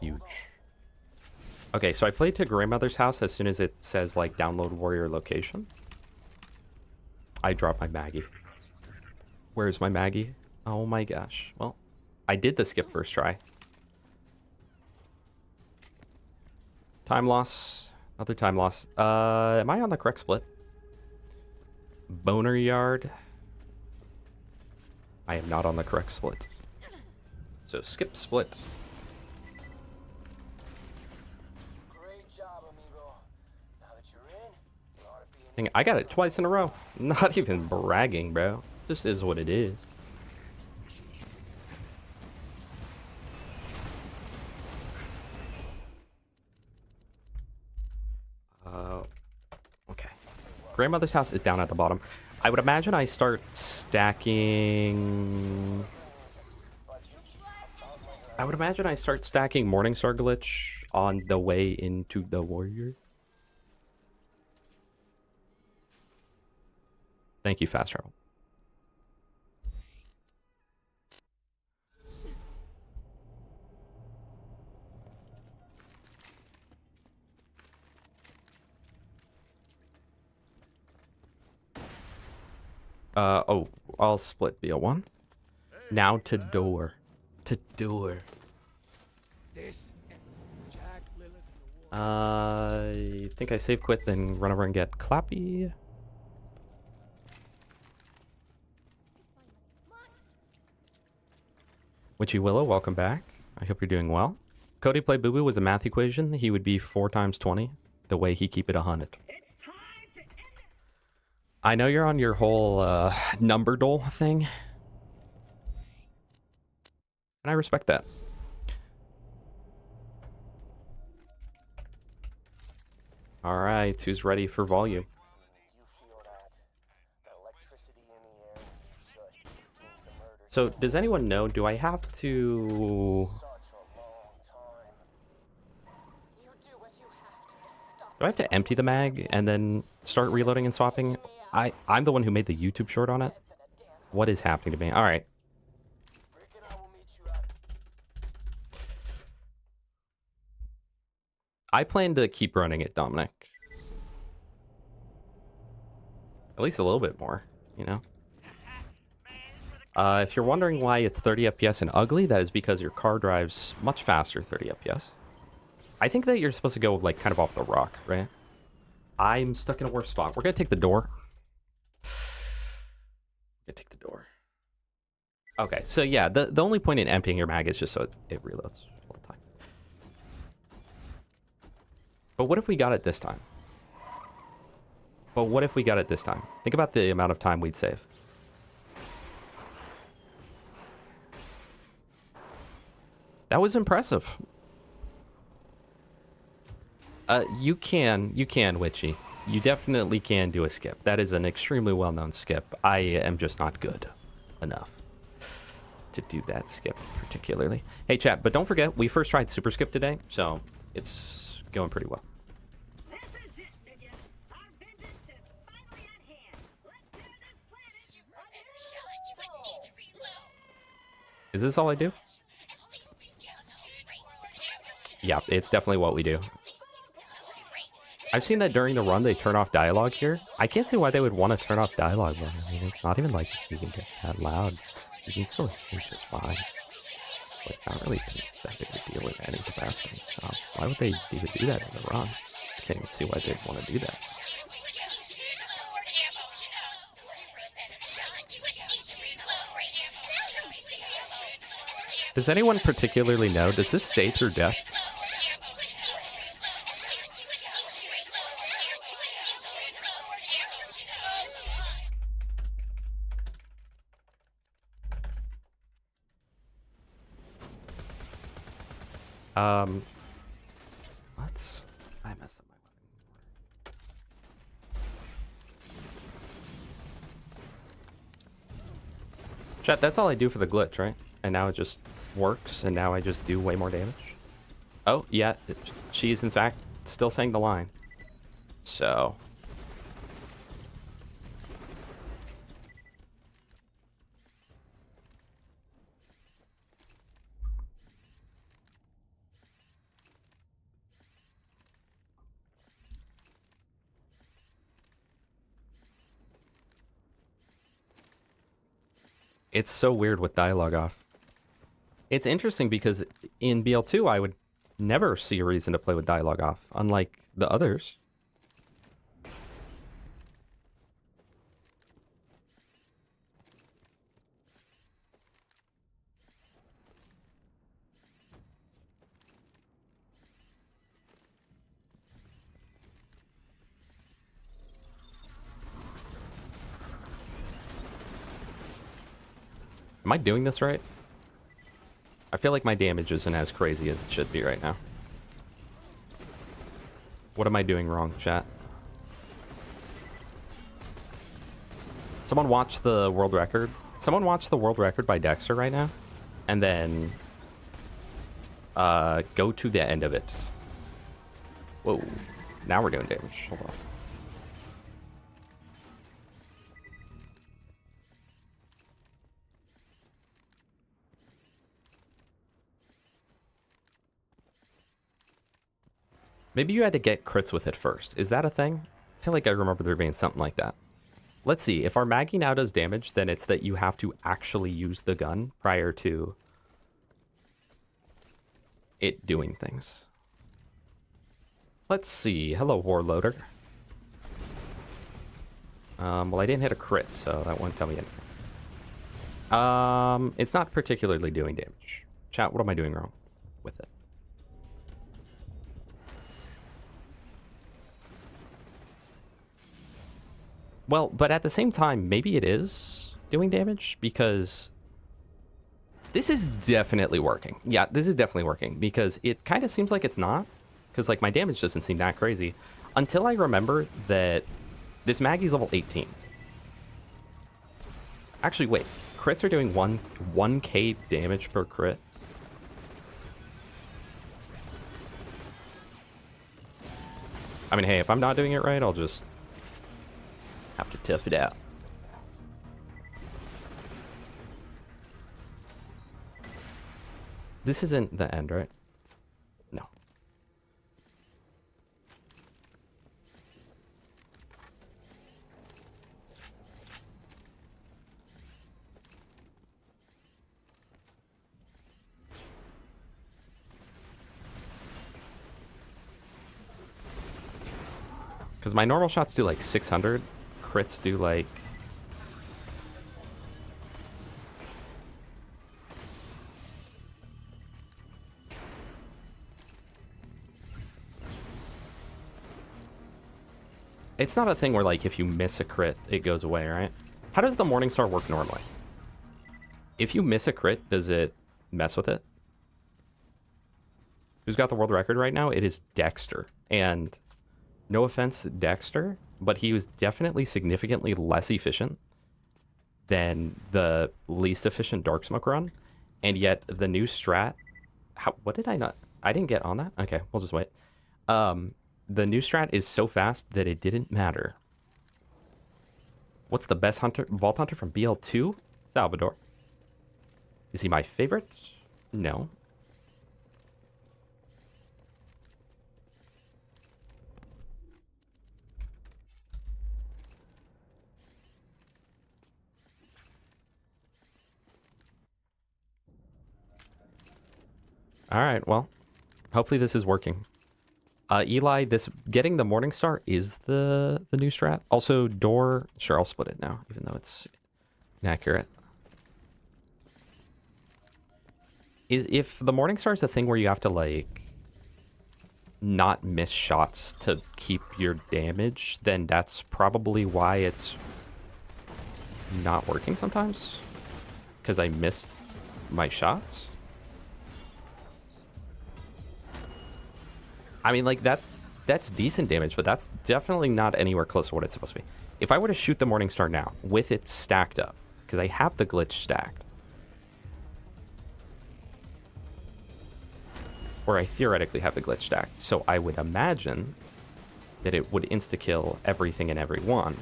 A: Huge. Okay, so I played to grandmother's house as soon as it says, like, download warrior location. I dropped my Maggie. Where's my Maggie? Oh my gosh. Well, I did the skip first try. Time loss. Another time loss. Am I on the correct split? Boner yard. I am not on the correct split. So skip split. Dang, I got it twice in a row. Not even bragging, bro. This is what it is. Grandmother's house is down at the bottom. I would imagine I start stacking... Morningstar Glitch on the way into the Warrior. Thank you, Fast Travel. Oh, I'll split BL1. Now to door. To door. I think I save quit, then run over and get Clappy. Witchy Willow, welcome back. I hope you're doing well. Cody Play Boo Boo was a math equation. He would be 4 times 20. The way he keep it 100. I know you're on your whole number dole thing. And I respect that. Alright, who's ready for volume? So, does anyone know, do I have to... Do I have to empty the mag and then start reloading and swapping? I'm the one who made the YouTube short on it. What is happening to me? Alright. I plan to keep running it, Dominic. At least a little bit more, you know? If you're wondering why it's 30 FPS and ugly, that is because your car drives much faster 30 FPS. I think that you're supposed to go, like, kind of off the rock, right? I'm stuck in a worse spot. We're gonna take the door. Okay, so yeah, the only point in emptying your mag is just so it reloads all the time. But what if we got it this time? Think about the amount of time we'd save. That was impressive. You can, Witchy. You definitely can do a skip. That is an extremely well-known skip. I am just not good enough to do that skip particularly. Hey, chat, but don't forget, we first tried Super Skip today, so it's going pretty well. Is this all I do? Yeah, it's definitely what we do. I've seen that during the run they turn off dialogue here. I can't see why they would want to turn off dialogue. I mean, it's not even like you can get that loud. You can still hear just fine. Like, not really that big a deal in any capacity. So why would they even do that in the run? I can't even see why they'd want to do that. Does anyone particularly know? Does this stay through death? I messed up my weapon. Chat, that's all I do for the glitch, right? And now it just works, and now I just do way more damage. Oh, yeah, she's in fact still saying the line. So... It's so weird with dialogue off. It's interesting because in BL2 I would never see a reason to play with dialogue off, unlike the others. Am I doing this right? I feel like my damage isn't as crazy as it should be right now. What am I doing wrong, chat? Someone watch the world record. Someone watch the world record by Dexter right now. And then go to the end of it. Whoa. Now we're doing damage. Hold on. Maybe you had to get crits with it first. Is that a thing? I feel like I remember there being something like that. Let's see. If our magging now does damage, then it's that you have to actually use the gun prior to it doing things. Let's see. Hello, Warloader. Well, I didn't hit a crit, so that won't tell me anything. It's not particularly doing damage. Chat, what am I doing wrong with it? Well, but at the same time, maybe it is doing damage because this is definitely working. Yeah, this is definitely working because it kind of seems like it's not. Because, like, my damage doesn't seem that crazy until I remember that this Maggie's level 18. Actually, wait. Crits are doing 1k damage per crit. I mean, hey, if I'm not doing it right, I'll just have to tough it out. This isn't the end, right? No. Because my normal shots do like 600. Crits do like... It's not a thing where, like, if you miss a crit, it goes away, right? How does the Morningstar work normally? If you miss a crit, does it mess with it? Who's got the world record right now? It is Dexter. And no offense, Dexter, but he was definitely significantly less efficient than the least efficient Dark Smoke run. And yet, the new strat... what did I not... I didn't get on that? Okay, we'll just wait. The new strat is so fast that it didn't matter. What's the best hunter, Vault Hunter from BL2? Salvador. Is he my favorite? No. Alright, well. Hopefully this is working. Eli, this getting the Morningstar is the new strat. Also, door... Sure, I'll split it now, even though it's inaccurate. If the Morningstar is a thing where you have to, like, not miss shots to keep your damage, then that's probably why it's not working sometimes. Because I missed my shots. I mean, like, that's decent damage, but that's definitely not anywhere close to what it's supposed to be. If I were to shoot the Morningstar now, with it stacked up, because I have the glitch stacked, or I theoretically have the glitch stacked, so I would imagine that it would insta-kill everything and everyone.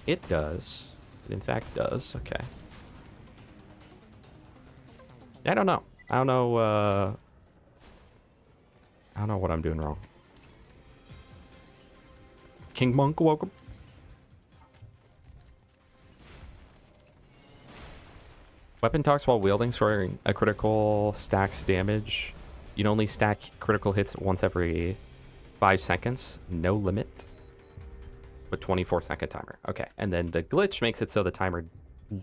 A: It does. It in fact does. Okay. I don't know. I don't know what I'm doing wrong. King Monk, welcome. Weapon talks while wielding, storing a critical stacks damage. You can only stack critical hits once every 5 seconds. No limit. But 24-second timer. Okay, and then the glitch makes it so the timer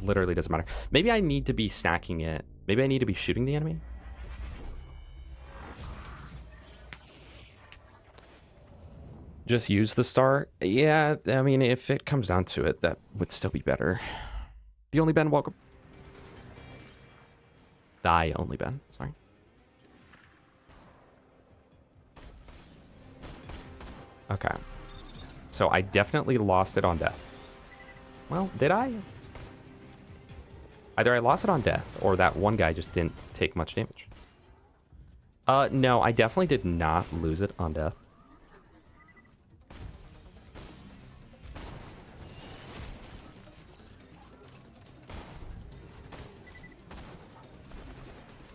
A: literally doesn't matter. Maybe I need to be stacking it. Maybe I need to be shooting the enemy. Just use the star? Yeah, I mean, if it comes down to it, that would still be better. The Only Ben, welcome. Thy Only Ben, sorry. Okay. So I definitely lost it on death. Well, did I? Either I lost it on death, or that one guy just didn't take much damage. No, I definitely did not lose it on death.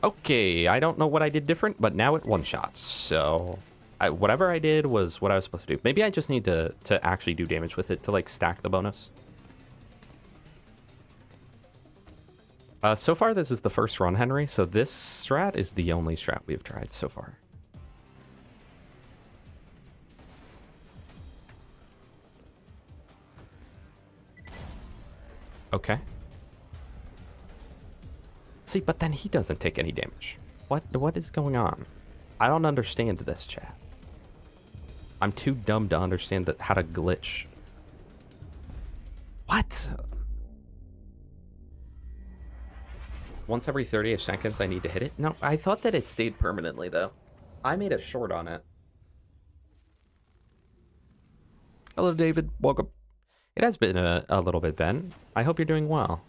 A: Okay, I don't know what I did different, but now it one-shots, so... whatever I did was what I was supposed to do. Maybe I just need to actually do damage with it to, like, stack the bonus. So far, this is the first run, Henry, so this strat is the only strat we've tried so far. Okay. See, but then he doesn't take any damage. What is going on? I don't understand this, chat. I'm too dumb to understand how to glitch. What? Once every 30 seconds I need to hit it? No, I thought that it stayed permanently, though. I made a short on it. Hello, David. Welcome. It has been a little bit, Ben. I hope you're doing well.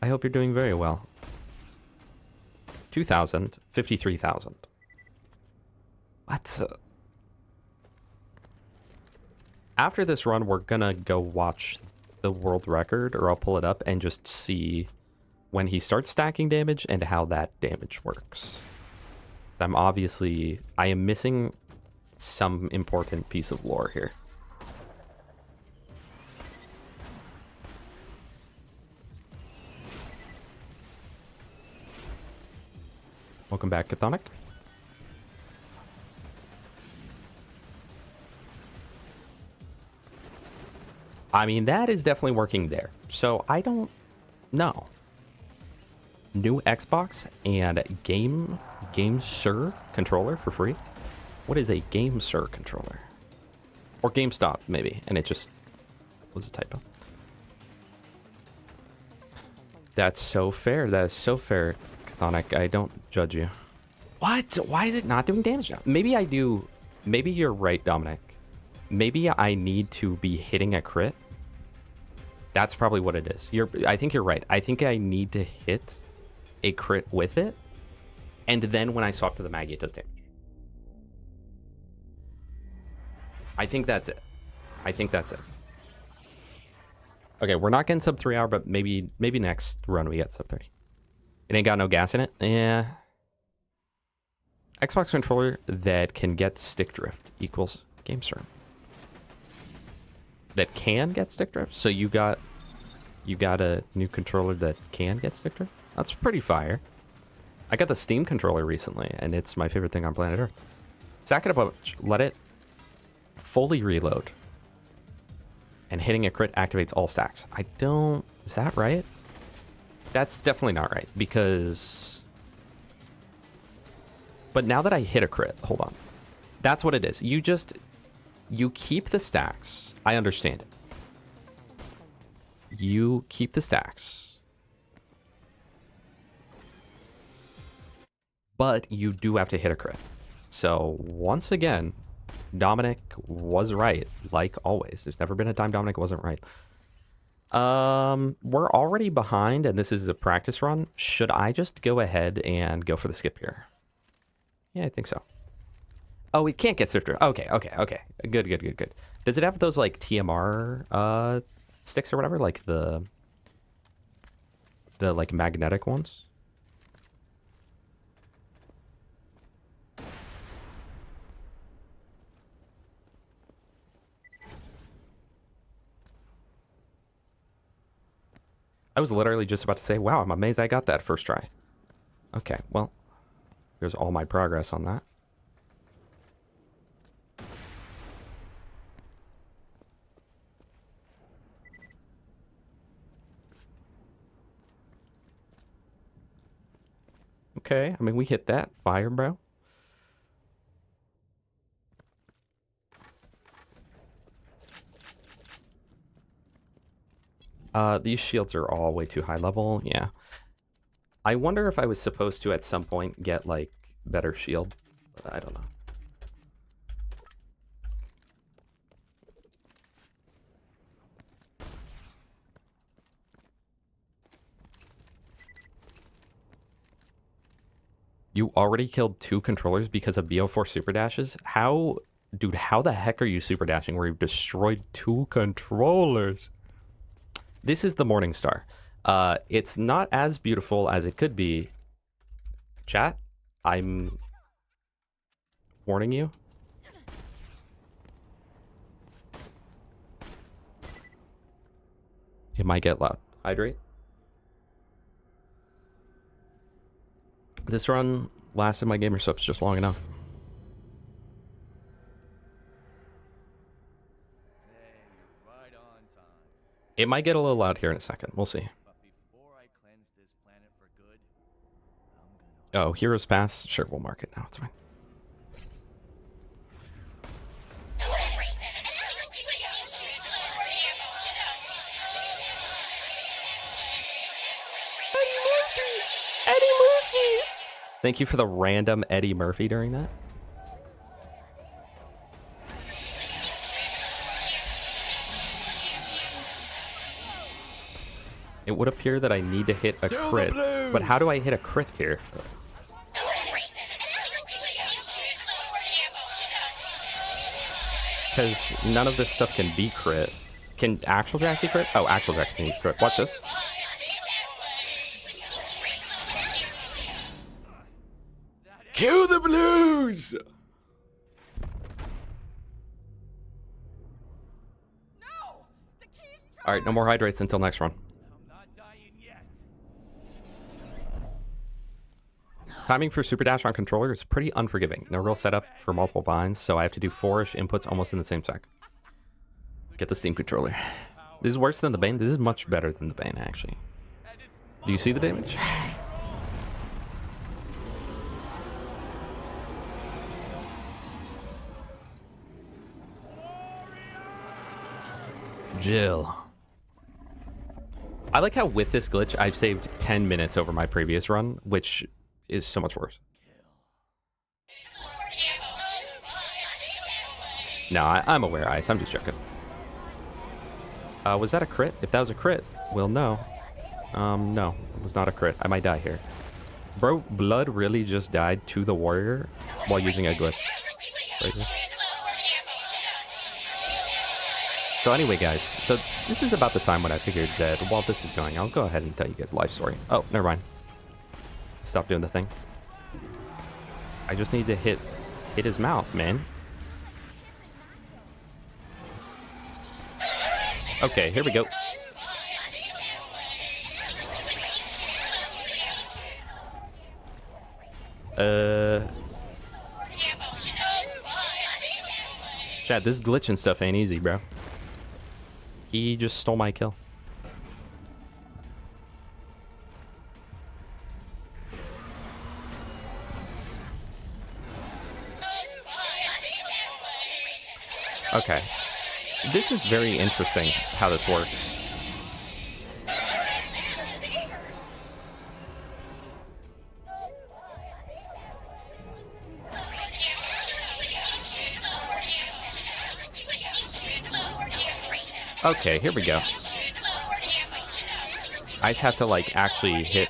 A: I hope you're doing very well. 2,000, 53,000. What? After this run, we're gonna go watch the world record, or I'll pull it up and just see when he starts stacking damage and how that damage works. I am missing some important piece of lore here. Welcome back, Chthonic. I mean, that is definitely working there. So I don't know. New Xbox and GameSir controller for free. What is a GameSir controller? Or GameStop, maybe, and it just was a typo. That's so fair. That is so fair, Chthonic. I don't judge you. What? Why is it not doing damage now? Maybe I do. Maybe you're right, Dominic. Maybe I need to be hitting a crit. That's probably what it is. I think you're right. I think I need to hit a crit with it, and then when I swap to the Maggie, it does damage. I think that's it. I think that's it. Okay, we're not getting sub 3 hour, but maybe next run we get sub 30. It ain't got no gas in it. Yeah. Xbox controller that can get stick drift equals GameSir. That can get stick drift. So you got a new controller that can get stick drift. That's pretty fire. I got the Steam controller recently, and it's my favorite thing on planet Earth. Stack it up a bunch. Let it fully reload. And hitting a crit activates all stacks. Is that right? That's definitely not right, because... But now that I hit a crit, hold on. That's what it is. You keep the stacks. I understand it. You keep the stacks. But you do have to hit a crit. So, once again, Dominic was right, like always. There's never been a time Dominic wasn't right. We're already behind, and this is a practice run. Should I just go ahead and go for the skip here? Yeah, I think so. Oh, we can't get Sifter. Okay. Good. Does it have those, like, TMR sticks or whatever? Like, the like, magnetic ones? I was literally just about to say, wow, I'm amazed I got that first try. Okay, well, here's all my progress on that. Okay, I mean, we hit that. Fire, bro. These shields are all way too high level, yeah. I wonder if I was supposed to, at some point, get, like, better shield. But I don't know. You already killed 2 controllers because of BO4 super dashes? How, dude, how the heck are you super dashing where you've destroyed 2 controllers? This is the Morning Star. It's not as beautiful as it could be. Chat, I'm warning you. It might get loud. Hydrate. This run lasted my gamer subs just long enough. It might get a little loud here in a second. We'll see. Oh, Heroes Pass? Sure, we'll mark it now. It's fine. Eddie Murphy! Thank you for the random Eddie Murphy during that. It would appear that I need to hit a crit, but how do I hit a crit here? Because none of this stuff can be crit. Can Actual Jack be crit? Oh, Actual Jack can be crit. Watch this. Kill the blues! Alright, no more hydrates until next run. Timing for Super Dash on controller is pretty unforgiving. No real setup for multiple binds, so I have to do 4-ish inputs almost in the same sec. Get the Steam controller. This is worse than the Bane. This is much better than the Bane, actually. Do you see the damage? Jill. I like how with this glitch, I've saved 10 minutes over my previous run, which is so much worse. No, I'm aware, Ice. I'm just joking. Was that a crit? If that was a crit, we'll know. No, it was not a crit. I might die here. Bro, Blood really just died to the warrior while using a glitch. Crazy. So anyway, guys, so this is about the time when I figured that while this is going, I'll go ahead and tell you guys a life story. Oh, never mind. Stop doing the thing. I just need to hit his mouth, man. Okay, here we go. Chad, this glitch and stuff ain't easy, bro. He just stole my kill. Okay. This is very interesting how this works. Okay, here we go. I just have to, like, actually hit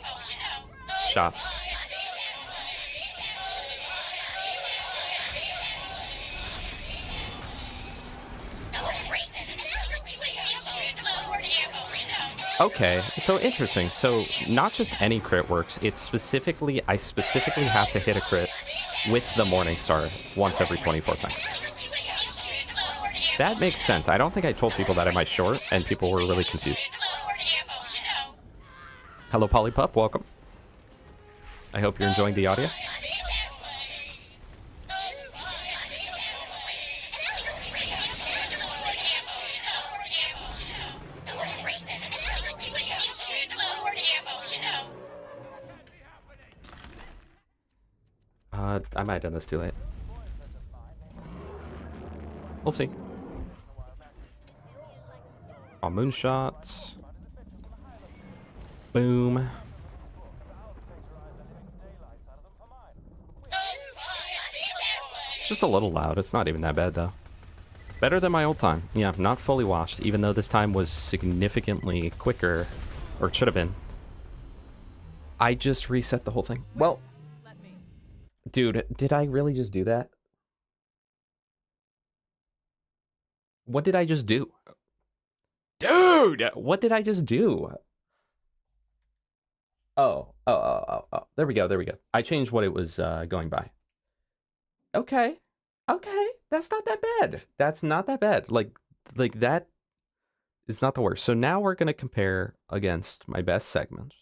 A: shots. Okay, so interesting. So not just any crit works. It's specifically, I specifically have to hit a crit with the Morning Star once every 24 seconds. That makes sense. I don't think I told people that in my short, and people were really confused. Hello, Polypup. Welcome. I hope you're enjoying the audio. I might have done this too late. We'll see. Oh, moonshots. Boom. It's just a little loud. It's not even that bad, though. Better than my old time. Yeah, not fully washed, even though this time was significantly quicker. Or it should have been. I just reset the whole thing. Well, Dude, did I really just do that? What did I just do? Dude, what did I just do? Oh. There we go, there we go. I changed what it was going by. Okay. Okay. That's not that bad. That's not that bad. Like that is not the worst. So now we're gonna compare against my best segments.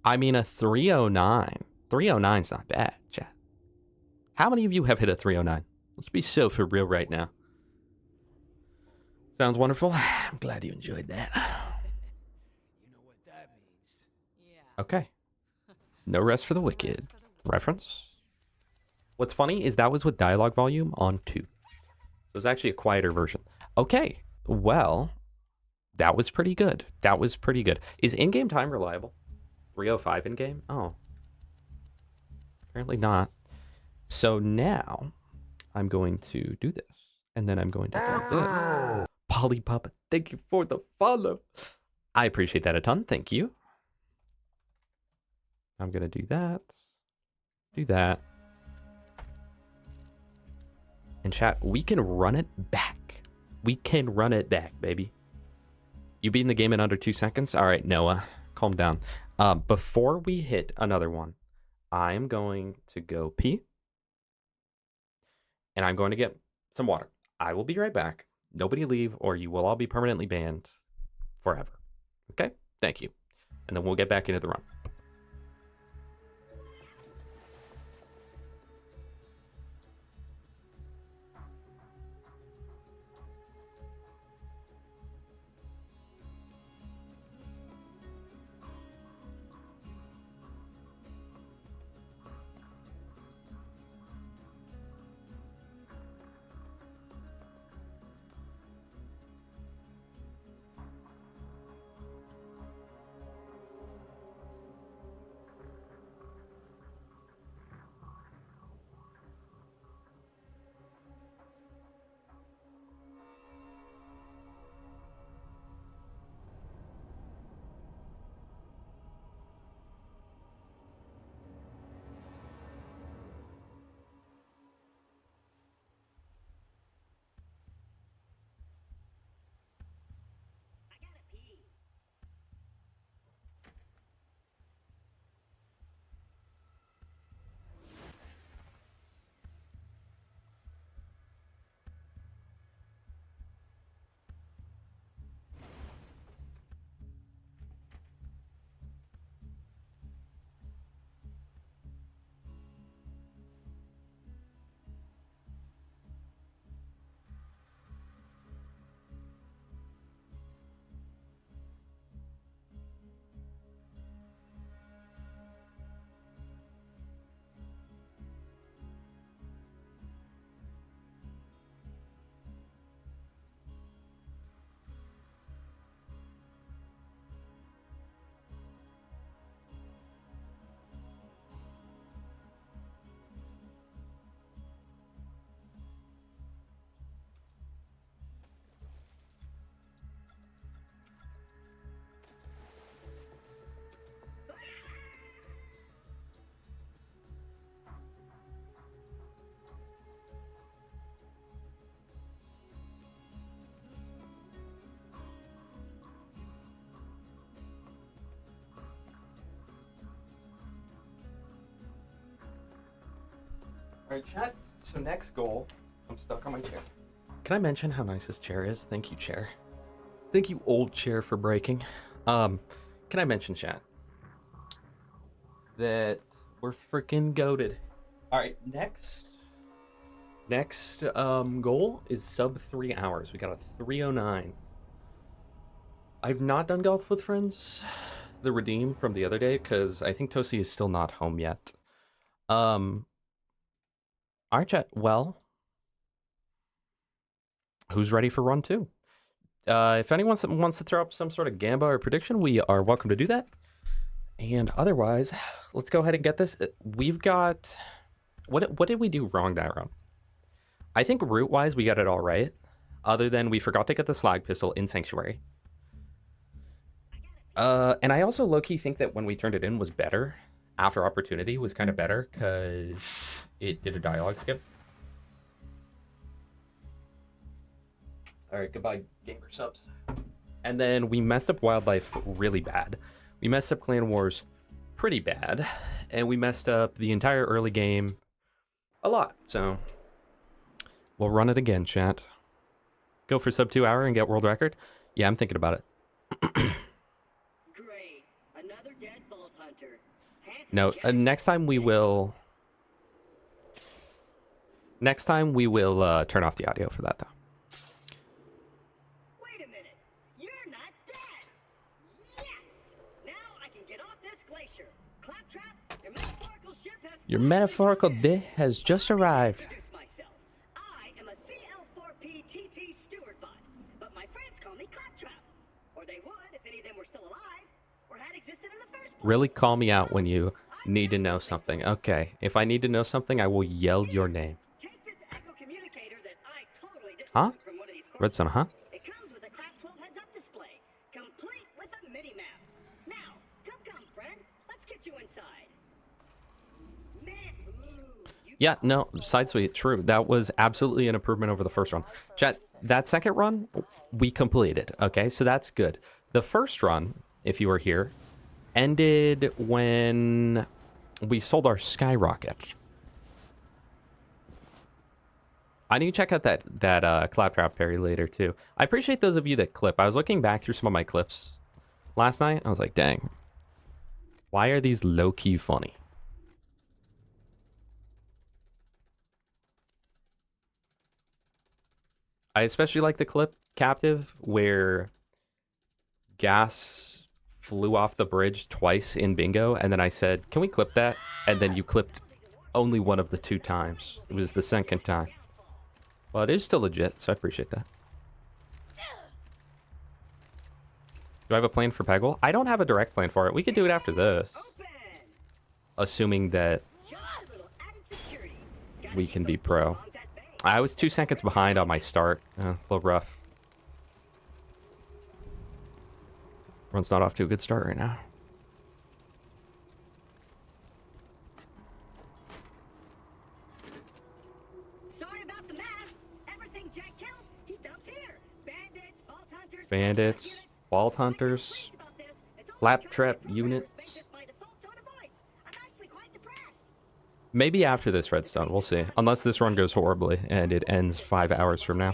A: I mean a 309. 309's not bad, chat. How many of you have hit a 309? Let's be so for real right now. Sounds wonderful. I'm glad you enjoyed that.
I: You know what that means.
H: Yeah.
A: Okay. No rest for the wicked. Reference? What's funny is that was with dialogue volume on 2. So it's actually a quieter version. Okay. Well, that was pretty good. That was pretty good. Is in-game time reliable? 305 in-game? Oh. Apparently not. So now I'm going to do this. And then I'm going to do this. Polly Papa, thank you for the follow. I appreciate that a ton. Thank you. I'm going to do that. Do that. And chat, we can run it back. We can run it back, baby. You beating the game in under 2 seconds? All right, Noah, calm down. Before we hit another one, I'm going to go pee. And I'm going to get some water. I will be right back. Nobody leave or you will all be permanently banned forever. Okay? Thank you. And then we'll get back into the run. All right, chat. So next goal, I'm stuck on my chair. Can I mention how nice this chair is? Thank you, chair. Thank you, old chair, for breaking. Can I mention, chat, that we're freaking goated. All right, next goal is sub 3 hours. We got a 309. I've not done golf with friends, the redeem from the other day, because I think Tosi is still not home yet. All right, chat. Well, who's ready for run 2? If anyone wants to throw up some sort of gamba or prediction, we are welcome to do that. And otherwise, let's go ahead and get this. We've got... What did we do wrong that round? I think route-wise, we got it all right. Other than we forgot to get the slag pistol in Sanctuary. And I also low-key think that when we turned it in was better. After Opportunity was kind of better because it did a dialogue skip. All right, goodbye, gamer subs. And then we messed up Wildlife really bad. We messed up Clan Wars pretty bad. And we messed up the entire early game a lot. So we'll run it again, chat. Go for sub 2 hour and get world record? Yeah, I'm thinking about it.
E: Great. Another dead Vault Hunter.
A: No, next time we will... Next time we will turn off the audio for that, though.
E: Wait a minute. You're not dead. Yes. Now I can get off this glacier. Claptrap, your metaphorical ship has...
A: Your metaphorical dick has just arrived.
E: Introduce myself. I am a CL4P TP steward bot, but my friends call me Claptrap. Or they would if any of them were still alive, or had existed in the first place.
A: Really call me out when you need to know something. Okay, if I need to know something, I will yell your name.
E: Take this echo communicator that I totally didn't
A: Huh?
E: from one of these
A: Redstone, huh?
E: It comes with a Class 12 heads-up display, complete with a mini-map. Now, come, friend. Let's get you inside. Man,
A: Yeah, no, side suite, true. That was absolutely an improvement over the first run. Chat, that second run, we completed, okay? So that's good. The first run, if you were here, ended when we sold our skyrocket. I need to check out that Claptrap parry later, too. I appreciate those of you that clip. I was looking back through some of my clips last night. I was like, dang. Why are these low-key funny? I especially like the clip, Captive, where gas flew off the bridge twice in bingo, and then I said, can we clip that? And then you clipped only one of the 2 times. It was the second time. Well, it is still legit, so I appreciate that. Do I have a plan for Peggle? I don't have a direct plan for it. We could do it after this. Assuming that we can be pro. I was 2 seconds behind on my start. A little rough. Everyone's not off to a good start right now.
E: sorry about the mess. Everything Jack kills, he dumps here. Bandits, Vault Hunters,
A: Bandits, Vault Hunters, Claptrap units. Maybe after this Redstone, we'll see. Unless this run goes horribly and it ends 5 hours from now.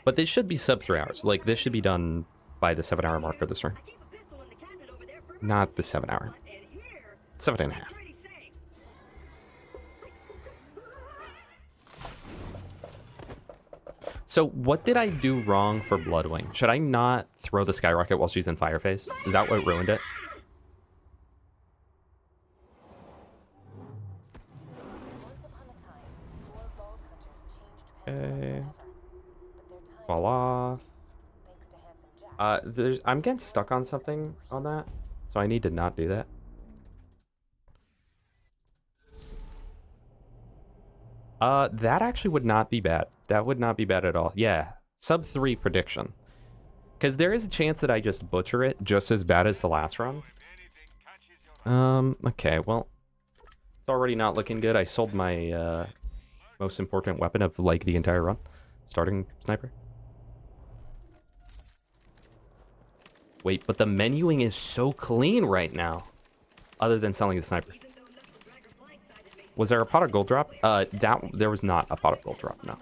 A: But this should be sub 3 hours. Like, this should be done by the 7-hour mark of this run. Not the 7 hour. 7.5. So, what did I do wrong for Bloodwing? Should I not throw the skyrocket while she's in fire phase? Is that what ruined it? Okay. Fall off. I'm getting stuck on something on that, so I need to not do that. That actually would not be bad. That would not be bad at all. Yeah, sub 3 prediction. Because there is a chance that I just butcher it just as bad as the last run. Okay, well, it's already not looking good. I sold my most important weapon of like the entire run, starting sniper. Wait, but the menuing is so clean right now, other than selling the sniper. Was there a pot of gold drop? There was not a pot of gold drop, no.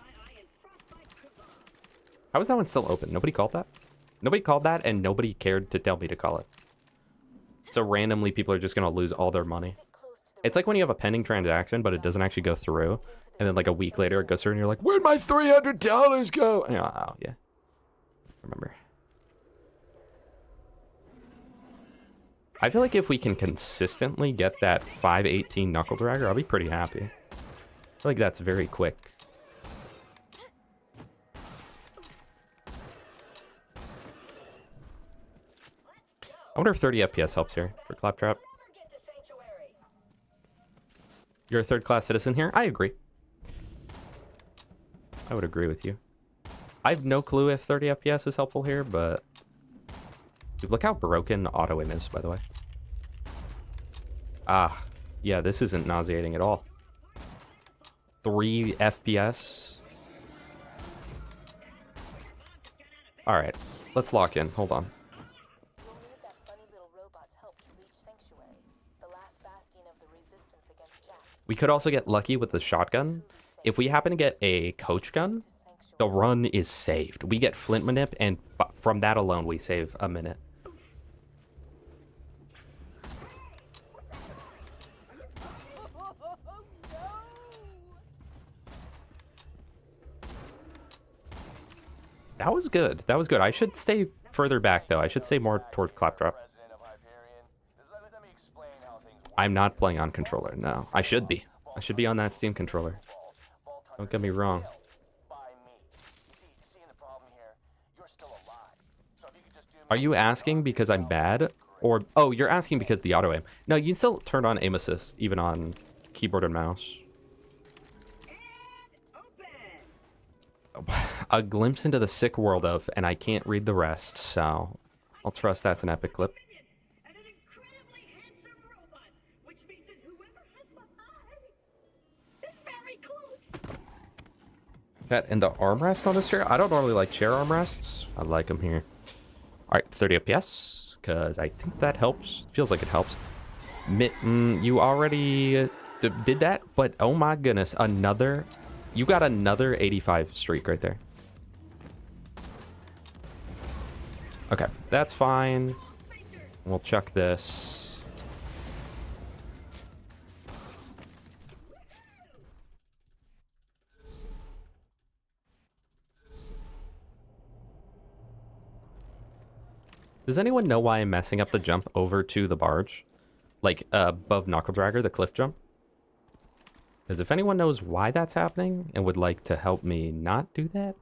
A: How is that one still open? Nobody called that? Nobody called that, and nobody cared to tell me to call it. So randomly, people are just going to lose all their money. It's like when you have a pending transaction, but it doesn't actually go through. And then like a week later, it goes through, and you're like, where'd my $300 go? Oh, yeah. Remember. I feel like if we can consistently get that 518 knuckle dragger, I'll be pretty happy. I feel like that's very quick. I wonder if 30 FPS helps here for Claptrap. You're a third-class citizen here? I agree. I would agree with you. I have no clue if 30 FPS is helpful here, but Dude, look how broken auto aim is, by the way. Ah, yeah, this isn't nauseating at all. 3 FPS. All right, let's lock in. Hold on.
C: You'll need that funny little robot's help to reach Sanctuary, the last bastion of the resistance against Jack.
A: We could also get lucky with the shotgun. If we happen to get a coach gun, the run is saved. We get flint manip, and from that alone, we save a minute. That was good. That was good. I should stay further back, though. I should stay more toward Claptrap. I'm not playing on controller. No, I should be. I should be on that Steam controller. Don't get me wrong. Are you asking because I'm bad? Or, oh, you're asking because the auto aim. No, you can still turn on aim assist, even on keyboard and mouse. A glimpse into the sick world of, and I can't read the rest, so I'll trust that's an epic clip. That and the armrest on this chair? I don't normally like chair armrests. I like them here. Alright, 30 FPS, because I think that helps. Feels like it helps. You already did that, but oh my goodness, another... You got another 85 streak right there. Okay, that's fine. We'll chuck this. Does anyone know why I'm messing up the jump over to the barge? Like, above Knuckle Dragger, the cliff jump? Because if anyone knows why that's happening and would like to help me not do that...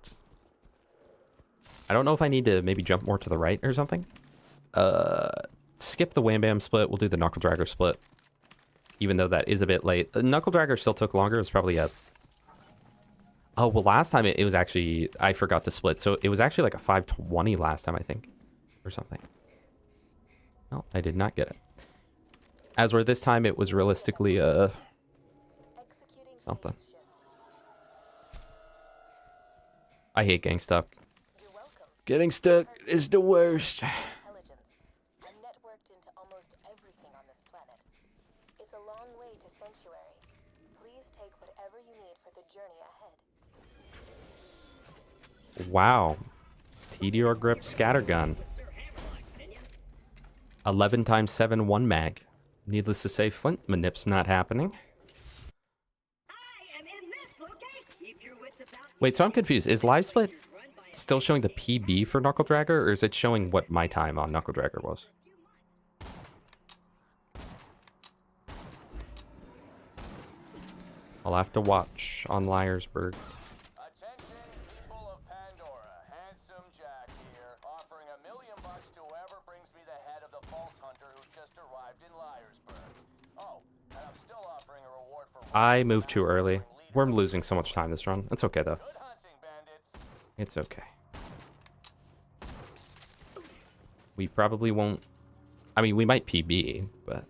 A: I don't know if I need to maybe jump more to the right or something. Skip the Wham Bam split. We'll do the Knuckle Dragger split. Even though that is a bit late. The Knuckle Dragger still took longer. It was probably a... Oh, well, last time it was actually... I forgot to split. So it was actually like a 520 last time, I think. Or something. No, I did not get it. As where this time it was realistically something. I hate getting stuck. Getting stuck is the worst.
C: Intelligence and networked into almost everything on this planet. It's a long way to Sanctuary. Please take whatever you need for the journey ahead.
A: Wow. TDR grip scattergun. 11 times 7 1 mag. Needless to say, flint manip's not happening. Wait, so I'm confused. Is live split still showing the PB for Knuckle Dragger, or is it showing what my time on Knuckle Dragger was? I'll have to watch on Liarsburg.
D: Attention, people of Pandora. Handsome Jack here, offering $1 million to whoever brings me the head of the Vault Hunter who just arrived in Liarsburg. Oh, and I'm still offering a reward for...
A: I moved too early. We're losing so much time this run. It's okay, though.
D: Good hunting, bandits.
A: It's okay. We probably won't... I mean, we might PB, but...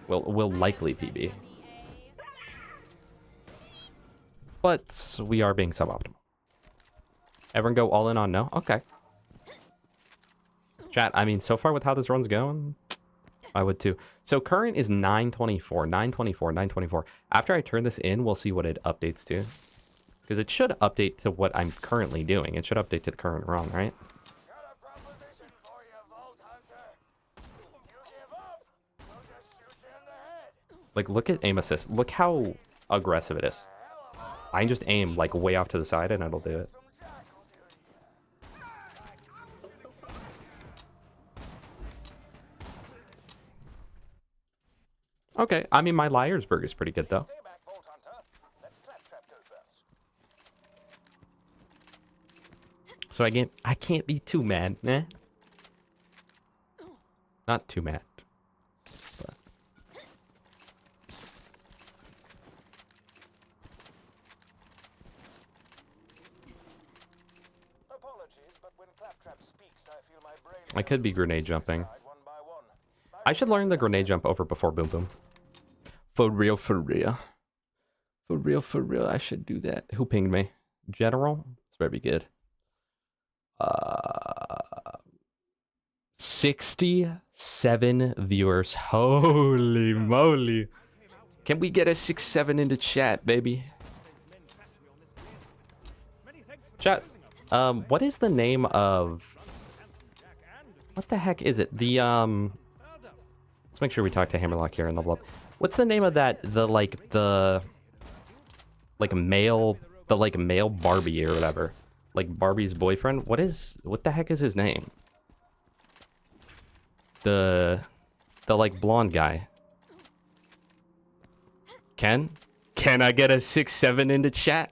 A: We'll likely PB. But we are being suboptimal. Everyone go all in on no? Okay. Chat, I mean, so far with how this run's going, I would too. So current is 924, 924, 924. After I turn this in, we'll see what it updates to. Because it should update to what I'm currently doing. It should update to the current run, right?
D: Got a proposition for you, Vault Hunter. You give up, we'll just shoot you in the head.
A: Like, look at aim assist. Look how aggressive it is. I can just aim, like, way off to the side and it'll do it. Okay, I mean, my Liarsburg is pretty good, though.
D: Stay back, Vault Hunter. Let Claptrap go first.
A: So I can't be too mad, eh? Not too mad. But.
D: apologies, but when Claptrap speaks, I feel my brain
A: I could be grenade jumping.
D: side one by one.
A: I should learn the grenade jump over before Boom Boom. For real, for real. For real, for real, I should do that. Who pinged me? General? This better be good. 67 viewers. Holy moly. Can we get a 6-7 into chat, baby? Chat, what is the name of... What the heck is it? The, let's make sure we talk to Hammerlock here in the blub. What's the name of that, the male Barbie or whatever? Like Barbie's boyfriend? What the heck is his name? The like blonde guy. Can I get a 6-7 into chat?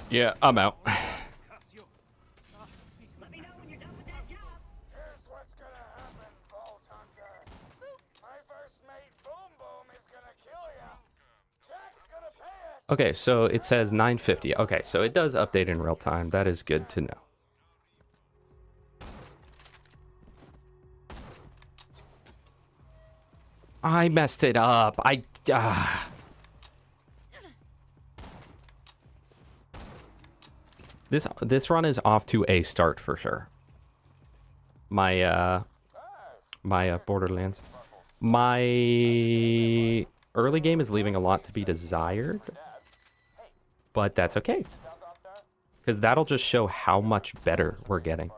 A: Yeah, I'm out.
E: Let me know when you're done with that job.
D: Here's what's gonna happen, Vault Hunter. My first mate, Boom Boom, is gonna kill ya. Jack's gonna pay us.
A: Okay, so it says 9:50. Okay, so it does update in real time. That is good to know. I messed it up. This run is off to a start for sure. My Borderlands. My early game is leaving a lot to be desired, but that's okay. Because that'll just show how much better we're getting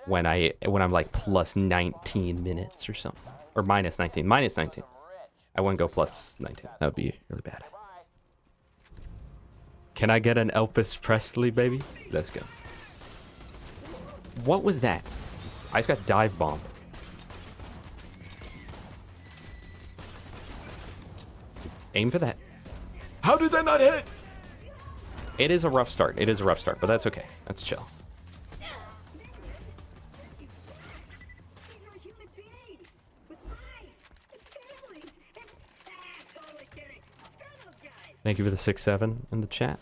A: when I'm like plus 19 minutes or something. Or minus 19. Minus 19. I wouldn't go plus 19. That would be really bad. Can I get an Elvis Presley, baby? Let's go. What was that? I just got dive bombed. Aim for that. How did that not hit? It is a rough start. It is a rough start, but that's okay. That's chill. Thank you for the 6-7 in the chat.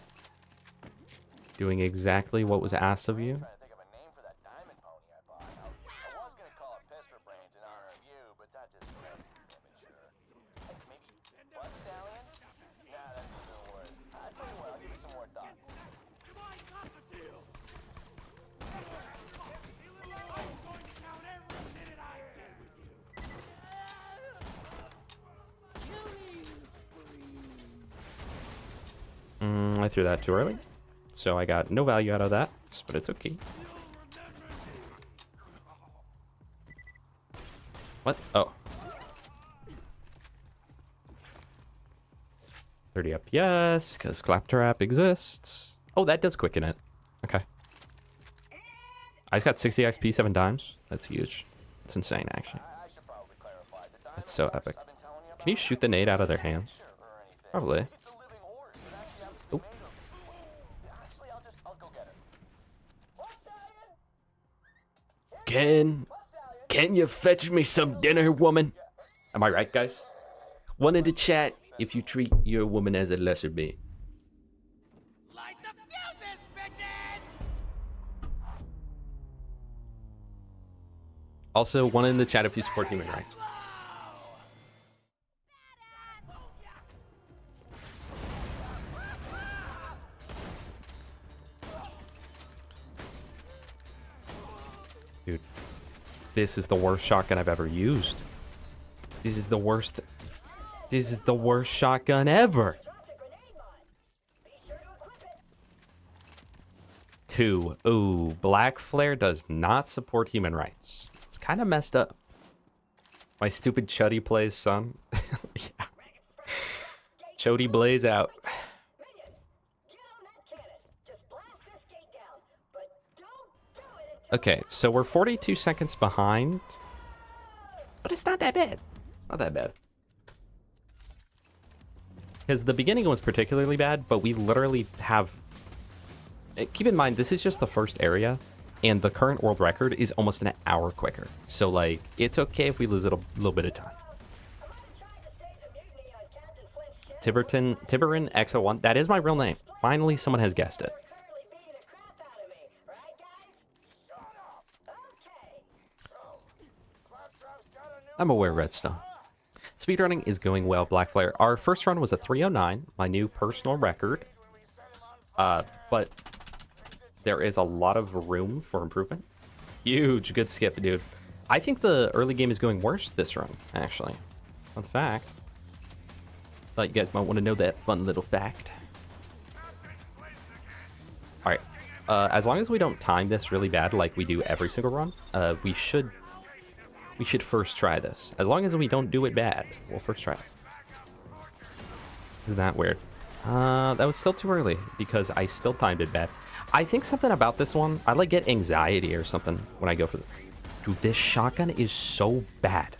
A: Doing exactly what was asked of you.
D: I'm trying to think of a name for that diamond pony I bought. I was gonna call it Piss for Brains in honor of you, but that just feels immature. Maybe Butt Stallion? Nah, that's even worse. I'll tell you what, I'll give you some more thought.
A: I threw that too early, so I got no value out of that, but it's okay. What? Oh. 30 up, yes, because Claptrap exists. Oh, that does quicken it. Okay. I just got 60 XP 7 times. That's huge. That's insane, actually.
D: I should probably clarify. The
A: That's so epic.
D: I've been telling you
A: Can you shoot the nade out of their hands?
D: or anything.
A: Probably.
D: It's a living horse that actually has to be
A: Oop.
D: made of. Actually, I'll go get her. Butt Stallion!
A: Can you fetch me some dinner, woman? Am I right, guys? One in the chat if you treat your woman as a lesser being.
I: Light the fuses, bitches!
A: Also, one in the chat if you support human rights. Dude, this is the worst shotgun I've ever used. This is the worst. This is the worst shotgun ever. 2. Ooh, Black Flare does not support human rights. It's kind of messed up. My stupid Chuddy plays, son. Yeah. Chody Blaze out. Okay, so we're 42 seconds behind. but it's not that bad. Not that bad. Because the beginning was particularly bad, but we literally have... Keep in mind, this is just the first area, and the current world record is almost an hour quicker. So, like, it's okay if we lose a little bit of time. Tiburon XO1, that is my real name. Finally, someone has guessed it. I'm aware, Redstone. Speedrunning is going well, Blackflare. Our first run was a 309, my new personal record. But there is a lot of room for improvement. Huge, good skip, dude. I think the early game is going worse this run, actually. Fun fact. Thought you guys might want to know that fun little fact. Alright. As long as we don't time this really bad like we do every single run, we should first try this. As long as we don't do it bad, we'll first try it. Isn't that weird? That was still too early because I still timed it bad. I think something about this one, I like get anxiety or something when I go for the... Dude, this shotgun is so bad.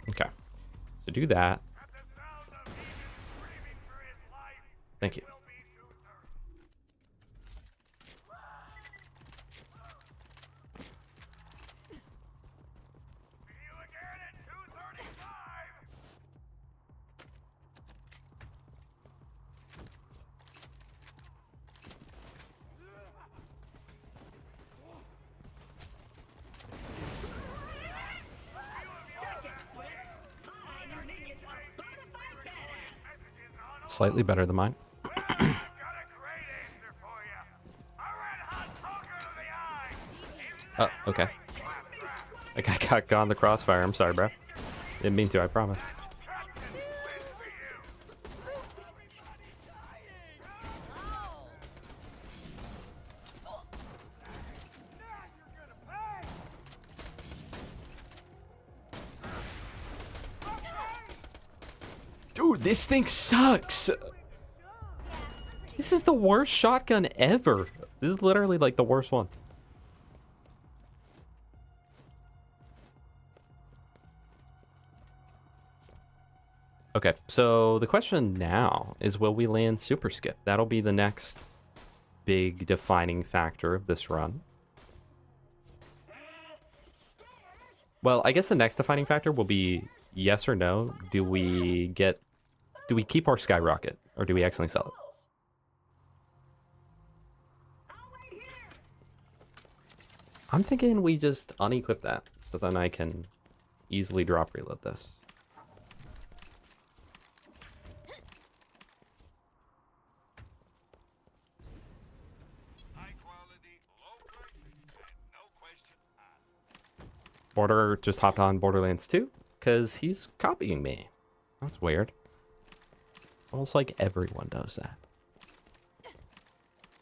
A: Okay. So do that. Thank you. Slightly better than mine. Oh, okay. Like I got caught in the crossfire. I'm sorry, bro. Didn't mean to, I promise. Dude, this thing sucks. This is the worst shotgun ever. This is literally like the worst one. Okay, so the question now is, will we land super skip? That'll be the next big defining factor of this run. Well, I guess the next defining factor will be yes or no. Do we keep our skyrocket or do we accidentally sell it? I'm thinking we just unequip that so then I can easily drop reload this. Border just hopped on Borderlands 2 because he's copying me. That's weird. Almost like everyone does that.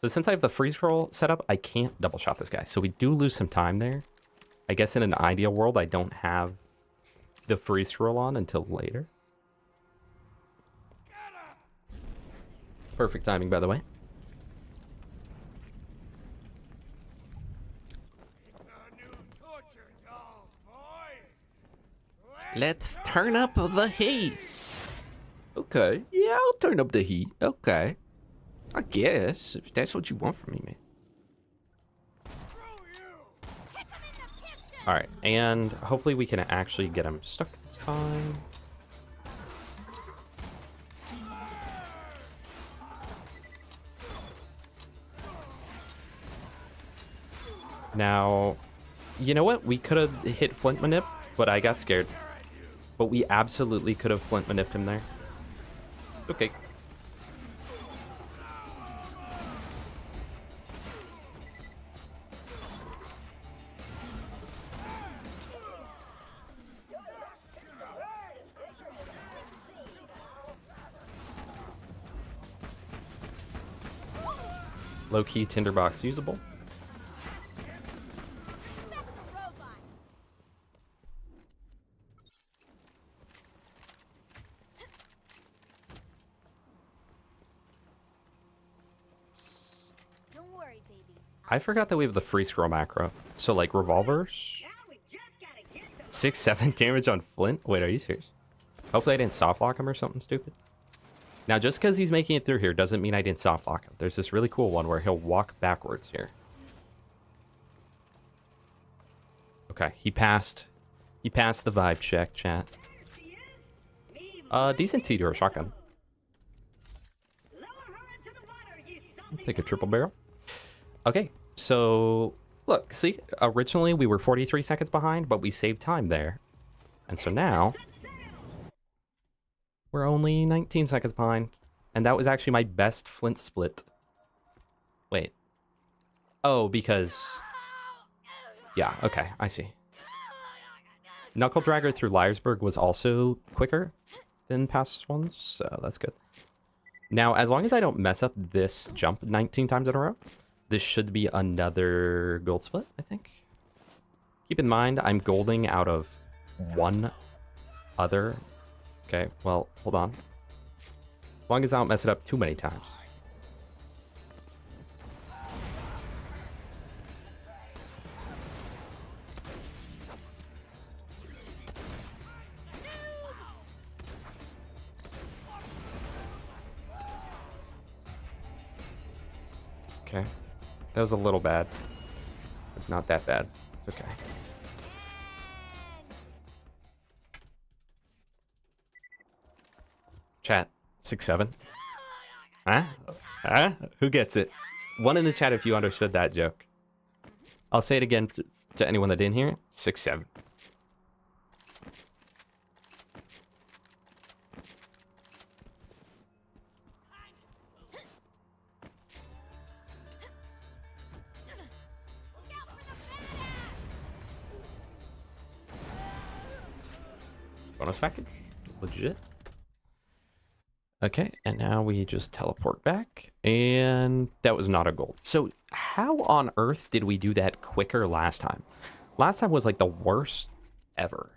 A: So since I have the freeze roll set up, I can't double shot this guy. So we do lose some time there. I guess in an ideal world, I don't have the freeze roll on until later. Perfect timing, by the way. Let's turn up the heat. Okay. Yeah, I'll turn up the heat. Okay. I guess, if that's what you want from me, man. Alright, and hopefully we can actually get him stuck this time. Now, you know what? We could have hit Flint Manip, but I got scared. But we absolutely could have Flint Manipped him there. Okay. Low-key tinderbox usable. I forgot that we have the free scroll macro. So like revolvers,
E: Now we just gotta get some
A: 6-7 damage on Flint. Wait, are you serious? Hopefully I didn't soft lock him or something stupid. Now just because he's making it through here doesn't mean I didn't soft lock him. There's this really cool one where he'll walk backwards here. Okay, he passed. He passed the vibe check, chat. Decent T to a shotgun.
E: lower her into the water, you
A: I'll
E: salty
A: take a triple barrel. Okay, so look, see, originally we were 43 seconds behind, but we saved time there. And so now we're only 19 seconds behind. And that was actually my best Flint split. Wait. Oh, because... Yeah, okay, I see. Knuckle Dragger through Liarsburg was also quicker than past ones, so that's good. Now, as long as I don't mess up this jump 19 times in a row, this should be another gold split, I think. Keep in mind, I'm golding out of one other... Okay, well, hold on. As long as I don't mess it up too many times. Okay. That was a little bad. But not that bad. It's okay. Chat. 6-7. Huh? Huh? Who gets it? One in the chat if you understood that joke. I'll say it again to anyone that didn't hear it. 6-7. Bonus package? Legit. Okay, and now we just teleport back, and that was not a gold. So how on earth did we do that quicker last time? Last time was like the worst ever.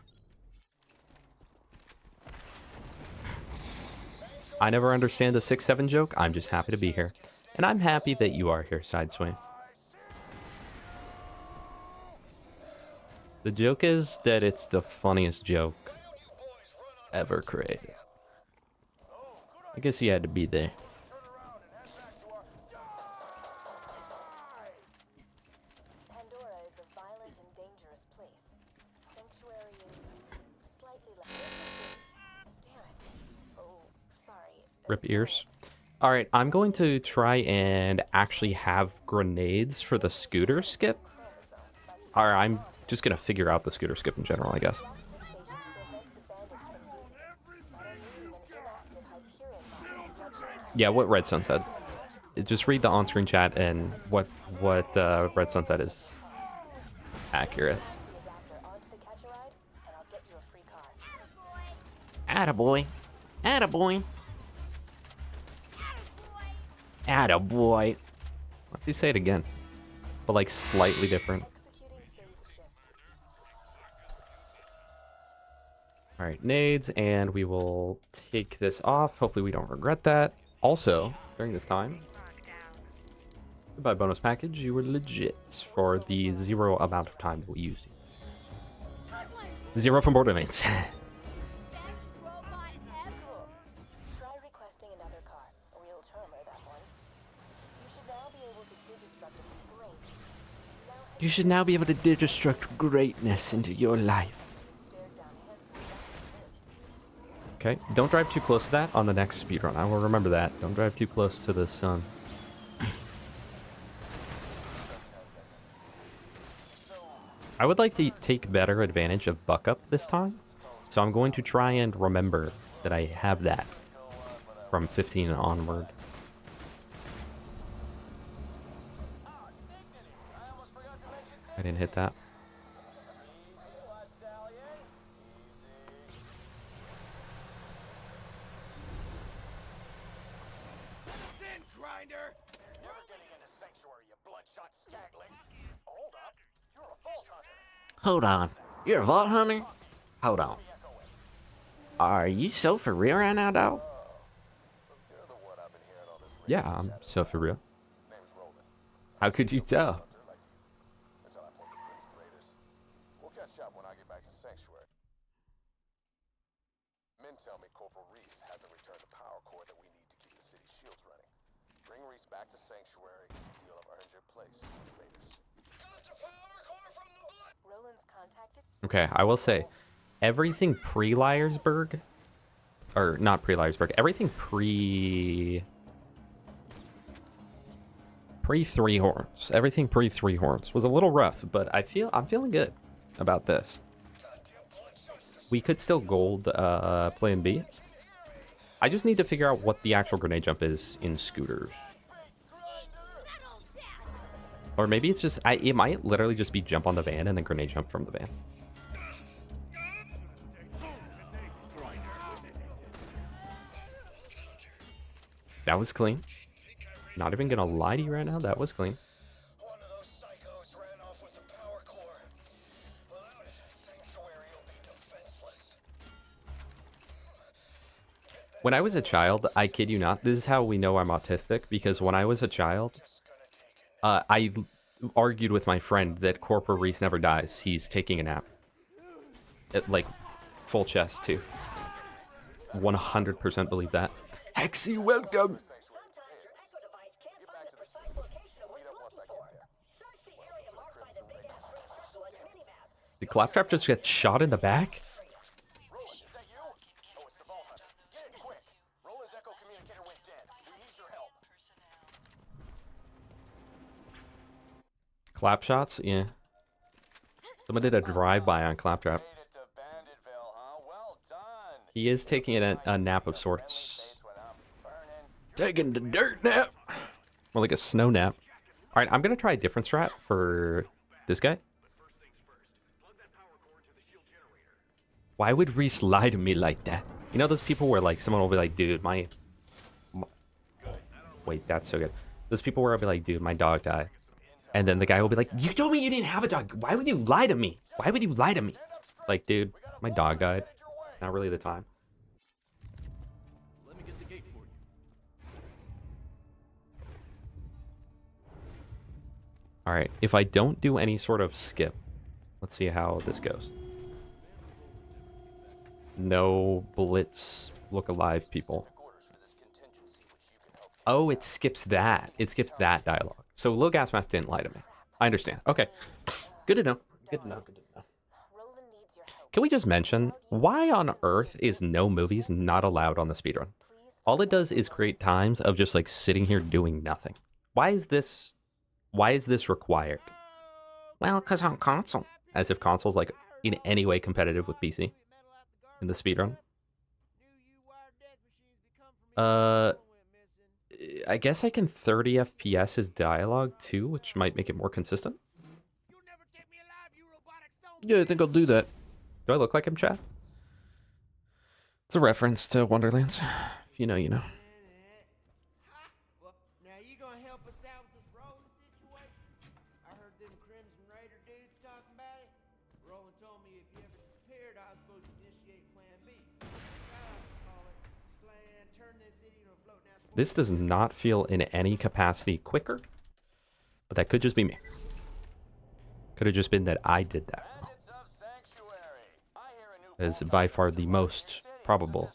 A: I never understand the 6-7 joke. I'm just happy to be here. And I'm happy that you are here, Sideswing. The joke is that it's the funniest joke ever created. I guess he had to be there.
C: Pandora is a violent and dangerous place. Sanctuary is slightly less. Damn it. Oh, sorry.
A: Rip ears. All right, I'm going to try and actually have grenades for the scooter skip. Or I'm just going to figure out the scooter skip in general, I guess. Yeah, what Redstone said. Just read the on-screen chat and what Redstone said is accurate. Attaboy. Attaboy. Attaboy. Why don't you say it again? But like slightly different. Alright, nades, and we will take this off. Hopefully we don't regret that. Also, during this time, goodbye bonus package, you were legit for the 0 amount of time that we used you. 0 from Bordermates.
C: Try requesting another car. A real charmer, that one. You should now be able to digistruct great.
A: You should now be able to digistruct greatness into your life. Okay, don't drive too close to that on the next speedrun. I will remember that. Don't drive too close to the sun. I would like to take better advantage of Buck Up this time. So I'm going to try and remember that I have that from 15 onward. I didn't hit that.
J: Hold on. You're a vault hunter? Hold on. Are you so for real right now, dog?
A: Yeah, I'm so for real. How could you tell?
D: Until I fought the Crimson Raiders. We'll catch up when I get back to Sanctuary. Men tell me Corporal Reese hasn't returned the power core that we need to keep the city's shields running. Bring Reese back to Sanctuary, you'll have earned your place with the Raiders. Got the power core from the blood!
C: Roland's contacted.
A: Okay, I will say, everything pre-Liarsburg, or not pre-Liarsburg, everything pre-Three Horns, everything pre-Three Horns was a little rough, but I'm feeling good about this. We could still gold plan B. I just need to figure out what the actual grenade jump is in scooters. Or maybe it's just, it might literally just be jump on the van and then grenade jump from the van. That was clean. Not even gonna lie to you right now, that was clean.
D: One of those psychos ran off with the power core. Without it, Sanctuary will be defenseless.
A: When I was a child, I kid you not, this is how we know I'm autistic, because when I was a child, I argued with my friend that Corporal Reese never dies. He's taking a nap. Like, full chest, too. 100% believe that. Hexy, welcome! The Claptrap just gets shot in the back?
D: Roland, is that you? Oh, it's the Vault Hunter. Get it quick. Roland's echo communicator went dead. We need your help.
A: Clap shots? Yeah. Someone did a drive-by on Claptrap.
D: Made it to Banditville, huh? Well done.
A: He is taking a nap of sorts. Taking the dirt nap. More like a snow nap. Alright, I'm gonna try a different strat for this guy. Why would Reese lie to me like that? You know those people where like someone will be like, dude, my... Wait, that's so good. Those people where I'll be like, dude, my dog died. And then the guy will be like, you told me you didn't have a dog. Why would you lie to me? Why would you lie to me? Like, dude, my dog died. Not really the time.
G: Let me get the gate for you.
A: Alright, if I don't do any sort of skip, let's see how this goes. No blitz look alive people. Oh, it skips that. It skips that dialogue. So Lil Gas Mask didn't lie to me. I understand. Okay. Good to know. Good to know. Good to know. Can we just mention, why on earth is no movies not allowed on the speedrun? All it does is create times of just like sitting here doing nothing. Why is this required? Well, because on console. As if console's like in any way competitive with PC. In the speedrun. I guess I can 30 FPS his dialogue too, which might make it more consistent. Yeah, I think I'll do that. Do I look like him, chat? It's a reference to Wonderlands. If you know, you know.
I: Well, now you gonna help us out with this Roland situation? I heard them Crimson Raider dudes talking about it. Roland told me if you ever disappeared, I was supposed to initiate Plan B. Call it Plan Turn this city into a float down.
A: This does not feel in any capacity quicker, but that could just be me. Could have just been that I did that. That is by far the most probable.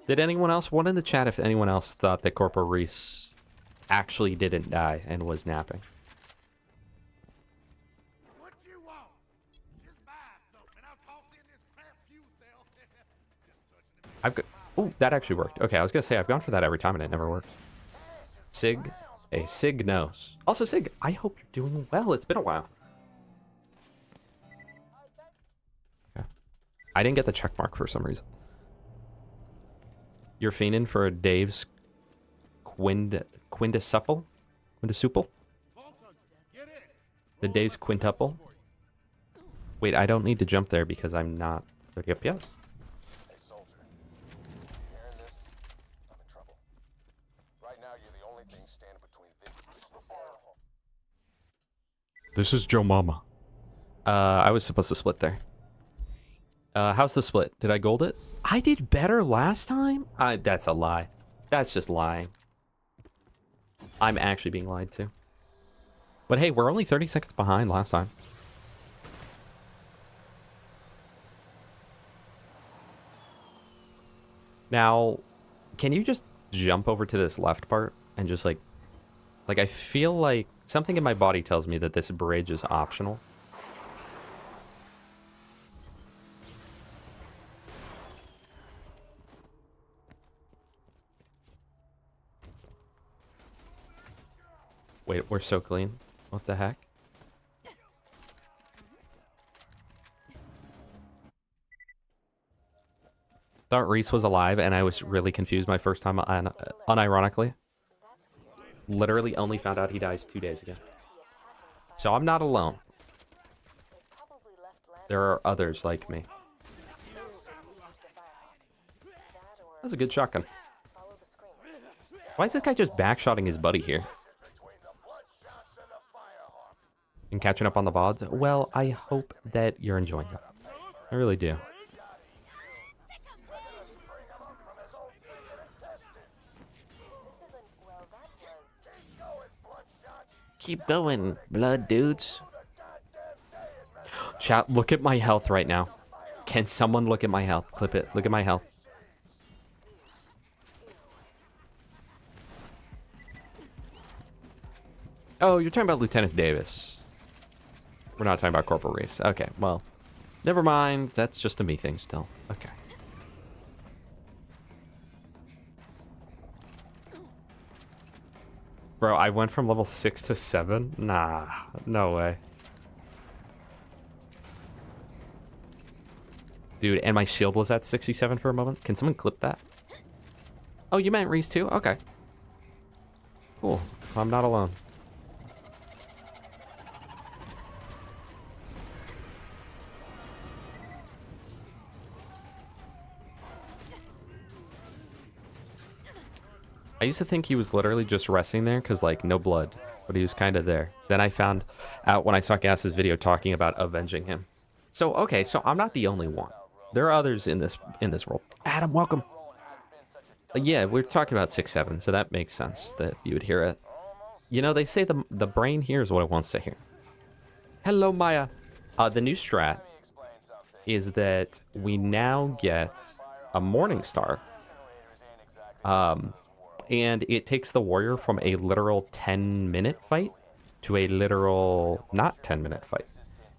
A: Did anyone else, one in the chat if anyone else thought that Corporal Reese actually didn't die and was napping?
I: What you want? Just buy something. I'll toss in this crap fuel cell.
A: I've got... Oh, that actually worked. Okay, I was going to say, I've gone for that every time and it never works. Sig? A Sig knows. Also, Sig, I hope you're doing well. It's been a while. Okay. I didn't get the check mark for some reason. You're fiending for a Dave's quintuple? Quintuple? The Dave's quintuple? Wait, I don't need to jump there because I'm not 30 FPS.
D: Hey, soldier. You hearing this? I'm in trouble. Right now, you're the only thing standing between this and the fire.
A: This is Joe Mama. I was supposed to split there. How's the split? Did I gold it? I did better last time? That's a lie. That's just lying. I'm actually being lied to. But hey, we're only 30 seconds behind last time. Now, can you just jump over to this left part and just like I feel like something in my body tells me that this bridge is optional. Wait, we're so clean. What the heck? Thought Reese was alive, and I was really confused my first time, unironically. Literally only found out he dies 2 days ago. So I'm not alone. There are others like me. That's a good shotgun. Why is this guy just backshotting his buddy here? And catching up on the VODs? Well, I hope that you're enjoying them. I really do.
J: Keep going, blood dudes.
A: Chat, look at my health right now. Can someone look at my health? Clip it. Look at my health. Oh, you're talking about Lieutenant Davis. We're not talking about Corporal Reese. Okay, well, never mind. That's just a me thing still. Okay. Bro, I went from level 6 to 7? Nah, no way. Dude, and my shield was at 67 for a moment. Can someone clip that? Oh, you meant Reese too? Okay. Cool. I'm not alone. I used to think he was literally just resting there because, like, no blood. But he was kind of there. Then I found out when I saw Gas's video talking about avenging him. So, okay, so I'm not the only one. There are others in this world. Adam, welcome. Yeah, we're talking about 6-7, so that makes sense that you would hear it. You know, they say the brain hears what it wants to hear. Hello, Maya. The new strat is that we now get a Morning Star. And it takes the warrior from a literal 10-minute fight to a literal not 10-minute fight.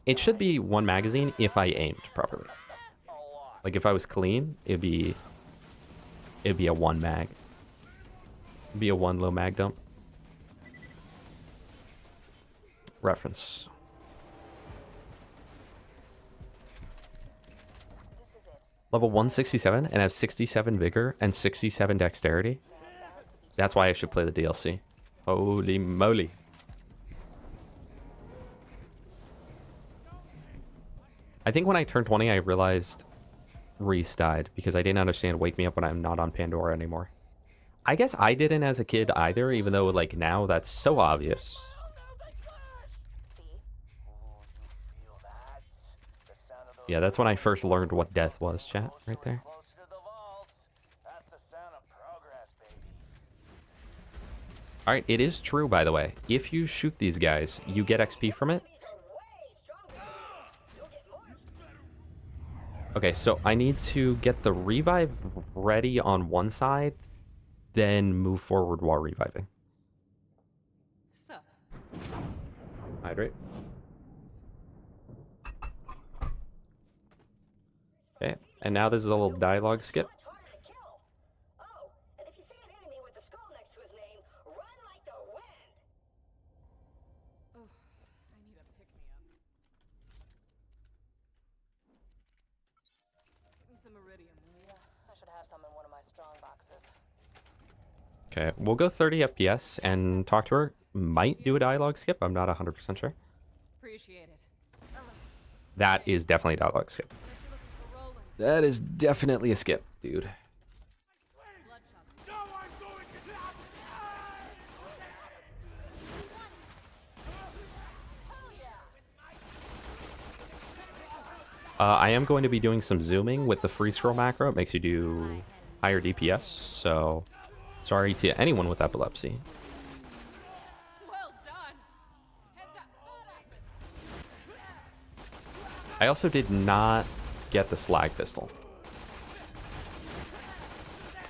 A: It should be one magazine if I aimed properly. Like if I was clean, it'd be a one mag. It'd be a one low mag dump. Reference. Level 167 and have 67 vigor and 67 dexterity. That's why I should play the DLC. Holy moly. I think when I turned 20, I realized Reese died because I didn't understand Wake Me Up When I'm Not on Pandora anymore. I guess I didn't as a kid either, even though, like, now that's so obvious. Yeah, that's when I first learned what death was, chat, right there. Alright, it is true, by the way. If you shoot these guys, you get XP from it. Okay, so I need to get the revive ready on one side, then move forward while reviving. Hydrate. Okay, and now this is a little dialogue skip. Okay, we'll go 30 FPS and talk to her. Might do a dialogue skip. I'm not 100% sure.
H: Appreciate it.
A: That is definitely a dialogue skip. That is definitely a skip, dude. I am going to be doing some zooming with the free scroll macro. It makes you do higher DPS, so Sorry to anyone with epilepsy.
H: Well done. Heads up.
A: I also did not get the slag pistol.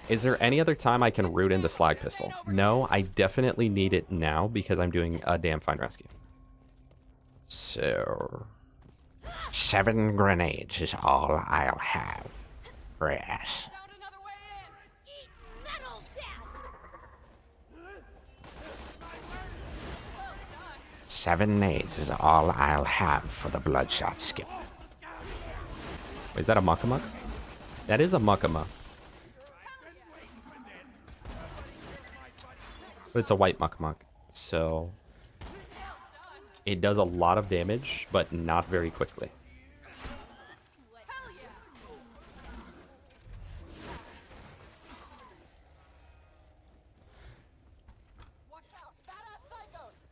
A: Is there any other time I can root in the slag pistol? No, I definitely need it now because I'm doing a damn fine rescue. So...
J: 7 grenades is all I'll have. Yes.
H: Found another way in. Eat metal death.
J: 7 nades is all I'll have for the bloodshot skip.
A: Wait, is that a muckamuck? That is a muckamuck. But it's a white muckamuck, so... It does a lot of damage, but not very quickly.
C: Watch out! Badass psychos!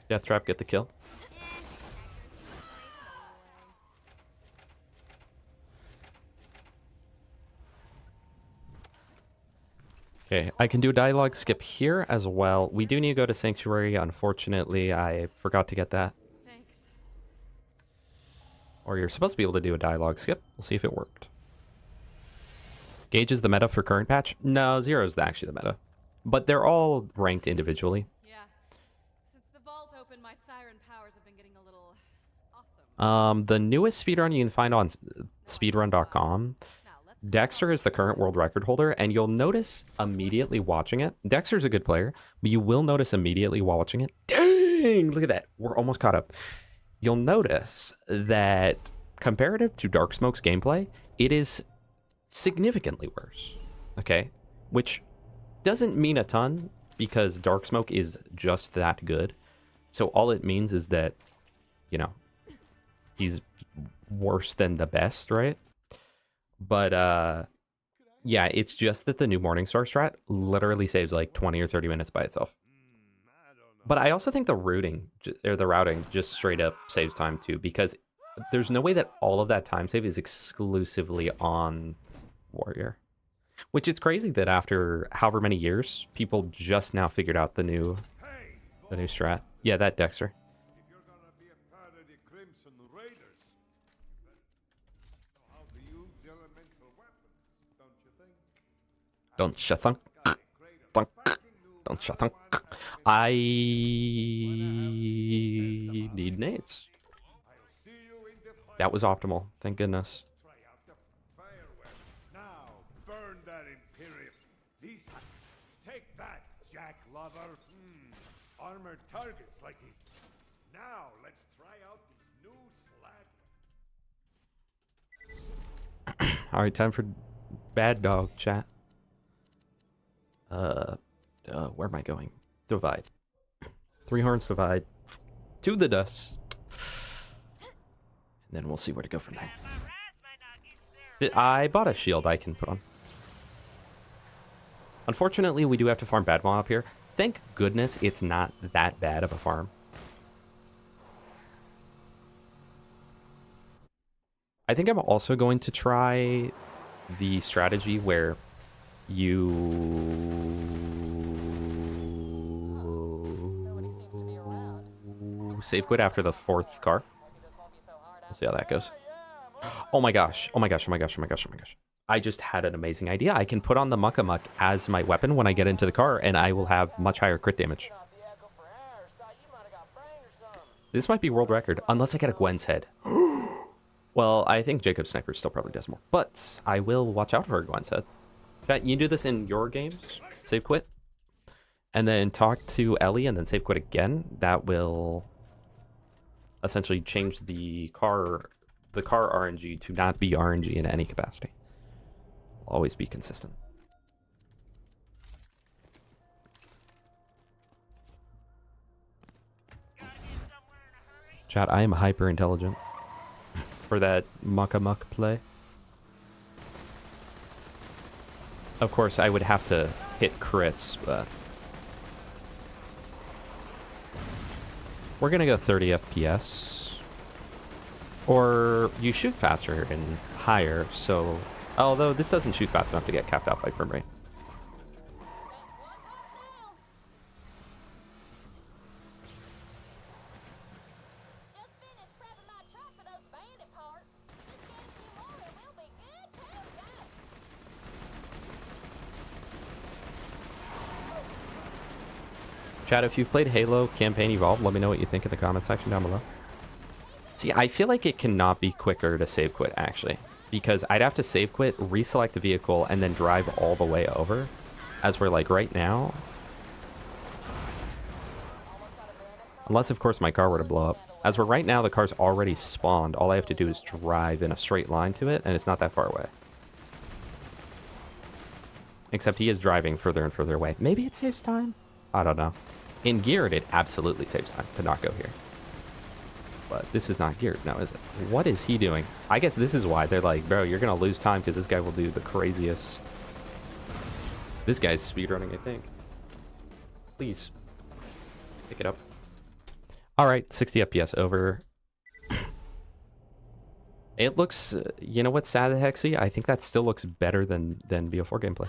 A: Death Trap, get the kill. Okay, I can do a dialogue skip here as well. We do need to go to Sanctuary. Unfortunately, I forgot to get that.
H: Thanks.
A: Or you're supposed to be able to do a dialogue skip. We'll see if it worked. Gauge is the meta for current patch? No, 0 is actually the meta. But they're all ranked individually.
H: Yeah. Since the vault opened, my siren powers have been getting a little awesome.
A: The newest speedrun you can find on speedrun.com. Dexter is the current world record holder, and you'll notice immediately watching it. Dexter's a good player, but you will notice immediately while watching it. Dang! Look at that. We're almost caught up. You'll notice that comparative to Dark Smoke's gameplay, it is significantly worse. Okay? Which doesn't mean a ton, because Dark Smoke is just that good. So all it means is that, you know, he's worse than the best, right? But, yeah, it's just that the new Morningstar strat literally saves like 20 or 30 minutes by itself. But I also think the routing just straight up saves time too, because there's no way that all of that time save is exclusively on Warrior. Which is crazy that after however many years, people just now figured out the new strat. Yeah, that Dexter. Don't you think? Don't you think? I need nades. That was optimal. Thank goodness.
F: Now, burn that Imperium. These... Take that, Jack Lover. Armored targets like these. Now, let's try out these new slag.
A: Alright, time for bad dog chat. Where am I going? Divide. 3 horns divide. To the dust. And then we'll see where to go from there. I bought a shield I can put on. Unfortunately, we do have to farm bad mob up here. Thank goodness it's not that bad of a farm. I think I'm also going to try the strategy where you save quit after the 4th car. We'll see how that goes. Oh my gosh. Oh my gosh. Oh my gosh. Oh my gosh. Oh my gosh. I just had an amazing idea. I can put on the Muckamuck as my weapon when I get into the car, and I will have much higher crit damage. This might be world record, unless I get a Gwen's head. Well, I think Jacob's Sniper still probably does more, but I will watch out for a Gwen's head. Chat, you do this in your games, save quit, and then talk to Ellie and then save quit again. That will essentially change the car RNG to not be RNG in any capacity. Always be consistent. Chat, I am hyper intelligent for that muck play. Of course, I would have to hit crits, but we're gonna go 30 FPS. Or you shoot faster and higher, so... Although this doesn't shoot fast enough to get capped out by frame rate.
C: That's one part down. Just finished prepping my truck for those bandit parts. Just get a few more and we'll be good to go.
A: Chad, if you've played Halo Campaign Evolved, let me know what you think in the comment section down below. See, I feel like it cannot be quicker to save quit, actually. Because I'd have to save quit, reselect the vehicle, and then drive all the way over. As we're like right now. Unless, of course, my car were to blow up. As we're right now, the car's already spawned. All I have to do is drive in a straight line to it, and it's not that far away. Except he is driving further and further away. Maybe it saves time? I don't know. In geared, it absolutely saves time to not go here. But this is not geared now, is it? What is he doing? I guess this is why they're like, bro, you're going to lose time because this guy will do the craziest. This guy's speedrunning, I think. Please. Pick it up. All right, 60 FPS over. It looks, you know what's sad, Hexy? I think that still looks better than BL4 gameplay.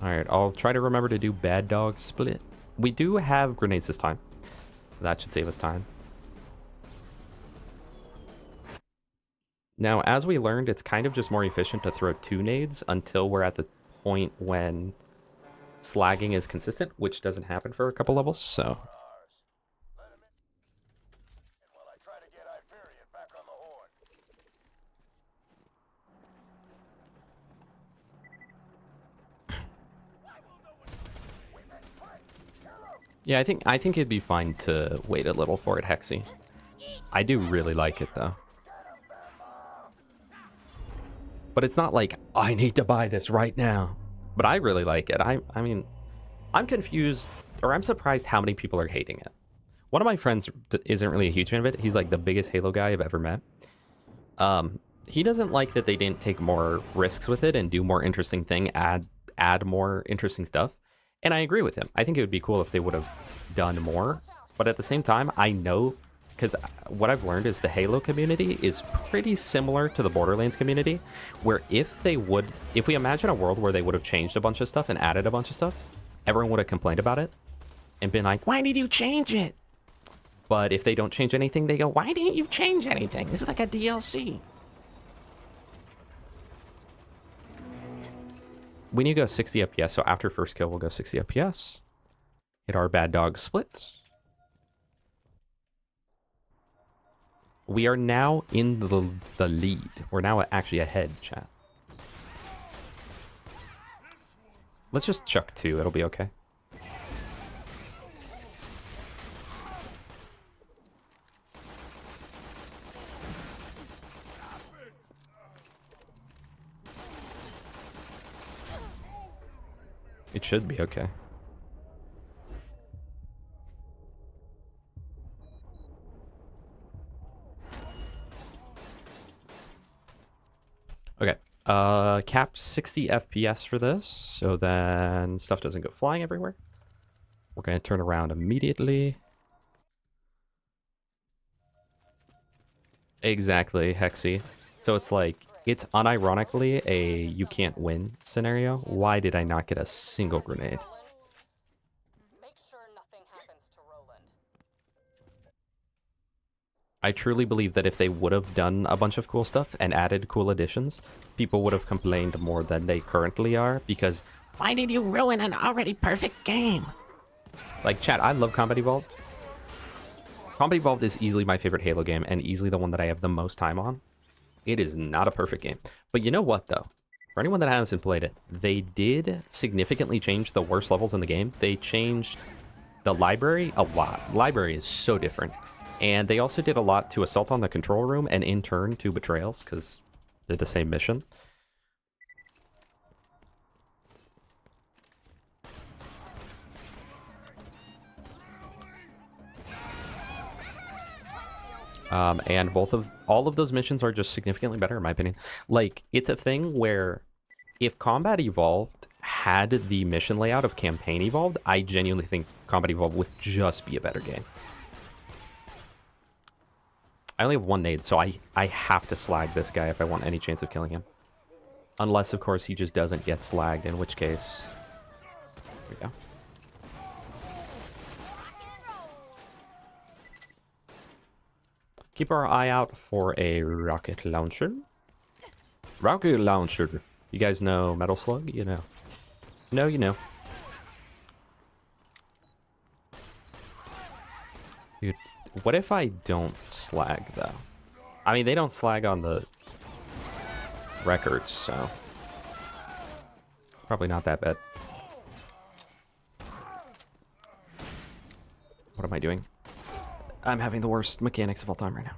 A: Alright, I'll try to remember to do bad dog split. We do have grenades this time. That should save us time. Now, as we learned, it's kind of just more efficient to throw 2 nades until we're at the point when slagging is consistent, which doesn't happen for a couple levels, so... Yeah, I think it'd be fine to wait a little for it, Hexy. I do really like it, though. But it's not like, I need to buy this right now. But I really like it. I mean, I'm confused, or I'm surprised how many people are hating it. One of my friends isn't really a huge fan of it. He's like the biggest Halo guy I've ever met. He doesn't like that they didn't take more risks with it and do more interesting thing, add more interesting stuff. And I agree with him. I think it would be cool if they would have done more. But at the same time, I know, because what I've learned is the Halo community is pretty similar to the Borderlands community, where if we imagine a world where they would have changed a bunch of stuff and added a bunch of stuff, everyone would have complained about it and been like, why did you change it? But if they don't change anything, they go, why didn't you change anything? This is like a DLC. We need to go 60 FPS, so after first kill, we'll go 60 FPS. Hit our bad dog splits. We are now in the lead. We're now actually ahead, chat. Let's just chuck 2. It'll be okay. It should be okay. Okay. Cap 60 FPS for this, so then stuff doesn't go flying everywhere. We're going to turn around immediately. Exactly, Hexy. So it's like, it's unironically a you can't win scenario. Why did I not get a single grenade?
C: Make sure nothing happens to Roland.
A: I truly believe that if they would have done a bunch of cool stuff and added cool additions, people would have complained more than they currently are, because why did you ruin an already perfect game? Like, chat, I love Combat Evolved. Combat Evolved is easily my favorite Halo game and easily the one that I have the most time on. It is not a perfect game. But you know what, though? For anyone that hasn't played it, they did significantly change the worst levels in the game. They changed the library a lot. Library is so different. And they also did a lot to Assault on the Control Room and in turn to Betrayals, because they're the same mission. And all of those missions are just significantly better in my opinion. Like, it's a thing where if Combat Evolved had the mission layout of Campaign Evolved, I genuinely think Combat Evolved would just be a better game. I only have one nade, so I have to slag this guy if I want any chance of killing him. Unless, of course, he just doesn't get slagged, in which case... Here we go. Keep our eye out for a rocket launcher. Rocket launcher. You guys know Metal Slug? You know. No, you know. Dude, what if I don't slag, though? I mean, they don't slag on the records, so... Probably not that bad. What am I doing? I'm having the worst mechanics of all time right now.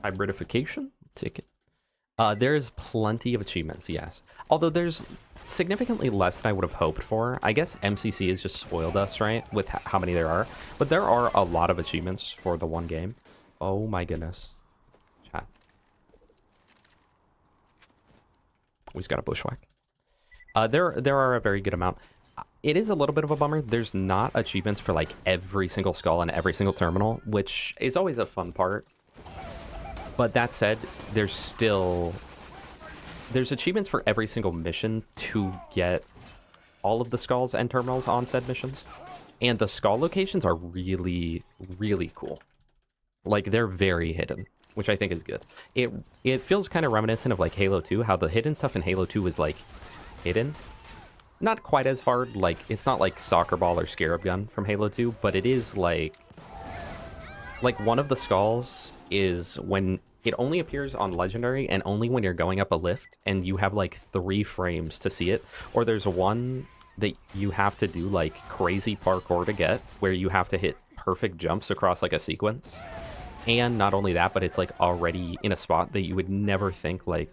A: Hybridification? Take it. There's plenty of achievements, yes. Although there's significantly less than I would have hoped for. I guess MCC has just spoiled us, right? With how many there are. But there are a lot of achievements for the one game. Oh my goodness. Chat. We just got a bushwhack. There are a very good amount. It is a little bit of a bummer. There's not achievements for like every single skull and every single terminal, which is always a fun part. But that said, there's achievements for every single mission to get all of the skulls and terminals on said missions. And the skull locations are really, really cool. Like, they're very hidden, which I think is good. It feels kind of reminiscent of like Halo 2, how the hidden stuff in Halo 2 is like hidden. Not quite as hard, like, it's not like Soccer Ball or Scarab Gun from Halo 2, but it is like one of the skulls is when it only appears on Legendary and only when you're going up a lift and you have like 3 frames to see it, or there's one that you have to do like crazy parkour to get, where you have to hit perfect jumps across like a sequence. And not only that, but it's like already in a spot that you would never think like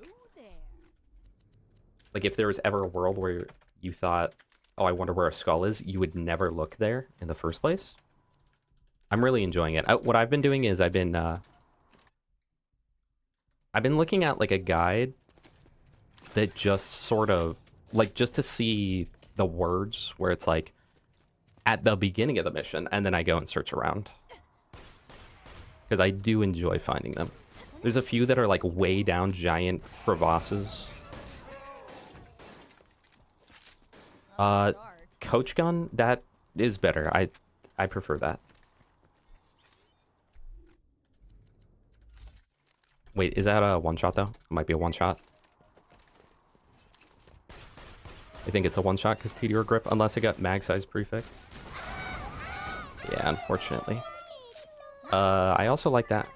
A: if there was ever a world where you thought, oh, I wonder where a skull is, you would never look there in the first place. I'm really enjoying it. What I've been doing is I've been looking at like a guide that just sort of like just to see the words where it's like at the beginning of the mission, and then I go and search around because I do enjoy finding them. There's a few that are like way down giant crevasses. Coach gun, that is better. I prefer that. Wait, is that a one-shot though? It might be a one-shot. I think it's a one-shot because TDR grip, unless it got mag size prefix. Yeah, unfortunately. I also like that.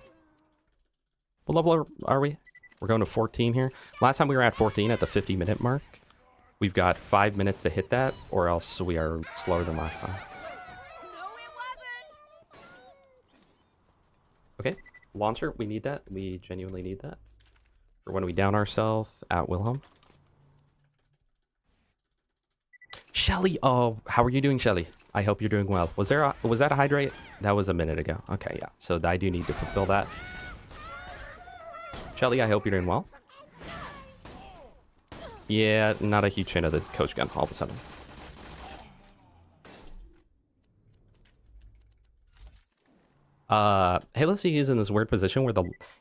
A: What level are we? We're going to 14 here. Last time we were at 14 at the 50-minute mark. We've got 5 minutes to hit that, or else we are slower than last time. Okay, launcher, we need that. We genuinely need that. For when we down ourselves at Wilhelm. Shelly, oh, how are you doing, Shelly? I hope you're doing well. Was that a hydrate? That was a minute ago. Okay, yeah. So I do need to fulfill that. Shelly, I hope you're doing well. Yeah, not a huge fan of the coach gun all of a sudden. Halo C is in this weird position where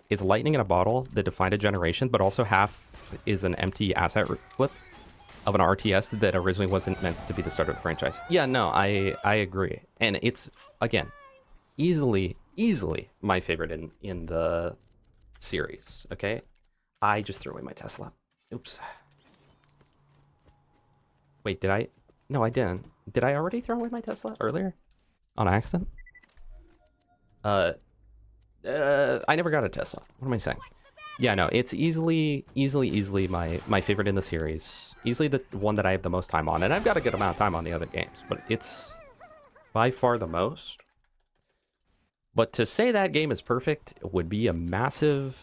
A: it's lightning in a bottle that defined a generation, but also half is an empty asset flip of an RTS that originally wasn't meant to be the start of the franchise. Yeah, no, I agree. And it's, again, easily my favorite in the series, okay? I just threw away my Tesla. Oops. Wait, did I? No, I didn't. Did I already throw away my Tesla earlier? On accident? I never got a Tesla. What am I saying? Yeah, no, it's easily my favorite in the series. Easily the one that I have the most time on. And I've got a good amount of time on the other games, but it's by far the most. But to say that game is perfect would be a massive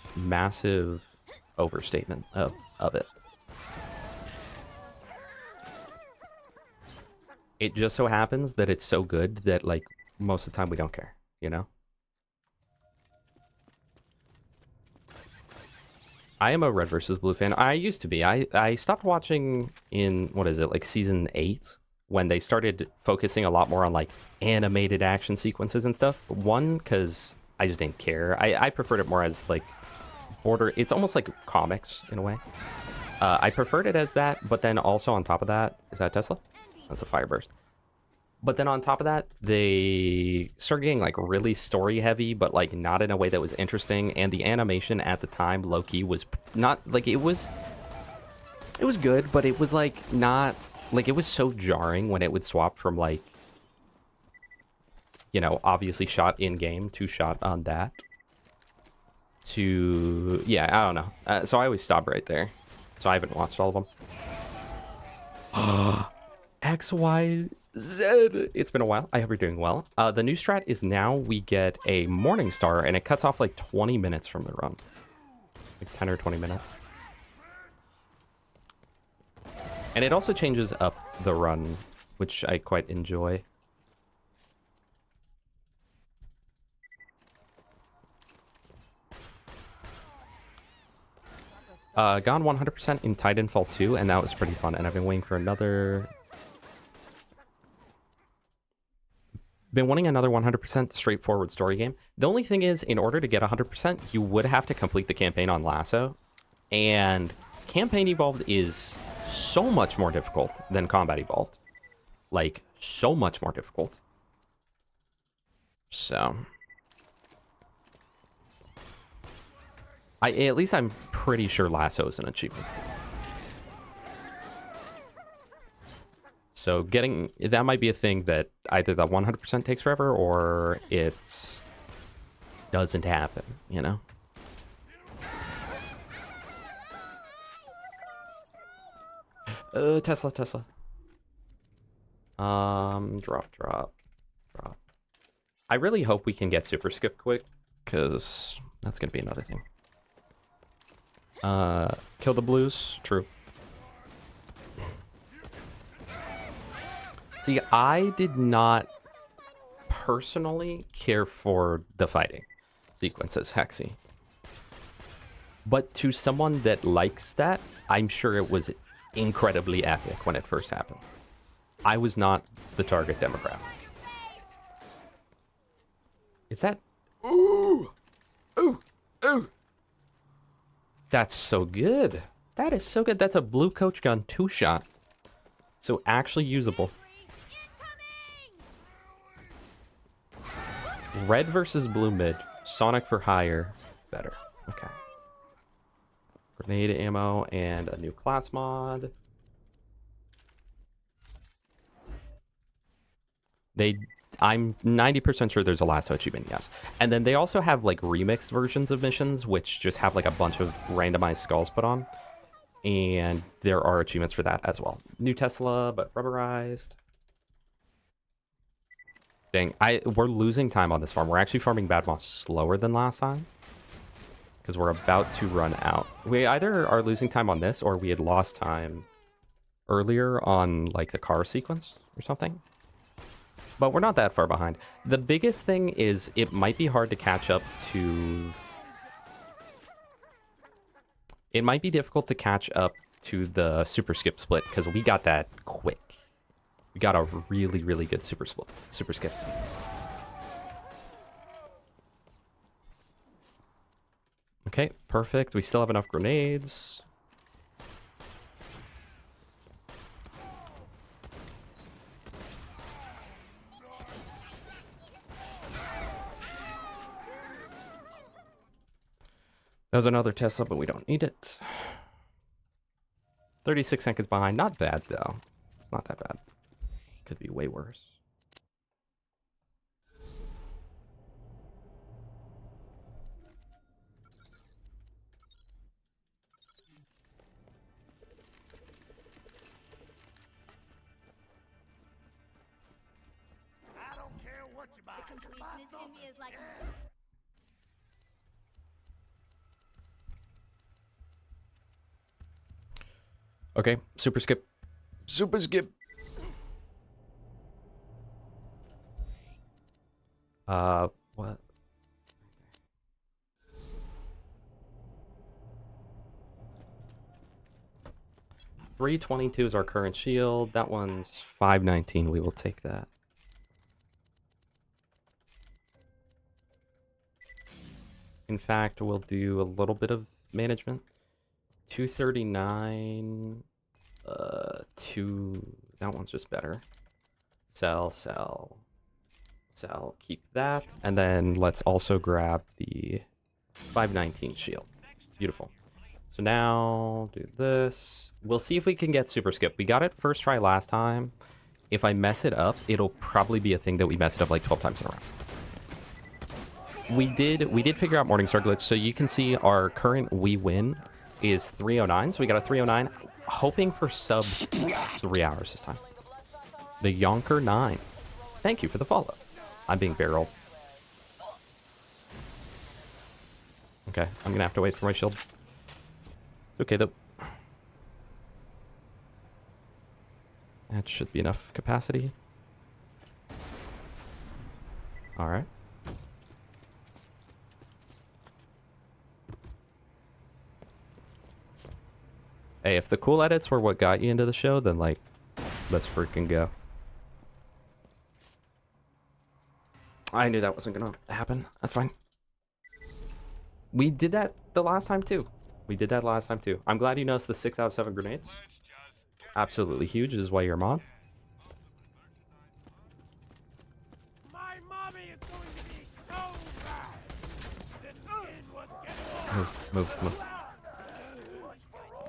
A: overstatement of it. It just so happens that it's so good that, like, most of the time we don't care, you know? I am a red versus blue fan. I used to be. I stopped watching in, what is it, like season 8? When they started focusing a lot more on, like, animated action sequences and stuff. One, because I just didn't care. I preferred it more as, like, it's almost like comics, in a way. I preferred it as that, but then also on top of that, is that Tesla? That's a fireburst. But then on top of that, they started getting, like, really story heavy, but, like, not in a way that was interesting. And the animation at the time, low-key, was not, like, it was good, but it was, like, not, like, it was so jarring when it would swap from, like, you know, obviously shot in-game to shot on that. To, yeah, I don't know. So I always stop right there. So I haven't watched all of them. X, Y, Z. It's been a while. I hope you're doing well. The new strat is now we get a Morning Star, and it cuts off like 20 minutes from the run. Like 10 or 20 minutes. And it also changes up the run, which I quite enjoy. Gone 100% in Titanfall 2, and that was pretty fun. And I've been waiting for another... Been wanting another 100% straightforward story game. The only thing is, in order to get 100%, you would have to complete the campaign on Lasso. And Campaign Evolved is so much more difficult than Combat Evolved. Like, so much more difficult. So... at least I'm pretty sure Lasso is an achievement. So getting... That might be a thing that either the 100% takes forever or it doesn't happen, you know? Tesla. Drop. I really hope we can get super skip quick, because that's going to be another thing. Kill the blues. True. See, I did not personally care for the fighting sequences, Hexy. But to someone that likes that, I'm sure it was incredibly epic when it first happened. I was not the target demographic. Is that... Ooh! That's so good. That is so good. That's a blue coach gun 2-shot. So actually usable. Red versus blue mid. Sonic for higher. Better. Okay. Grenade ammo and a new class mod. I'm 90% sure there's a Lasso achievement, yes. And then they also have, like, remixed versions of missions, which just have, like, a bunch of randomized skulls put on. And there are achievements for that as well. New Tesla, but rubberized. Dang, we're losing time on this farm. We're actually farming Bad Moss slower than last time. Because we're about to run out. We either are losing time on this, or we had lost time earlier on, like, the car sequence or something. But we're not that far behind. The biggest thing is it might be hard to catch up to... It might be difficult to catch up to the super skip split, because we got that quick. We got a really, really good super skip. Okay, perfect. We still have enough grenades. There's another Tesla, but we don't need it. 36 seconds behind. Not bad, though. It's not that bad. Could be way worse.
F: I don't care what you buy.
C: The completionist in me is like...
A: Okay, super skip. Super skip. What? 322 is our current shield. That one's 519. We will take that. In fact, we'll do a little bit of management. 239. That one's just better. Sell, sell, sell. Keep that. And then let's also grab the 519 shield. Beautiful. So now do this. We'll see if we can get super skip. We got it first try last time. If I mess it up, it'll probably be a thing that we mess it up like 12 times in a row. We did figure out Morningstar glitch, so you can see our current we win is 309. So we got a 309, hoping for sub 3 hours this time. The Yonker 9. Thank you for the follow. I'm being barreled. Okay, I'm gonna have to wait for my shield. It's okay though. That should be enough capacity. Alright. Hey, if the cool edits were what got you into the show, then like, let's freaking go. I knew that wasn't gonna happen. That's fine. We did that the last time too. I'm glad you noticed the 6 out of 7 grenades. Absolutely huge. This is why you're a mod.
F: My mommy is going to be so bad. This skin was getting
A: Move.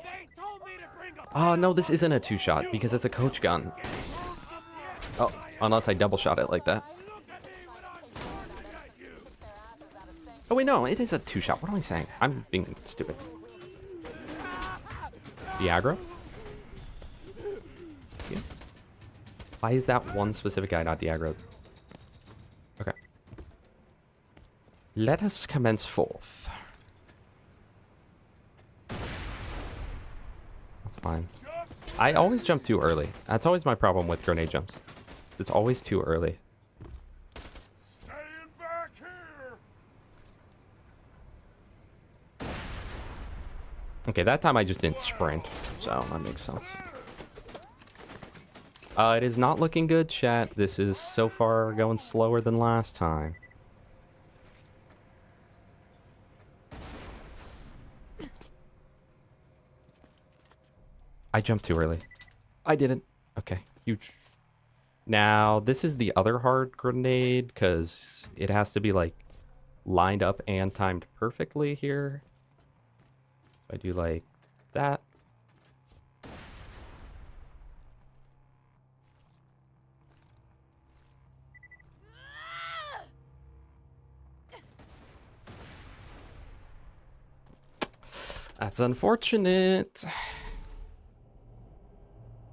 F: They told me to bring a
A: Oh, no, this isn't a 2-shot because it's a coach gun. Oh, unless I double shot it like that. Oh, wait, no, it is a 2-shot. What am I saying? I'm being stupid. The aggro? Yeah. Why is that one specific guy not de-aggroed? Okay. Let us commence forth. That's fine. I always jump too early. That's always my problem with grenade jumps. It's always too early.
F: staying back here.
A: Okay, that time I just didn't sprint, so that makes sense. It is not looking good, chat. This is so far going slower than last time. I jumped too early. I didn't. Okay, huge. Now, this is the other hard grenade, because it has to be, like, lined up and timed perfectly here. I do like that. That's unfortunate.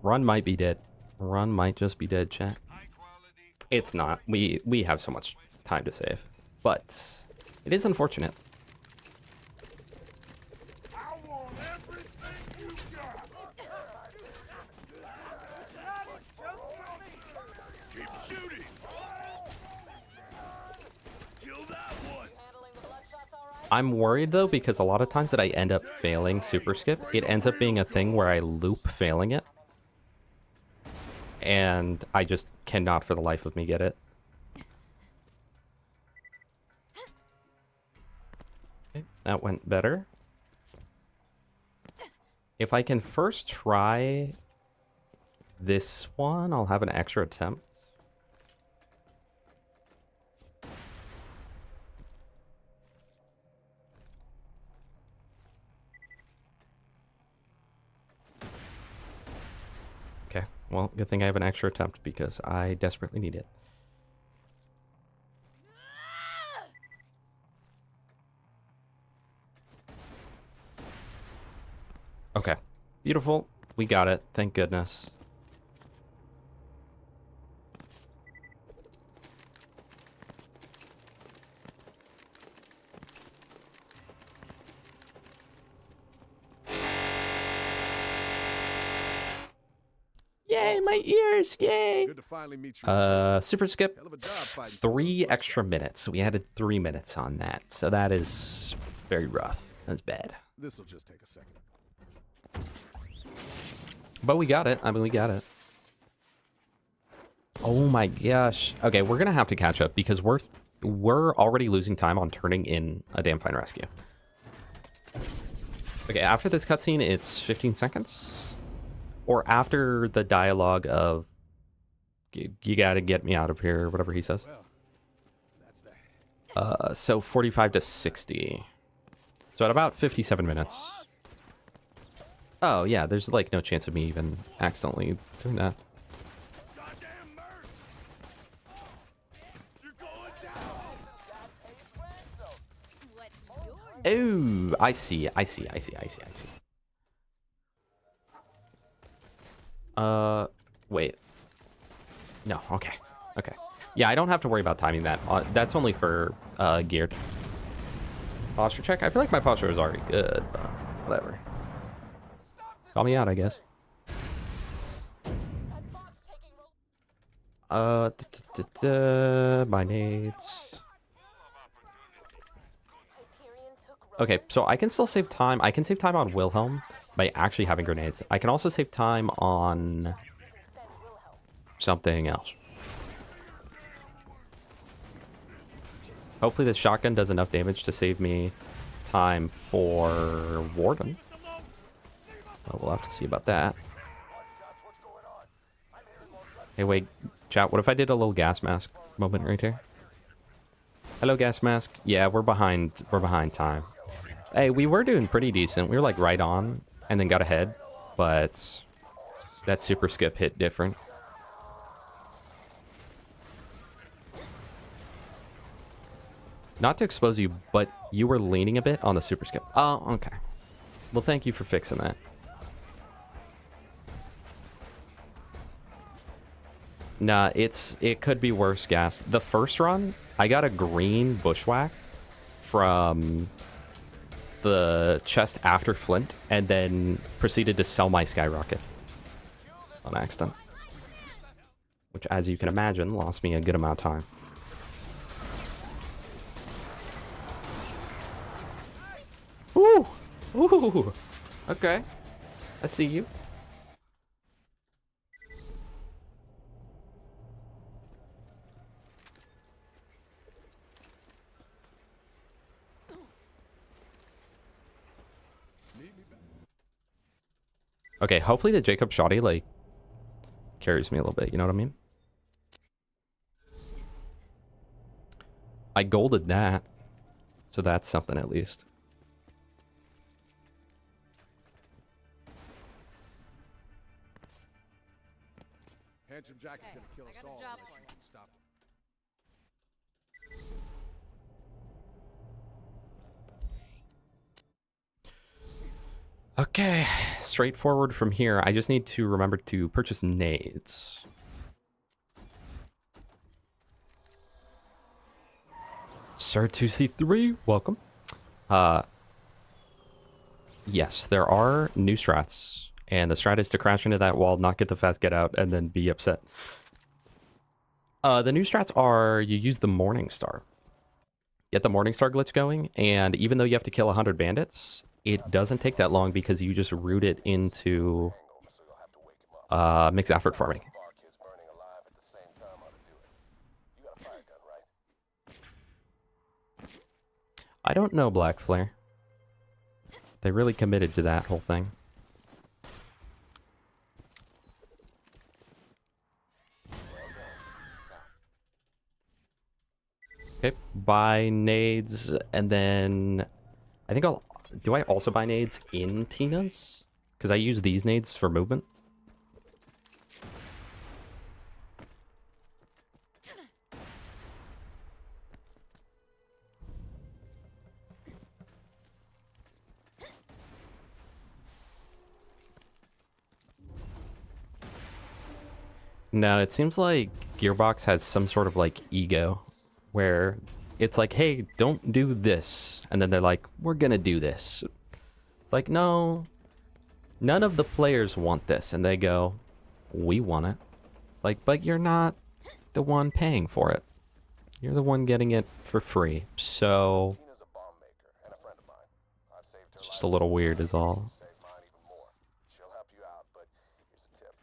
A: Run might be dead. Run might just be dead, chat. It's not. We have so much time to save. But it is unfortunate.
F: I want everything you got. Keep shooting. Kill that one.
A: I'm worried though, because a lot of times that I end up failing super skip, it ends up being a thing where I loop failing it. And I just cannot for the life of me get it. Okay, that went better. If I can first try this one, I'll have an extra attempt. Okay, well, good thing I have an extra attempt because I desperately need it. Okay, beautiful. We got it. Thank goodness. Yay, my ears! Yay!
G: Good to finally meet you in person.
A: Super skip.
G: Hell of a job fighting
A: 3
G: for
A: extra minutes. We added 3 minutes on that. So that is very rough. That's bad.
G: This'll just take a second.
A: But we got it. I mean, we got it. Oh my gosh. Okay, we're gonna have to catch up because we're already losing time on turning in a damn fine rescue. Okay, after this cutscene, it's 15 seconds. Or after the dialogue of you gotta get me out of here, whatever he says.
G: Well, that's that.
A: So 45 to 60. So at about 57 minutes. Oh yeah, there's like no chance of me even accidentally doing that. Oh, I see. Wait. No, okay. Okay. Yeah, I don't have to worry about timing that. That's only for geared. Posture check? I feel like my posture is already good, but whatever. Call me out, I guess. My nades. Okay, so I can still save time. I can save time on Wilhelm by actually having grenades. I can also save time on something else. Hopefully the shotgun does enough damage to save me time for Warden. Well, we'll have to see about that. Hey, wait, chat, what if I did a little gas mask moment right here? Hello, gas mask. Yeah, we're behind time. Hey, we were doing pretty decent. We were like right on and then got ahead, but that super skip hit different. Not to expose you, but you were leaning a bit on the super skip. Oh, okay. Well, thank you for fixing that. Nah, it could be worse, Gas. The first run, I got a green bushwhack from the chest after Flint, and then proceeded to sell my skyrocket on accident. Which, as you can imagine, lost me a good amount of time. Ooh! Ooh! Okay. I see you. Okay, hopefully the Jacob Shoddy, like, carries me a little bit, you know what I mean? I golded that, so that's something at least.
G: Handsome Jack is gonna kill us all unless you can stop him.
A: Okay, straightforward from here. I just need to remember to purchase nades. Sir 2C3, welcome. Yes, there are new strats, and the strat is to crash into that wall, not get the fast get out, and then be upset. The new strats are you use the Morning Star. Get the Morning Star glitch going, and even though you have to kill 100 bandits, it doesn't take that long because you just root it into mixed effort farming. I don't know, Black Flare. They really committed to that whole thing. Okay, buy nades, and then I think I'll... Do I also buy nades in Tina's? Because I use these nades for movement. No, it seems like Gearbox has some sort of like ego where it's like, hey, don't do this. And then they're like, we're gonna do this. It's like, no, none of the players want this. And they go, we want it. Like, but you're not the one paying for it. You're the one getting it for free. So
D: Tina's a bomb maker and a friend of mine. I've saved her
A: just a little weird is all.
D: Save mine even more. She'll help you out, but here's a tip.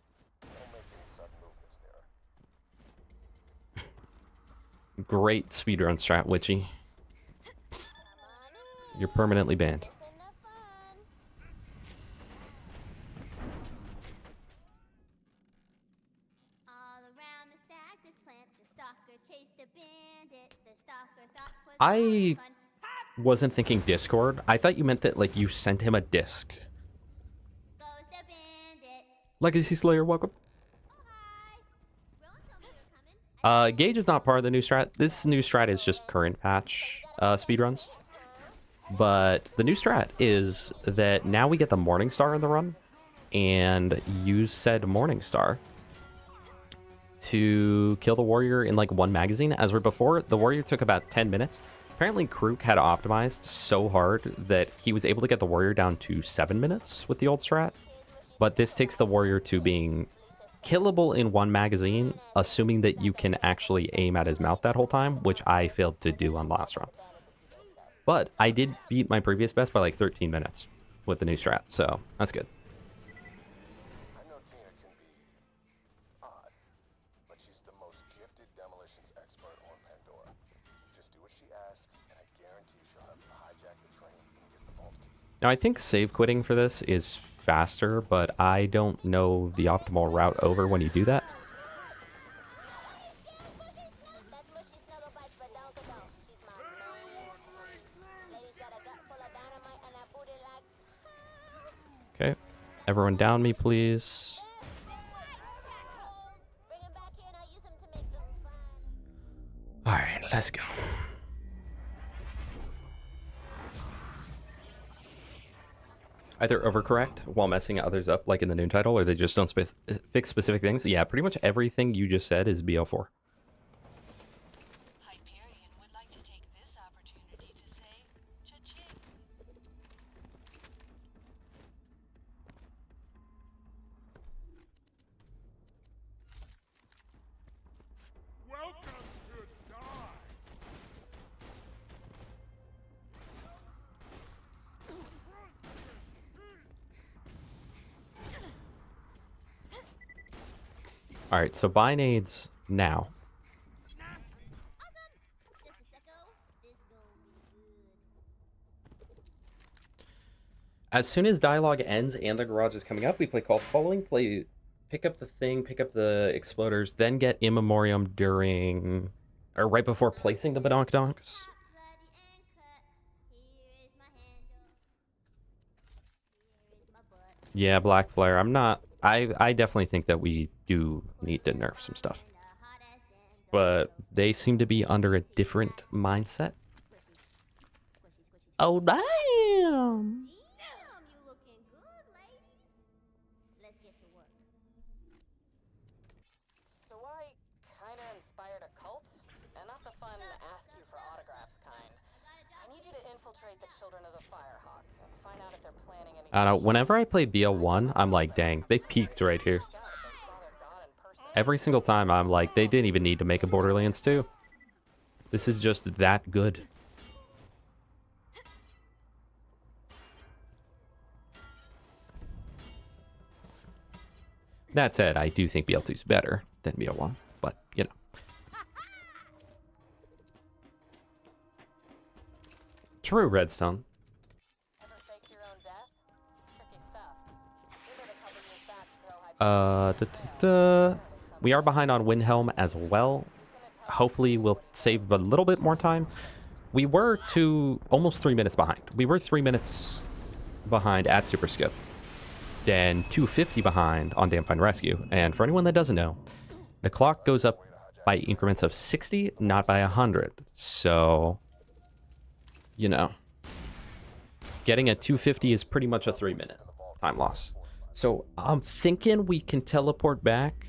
D: Don't make any sudden movements near her.
A: Great speedrun strat, Witchy. You're permanently banned. I wasn't thinking Discord. I thought you meant that, like, you sent him a disc. Legacy Slayer, welcome. Gauge is not part of the new strat. This new strat is just current patch speedruns. But the new strat is that now we get the Morning Star in the run, and use said Morning Star to kill the warrior in like one magazine. As where before, the warrior took about 10 minutes. Apparently, Krook had optimized so hard that he was able to get the warrior down to 7 minutes with the old strat. But this takes the warrior to being killable in one magazine, assuming that you can actually aim at his mouth that whole time, which I failed to do on last run. But I did beat my previous best by like 13 minutes with the new strat, so that's good.
D: I know Tina can be odd, but she's the most gifted demolitions expert on Pandora. Just do what she asks, and I guarantee she'll help you hijack the train and get the vault key.
A: Now, I think save quitting for this is faster, but I don't know the optimal route over when you do that. Okay, everyone down me, please. All right, let's go. Either overcorrect while messing others up, like in the new title, or they just don't fix specific things. Yeah, pretty much everything you just said is BL4. All right, so buy nades now. As soon as dialogue ends and the garage is coming up, we play call following, play pick up the thing, pick up the exploders, then get in memoriam during or right before placing the badonkadonks. Yeah, Black Flare. I definitely think that we do need to nerf some stuff. But they seem to be under a different mindset. Oh, damn!
C: So I kinda inspired a cult, and not the fun ask you for autographs kind. I need you to infiltrate the Children of the Firehawk and find out if they're planning any.
A: I don't know, whenever I play BL1, I'm like, dang, they peaked right here. Every single time, I'm like, they didn't even need to make a Borderlands 2. This is just that good. That said, I do think BL2 is better than BL1, but, you know. True, Redstone. We are behind on Windhelm as well. Hopefully we'll save a little bit more time. We were almost 3 minutes behind. We were 3 minutes behind at Super Skip. Then 250 behind on Dampine Rescue. And for anyone that doesn't know, the clock goes up by increments of 60, not by 100. So, you know, getting a 250 is pretty much a 3-minute time loss. So I'm thinking we can teleport back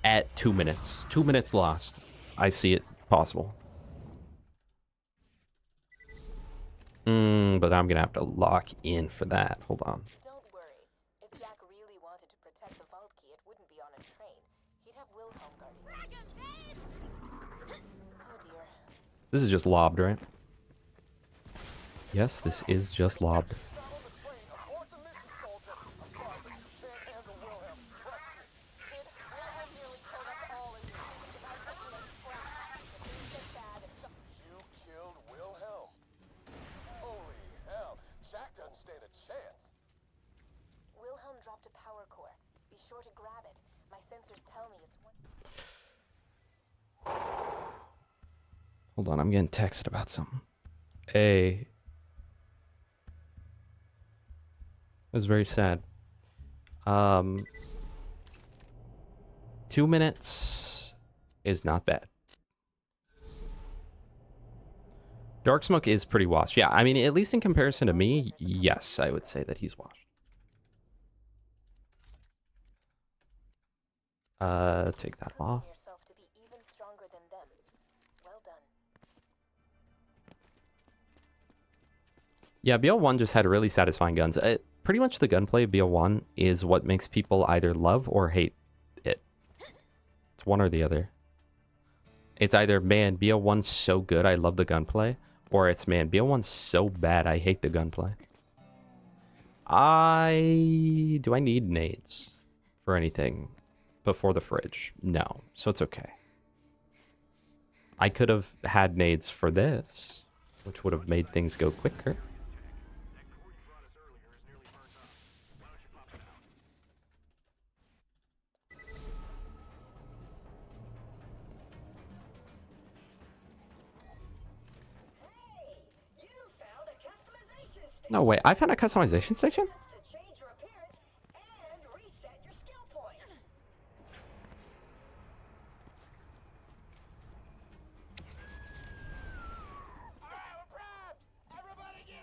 A: at 2 minutes. 2 minutes lost. I see it possible. But I'm going to have to lock in for that. Hold on.
C: Don't worry. If Jack really wanted to protect the vault key,
A: This is just lobbed, right? Yes, this is just lobbed.
D: Not on the train. Abort the mission, soldier. I'm sorry, but you can't handle Wilhelm. Trust me.
C: Kid, Wilhelm nearly killed us all in here without taking a scratch. If things get bad,
D: You killed Wilhelm? Holy hell. Jack doesn't stand a chance.
C: Wilhelm dropped a power core. Be sure to grab it. My sensors tell me it's one.
A: Hold on, I'm getting texted about something. It was very sad. 2 minutes is not bad. Dark Smoke is pretty washed. Yeah, I mean, at least in comparison to me, yes, I would say that he's washed. Take that off.
C: Yourself to be even stronger than them. Well done.
A: Yeah, BL1 just had really satisfying guns. Pretty much the gunplay of BL1 is what makes people either love or hate it. It's one or the other. It's either, man, BL1's so good, I love the gunplay, or it's, man, BL1's so bad, I hate the gunplay. Do I need nades for anything before the fridge? No, so it's okay. I could have had nades for this, which would have made things go quicker. No way, I found a customization station?
E: To change your appearance and reset your skill points.
I: Alright, we're primed! Everybody get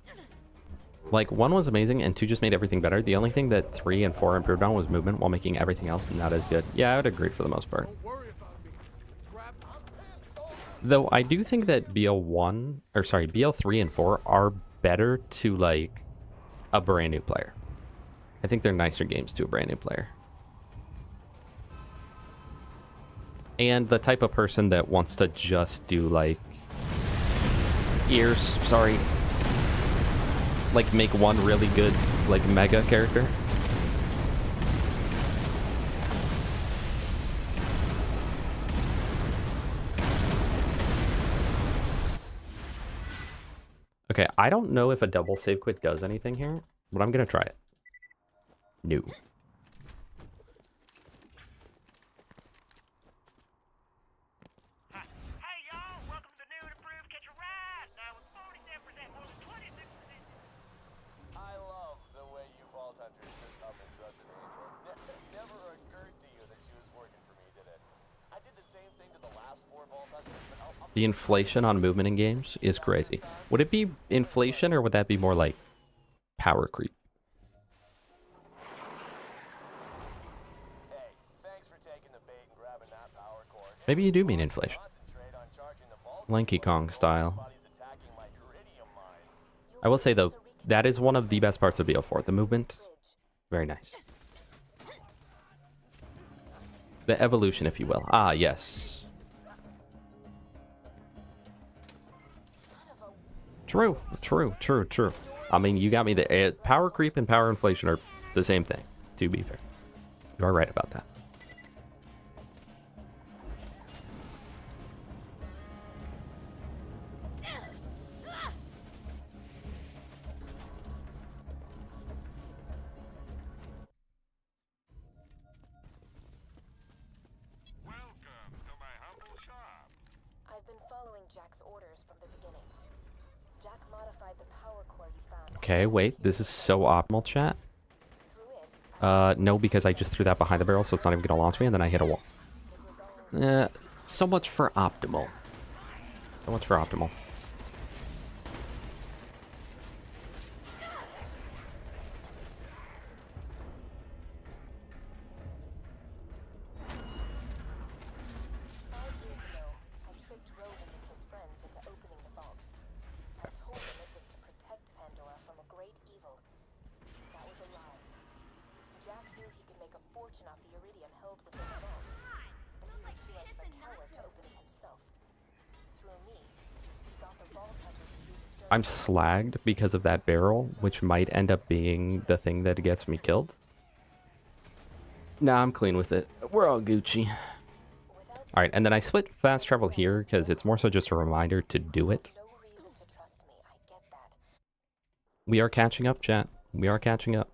I: ready!
A: Like, 1 was amazing, and 2 just made everything better. The only thing that 3 and 4 improved on was movement, while making everything else not as good. Yeah, I would agree for the most part.
G: Don't worry about me. Grab
A: Though I do think that BL1, or sorry, BL3 and 4 are better to, like, a brand new player. I think they're nicer games to a brand new player. And the type of person that wants to just do, like, like, make one really good, like, mega character. Okay, I don't know if a double save quit does anything here, but I'm gonna try it. No.
I: Hey y'all, welcome to the new and improved Catch a Ride! Now with 47% more than 26%.
D: I love the way you Vault Hunters just up and trusted Angel. Never occurred to you that she was working for me, did it? I did the same thing to the last 4 Vault Hunters, but I'll
A: The inflation on movement in games is crazy. Would it be inflation, or would that be more like power creep?
D: Hey, thanks for taking the bait and grabbing that power core.
A: Maybe you do mean inflation.
D: Concentrate on charging the vault
A: Lanky Kong style.
D: Everybody's attacking my iridium mines.
A: I will say, though, that is one of the best parts of BL4. The movement, very nice. The evolution, if you will. Ah, yes. True. I mean, you got me there. Power creep and power inflation are the same thing, to be fair. You are right about that.
I: Welcome to my humble shop.
C: I've been following Jack's orders from the beginning. Jack modified the power core you found.
A: Okay, wait. This is so optimal, chat.
C: Through it,
A: No, because I just threw that behind the barrel, so it's not even gonna launch me, and then I hit a wall.
C: it was all
A: So much for optimal. So much for optimal.
C: Jack knew he could make a fortune off the iridium held within the vault, but he was too much of a coward to open it himself. Through me, he got the Vault Hunters to do his dirty
A: I'm slagged because of that barrel, which might end up being the thing that gets me killed. Nah, I'm clean with it. We're all Gucci. Alright, and then I split fast travel here because it's more so just a reminder to do it.
C: no reason to trust me. I get that.
A: We are catching up, chat. We are catching up.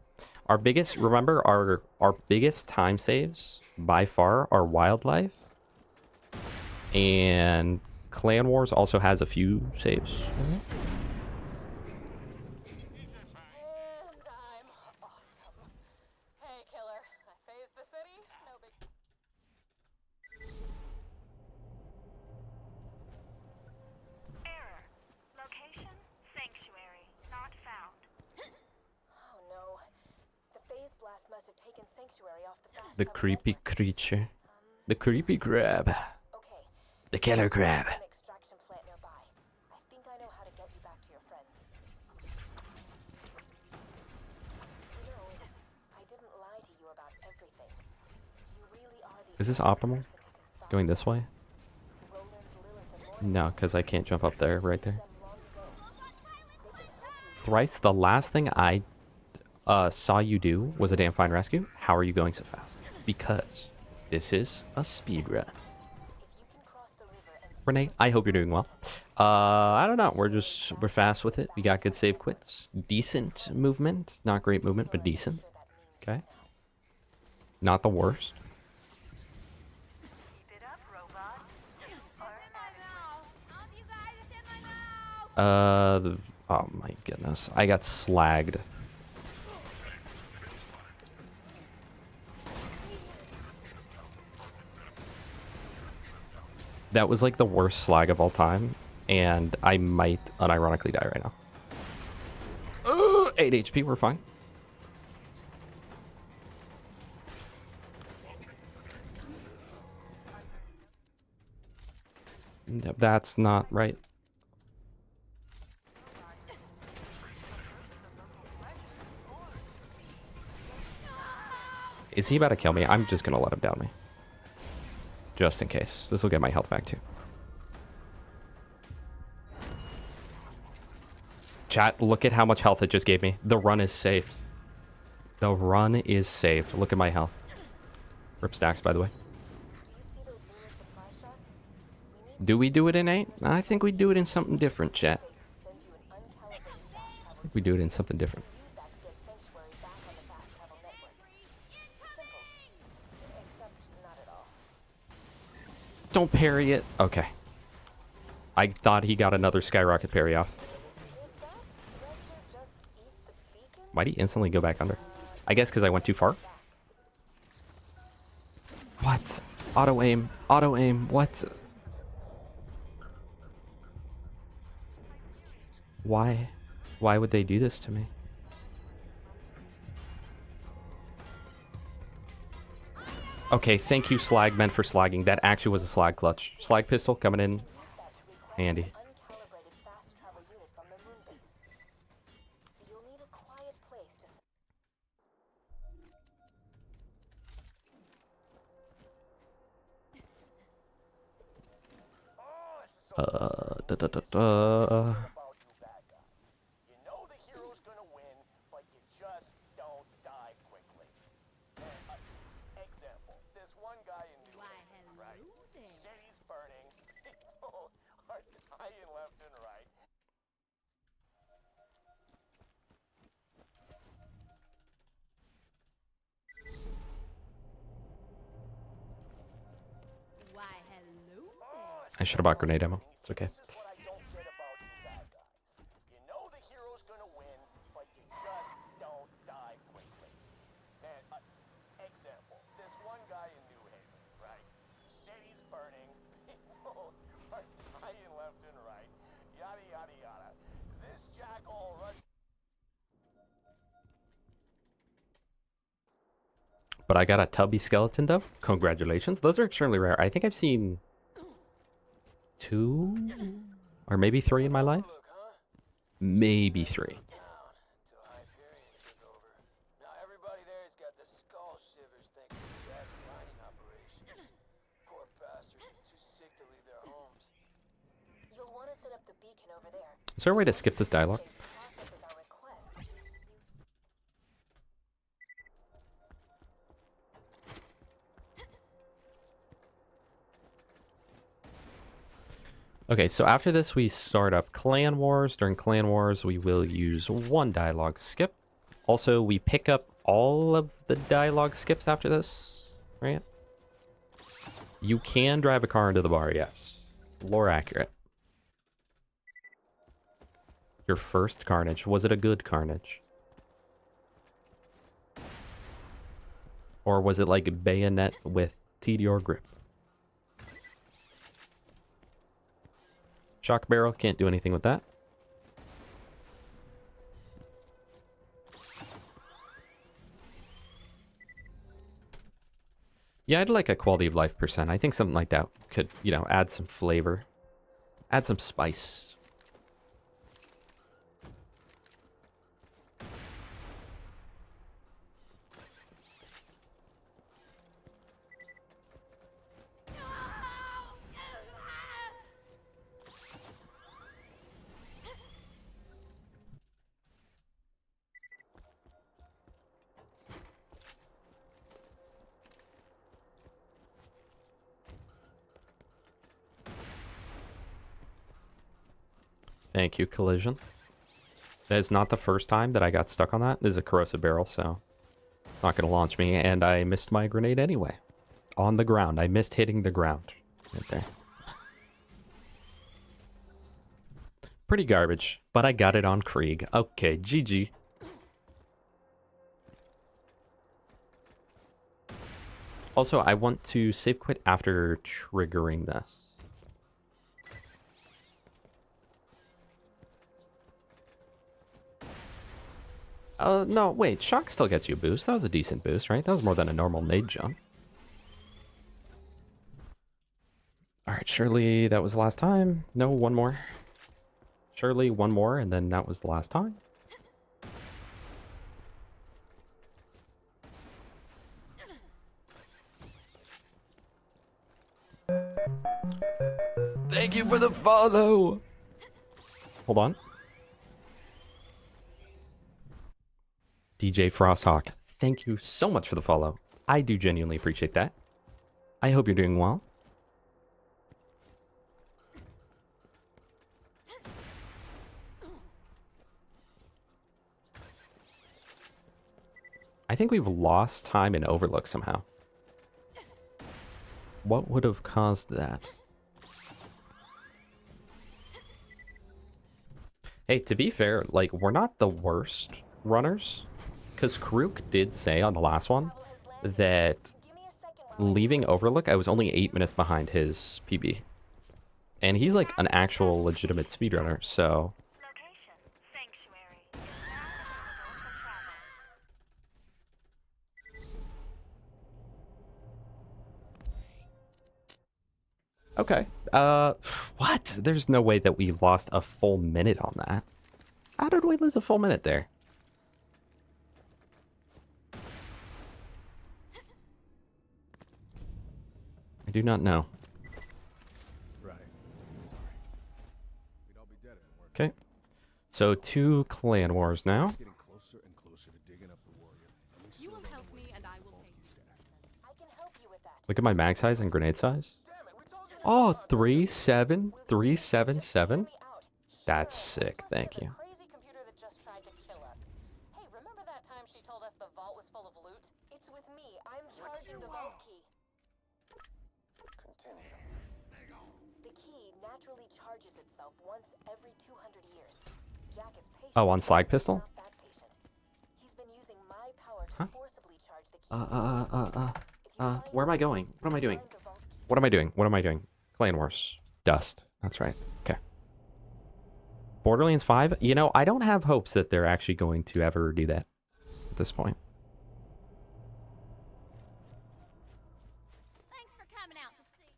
A: Our biggest, remember, our biggest time saves by far are wildlife. And Clan Wars also has a few saves.
C: And I'm awesome. Hey, killer. I phased the city. No big.
K: Error. Location, Sanctuary. Not found.
C: Oh no. The phase blast must have taken Sanctuary off the fast
A: The
C: travel
A: creepy
C: network.
A: creature. The creepy crab.
C: Okay.
A: The killer
C: There's
A: crab.
C: an extraction plant nearby. I think I know how to get you back to your friends. You know, I didn't lie to you about everything. You really are the
A: Is this
C: only
A: optimal?
C: person who can stop
A: Going
C: it.
A: this way?
C: Roland, Lilith, and Morgan
A: No, because I can't jump up there, right there.
C: them long ago. They can help you
A: Thrice, the last thing I saw you do was a damn fine rescue. How are you going so fast? Because this is a speed run.
C: if you can cross the river and
A: Renee, I hope you're doing well. I don't know. We're fast with it. We got good save quits. Decent movement. Not great movement, but decent. Okay. Not the worst.
K: Keep it up, robot.
A: Oh my goodness. I got slagged. That was like the worst slag of all time, and I might unironically die right now. 8 HP, we're fine. Yep, that's not right. Is he about to kill me? I'm just gonna let him down me. Just in case. This will get my health back too. Chat, look at how much health it just gave me. The run is saved. The run is saved. Look at my health. Rip stacks, by the way.
C: Do you see those lunar supply shots? We need
A: Do we do it in 8? I think we do it in something different, chat.
C: space to send you an uncalibrated fast
A: I
C: travel.
A: think we do it in something different.
C: Use that to get Sanctuary back on the fast travel network. Simple. Except not at all.
A: Don't parry it. Okay. I thought he got another skyrocket parry off.
C: Did that thresher just eat the beacon?
A: Why'd he instantly go back under? I guess because I went too far. What? Auto aim. Auto aim. What? Why? Why would they do this to me? Okay, thank you, Slagmen, for slagging. That actually was a slag clutch. Slag pistol coming in
C: Use that to request
A: handy.
C: an uncalibrated fast travel unit from the moon base. You'll need a quiet place to
A: Da, da, da, da.
D: About you bad guys. You know the hero's gonna win, but you just don't die quickly. Example, this one guy in New Haven, right? City's burning, people are dying left and right.
H: Why, hello there.
A: I should have bought grenade ammo. It's okay.
D: This is what I don't get about you bad guys. You know the hero's gonna win, but you just don't die quickly. Man, example, this one guy in New Haven, right? City's burning, people are dying left and right, yada yada yada. This jackal rush.
A: But I got a tubby skeleton, though. Congratulations. Those are extremely rare. I think I've seen 2 or maybe 3 in my life.
D: Look, huh?
A: Maybe 3.
D: Town until Hyperion took over. Now everybody there's got the skull shivers thanks to Jack's mining operations. Poor
C: over there.
A: Is there a way to skip this dialogue?
C: Chase processes our request.
A: Okay, so after this, we start up Clan Wars. During Clan Wars, we will use one dialogue skip. Also, we pick up all of the dialogue skips after this, right? You can drive a car into the bar, yes. Lore accurate. Your first carnage. Was it a good carnage? Or was it like a bayonet with TDR grip? Shock barrel, can't do anything with that. Yeah, I'd like a quality of life percent. I think something like that could, you know, add some flavor. Add some spice. Thank you, Collision. That is not the first time that I got stuck on that. This is a corrosive barrel, so not going to launch me. And I missed my grenade anyway. On the ground. I missed hitting the ground. Right there. Pretty garbage, but I got it on Krieg. Okay, GG. Also, I want to save quit after triggering this. No, wait, shock still gets you a boost. That was a decent boost, right? That was more than a normal nade jump. Alright, surely that was the last time. No, one more. Surely one more, and then that was the last time. Thank you for the follow! Hold on. DJ Frosthawk, thank you so much for the follow. I do genuinely appreciate that. I hope you're doing well. I think we've lost time in Overlook somehow. What would have caused that? Hey, to be fair, like, we're not the worst runners. Because Karuk did say on the last one that leaving Overlook, I was only 8 minutes behind his PB. And he's like an actual legitimate speedrunner, so...
K: Location, Sanctuary.
A: Okay. What? There's no way that we lost a full minute on that. How did we lose a full minute there? I do not know.
G: Right. Sorry. We'd all be dead if it weren't.
A: Okay. So 2 clan wars now.
G: Getting closer and closer to digging up the warrior.
H: You will help me, and I will pay you.
C: I can help you with that.
A: Look at my mag size and grenade size. Oh, 3-7, 3-7-7. That's sick. Thank you.
C: Crazy computer that just tried to kill us. Hey, remember that time she told us the vault was full of loot? It's with me. I'm charging the vault key.
D: Continue.
C: The key naturally charges itself once every 200 years. Jack is patient.
A: Oh, on slag pistol?
C: Not that patient. He's been using my power to forcibly charge the key.
A: Where am I going? What am I doing? What am I doing? What am I doing? Clan Wars. Dust. That's right. Okay. Borderlands 5? You know, I don't have hopes that they're actually going to ever do that at this point.
H: Thanks for coming out to see.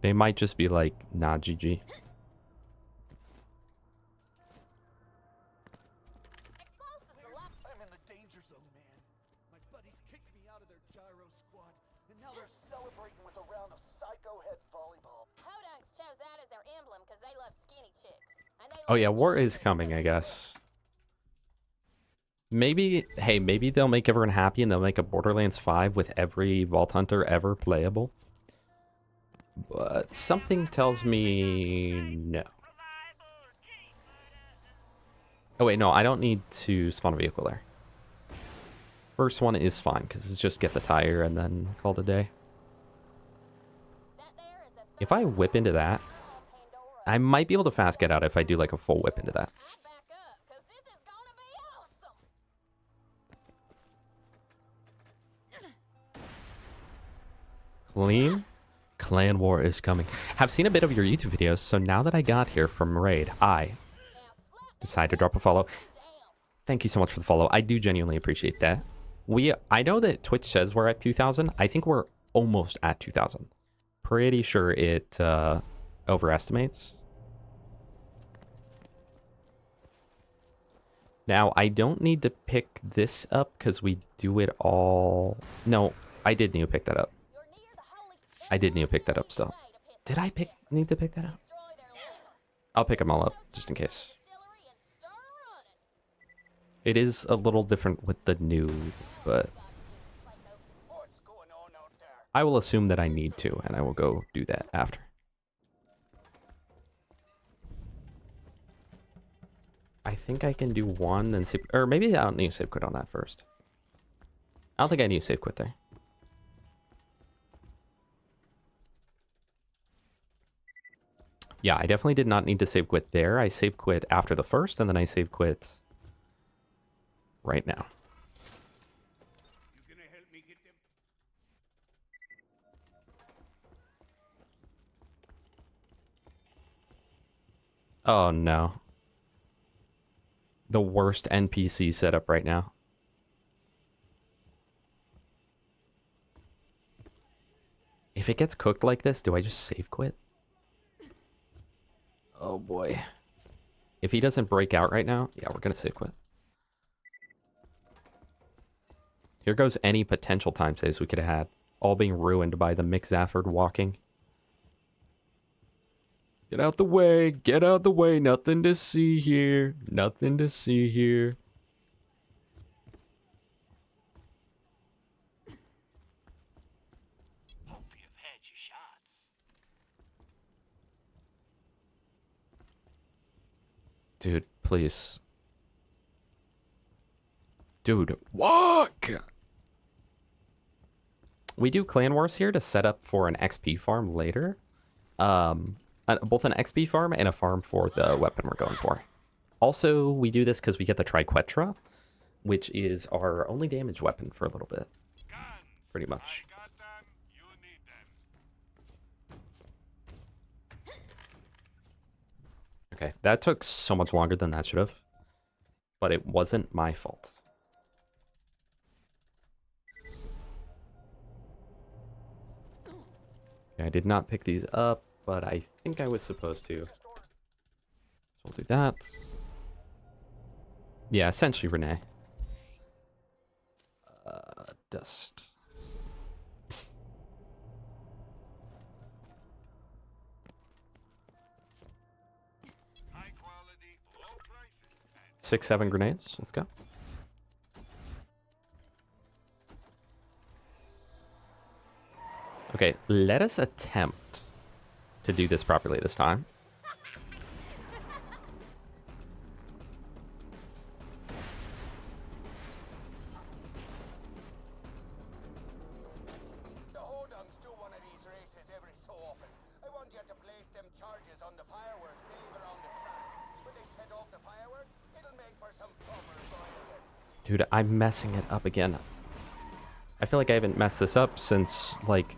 A: They might just be like, nah, GG.
C: Explosives a lot.
D: I'm in the danger zone, man. My buddies kicked me out of their gyro squad, and now they're celebrating with a round of psycho head volleyball.
C: Podunks chose that as their
A: Oh yeah, war is coming, I guess. Maybe, hey, maybe they'll make everyone happy and they'll make a Borderlands 5 with every Vault Hunter ever playable. But something tells me no. Oh wait, no, I don't need to spawn a vehicle there. First one is fine, because it's just get the tire and then call it a day. If I whip into that, I might be able to fast get out if I do like a full whip into that. Clean. Clan war is coming. Have seen a bit of your YouTube videos, so now that I got here from Raid, I decided to drop a follow. Thank you so much for the follow. I do genuinely appreciate that. I know that Twitch says we're at 2,000. I think we're almost at 2,000. Pretty sure it overestimates. Now, I don't need to pick this up because we do it all... No, I did need to pick that up. I did need to pick that up still. Did I need to pick that up? I'll pick them all up, just in case. It is a little different with the new, but... I will assume that I need to, and I will go do that after. I think I can do one, then save... Or maybe I don't need to save quit on that first. I don't think I need to save quit there. Yeah, I definitely did not need to save quit there. I save quit after the first, and then I save quit right now.
F: You gonna help me get them?
A: Oh no. The worst NPC setup right now. If it gets cooked like this, do I just save quit? Oh boy. If he doesn't break out right now, yeah, we're gonna save quit. Here goes any potential time saves we could have had, all being ruined by the Mick Zafford walking. Get out the way, get out the way, nothing to see here, nothing to see here.
D: Hope you've had your shots.
A: Dude, please. Dude, walk! We do Clan Wars here to set up for an XP farm later. Both an XP farm and a farm for the weapon we're going for. Also, we do this because we get the Triquetra, which is our only damage weapon for a little bit. Pretty much. Okay, that took so much longer than that should have. But it wasn't my fault. Okay, I did not pick these up, but I think I was supposed to. So we'll do that. Yeah, essentially Renee. Dust.
F: High quality, low prices.
A: 6, 7 grenades. Let's go. Okay, let us attempt to do this properly this time.
D: The Hodungs do one of these races every so often. I want you to place them charges on the fireworks they leave around the track. When they set off the fireworks, it'll make for some proper violence.
A: Dude, I'm messing it up again. I feel like I haven't messed this up since, like,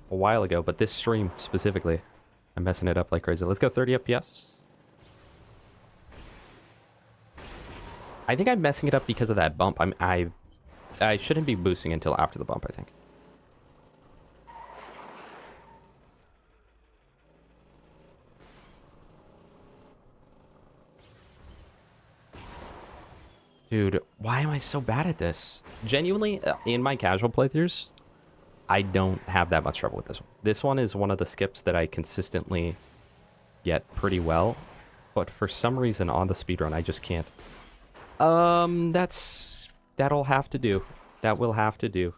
A: a while ago, but this stream specifically, I'm messing it up like crazy. Let's go 30 FPS. I think I'm messing it up because of that bump. I shouldn't be boosting until after the bump, I think. Dude, why am I so bad at this? Genuinely, in my casual playthroughs, I don't have that much trouble with this one. This one is one of the skips that I consistently get pretty well. but for some reason on the speedrun, I just can't. That'll have to do. That will have to do.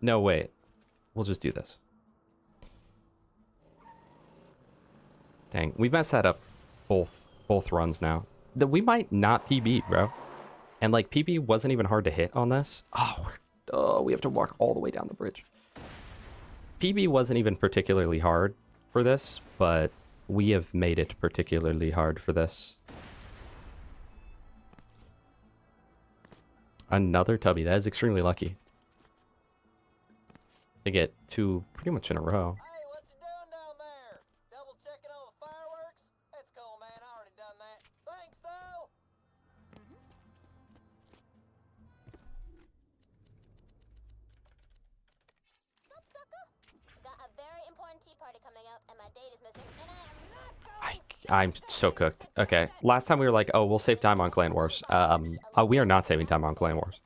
A: No, wait. We'll just do this. Dang, we messed that up both runs now. We might not PB, bro. And like PB wasn't even hard to hit on this. Oh, we have to walk all the way down the bridge. PB wasn't even particularly hard for this, but we have made it particularly hard for this. Another tubby. That is extremely lucky. To get 2 pretty much in a row.
D: Hey, what you doing down there? Double checking all the fireworks? That's cool, man. I already done that. Thanks, though.
C: Sup, sucker? Got a very important tea party coming up, and my date is missing, and I am not going.
A: I'm so cooked. Okay, last time we were like, oh, we'll save time on Clan Wars. We are not saving time on Clan Wars.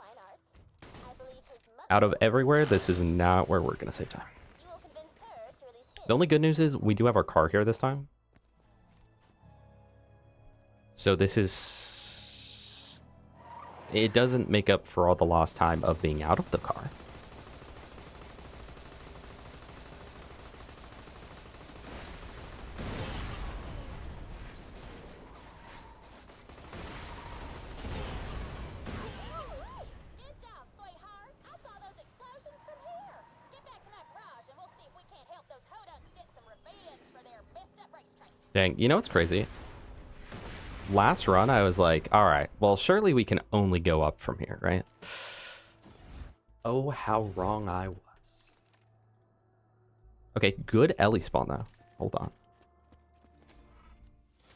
A: Out of everywhere, this is not where we're gonna save time. The only good news is we do have our car here this time. So this is... It doesn't make up for all the lost time of being out of the car. Dang, you know what's crazy? Last run, I was like, all right, well, surely we can only go up from here, right? Oh, how wrong I was. Okay, good Ellie spawn, though. Hold on.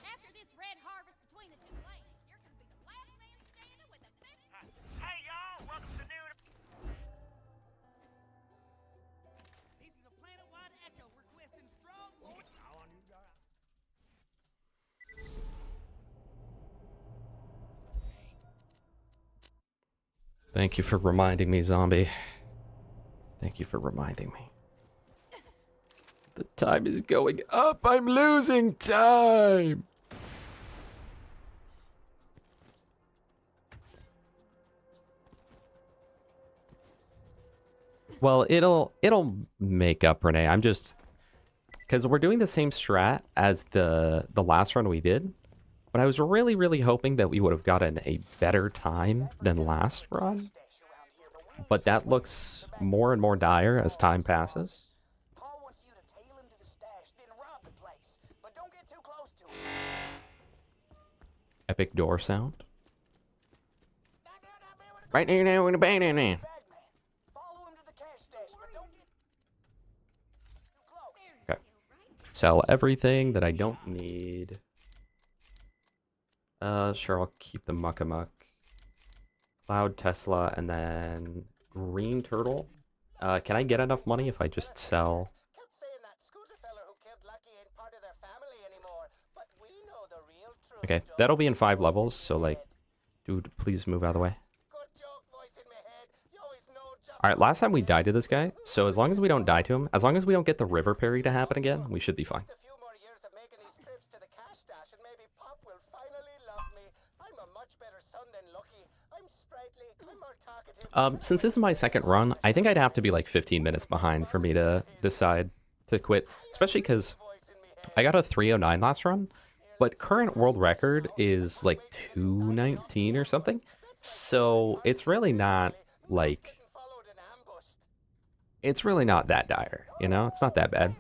K: After this red harvest between the two clans, you're gonna be the last man standing with a big... Hey, y'all! Welcome to New...
I: This is a planet-wide echo requesting strong...
A: Thank you for reminding me, zombie. Thank you for reminding me. The time is going up. I'm losing time. Well, it'll make up, Renee. I'm just... Because we're doing the same strat as the last run we did. But I was really, really hoping that we would have gotten a better time than last run. But that looks more and more dire as time passes.
D: Paul wants you to tail him to the stash, then rob the place. But don't get too close to him.
A: Epic door sound.
J: Right there now in the band in there.
D: Follow him to the cash stash, but don't get too close.
A: Okay. Sell everything that I don't need. Sure, I'll keep the Muckamuck. Cloud, Tesla, and then Green Turtle. Can I get enough money if I just sell?
D: Kept saying that scooter fella who killed Lucky ain't part of their family anymore, but we know the real truth.
A: Okay, that'll be in 5 levels, so like, dude, please move out of the way.
D: Good joke, voice in my head. You always know just...
A: Alright, last time we died to this guy, so as long as we don't die to him, as long as we don't get the river parry to happen again, we should be fine.
D: A few more years of making these trips to the cash stash and maybe Pop will finally love me. I'm a much better son than Lucky. I'm sprightly. I'm more talkative.
A: Since this is my second run, I think I'd have to be like 15 minutes behind for me to decide to quit. Especially because I got a 309 last run, but current world record is like 219 or something. So it's really not like... It's really not that dire, you know? It's not that bad.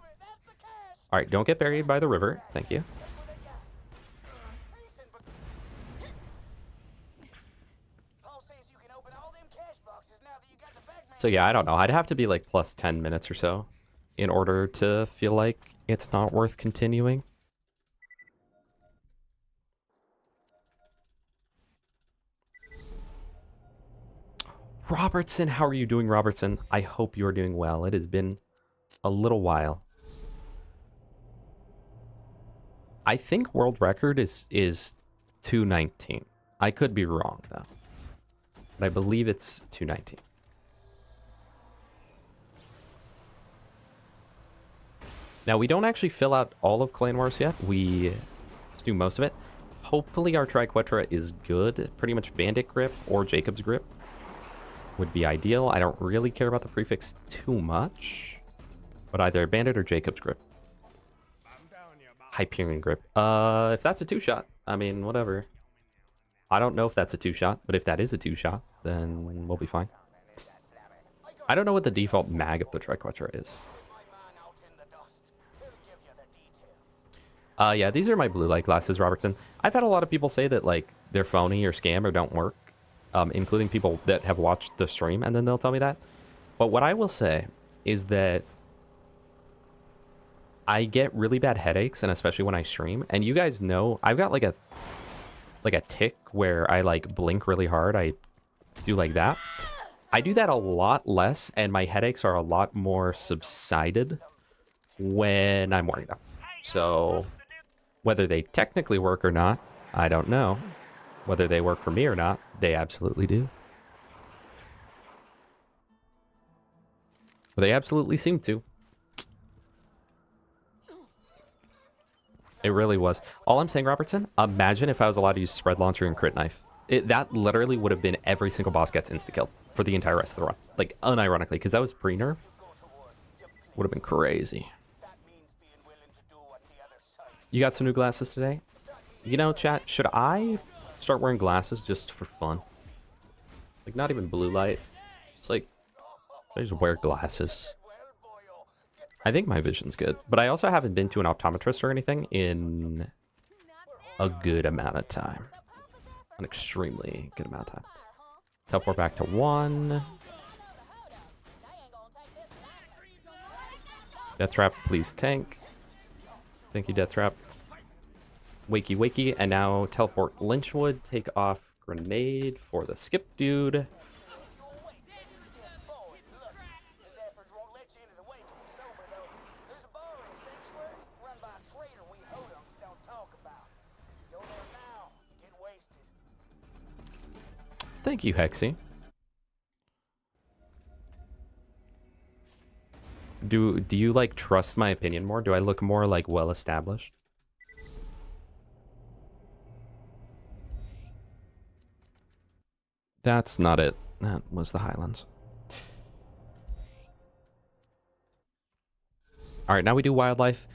A: Alright, don't get buried by the river. Thank you. So yeah, I don't know. I'd have to be like plus 10 minutes or so in order to feel like it's not worth continuing. Robertson, how are you doing, Robertson? I hope you're doing well. It has been a little while. I think world record is 219. I could be wrong, though. But I believe it's 219. Now, we don't actually fill out all of Clan Wars yet. We just do most of it. Hopefully our Triquetra is good. Pretty much Bandit Grip or Jacob's Grip would be ideal. I don't really care about the prefix too much. But either Bandit or Jacob's Grip. Hyperion Grip. If that's a 2-shot, I mean, whatever. I don't know if that's a 2-shot, but if that is a 2-shot, then we'll be fine. I don't know what the default mag of the Triquetra is. Yeah, these are my blue light glasses, Robertson. I've had a lot of people say that, like, they're phony or scam or don't work, including people that have watched the stream, and then they'll tell me that. But what I will say is that I get really bad headaches, and especially when I stream, and you guys know, I've got, like a tick where I, like, blink really hard. I do like that. I do that a lot less, and my headaches are a lot more subsided when I'm wearing them. So whether they technically work or not, I don't know. Whether they work for me or not, they absolutely do. But they absolutely seem to. It really was. All I'm saying, Robertson, imagine if I was allowed to use Spread Launcher and Crit Knife. That literally would have been every single boss gets insta-killed for the entire rest of the run. Like, unironically, because that was pre-nerf. Would have been crazy. You got some new glasses today? You know, chat, should I start wearing glasses just for fun? Like, not even blue light. It's like, I just wear glasses. I think my vision's good. But I also haven't been to an optometrist or anything in a good amount of time. An extremely good amount of time. Teleport back to 1. Death Trap, please tank. Thank you, Death Trap. Wakey, wakey. And now teleport Lynchwood. Take off Grenade for the skip dude. Thank you, Hexy. Do you like trust my opinion more? Do I look more like well established? That's not it. That was the Highlands. All right, now we do wildlife.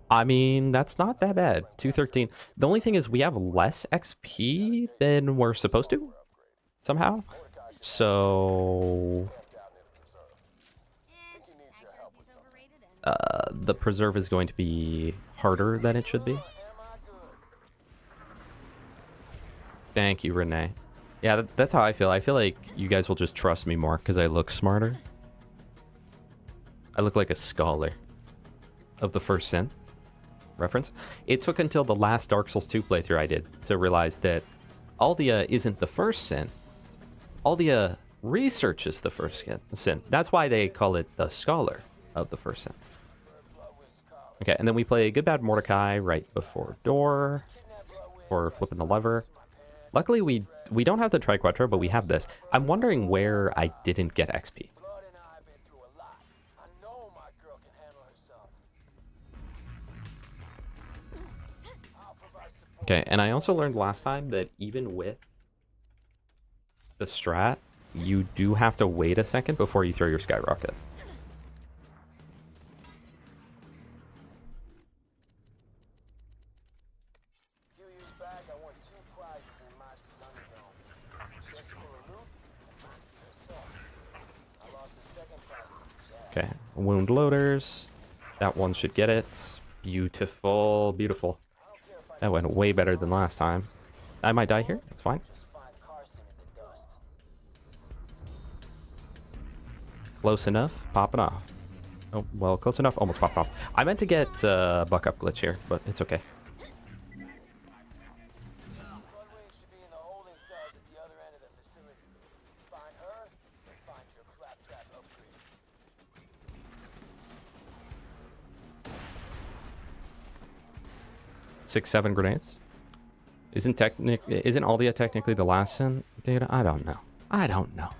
A: I mean, that's not that bad. 213. The only thing is we have less XP than we're supposed to somehow. So the preserve is going to be harder than it should be. Thank you, Renee. Yeah, that's how I feel. I feel like you guys will just trust me more because I look smarter. I look like a scholar of the first sin. Reference. It took until the last Dark Souls 2 playthrough I did to realize that Aldia isn't the first sin. Aldia research is the first sin. That's why they call it the scholar of the first sin. Okay, and then we play Good Bad Mordecai right before door for flipping the lever. Luckily, we don't have the Triquetra, but we have this. I'm wondering where I didn't get XP. Okay, and I also learned last time that even with the strat, you do have to wait a second before you throw your skyrocket. Okay, wound loaders. That one should get it. Beautiful, beautiful. That went way better than last time. I might die here. That's fine. Close enough. Popping off. Oh, well, close enough. Almost popped off. I meant to get buck up glitch here, but it's okay. Six, 7 grenades. Isn't Aldia technically the last sin? Dude, I don't know. I don't know.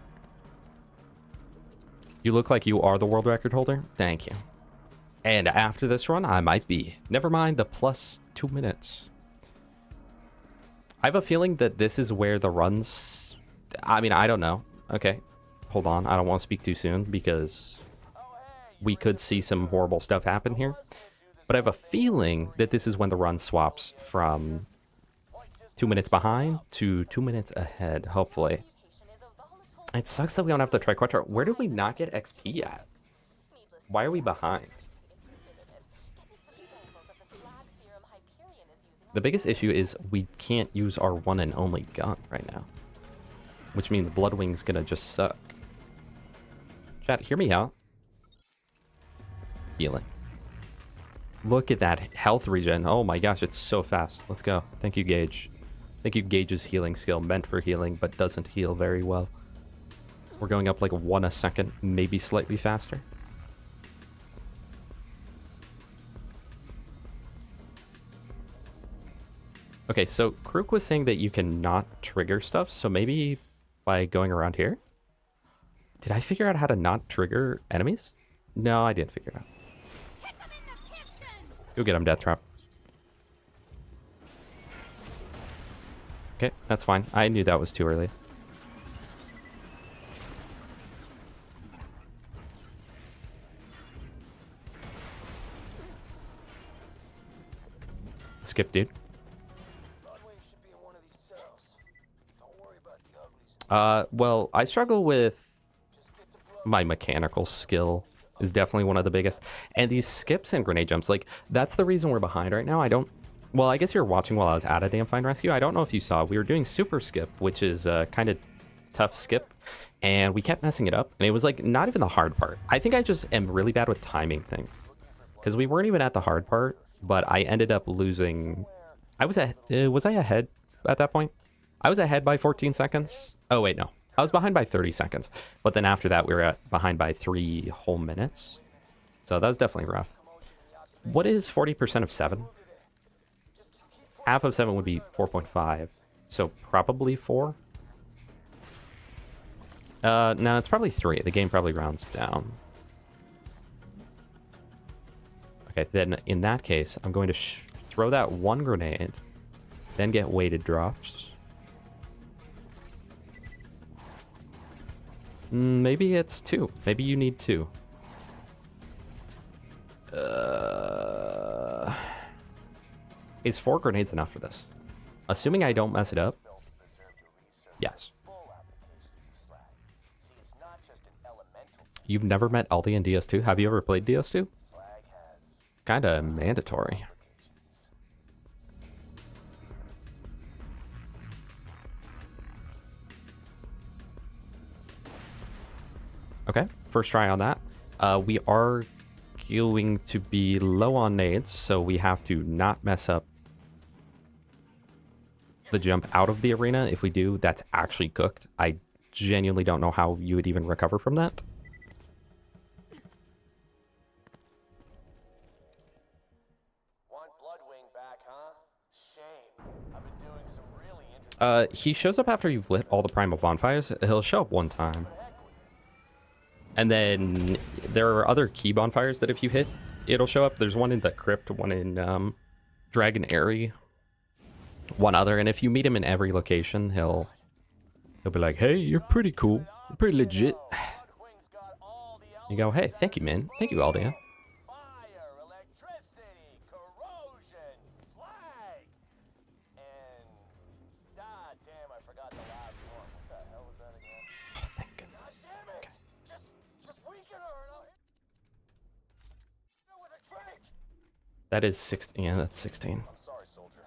A: You look like you are the world record holder. Thank you. And after this run, I might be. Never mind the plus 2 minutes. I have a feeling that this is where the runs... I mean, I don't know. Okay, hold on. I don't want to speak too soon because we could see some horrible stuff happen here. But I have a feeling that this is when the run swaps from 2 minutes behind to 2 minutes ahead, hopefully. It sucks that we don't have the Triquetra. Where did we not get XP at? Why are we behind? The biggest issue is we can't use our one and only gun right now. Which means Bloodwing's gonna just suck. Chat, hear me out. Healing. Look at that health regen. Oh my gosh, it's so fast. Let's go. Thank you, Gage. Thank you, Gage's healing skill. Meant for healing, but doesn't heal very well. We're going up like 1 a second, maybe slightly faster. Okay, so Krook was saying that you cannot trigger stuff, so maybe by going around here? Did I figure out how to not trigger enemies? No, I didn't figure it out. Go get him, Deathtrap. Okay, that's fine. I knew that was too early. Skip, dude. Well, I struggle with my mechanical skill is definitely one of the biggest. And these skips and grenade jumps, like, that's the reason we're behind right now. Well, I guess you're watching while I was at a damn fine rescue. I don't know if you saw. We were doing super skip, which is a kind of tough skip. And we kept messing it up. And it was, like, not even the hard part. I think I just am really bad with timing things. Because we weren't even at the hard part, but I ended up losing... was I ahead at that point? I was ahead by 14 seconds. Oh, wait, no. I was behind by 30 seconds. But then after that, we were behind by 3 whole minutes. So that was definitely rough. What is 40% of 7? Half of 7 would be 4.5. So probably 4? No, it's probably 3. The game probably rounds down. Okay, then in that case, I'm going to throw that 1 grenade. Then get weighted drops. Maybe it's 2. Maybe you need 2. Is 4 grenades enough for this? Assuming I don't mess it up. Yes. You've never met Aldi in DS2? Have you ever played DS2? Kinda mandatory. Okay, first try on that. We are going to be low on nades, so we have to not mess up the jump out of the arena. If we do, that's actually cooked. I genuinely don't know how you would even recover from that.
D: Want Bloodwing back, huh? Shame. I've been doing some really interesting...
A: He shows up after you've lit all the primal bonfires. He'll show up 1 time. And then there are other key bonfires that if you hit, it'll show up. There's one in the crypt, one in Dragon Airy, one other. And if you meet him in every location, he'll be like, hey, you're pretty cool. You're pretty legit. You go, hey, thank you, man. Thank you, Aldia.
D: Fire, electricity, corrosion, slag, and... God damn, I forgot the last one. What the hell was that again?
A: Oh, thank goodness.
D: God damn it!
A: Okay.
D: Just weaken her and I'll hit her with a drink!
A: That is 16. Yeah, that's 16.
D: I'm sorry, soldier,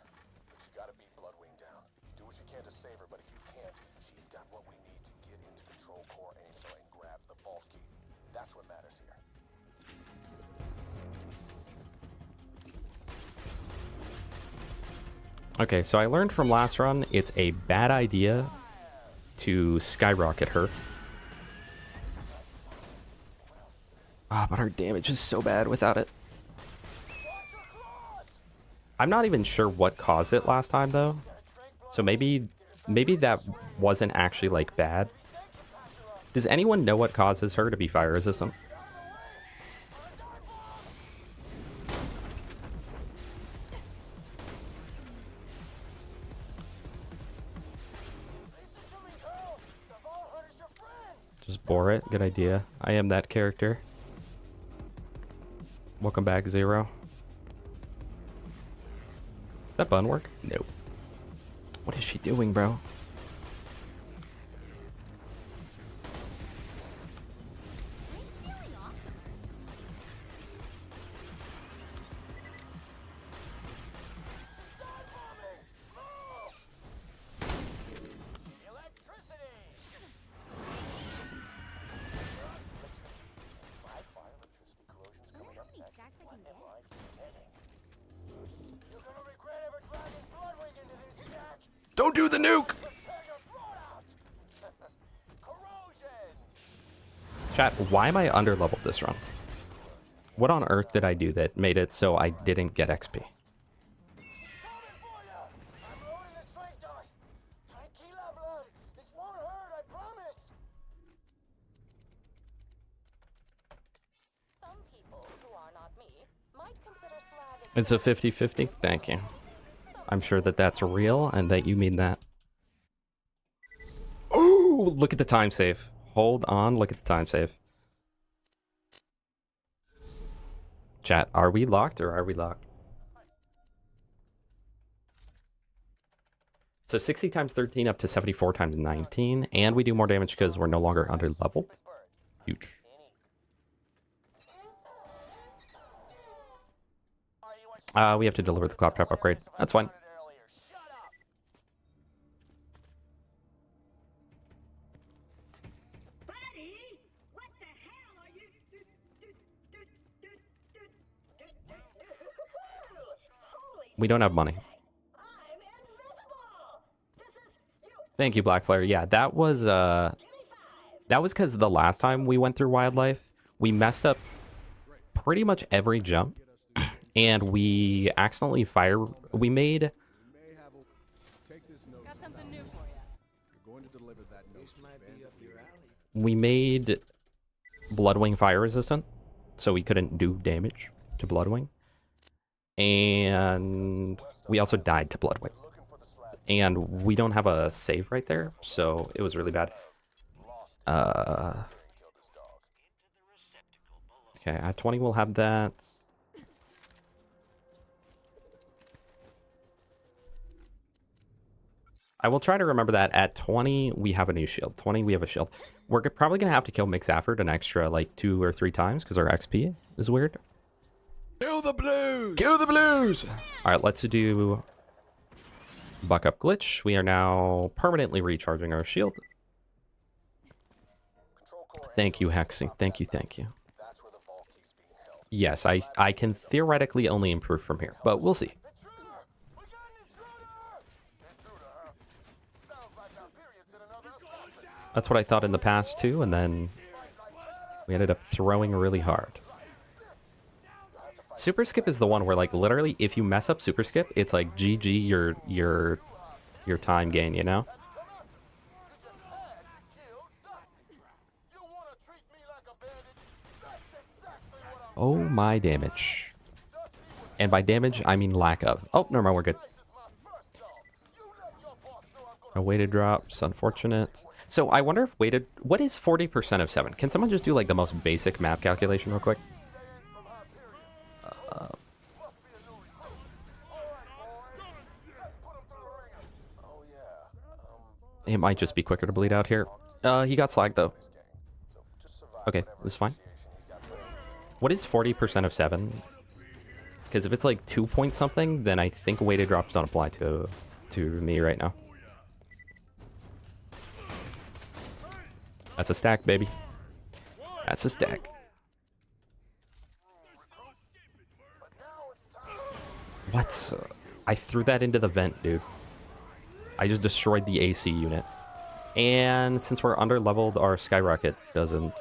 D: but you gotta beat Bloodwing down. Do what you can to save her, but if you can't, she's got what we need to get into Control Core Angel and grab the vault key. That's what matters here.
A: Okay, so I learned from last run, it's a bad idea to skyrocket her. Ah, but her damage is so bad without it. I'm not even sure what caused it last time, though. So maybe that wasn't actually, like, bad. Does anyone know what causes her to be fire resistant? Just bore it. Good idea. I am that character. Welcome back, Zero. Does that button work? Nope. What is she doing, bro? Don't do the nuke! Chat, why am I underleveled this run? What on earth did I do that made it so I didn't get XP? It's a 50-50? Thank you. I'm sure that that's real and that you mean that. Oh, look at the time save. Hold on, look at the time save. Chat, are we locked or are we locked? So 60 times 13 up to 74 times 19, and we do more damage because we're no longer under level. Huge. We have to deliver the claptrap upgrade. That's fine. We don't have money. Thank you, Blackflare. Yeah, that was because the last time we went through wildlife, we messed up pretty much every jump, and we accidentally we made Bloodwing fire resistant, so we couldn't do damage to Bloodwing. And we also died to Bloodwing. And we don't have a save right there, so it was really bad. Okay, at 20 we'll have that. I will try to remember that at 20 we have a new shield. 20 we have a shield. We're probably going to have to kill Mixafford an extra like 2 or 3 times because our XP is weird.
G: Kill the blues!
A: Kill the blues! Alright, let's do Buck Up Glitch. We are now permanently recharging our shield. Thank you, Hexing. Thank you, thank you. Yes, I can theoretically only improve from here, but we'll see. That's what I thought in the past too, and then we ended up throwing really hard. Super Skip is the one where, like, literally, if you mess up Super Skip, it's like GG your time gain, you know? Oh my damage. And by damage, I mean lack of. Oh, never mind, we're good. A weighted drops, unfortunate. So I wonder if weighted... What is 40% of 7? Can someone just do, like, the most basic math calculation real quick? It might just be quicker to bleed out here. He got slagged, though. Okay, this is fine. What is 40% of 7? Because if it's like 2 point something, then I think weighted drops don't apply to me right now. That's a stack, baby. That's a stack. What? I threw that into the vent, dude. I just destroyed the AC unit. And since we're under-leveled, our skyrocket doesn't...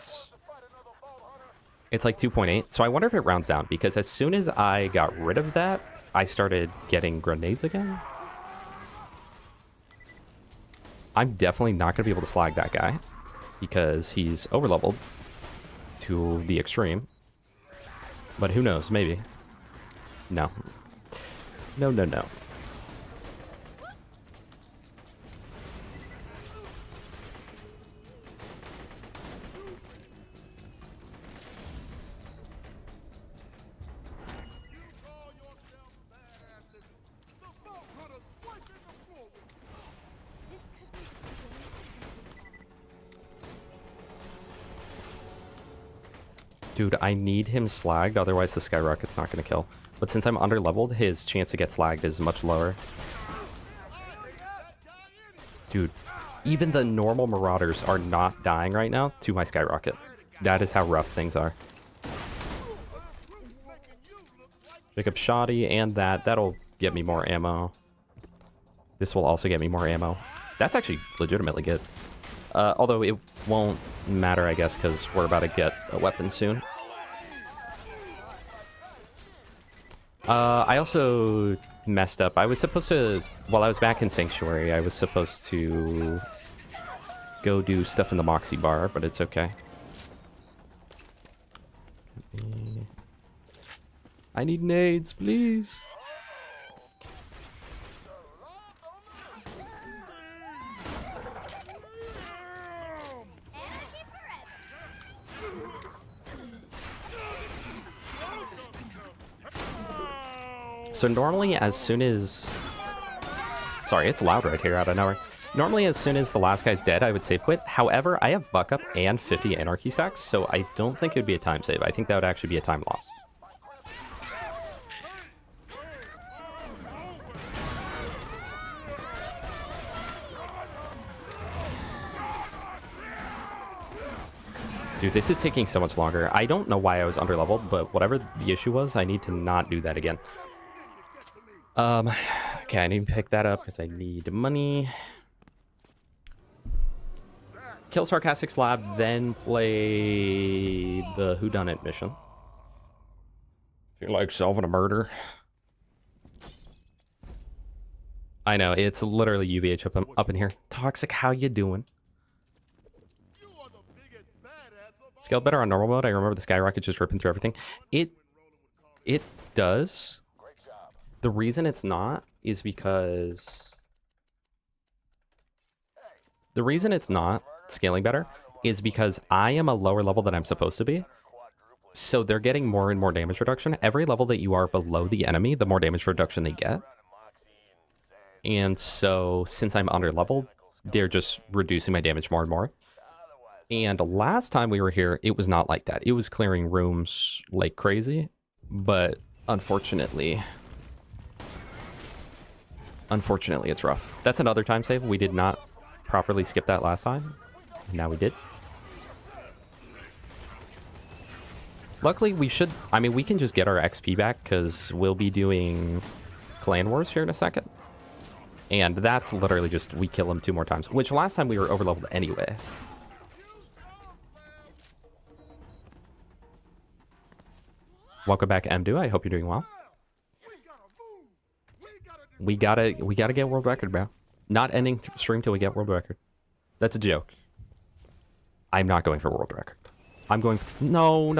A: It's like 2.8. So I wonder if it rounds down, because as soon as I got rid of that, I started getting grenades again. I'm definitely not going to be able to slag that guy, because he's over-leveled to the extreme. But who knows? Maybe. No. No, no, no. Dude, I need him slagged, otherwise the skyrocket's not gonna kill. But since I'm underleveled, his chance to get slagged is much lower. Dude, even the normal marauders are not dying right now to my skyrocket. That is how rough things are. Pick up shoddy and that'll get me more ammo. This will also get me more ammo. That's actually legitimately good. Although it won't matter, I guess, because we're about to get a weapon soon. I also messed up. I was supposed to, while I was back in Sanctuary, I was supposed to go do stuff in the Moxie bar, but it's okay. I need nades, please. So normally as soon as... Sorry, it's loud right here out of nowhere. Normally as soon as the last guy's dead, I would save quit. However, I have buck up and 50 anarchy stacks, so I don't think it would be a time save. I think that would actually be a time loss. Dude, this is taking so much longer. I don't know why I was underleveled, but whatever the issue was, I need to not do that again. Okay, I need to pick that up because I need money. Kill Sarcastic Slab, then play the Whodunit mission. If you're like solving a murder. I know, it's literally UVH up in here. Toxic, how you doing? Scaled better on normal mode. I remember the skyrocket just ripping through everything. It does. The reason it's not is because... The reason it's not scaling better is because I am a lower level than I'm supposed to be. So they're getting more and more damage reduction. Every level that you are below the enemy, the more damage reduction they get. And so since I'm underleveled, they're just reducing my damage more and more. And last time we were here, it was not like that. It was clearing rooms like crazy, but unfortunately, it's rough. That's another time save. We did not properly skip that last time. Now we did. Luckily, we should... I mean, we can just get our XP back because we'll be doing Clan Wars here in a second. And that's literally just we kill him 2 more times, which last time we were overleveled anyway. Welcome back, Mdo. I hope you're doing well. We gotta get world record, bro. Not ending stream till we get world record. That's a joke. I'm not going for world record. I'm going... No.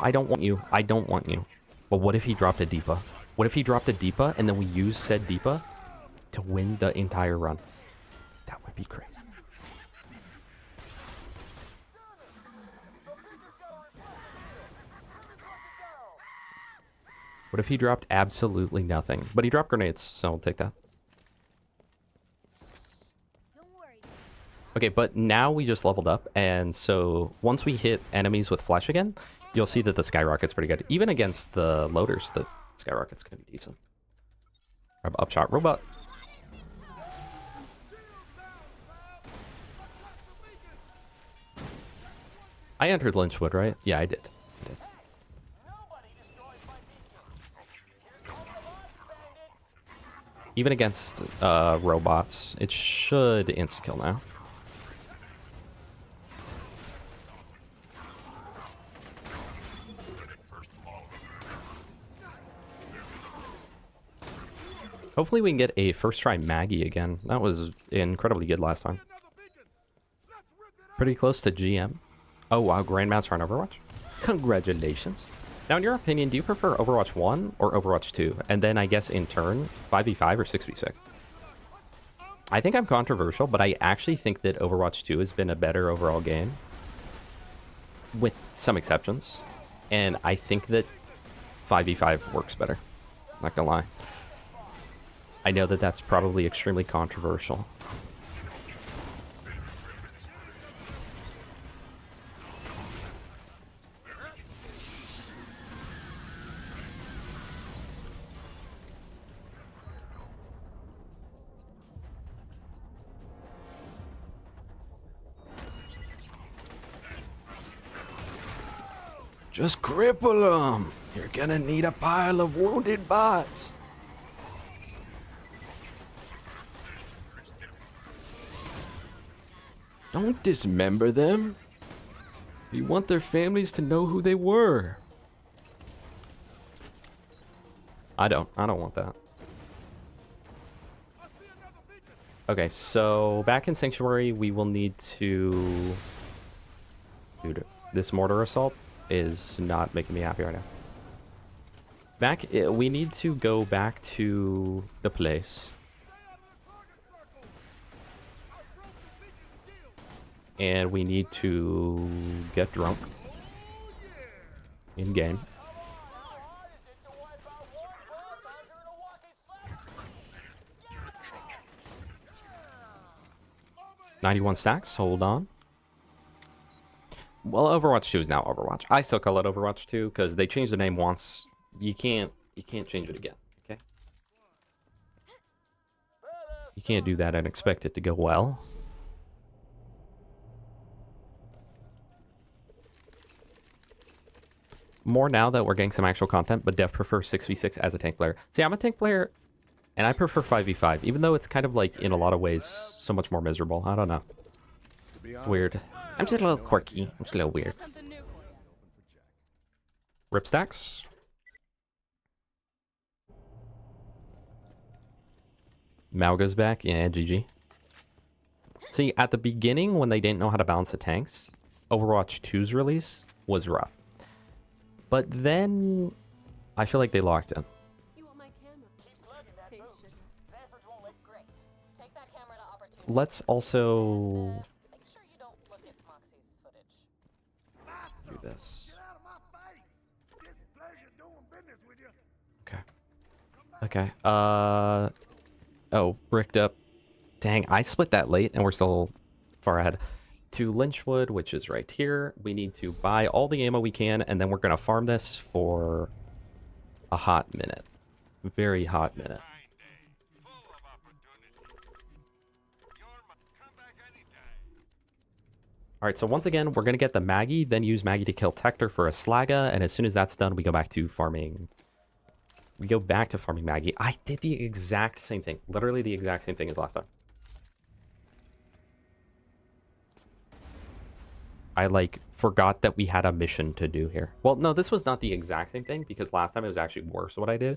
A: I don't want you. I don't want you. But what if he dropped a Deepa? What if he dropped a Deepa and then we use said Deepa to win the entire run? That would be crazy. What if he dropped absolutely nothing? But he dropped grenades, so I'll take that. Okay, but now we just leveled up, and so once we hit enemies with flesh again, you'll see that the skyrocket's pretty good. Even against the loaders, the skyrocket's gonna be decent. Upshot robot. I entered Lynchwood, right? Yeah, I did. Even against robots, it should insta-kill now. Hopefully we can get a first try Maggie again. That was incredibly good last time. Pretty close to GM. Oh wow, Grandmaster on Overwatch. Congratulations. Now, in your opinion, do you prefer Overwatch 1 or Overwatch 2? And then, I guess, in turn, 5v5 or 6v6? I think I'm controversial, but I actually think that Overwatch 2 has been a better overall game. With some exceptions. And I think that 5v5 works better. Not gonna lie. I know that that's probably extremely controversial. Just cripple them. You're gonna need a pile of wounded bots. Don't dismember them. You want their families to know who they were. I don't want that. Okay, so back in Sanctuary, we will need to... Dude, this mortar assault is not making me happy right now. We need to go back to the place. And we need to get drunk. In game. 91 stacks, hold on. Well, Overwatch 2 is now Overwatch. I still call it Overwatch 2 because they changed the name once. You can't change it again, okay? You can't do that and expect it to go well. More now that we're getting some actual content, but Dev prefers 6v6 as a tank player. See, I'm a tank player, and I prefer 5v5, even though it's kind of like, in a lot of ways, so much more miserable. I don't know. Weird. I'm just a little quirky. I'm just a little weird. Rip stacks. Mao goes back. Yeah, GG. See, at the beginning, when they didn't know how to balance the tanks, Overwatch 2's release was rough. But then, I feel like they locked in. Let's also do this. Okay. Oh, bricked up. Dang, I split that late and we're still far ahead. To Lynchwood, which is right here. We need to buy all the ammo we can, and then we're going to farm this for a hot minute. Very hot minute. Alright, so once again, we're going to get the Maggie, then use Maggie to kill Tector for a Slaga, and as soon as that's done, we go back to farming... We go back to farming Maggie. I did the exact same thing. Literally the exact same thing as last time. I, like, forgot that we had a mission to do here. Well, no, this was not the exact same thing, because last time it was actually worse what I did.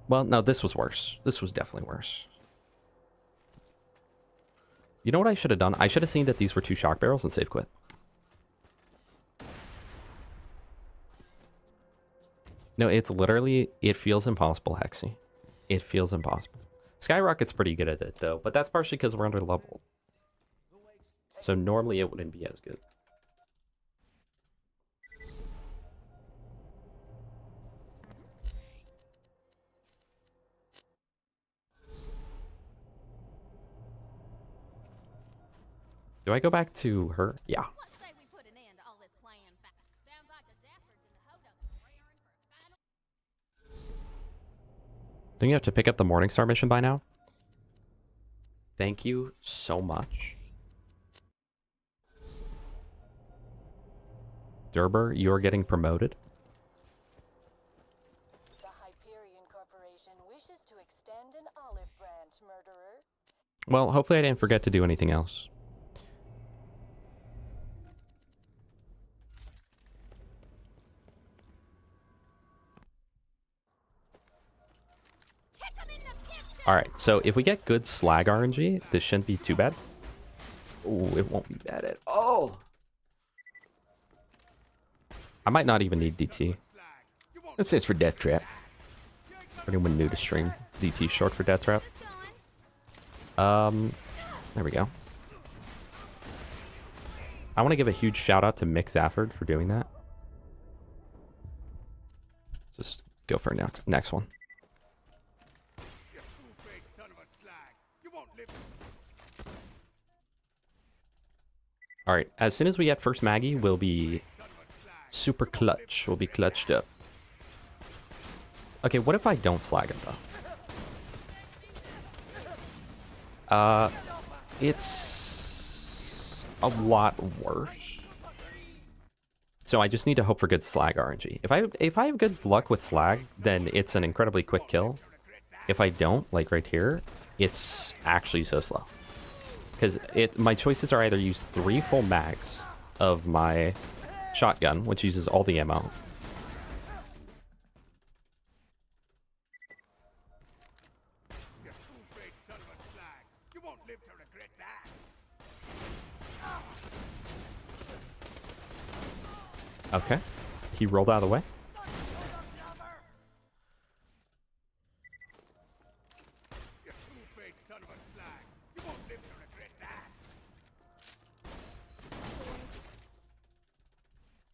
A: Well, no, this was worse. This was definitely worse. You know what I should have done? I should have seen that these were 2 shock barrels and save quit. No, it's literally, it feels impossible, Hexy. It feels impossible. Skyrocket's pretty good at it, though, but that's partially because we're under leveled. So normally it wouldn't be as good. Do I go back to her? Yeah. Don't you have to pick up the Morningstar mission by now? Thank you so much. Derber, you're getting promoted.
C: The Hyperion Corporation wishes to extend an olive branch, murderer.
A: Well, hopefully I didn't forget to do anything else. Alright, so if we get good slag RNG, this shouldn't be too bad. Ooh, it won't be bad at all. I might not even need DT. That stands for Death Trap. For anyone new to stream, DT short for Death Trap. There we go. I want to give a huge shout out to Mick Zafford for doing that. Just go for next one. Alright, as soon as we get first Maggie, we'll be super clutch. We'll be clutched up. Okay, what if I don't slag it, though? It's a lot worse. So I just need to hope for good slag RNG. If I have good luck with slag, then it's an incredibly quick kill. If I don't, like right here, it's actually so slow. Because my choices are either use 3 full mags of my shotgun, which uses all the ammo.
F: You two-faced son of a slag. You won't live to regret that.
A: Okay. He rolled out of the way.
F: You two-faced son of a slag. You won't live to regret that.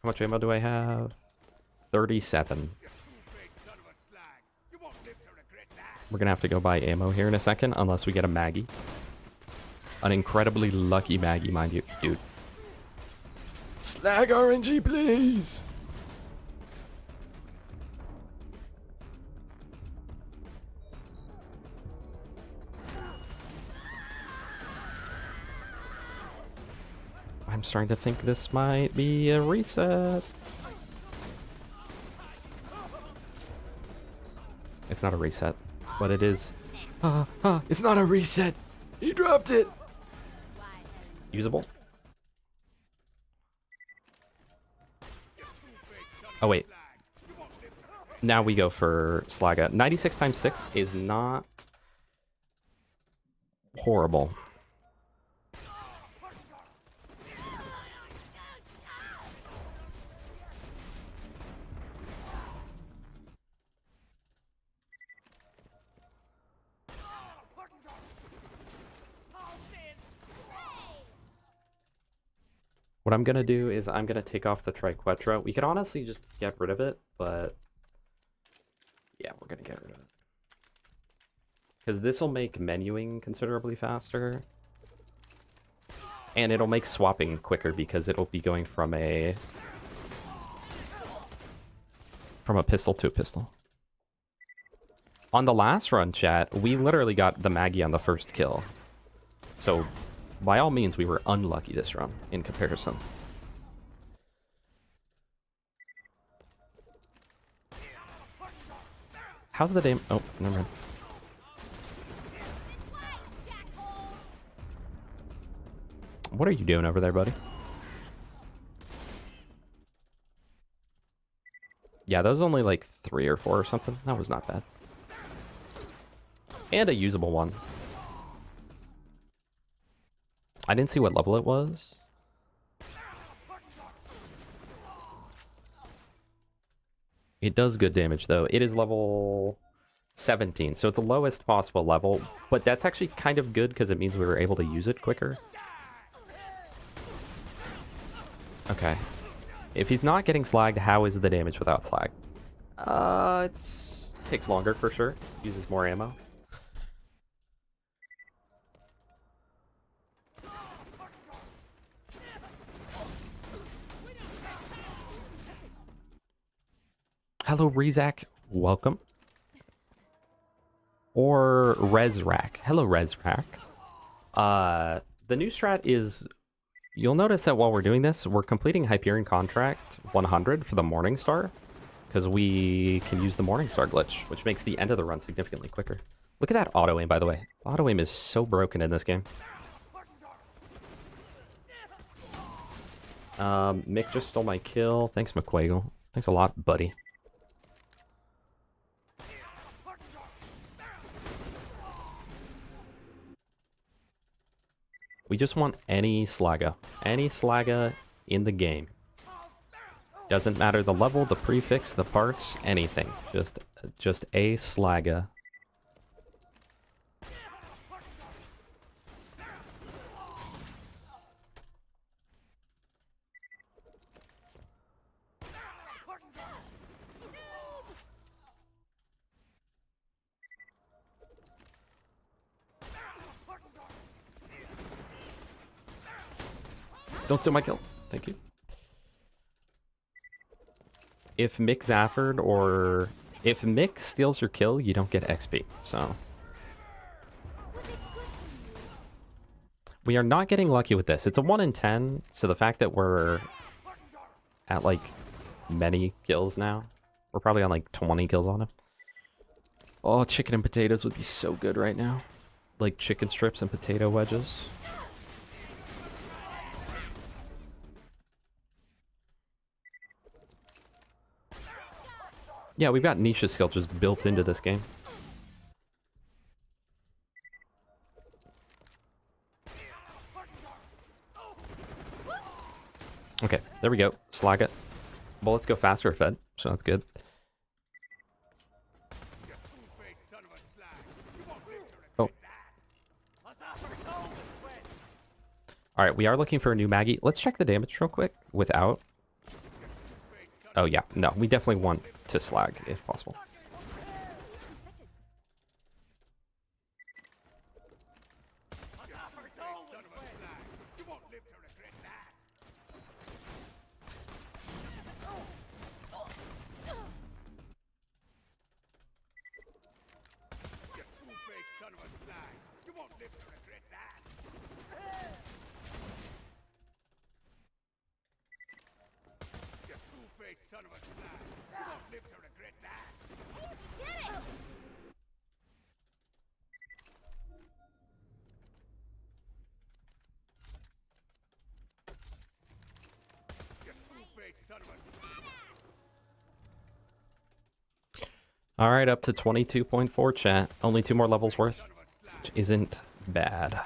A: How much ammo do I have? 37.
F: You two-faced son of a slag. You won't live to regret that.
A: We're gonna have to go buy ammo here in a second, unless we get a Maggie. An incredibly lucky Maggie, mind you. Dude. Slag RNG, please! I'm starting to think this might be a reset. It's not a reset, but it is. It's not a reset! He dropped it! Usable? Oh wait. Now we go for Slaga. 96 times 6 is not horrible. What I'm gonna do is I'm gonna take off the Triquetra. We could honestly just get rid of it, but yeah, we're gonna get rid of it. Because this will make menuing considerably faster. And it'll make swapping quicker because it'll be going from a pistol to a pistol. On the last run, chat, we literally got the Maggie on the first kill. So by all means, we were unlucky this run in comparison. How's the dam? Oh, never mind. What are you doing over there, buddy? Yeah, that was only like 3 or 4 or something. That was not bad. And a usable one. I didn't see what level it was. It does good damage, though. It is level 17, so it's the lowest possible level. But that's actually kind of good because it means we were able to use it quicker. Okay. If he's not getting slagged, how is the damage without slag? It takes longer for sure. Uses more ammo. Hello, Rezak. Welcome. Or Rezrak. Hello, Rezrak. The new strat is... You'll notice that while we're doing this, we're completing Hyperion Contract 100 for the Morningstar. Because we can use the Morningstar glitch, which makes the end of the run significantly quicker. Look at that auto-aim, by the way. Auto-aim is so broken in this game. Mick just stole my kill. Thanks, McQuagle. Thanks a lot, buddy. We just want any Slaga. Any Slaga in the game. Doesn't matter the level, the prefix, the parts, anything. Just a Slaga. Don't steal my kill. Thank you. If Mick Zafford or... If Mick steals your kill, you don't get XP, so... We are not getting lucky with this. It's a 1 in 10, so the fact that we're at like many kills now. We're probably on like 20 kills on him. Oh, chicken and potatoes would be so good right now. Like chicken strips and potato wedges. Yeah, we've got Nisha's skill just built into this game. Okay, there we go. Slag it. Bullets go faster if fed, so that's good. Oh. Alright, we are looking for a new Maggie. Let's check the damage real quick without. Oh yeah, no, we definitely want to slag if possible. Alright, up to 22.4 chat. Only 2 more levels worth, which isn't bad.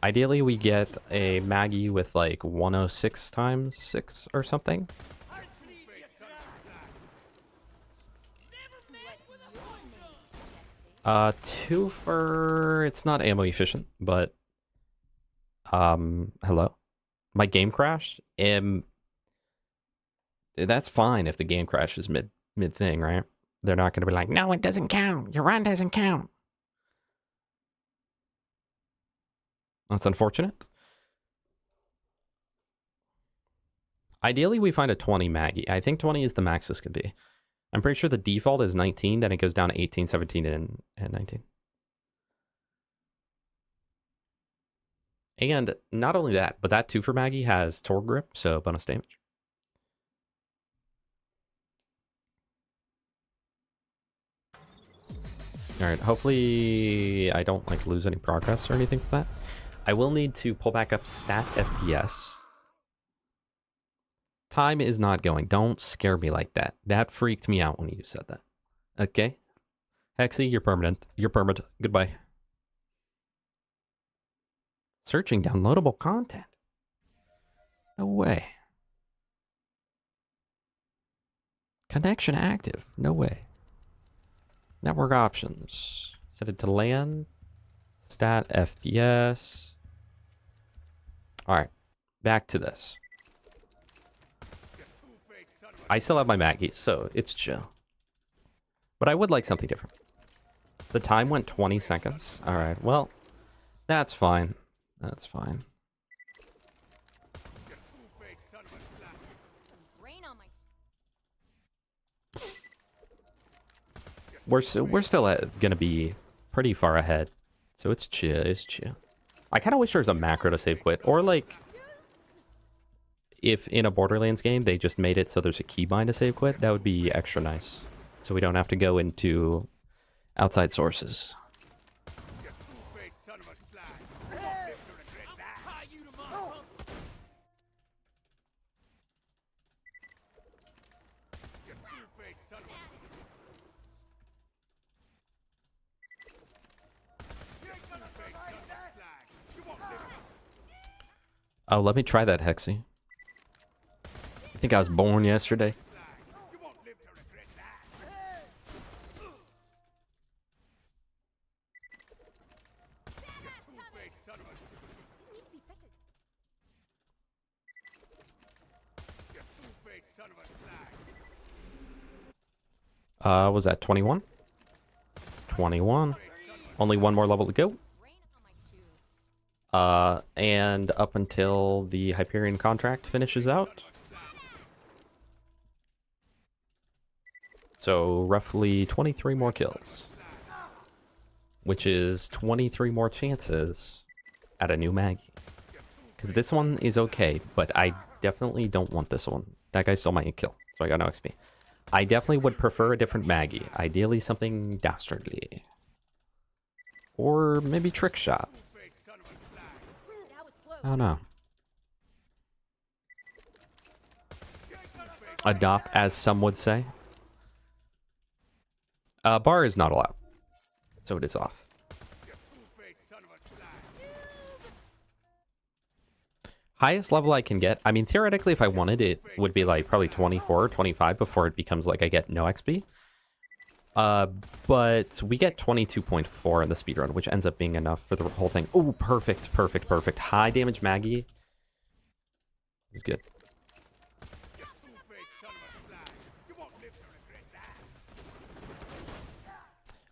A: Ideally, we get a Maggie with like 106 times 6 or something. 2 for... It's not ammo efficient, but... Hello? My game crashed? That's fine if the game crashes mid thing, right? They're not going to be like, no, it doesn't count. Your run doesn't count. That's unfortunate. Ideally, we find a 20 Maggie. I think 20 is the max this could be. I'm pretty sure the default is 19, then it goes down to 18, 17, and 19. And not only that, but that 2 for Maggie has Tor Grip, so bonus damage. Alright, hopefully I don't like lose any progress or anything with that. I will need to pull back up stat FPS. Time is not going. Don't scare me like that. That freaked me out when you said that. Okay. Hexy, you're permanent. You're permanent. Goodbye. Searching downloadable content. No way. Connection active. No way. Network options. Set it to LAN. Stat FPS. Alright. Back to this. I still have my Maggie, so it's chill. But I would like something different. The time went 20 seconds. Alright, well, that's fine. That's fine. We're still gonna be pretty far ahead, so it's chill. It's chill. I kind of wish there was a macro to save quit, or like if in a Borderlands game they just made it so there's a keybind to save quit. That would be extra nice, so we don't have to go into outside sources. Oh, let me try that, Hexy. I think I was born yesterday. Was that 21? 21. Only 1 more level to go. And up until the Hyperion contract finishes out. So roughly 23 more kills. which is 23 more chances at a new Maggie. Because this one is okay, but I definitely don't want this one. That guy stole my kill, so I got no XP. I definitely would prefer a different Maggie. Ideally something dastardly. Or maybe trick shot. I don't know. Adopt, as some would say. Bar is not allowed, so it is off. Highest level I can get, I mean, theoretically, if I wanted, it would be like probably 24 or 25 before it becomes like I get no XP. But we get 22.4 in the speedrun, which ends up being enough for the whole thing. Oh, perfect, perfect, perfect. High damage Maggie is good.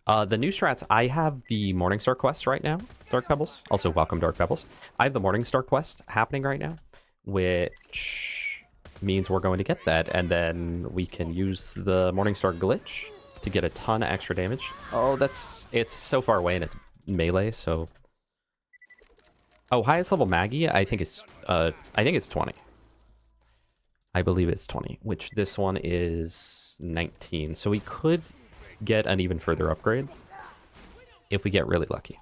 A: The new strats, I have the Morningstar quest right now, Dark Pebbles. Also, welcome, Dark Pebbles. I have the Morningstar quest happening right now, which means we're going to get that, and then we can use the Morningstar glitch to get a ton of extra damage. Oh, it's so far away and it's melee, so... Oh, highest level Maggie, I think it's 20. I believe it's 20, which this one is 19. So we could get an even further upgrade if we get really lucky.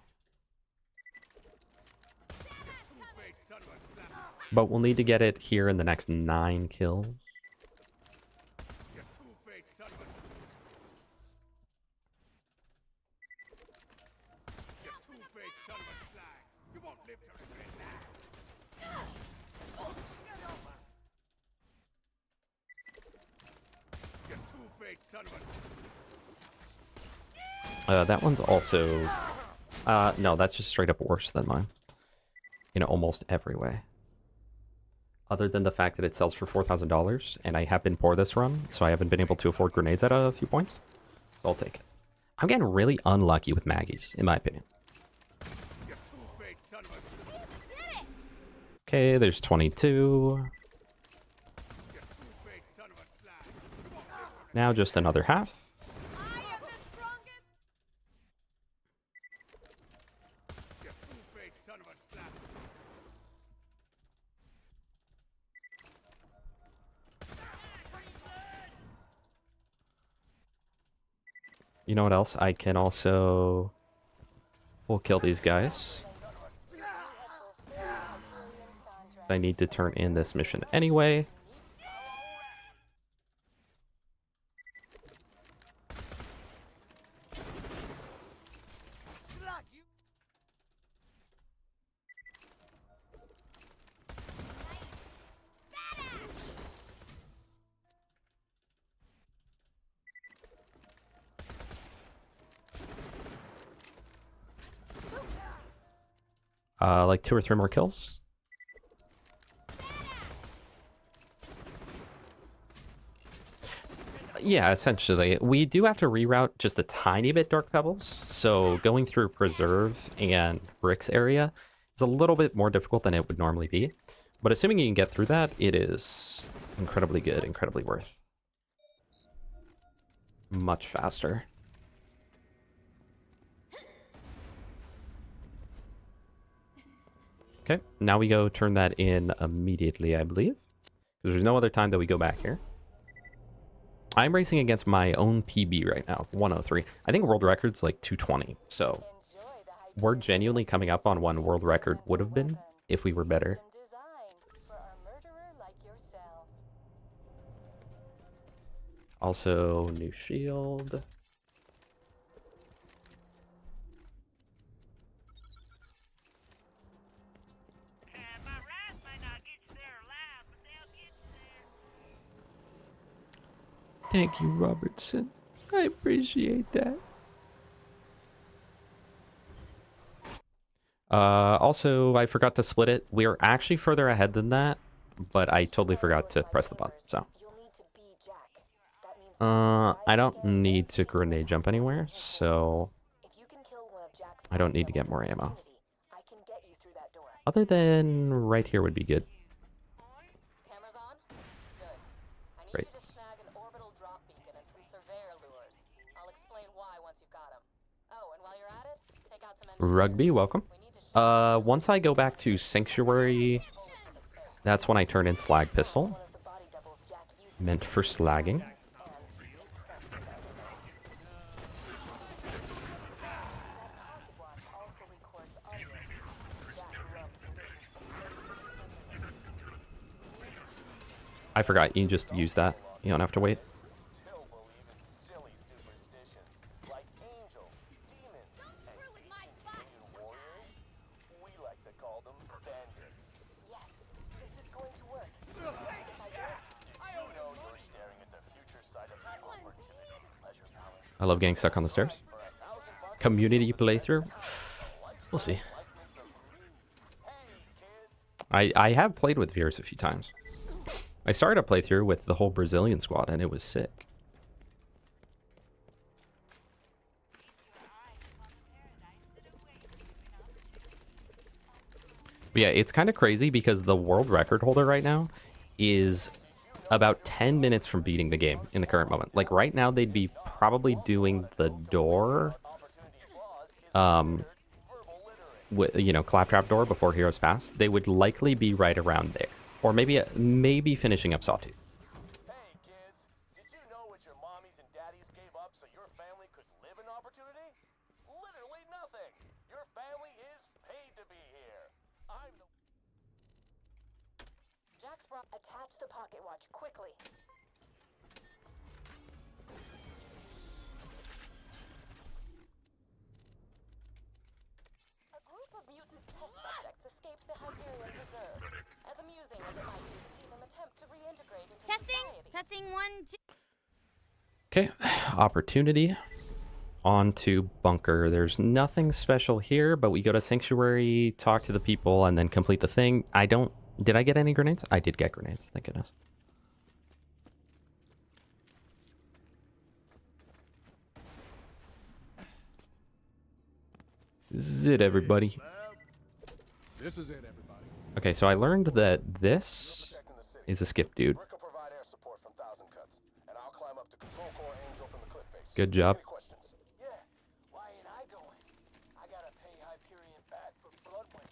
A: But we'll need to get it here in the next 9 kills. That one's also... no, that's just straight up worse than mine. In almost every way. Other than the fact that it sells for $4,000, and I have been poor this run, so I haven't been able to afford grenades at a few points. So I'll take it. I'm getting really unlucky with Maggies, in my opinion. Okay, there's 22. Now just another half. You know what else? I can also full kill these guys. I need to turn in this mission anyway. Like 2 or 3 more kills. Yeah, essentially. We do have to reroute just a tiny bit Dark Pebbles, so going through Preserve and Bricks area is a little bit more difficult than it would normally be. But assuming you can get through that, it is incredibly good, incredibly worth. Much faster. Okay, now we go turn that in immediately, I believe. Because there's no other time that we go back here. I'm racing against my own PB right now, 103. I think world record's like 220, so we're genuinely coming up on one world record would have been if we were better. Also, new shield. Thank you, Robertson. I appreciate that. Also, I forgot to split it. We're actually further ahead than that, but I totally forgot to press the button, so. I don't need to grenade jump anywhere, so I don't need to get more ammo. Other than right here would be good. Great. Rugby, welcome. Once I go back to Sanctuary, that's when I turn in Slag Pistol. Meant for slagging. I forgot, you just use that. You don't have to wait.
D: Still believe in silly superstitions like angels, demons, and ancient warriors. We like to call them bandits.
C: Yes, this is going to work. If I do it,
D: I know you're staring at the future side of the opportunity pleasure balance.
A: I love getting stuck on the stairs. Community playthrough? We'll see. I have played with viewers a few times. I started a playthrough with the whole Brazilian squad, and it was sick. But yeah, it's kind of crazy because the world record holder right now is about 10 minutes from beating the game in the current moment. Like right now, they'd be probably doing the door, with, you know, Claptrap door before Heroes Pass. They would likely be right around there. Or maybe finishing up Sawtooth.
D: Hey kids, did you know what your mommies and daddies gave up so your family could live an opportunity? Literally nothing. Your family is paid to be here. I'm the...
C: Jack's brought. Attach the pocket watch quickly. A group of mutant test subjects escaped the Hyperion Preserve. As amusing as it might be to see them attempt to reintegrate into society.
K: Testing 1, 2.
A: Okay, opportunity. On to bunker. There's nothing special here, but we go to Sanctuary, talk to the people, and then complete the thing. Did I get any grenades? I did get grenades, thank goodness. This is it, everybody.
G: This is it, everybody.
A: Okay, so I learned that this is a skip dude.
D: Rick will provide air support from Thousand Cuts, and I'll climb up to Control Core Angel from the cliff face.
A: Good job.
D: Any questions?
I: Yeah, why ain't I going? I gotta pay Hyperion back for Bloodwind.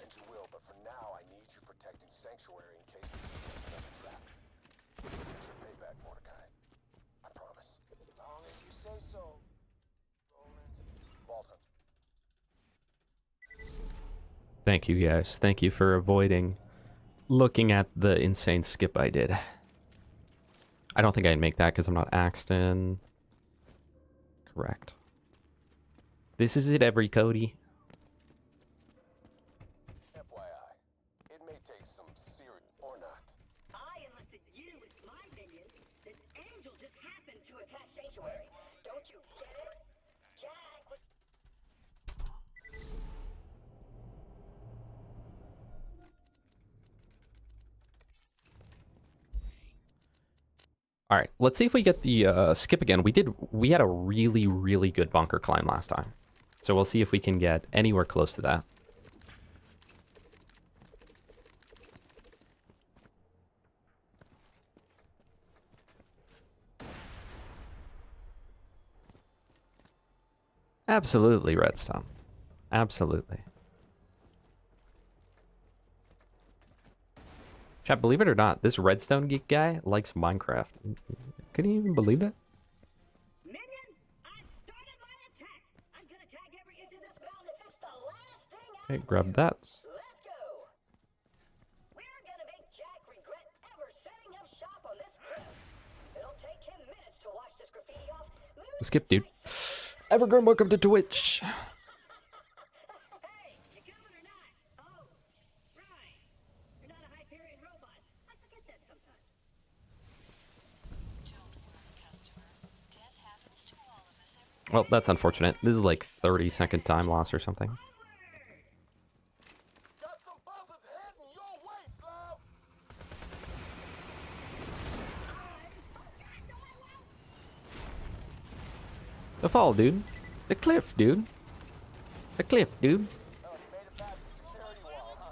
D: And you will, but for now, I need you protecting Sanctuary in case this is just another trap. Get your payback, Mordecai. I promise.
I: Long as you say so, Roland.
D: Vault Hunt.
A: Thank you, guys. Thank you for avoiding looking at the insane skip I did. I don't think I'd make that because I'm not Axton. Correct. This is it, every Cody.
D: FYI, it may take some serious or not.
E: I enlisted you as my minion. This angel just happened to attack Sanctuary. Don't you get it? Jack was...
A: All right, let's see if we get the skip again. We had a really, really good bunker climb last time. So we'll see if we can get anywhere close to that. Absolutely, Redstone. Absolutely. Chat, believe it or not, this Redstone geek guy likes Minecraft. Can you even believe that?
E: Minion, I've started my attack. I'm gonna tag every inch of this mountain if it's the last thing I
A: Okay, grab that.
E: Let's go. We're gonna make Jack regret ever setting up shop on this cliff. It'll take him minutes to wash this graffiti off.
A: Skip, dude. Evergreen, welcome to Twitch.
E: Hey, you coming or not? Oh, right. You're not a Hyperion robot. I forget that sometimes.
A: Well, that's unfortunate. This is like 30-second time loss or something.
D: Got some buzzards heading your way, Slob!
A: The fall, dude. The cliff, dude. The cliff, dude.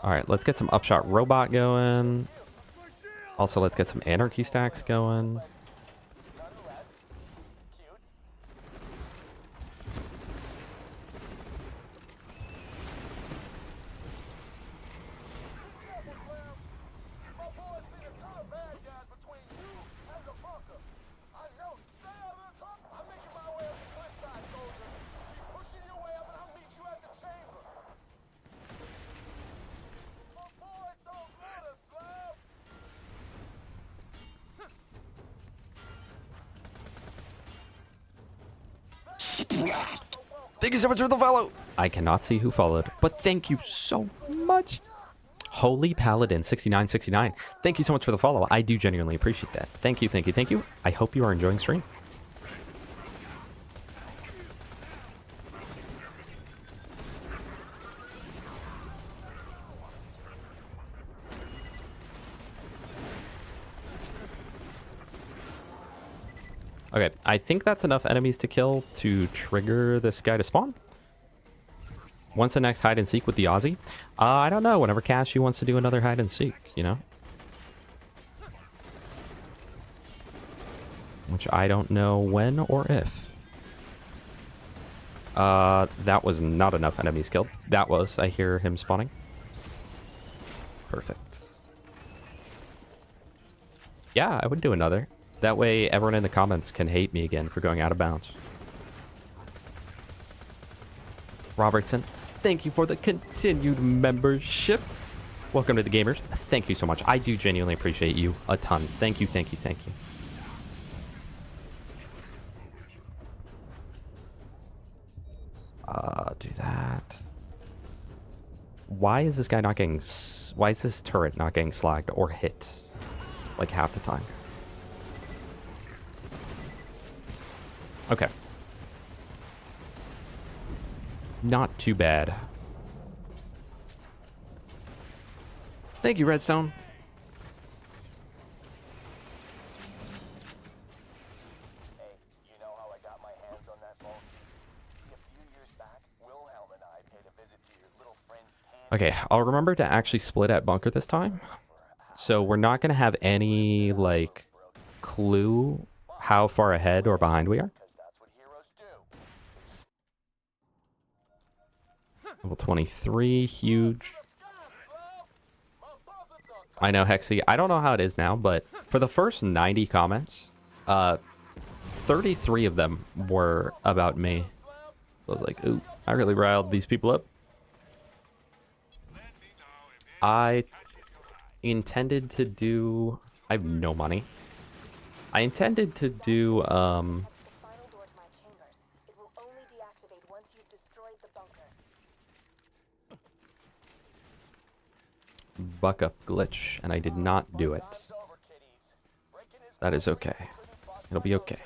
A: Alright, let's get some upshot robot going. Also, let's get some anarchy stacks going. Thank you so much for the follow. I cannot see who followed, but thank you so much. Holy Paladin 6969. Thank you so much for the follow. I do genuinely appreciate that. Thank you, thank you, thank you. I hope you are enjoying stream. Okay, I think that's enough enemies to kill to trigger this guy to spawn. What's the next hide and seek with the Aussie? I don't know. Whenever Cashew wants to do another hide and seek, you know? Which I don't know when or if. That was not enough enemies killed. That was. I hear him spawning. Perfect. Yeah, I would do another. That way everyone in the comments can hate me again for going out of bounds. Robertson, thank you for the continued membership. Welcome to the gamers. Thank you so much. I do genuinely appreciate you a ton. Thank you, thank you, thank you. Do that. Why is this guy not getting... Why is this turret not getting slagged or hit? Like half the time. Okay. Not too bad. Thank you, Redstone.
D: Hey, you know how I got my hands on that vault? See, a few years back, Wilhelm and I paid a visit to your little friend Pan.
A: Okay, I'll remember to actually split at bunker this time. So we're not going to have any, like, clue how far ahead or behind we are. Level 23, huge. I know, Hexy. I don't know how it is now, but for the first 90 comments, 33 of them were about me. I was like, ooh, I really riled these people up. I intended to do... I have no money. I intended to do,
C: The final door to my chambers. It will only deactivate once you've destroyed the bunker.
A: buck up glitch, and I did not do it. That is okay. It'll be okay.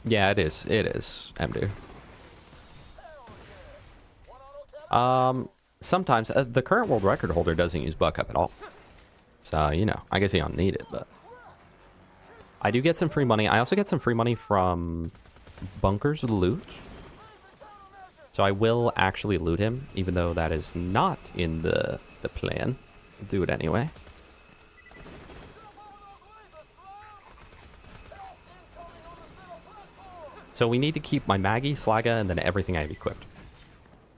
A: Yeah, it is. It is, MD. Sometimes the current world record holder doesn't use buck up at all. So, you know, I guess you don't need it, but I do get some free money. I also get some free money from Bunker's loot. So I will actually loot him, even though that is not in the plan. I'll do it anyway. So we need to keep my Maggie, Slaga, and then everything I have equipped.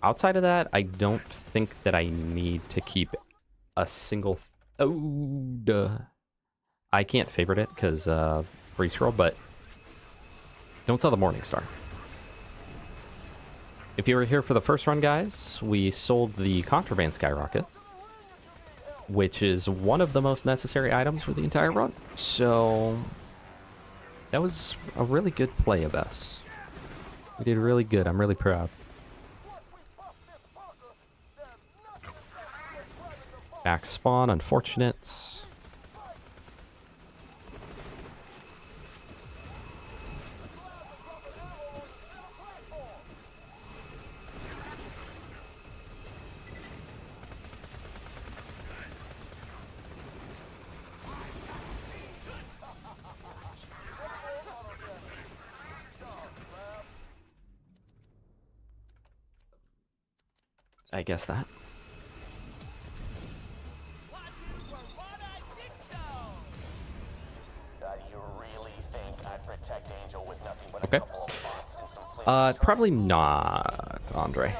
A: Outside of that, I don't think that I need to keep a single... Oh, duh. I can't favorite it because free scroll, but don't sell the Morningstar. If you were here for the first run, guys, we sold the Contraband Skyrocket, which is one of the most necessary items for the entire run. So that was a really good play of us. We did really good. I'm really proud. Back spawn, unfortunate. I guess that. Okay. Probably not, Andre.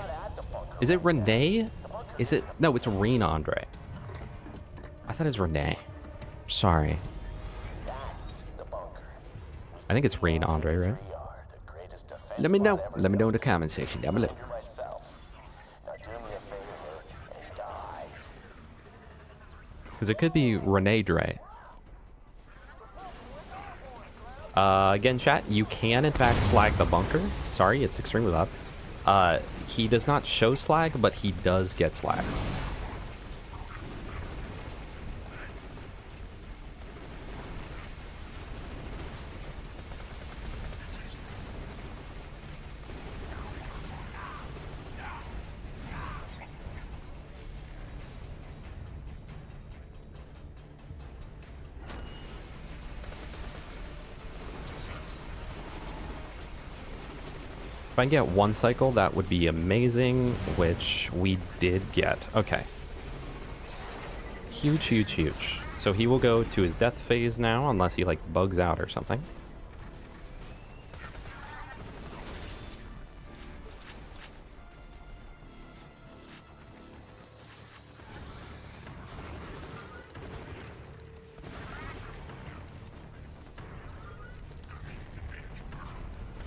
A: Is it Renee? Is it? No, it's Reen Andre. I thought it was Renee. Sorry. I think it's Reen Andre, right? Let me know. Let me know in the comment section down below. Because it could be Renee Dre. Again, chat, you can in fact slag the bunker. Sorry, it's extremely loud. He does not show slag, but he does get slag. If I can get one cycle, that would be amazing, which we did get. Okay. Huge, huge, huge. So he will go to his death phase now, unless he, like, bugs out or something.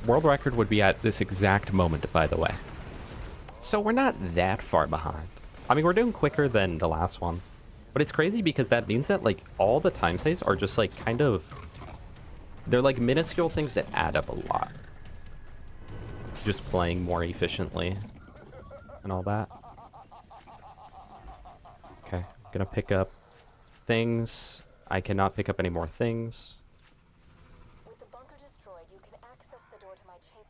A: World record would be at this exact moment, by the way. So we're not that far behind. I mean, we're doing quicker than the last one. But it's crazy because that means that, like, all the time saves are just, like, kind of... They're, like, minuscule things that add up a lot. Just playing more efficiently. And all that. Okay, gonna pick up things. I cannot pick up any more things.
C: With the bunker destroyed, you can access the door to my chamber.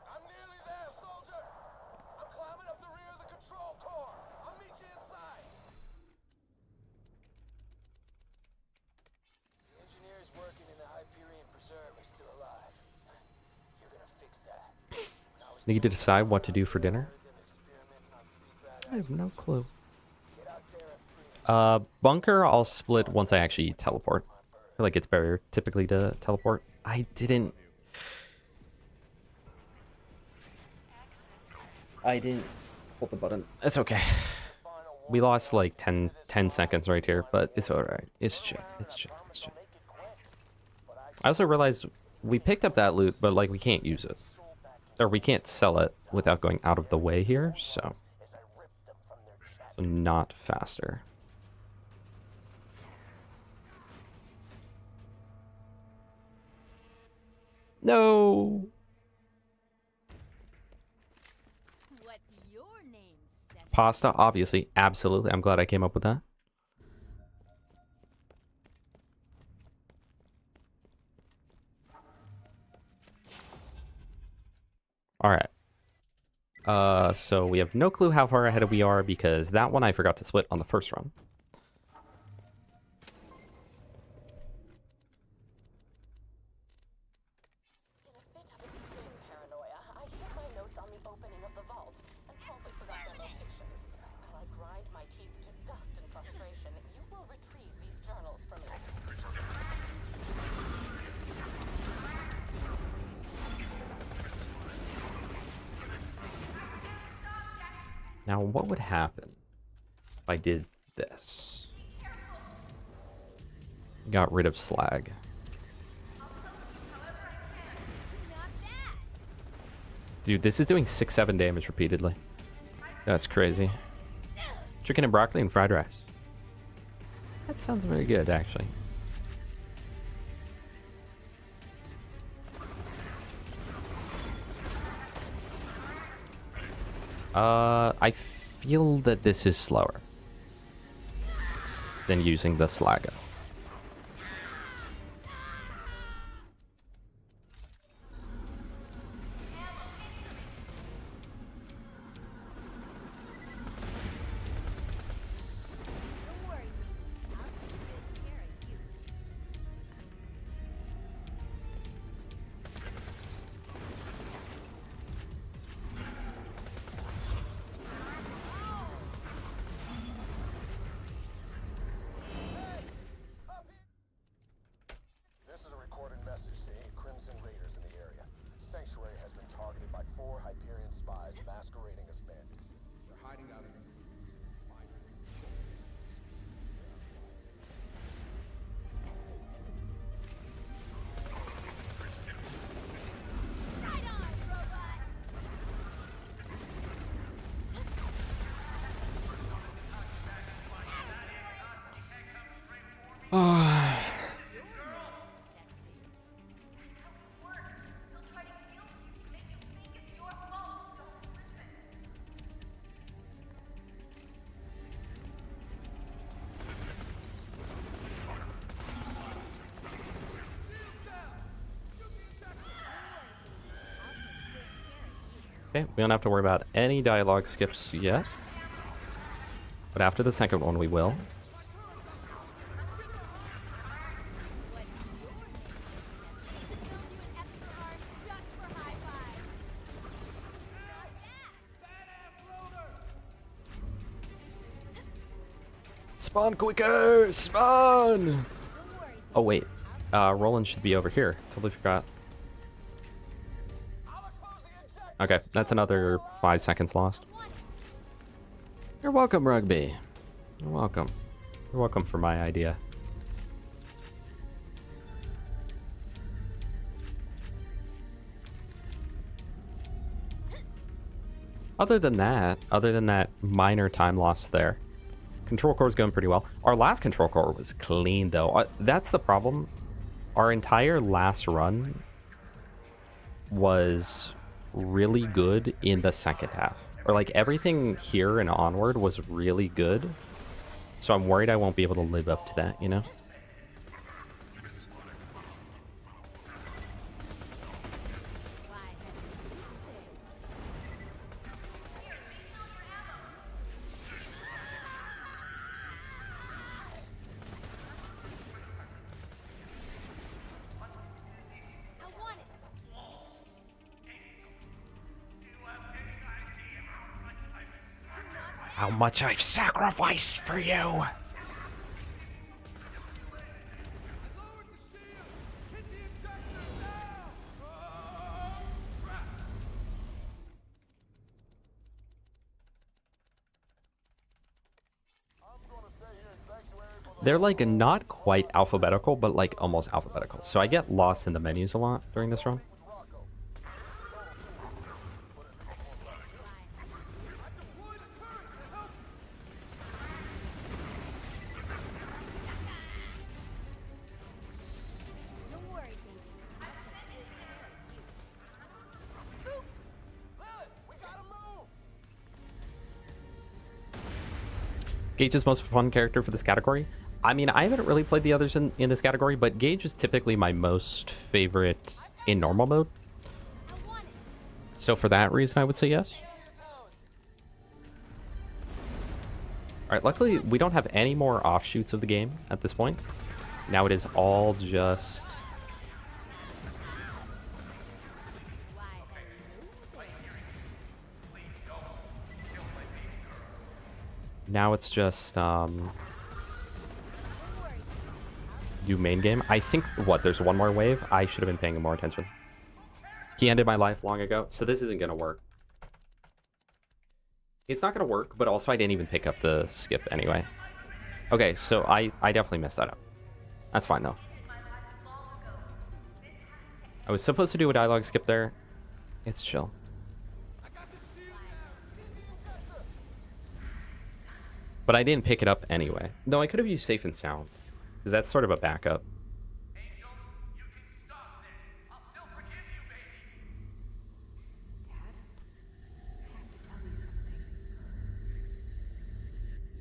D: I'm nearly there, soldier! I'm climbing up the rear of the control core! I'll meet you inside! The engineers working in the Hyperion Preserve are still alive. You're gonna fix that.
A: Need to decide what to do for dinner? I have no clue. Bunker I'll split once I actually teleport. I feel like it's better typically to teleport. I didn't hold the button. It's okay. We lost like 10 seconds right here, but it's alright. It's chill. It's chill. It's chill. I also realized we picked up that loot, but like we can't use it. Or we can't sell it without going out of the way here, so not faster. No.
K: What's your name, Seth?
A: Pasta, obviously, absolutely. I'm glad I came up with that. All right. So we have no clue how far ahead we are because that one I forgot to split on the first run.
C: In a fit of extreme paranoia, I hid my notes on the opening of the vault and promptly forgot their locations. While I grind my teeth to dust in frustration, you will retrieve these journals from me.
A: Now, what would happen if I did this? Got rid of slag. Dude, this is doing 6-7 damage repeatedly. That's crazy. Chicken and broccoli and fried rice. That sounds very good, actually. I feel that this is slower than using the Slaga.
D: This is a recorded message saying Crimson Raiders in the area. Sanctuary has been targeted by 4 Hyperion spies masquerading as bandits.
G: They're hiding out in
K: Right on, robot!
A: Okay, we don't have to worry about any dialogue skips yet. But after the second one, we will. Spawn quicker! Spawn! Oh, wait. Roland should be over here. Totally forgot. Okay, that's another 5 seconds lost. You're welcome, Rugby. You're welcome. You're welcome for my idea. Other than that minor time loss there, control core is going pretty well. Our last control core was clean, though. That's the problem. Our entire last run was really good in the second half. Or like everything here and onward was really good. So I'm worried I won't be able to live up to that, you know? How much I've sacrificed for you! They're like not quite alphabetical, but like almost alphabetical. So I get lost in the menus a lot during this run. Gage is most fun character for this category. I mean, I haven't really played the others in this category, but Gage is typically my most favorite in normal mode. So for that reason, I would say yes. Alright, luckily we don't have any more offshoots of the game at this point. Now it is all just... Now it's just, do main game. I think, what, there's one more wave? I should have been paying more attention. He ended my life long ago, so this isn't going to work. It's not going to work, but also I didn't even pick up the skip anyway. Okay, so I definitely messed that up. That's fine, though. I was supposed to do a dialogue skip there. It's chill. But I didn't pick it up anyway. Though I could have used safe and sound, because that's sort of a backup.
K: Angel, you can stop this. I'll still forgive you, baby.
H: Dad, I have to tell you something.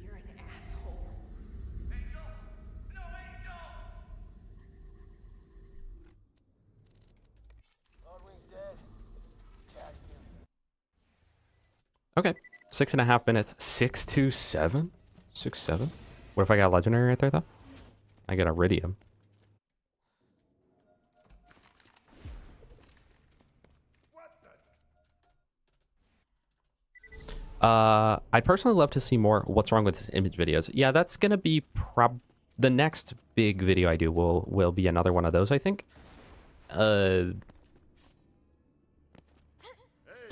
H: You're an asshole.
K: Angel, no, Angel.
D: Nordwing's dead. Jackson.
A: Okay. 6.5 minutes. 627? 6-7? What if I got legendary right there, though? I got iridium. I'd personally love to see more what's wrong with this image videos. Yeah, that's gonna be the next big video I do will be another one of those, I think. Do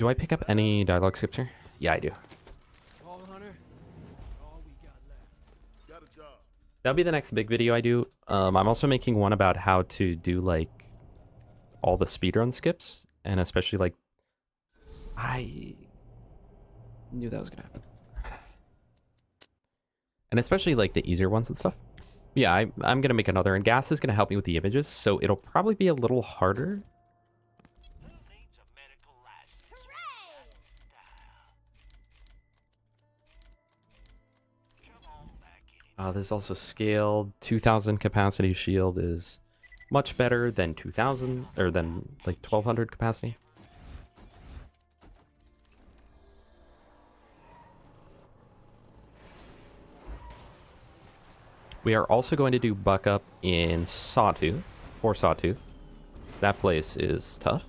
A: I pick up any dialogue skips here? Yeah, I do. That'll be the next big video I do. I'm also making one about how to do, like, all the speedrun skips. And especially, like... I knew that was gonna happen. And especially, like, the easier ones and stuff. Yeah, I'm gonna make another. And Gas is gonna help me with the images. So it'll probably be a little harder. This is also scaled. 2,000 capacity shield is much better than 2,000, or than like 1,200 capacity. We are also going to do Buck Up in Sawtooth, for Sawtooth. That place is tough.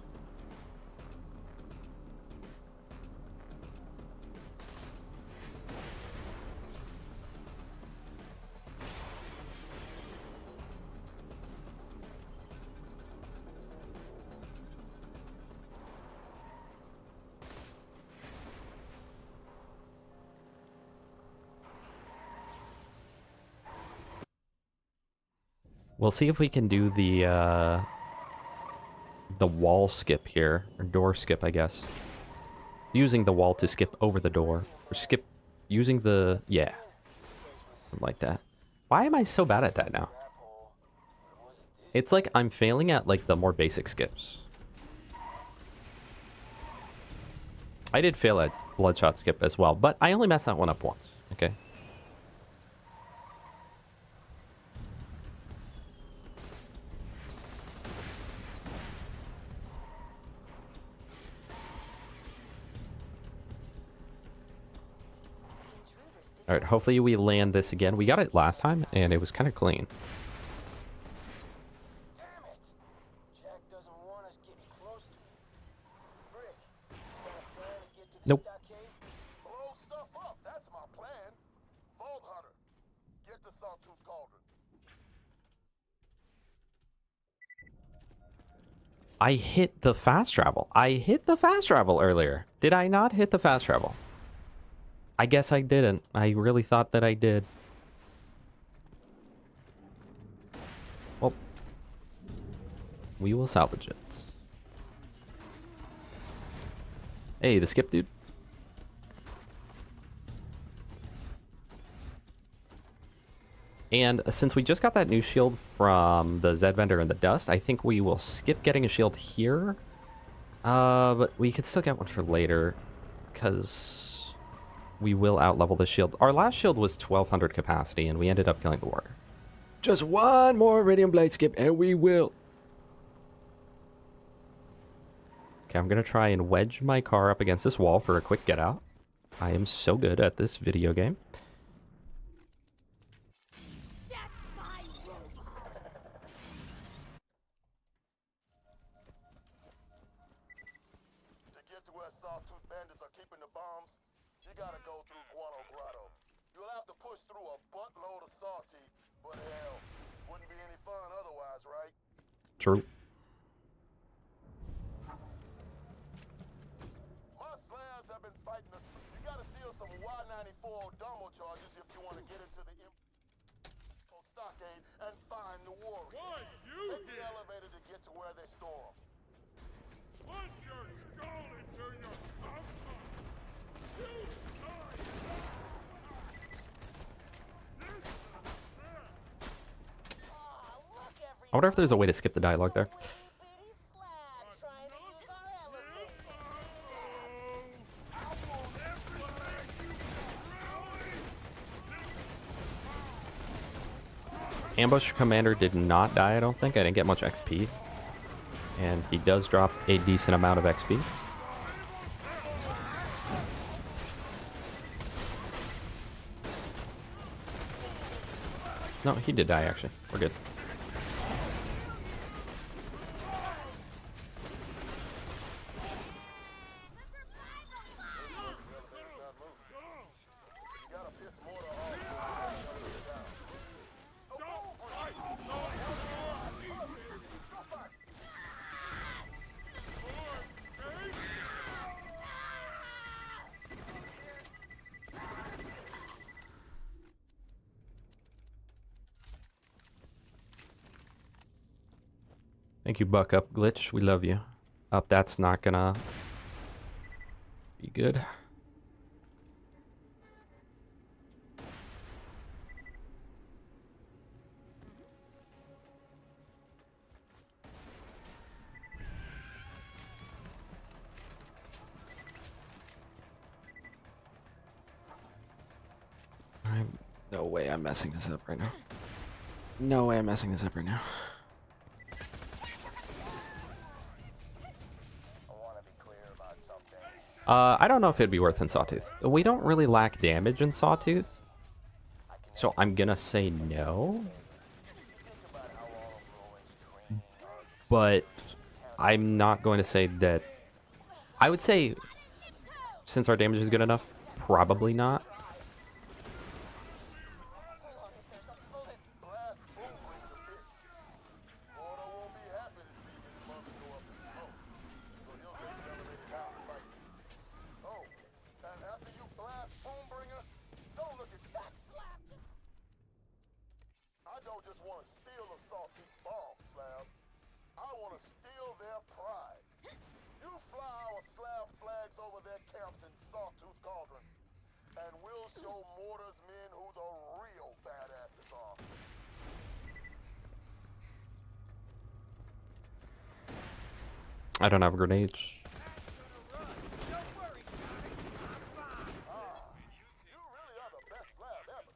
A: We'll see if we can do the wall skip here, or door skip, I guess. Using the wall to skip over the door, or skip using the, yeah, something like that. Why am I so bad at that now? It's like I'm failing at like the more basic skips. I did fail at Bloodshot skip as well, but I only messed that one up once, okay? Alright, hopefully we land this again. We got it last time, and it was kind of clean.
D: Damn it! Jack doesn't want us getting close to him. Brick, you got a plan to get to the
A: Nope.
D: stockade? Blow stuff up, that's my plan. Vault Hunter, get the Sawtooth Cauldron.
A: I hit the fast travel. I hit the fast travel earlier. Did I not hit the fast travel? I guess I didn't. I really thought that I did. Well, we will salvage it. Hey, the skip dude. And since we just got that new shield from the Zed vendor in the dust, I think we will skip getting a shield here. But we could still get one for later, because we will outlevel the shield. Our last shield was 1200 capacity, and we ended up killing the warrior. Just one more Radiant Blade skip, and we will. Okay, I'm going to try and wedge my car up against this wall for a quick get out. I am so good at this video game.
D: To get to where Sawtooth bandits are keeping the bombs, you gotta go through Guano Grotto. You'll have to push through a buttload of saw teeth, but hell, wouldn't be any fun otherwise, right?
A: True.
D: My slayers have been fighting us. You gotta steal some Y-94 Domo charges if you want to get into the stockade and find the warrior. Take the elevator to get to where they store them.
F: Punch your skull into your
A: I wonder if there's a way to skip the dialogue there. Ambush Commander did not die, I don't think. I didn't get much XP. And he does drop a decent amount of XP. No, he did die, actually. We're good. Thank you, Buck Up Glitch. We love you. Up, that's not gonna be good. No way I'm messing this up right now. No way I'm messing this up right now. I don't know if it'd be worth in Sawtooth. We don't really lack damage in Sawtooth. So I'm gonna say no. But I'm not going to say that. I would say, since our damage is good enough, probably not.
C: So long as there's a bullet.
D: Blast boom bring the bits. Mordo won't be happy to see his muzzle go up in smoke. So he'll take the elevator down to fight me. Oh, and after you blast Boombringer, don't look at that slap. I don't just want to steal a Saltese bomb, Slab. I want to steal their pride. You fly our slab flags over their camps in Sawtooth Cauldron, and we'll show Mortar's men who the real badasses are.
A: I don't have grenades.
D: You really are the best slab ever.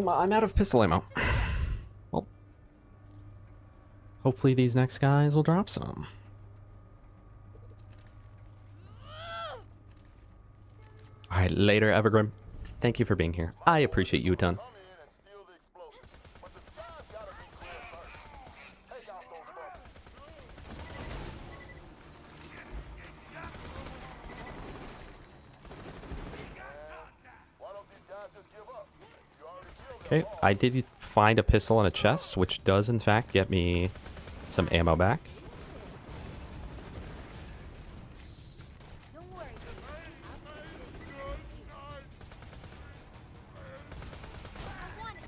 A: I'm out of pistol ammo. Well, hopefully these next guys will drop some. All right, later, Evergrim. Thank you for being here. I appreciate you a ton.
D: Come in and steal the explosives, but the sky's gotta be clear first. Take out those buzzers. Why don't these guys just give up? You already killed them
A: Okay,
D: all.
A: I did find a pistol in a chest, which does in fact get me some ammo back.
K: Don't worry, baby. I want it.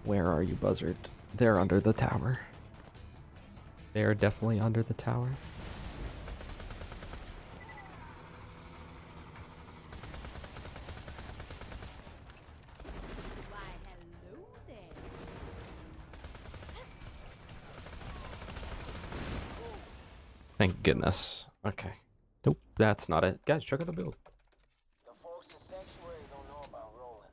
A: Where are you, Buzzard? They're under the tower. They're definitely under the tower.
K: Why, hello there.
A: Thank goodness. Okay. Nope, that's not it. Guys, check out the build.
I: The folks in Sanctuary don't know about Roland.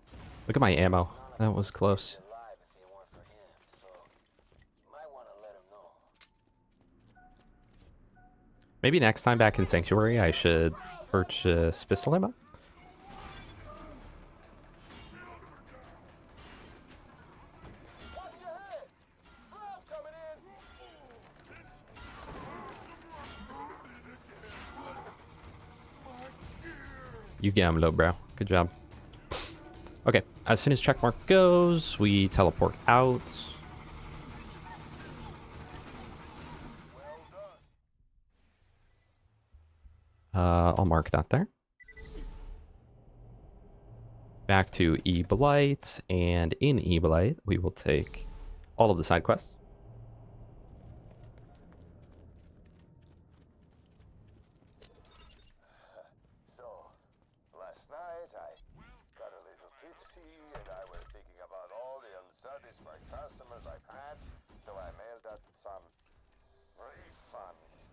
A: Look at my ammo. That was close.
I: Alive if they weren't for him, so you might want to let him know.
A: Maybe next time back in Sanctuary, I should purchase pistol ammo.
D: Watch your head! Slab's coming in!
A: You get him low, bro. Good job. Okay, as soon as checkmark goes, we teleport out. I'll mark that there. Back to E-Blight, and in E-Blight, we will take all of the side quests.
D: So, last night I got a little tipsy and I was thinking about all the unsatisfied customers I've had, so I mailed out some refunds.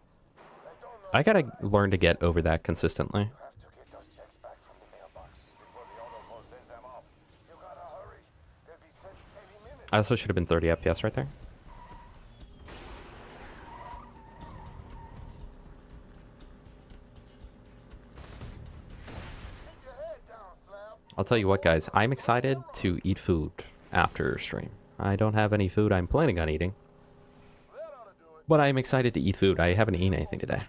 A: I gotta learn to get over that consistently.
D: You have to get those checks back from the mailboxes before the autocall sends them off. You gotta hurry. They'll be sent any minute.
A: I also should have been 30 FPS right there.
D: Keep your head down, Slab.
A: I'll tell you what, guys. I'm excited to eat food after stream. I don't have any food I'm planning on eating,
D: That ought to do it.
A: but I'm excited to eat food. I haven't eaten anything today.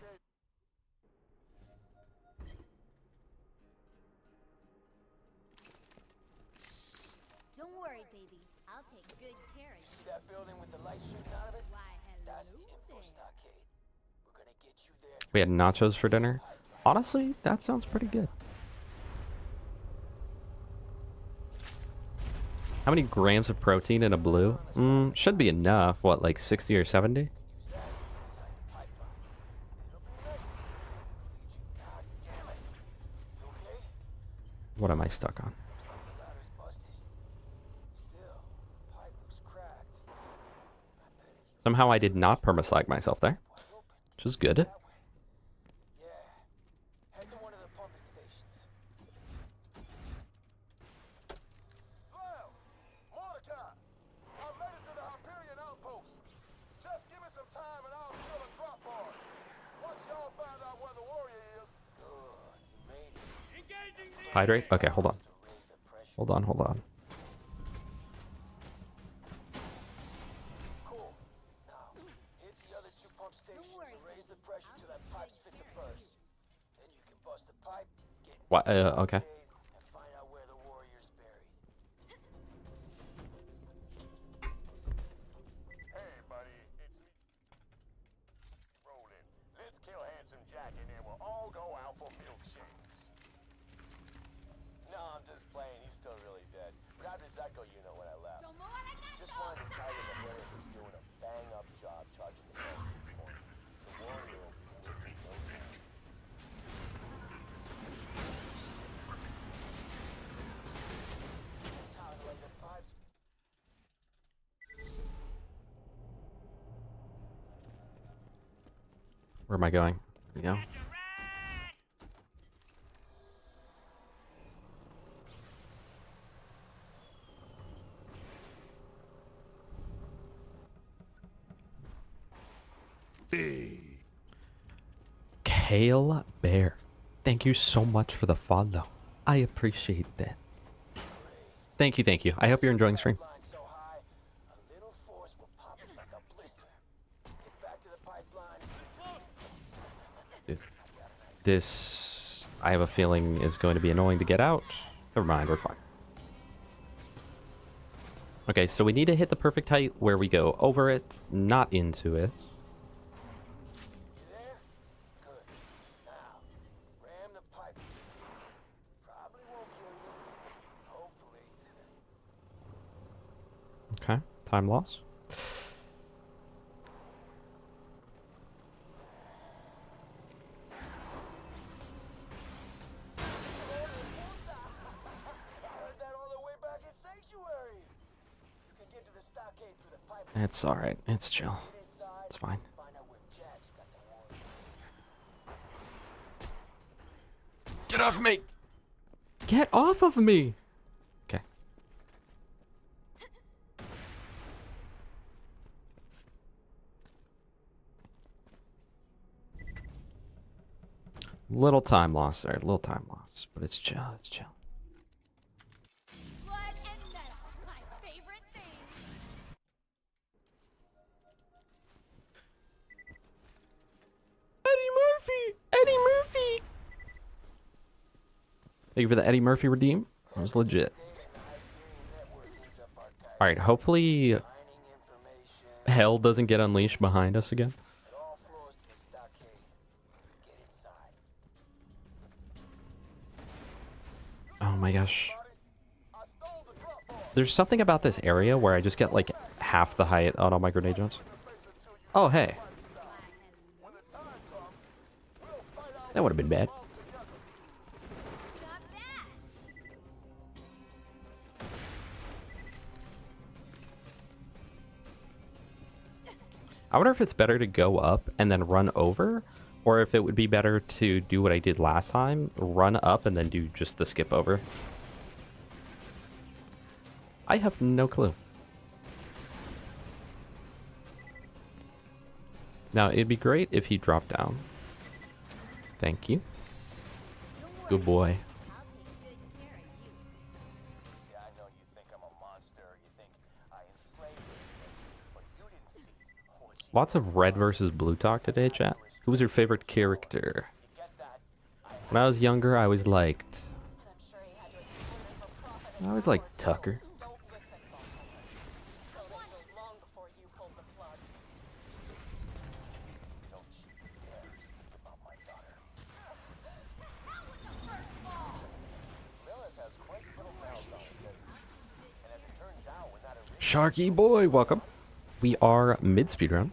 K: Don't worry, baby. I'll take good care of
I: See
K: you.
I: that building with the light shooting out of it?
K: Why, hello
I: That's the info
K: there.
I: stockade. We're gonna get you there.
A: We had nachos for dinner. Honestly, that sounds pretty good. How many grams of protein in a blue? Should be enough. What, like 60 or 70?
I: Use that to get inside the pipeline. It'll be messy. Luigi, god damn it. You okay?
A: What am I stuck on?
I: Looks like the ladder's busted. Still, pipe looks cracked. I bet if you
A: Somehow I did not permaslag myself there, which is good.
I: that way. Yeah. Head to one of the pumping stations.
D: Slab! Mordecai! I made it to the Hyperion outpost. Just give out where the warrior is. Good, you made it.
A: Hydrate? Okay, hold on.
D: To raise the pressure.
A: Hold on, hold on.
D: Cool. Now, hit the other 2 pump stations and raise the pressure till that pipe's fit to burst. Then you can bust the pipe, get
A: What? Okay.
D: and find out where the warrior's buried. Hey, buddy, it's me. Roll in. Let's kill Handsome Jack and then we'll all go out for milkshakes. No, I'm just playing. He's still really dead. Grabbed his echo unit when I left. Just wanted to tell you the Warrior was doing a bang-up job charging the BL2 for me. The Warrior will be with you no time. Sounds like the pipes.
A: Where am I going? There we go. Kale Bear, thank you so much for the follow. I appreciate that. Thank you, thank you. I hope you're enjoying the stream.
D: Pipeline so high, a little force will pop it like a blister. Get back to the pipeline.
A: This, I have a feeling, is going to be annoying to get out. Never mind, we're fine. Okay, so we need to hit the perfect height where we go over it, not into it.
D: You there? Good. Now, ram the pipe into the vehicle. Probably won't kill you. Hopefully.
A: Okay, time loss.
D: I heard that all the way back in Sanctuary. You can get to the stockade through the pipe.
A: It's alright, it's chill.
D: Get inside.
A: It's fine.
D: Find out where Jack's got the warrior.
A: Get off me! Get off of me! Okay. Little time loss there, little time loss. But it's chill, it's chill.
K: Blood and metal, my favorite thing.
A: Eddie Murphy! Eddie Murphy! Thank you for the Eddie Murphy redeem. That was legit. Alright, hopefully hell doesn't get unleashed behind us again.
D: It all flows to the stockade. Get inside.
A: Oh my gosh.
D: I stole the drop bar.
A: There's something about this area where I just get like half the height on all my grenade jumps. Oh, hey.
D: When the time comes, we'll fight out
A: That would have been bad.
D: all together.
K: Not bad.
A: I wonder if it's better to go up and then run over, or if it would be better to do what I did last time, run up and then do just the skip over. I have no clue. Now, it'd be great if he dropped down. Thank you. Good boy.
K: I'll take good care of you.
D: Yeah, I know you think I'm a monster. You think I enslaved you, but you didn't see what you
A: Lots of red versus blue talk today, chat. Who was your favorite character?
D: get that.
A: When I was younger, I always liked...
C: And I'm sure he had to exploit it for profit and
A: I always
C: power,
A: liked
C: too.
A: Tucker.
C: Don't listen, Vault Hunter. He killed Angel long before you pulled the plug.
D: Don't you dare speak about my daughter.
K: How was the first ball?
D: Lilith has quite little mouth on it, doesn't she? And as it turns out, we're not a real
A: Sharky boy, welcome. We are mid speedrun.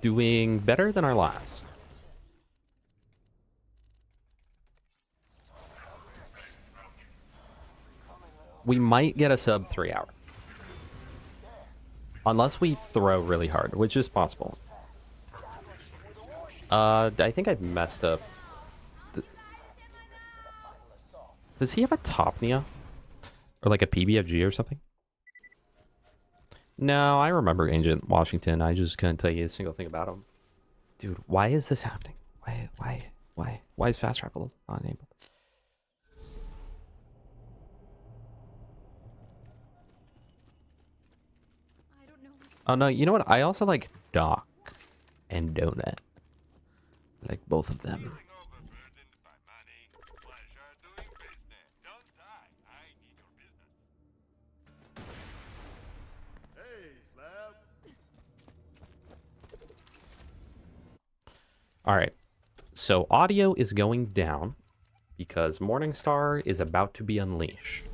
A: Doing better than our last. We might get a sub 3 hour. Unless we throw really hard, which is possible. I think I messed up. Does he have a Topnia? Or like a PBFG or something? No, I remember Agent Washington. I just couldn't tell you a single thing about him. Dude, why is this happening? Why is fast travel unenabled?
H: I don't know.
A: Oh no, you know what? I also like Doc and Donut. I like both of them.
F: Hey, Slab.
A: All right. So audio is going down because Morningstar is about to be unleashed.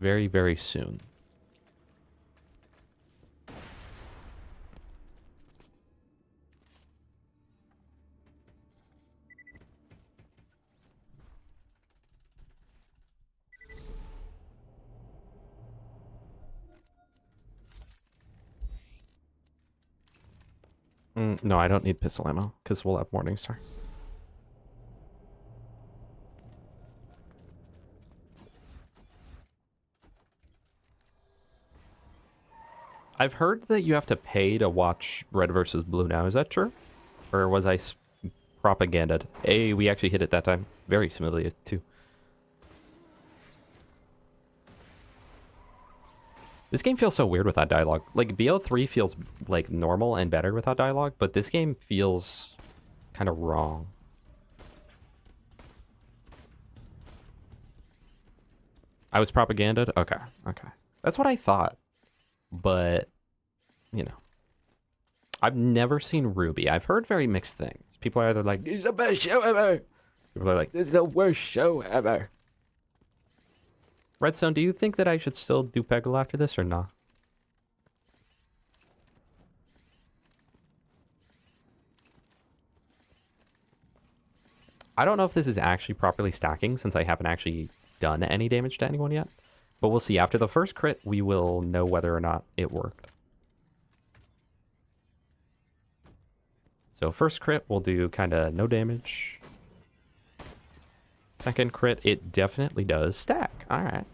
A: Very, very soon. No, I don't need pistol ammo because we'll have Morningstar. I've heard that you have to pay to watch Red versus Blue now. Is that true? Or was I propaganded? Hey, we actually hit it that time. Very smoothly, too. This game feels so weird without dialogue. Like, BL3 feels, like, normal and better without dialogue, but this game feels kind of wrong. I was propaganded? Okay, okay. That's what I thought. But, you know. I've never seen Ruby. I've heard very mixed things. People are either like, this is the best show ever. People are like, this is the worst show ever. Redstone, do you think that I should still do Peggle after this or not? I don't know if this is actually properly stacking since I haven't actually done any damage to anyone yet. But we'll see. After the first crit, we will know whether or not it worked. So first crit, we'll do kind of no damage. Second crit, it definitely does stack. All right.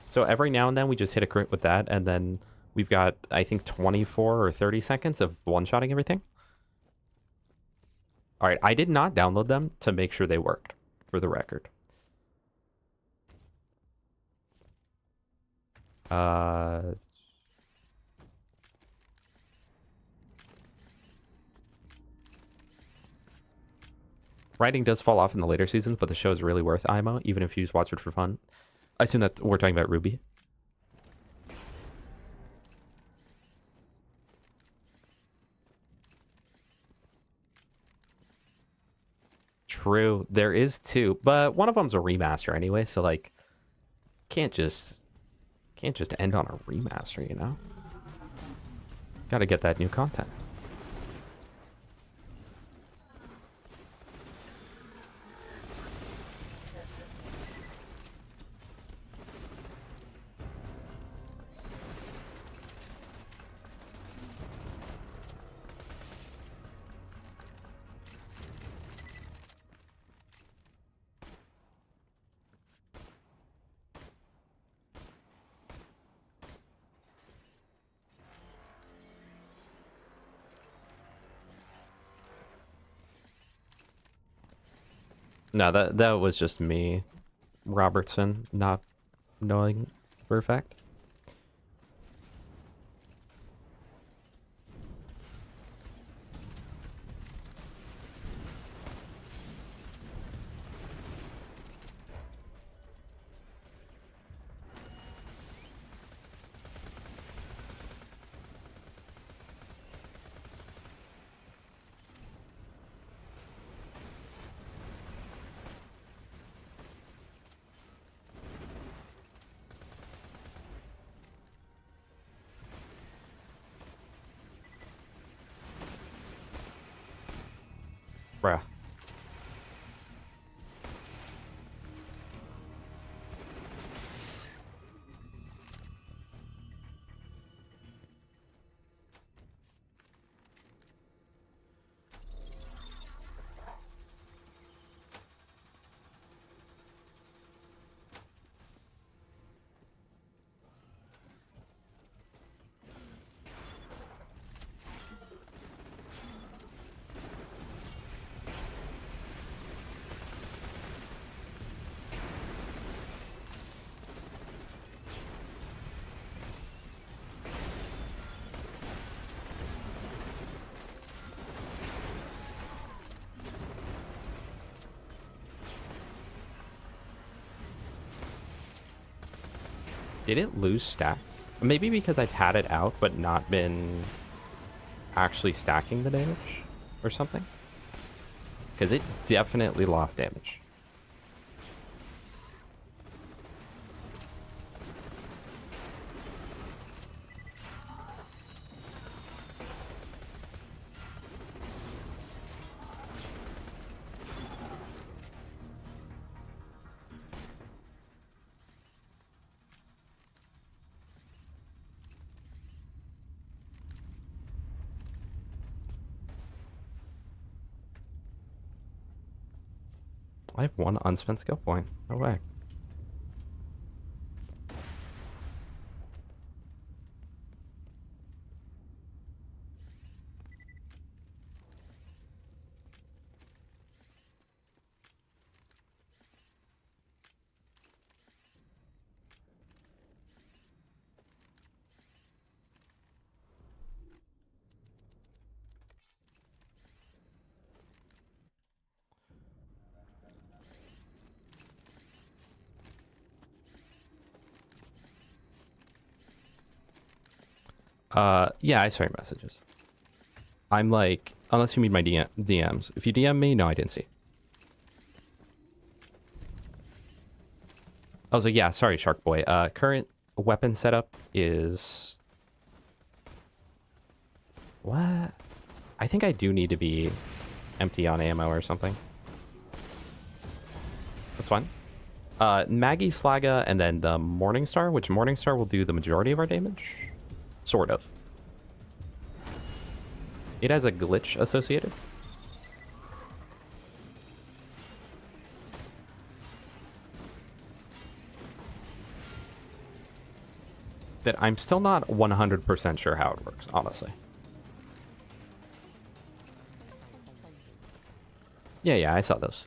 A: So every now and then we just hit a crit with that, and then we've got, I think, 24 or 30 seconds of one-shotting everything. All right, I did not download them to make sure they worked, for the record. Writing does fall off in the later seasons, but the show is really worth IMO, even if you just watch it for fun. I assume that we're talking about Ruby. True, there is two, but one of them's a remaster anyway, so like, can't just end on a remaster, you know? Gotta get that new content. No, that was just me, Robertson, not knowing for a fact. Bruh. Did it lose stacks? Maybe because I've had it out but not been actually stacking the damage or something. Because it definitely lost damage. I have one unspent skill point. No way. Yeah, I saw your messages. I'm like, unless you mean my DMs. If you DM me, no, I didn't see. I was like, yeah, sorry, Shark Boy. Current weapon setup is... What? I think I do need to be empty on ammo or something. That's fine. Maggie, Slaga, and then the Morningstar, which Morningstar will do the majority of our damage. Sort of. It has a glitch associated. That I'm still not 100% sure how it works, honestly. Yeah, I saw those.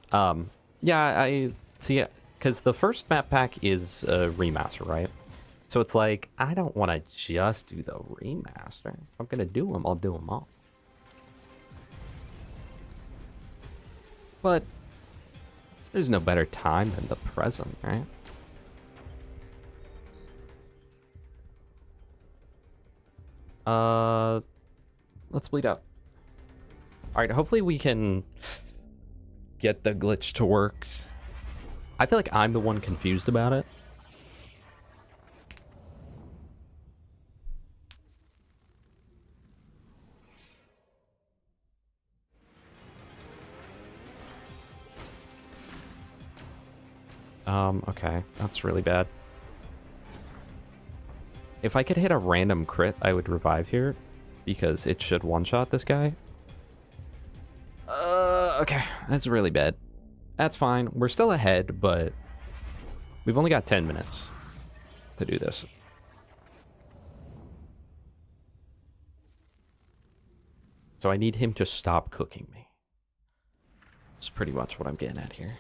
A: Yeah, I see, because the first map pack is a remaster, right? So it's like, I don't want to just do the remaster. If I'm going to do them, I'll do them all. But there's no better time than the present, right? Let's bleed out. All right, hopefully we can get the glitch to work. I feel like I'm the one confused about it. Okay, that's really bad. If I could hit a random crit, I would revive here, because it should one-shot this guy. Okay, that's really bad. That's fine. We're still ahead, but we've only got 10 minutes to do this. So I need him to stop cooking me. That's pretty much what I'm getting at here.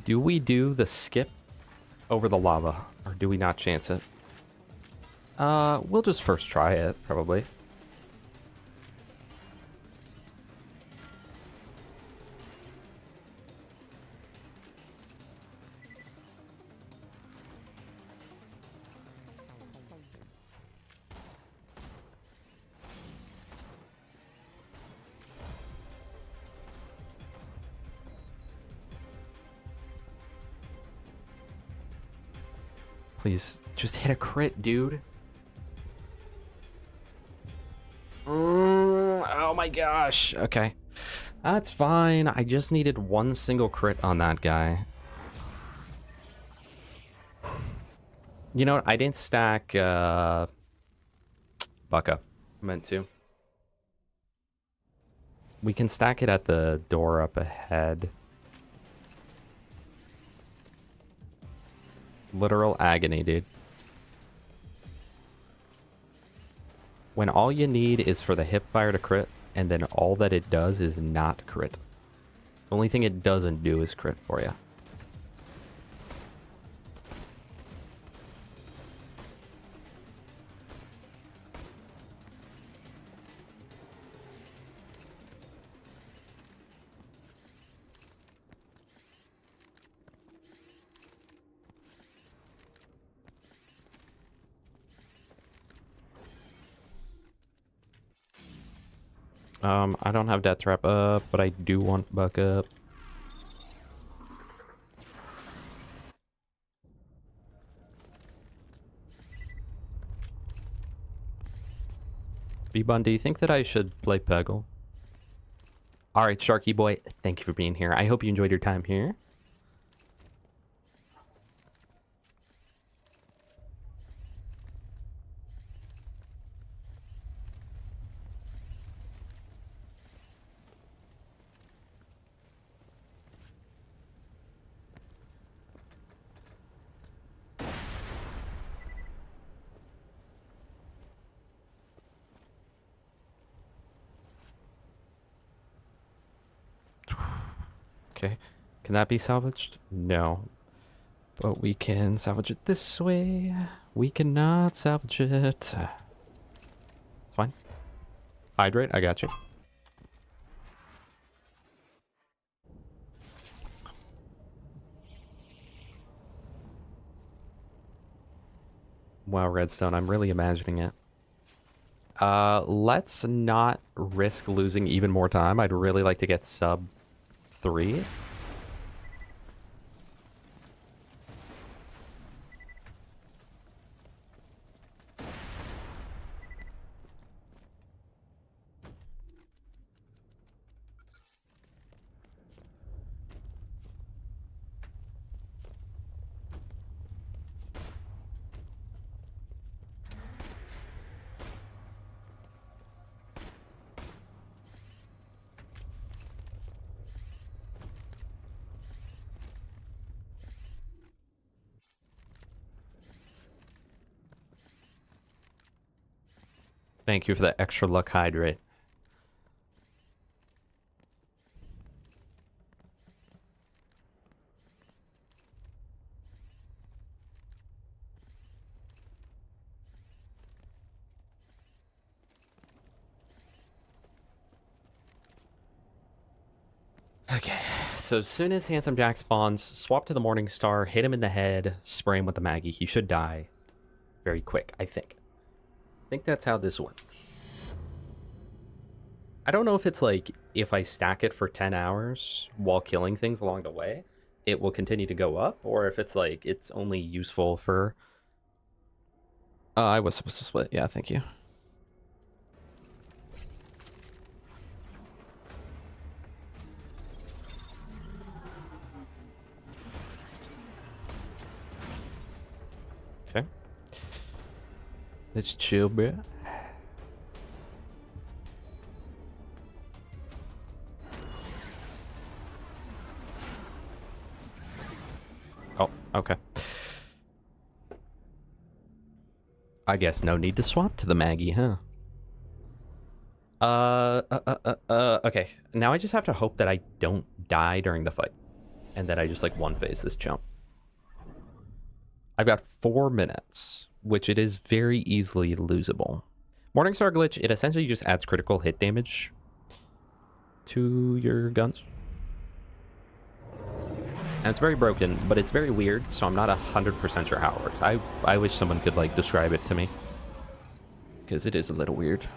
A: Do we do the skip over the lava, or do we not chance it? We'll just first try it, probably. Please, just hit a crit, dude. Oh my gosh. Okay. That's fine. I just needed one single crit on that guy. You know what? I didn't stack Bucka. Meant to. We can stack it at the door up ahead. Literal agony, dude. When all you need is for the hip fire to crit, and then all that it does is not crit. The only thing it doesn't do is crit for you. I don't have Death Trap up, but I do want Buck up. B-Bun, do you think that I should play Peggle? Alright, Sharky Boy, thank you for being here. I hope you enjoyed your time here. Okay, can that be salvaged? No. But we can salvage it this way. We cannot salvage it. It's fine. Hydrate, I got you. Wow, Redstone, I'm really imagining it. Let's not risk losing even more time. I'd really like to get sub 3. Thank you for the extra luck hydrate. Okay, so as soon as Handsome Jack spawns, swap to the Morning Star, hit him in the head, spray him with the Maggie. He should die very quick, I think. I think that's how this works. I don't know if it's like, if I stack it for 10 hours while killing things along the way, it will continue to go up, or if it's like, it's only useful for... I was supposed to split, yeah, thank you. Okay. Let's chill, bro. Oh, okay. I guess no need to swap to the Maggie, huh? Okay. Now I just have to hope that I don't die during the fight. And that I just, like, one-phase this jump. I've got 4 minutes, which it is very easily losable. Morningstar glitch, it essentially just adds critical hit damage to your guns. And it's very broken, but it's very weird, so I'm not 100% sure how it works. I wish someone could, like, describe it to me. Because it is a little weird.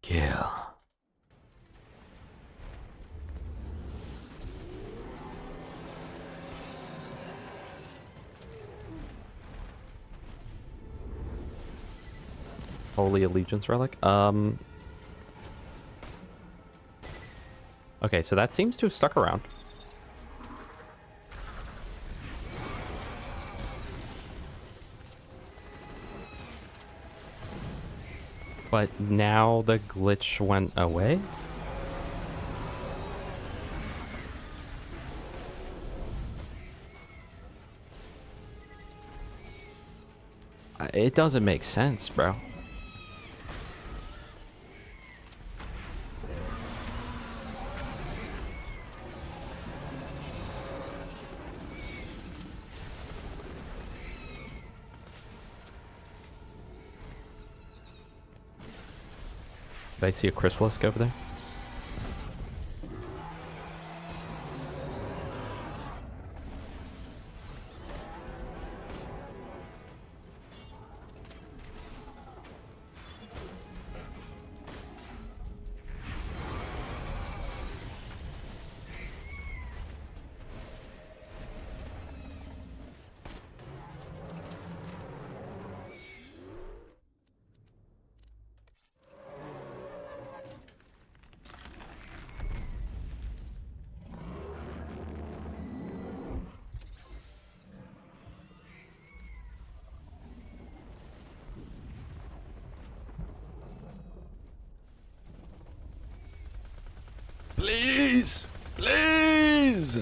A: Kill. Holy Allegiance Relic. Okay, so that seems to have stuck around. But now the glitch went away? It doesn't make sense, bro. Did I see a Chrysalisk over there? Please! Please!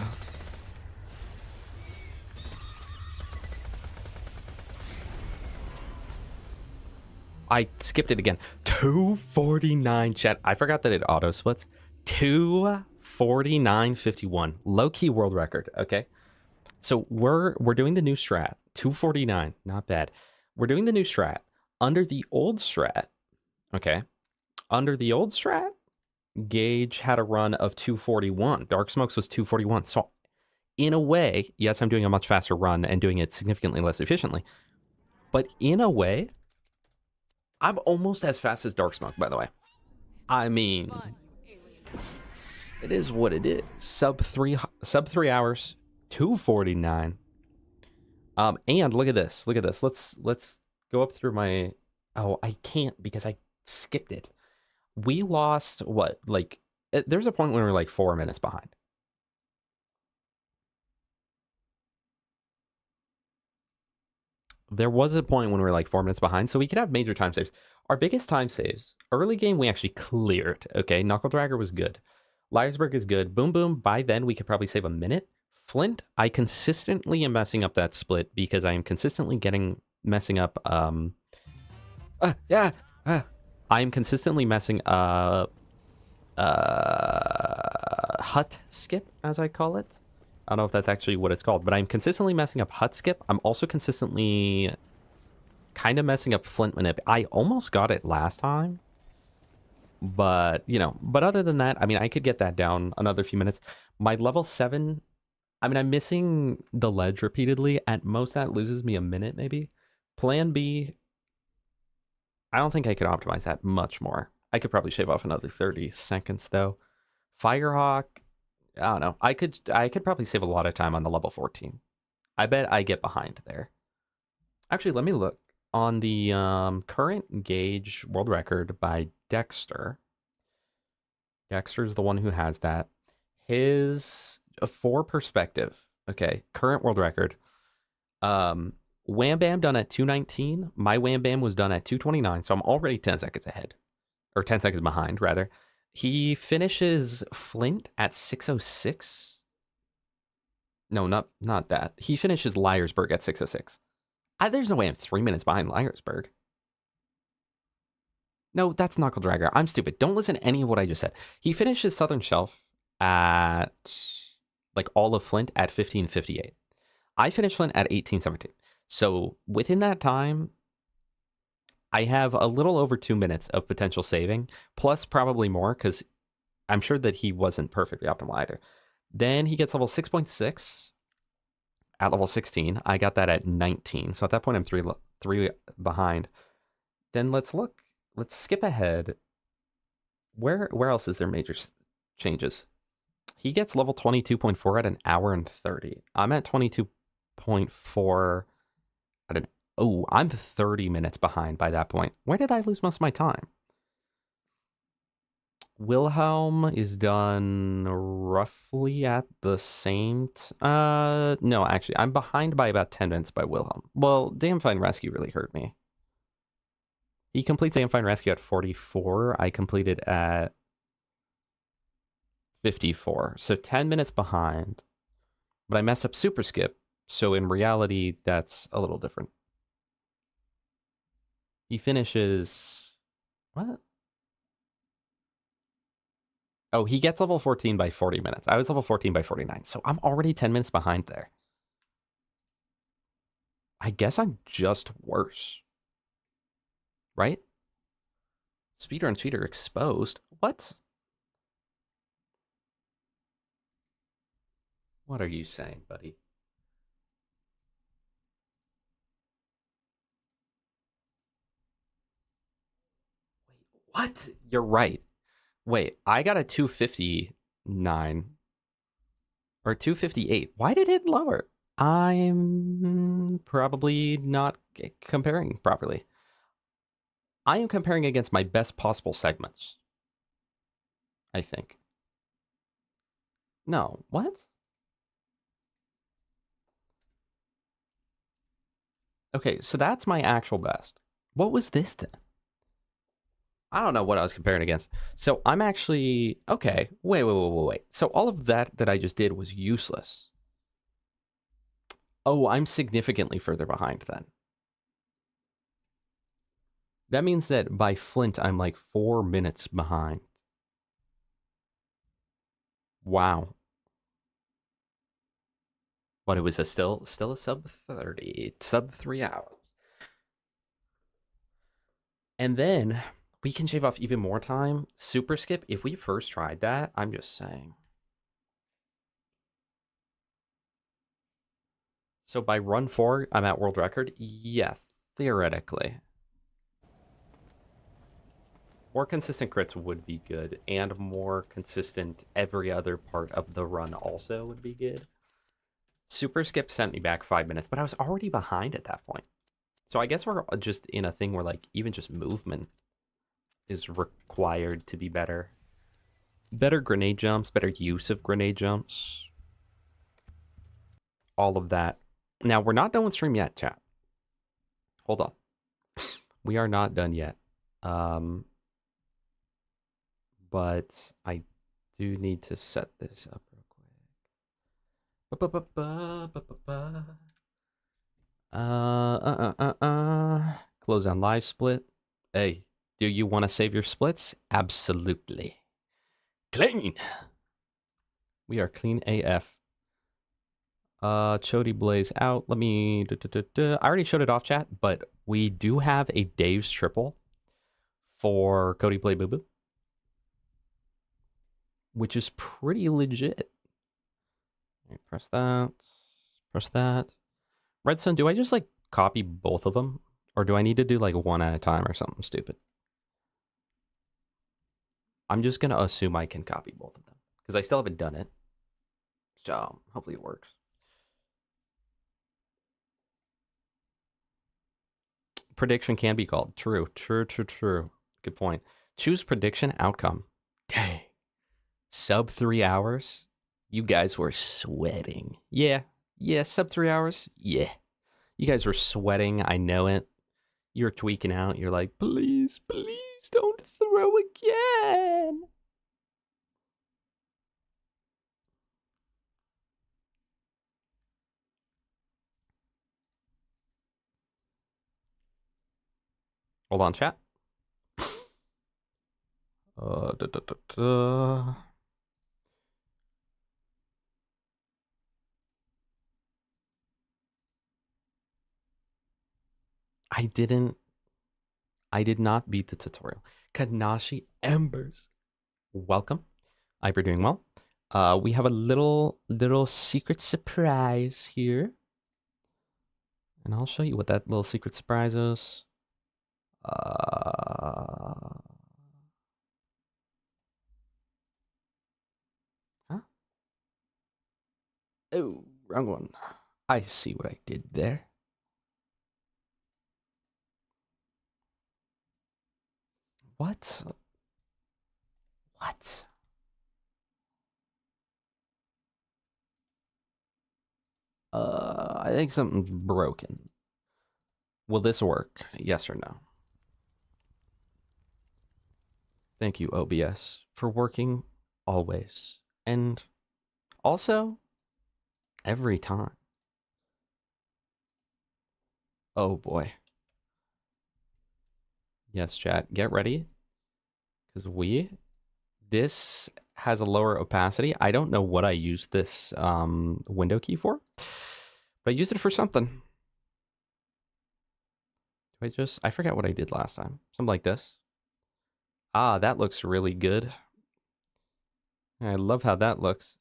A: I skipped it again. 249 chat. I forgot that it auto splits. 249.51. Low key world record. Okay. So we're doing the new strat. 249. Not bad. We're doing the new strat. Under the old strat. Okay. Under the old strat, Gage had a run of 241. Dark Smokes was 241. So in a way, yes, I'm doing a much faster run and doing it significantly less efficiently. But in a way, I'm almost as fast as Dark Smoke, by the way. I mean, it is what it is. Sub 3 hours, 249. And look at this. Look at this. Let's go up through my. Oh, I can't because I skipped it. We lost what? Like, there's a point when we were like 4 minutes behind. There was a point when we were like 4 minutes behind, so we could have major time saves. Our biggest time saves, early game, we actually cleared. Okay, Knuckle Dragger was good. Liarsburg is good. Boom Boom, by then we could probably save a minute. Flint, I consistently am messing up that split because I am consistently messing up. I'm consistently messing up hut skip, as I call it. I don't know if that's actually what it's called, but I'm consistently messing up hut skip. I'm also consistently kind of messing up Flint manip. I almost got it last time, but you know, but other than that, I mean, I could get that down another few minutes. My level 7, I mean, I'm missing the ledge repeatedly. At most, that loses me a minute, maybe. Plan B, I don't think I could optimize that much more. I could probably shave off another 30 seconds, though. Firehawk, I don't know. I could probably save a lot of time on the level 14. I bet I get behind there. Actually, let me look. On the current Gage world record by Dexter. Dexter's the one who has that. His, for perspective, okay, current world record. Wham Bam done at 219. My Wham Bam was done at 229, so I'm already 10 seconds ahead. Or 10 seconds behind, rather. He finishes Flint at 606. No, not that. He finishes Liarsburg at 606. There's no way I'm 3 minutes behind Liarsburg. No, that's Knuckle Dragger. I'm stupid. Don't listen to any of what I just said. He finishes Southern Shelf at, like, all of Flint at 1558. I finished Flint at 1817. So within that time, I have a little over 2 minutes of potential saving, plus probably more, because I'm sure that he wasn't perfectly optimal either. Then he gets level 6.6 at level 16. I got that at 19. So at that point, I'm three behind. Then let's look. Let's skip ahead. Where else is there major changes? He gets level 22.4 at an hour and 30. I'm at 22.4 at an... Oh, I'm 30 minutes behind by that point. Where did I lose most of my time? Wilhelm is done roughly at the same... no, actually, I'm behind by about 10 minutes by Wilhelm. Well, Damn Fine Rescue really hurt me. He completes Aim Find Rescue at 44. I completed at 54. So 10 minutes behind. But I mess up Super Skip. So in reality, that's a little different. He finishes... What? Oh, he gets level 14 by 40 minutes. I was level 14 by 49. So I'm already 10 minutes behind there. I guess I'm just worse. Right? Speedrun cheater exposed. What? What are you saying, buddy? What? You're right. Wait, I got a 259 or 258. Why did it lower? I'm probably not comparing properly. I am comparing against my best possible segments. I think. No, what? Okay, so that's my actual best. What was this then? I don't know what I was comparing against. So I'm actually... Okay, wait. So all of that I just did was useless. Oh, I'm significantly further behind then. That means that by Flint, I'm like 4 minutes behind. Wow. But it was still a sub 30, sub 3 hours. And then we can shave off even more time. Super Skip, if we first tried that, I'm just saying. So by run 4, I'm at world record? Yeah, theoretically. More consistent crits would be good, and more consistent every other part of the run also would be good. Super Skip sent me back 5 minutes, but I was already behind at that point. So I guess we're just in a thing where, like, even just movement is required to be better. Better grenade jumps, better use of grenade jumps. All of that. Now, we're not done with stream yet, chat. Hold on. We are not done yet. But I do need to set this up real quick. Close on live split. Hey, do you want to save your splits? Absolutely. Clean. We are clean AF. Chody Blaze out. Let me... I already showed it off, chat, but we do have a Dave's triple for Cody Play Boo Boo, which is pretty legit. Right, press that. Press that. Redstone, do I just, like, copy both of them? Or do I need to do, like, one at a time or something stupid? I'm just going to assume I can copy both of them, because I still haven't done it. So, hopefully it works. Prediction can be called. True. Good point. Choose prediction outcome. Dang. Sub 3 hours? You guys were sweating. Yeah, sub 3 hours? Yeah. You guys were sweating, I know it. You're tweaking out. You're like, please, don't throw again. Hold on, chat. I did not beat the tutorial. Kanashi Embers. Welcome. I hope you're doing well. We have a little secret surprise here. And I'll show you what that little secret surprise is. Huh? Oh, wrong one. I see what I did there. What? What? I think something's broken. Will this work? Yes or no? Thank you, OBS, for working always. And also, every time. Oh boy. Yes, chat, get ready. Because this has a lower opacity. I don't know what I used this window key for, but I used it for something. I forget what I did last time. Something like this. Ah, that looks really good. I love how that looks.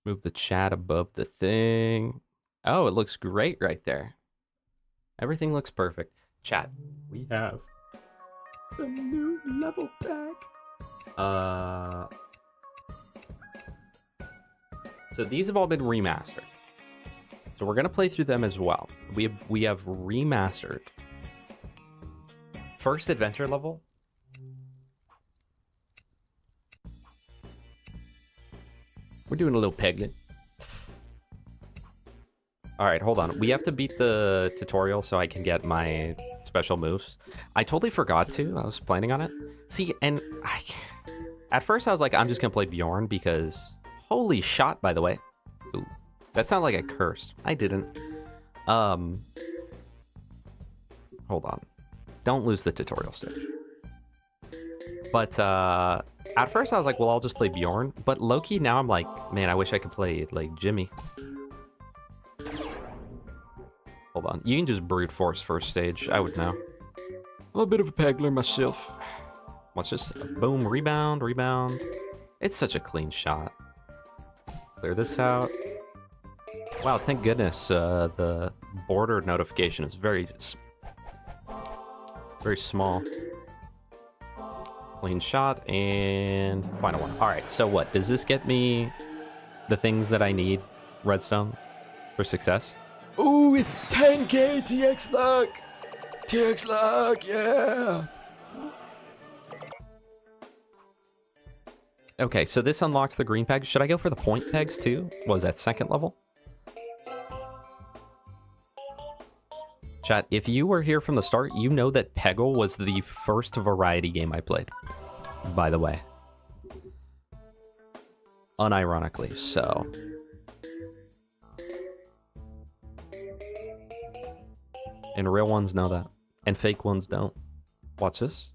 A: Let's move the chat above the thing. Oh, it looks great right there. Everything looks perfect. Chat, we have the new level pack. So these have all been remastered. So we're gonna play through them as well. We have remastered first adventure level. We're doing a little Peglet. All right, hold on. We have to beat the tutorial so I can get my special moves. I totally forgot to. I was planning on it. See, and at first I was like, I'm just gonna play Bjorn because holy shot, by the way. Ooh, that sounded like a curse. I didn't. Hold on. Don't lose the tutorial stage. But at first I was like, well, I'll just play Bjorn. But low-key now I'm like, man, I wish I could play like Jimmy. Hold on. You can just brute force first stage. I would know. I'm a bit of a pegler myself. Watch this. Boom. Rebound. Rebound. It's such a clean shot. Clear this out. Wow, thank goodness the border notification is very small. Clean shot and final one. All right, so what? Does this get me the things that I need, Redstone, for success? Ooh, 10k TX luck! TX luck, yeah! Okay, so this unlocks the green pegs. Should I go for the point pegs too? Was that second level? Chat, if you were here from the start, you know that Peggle was the first variety game I played. By the way. Unironically, so. And real ones know that. And fake ones don't. Watch this.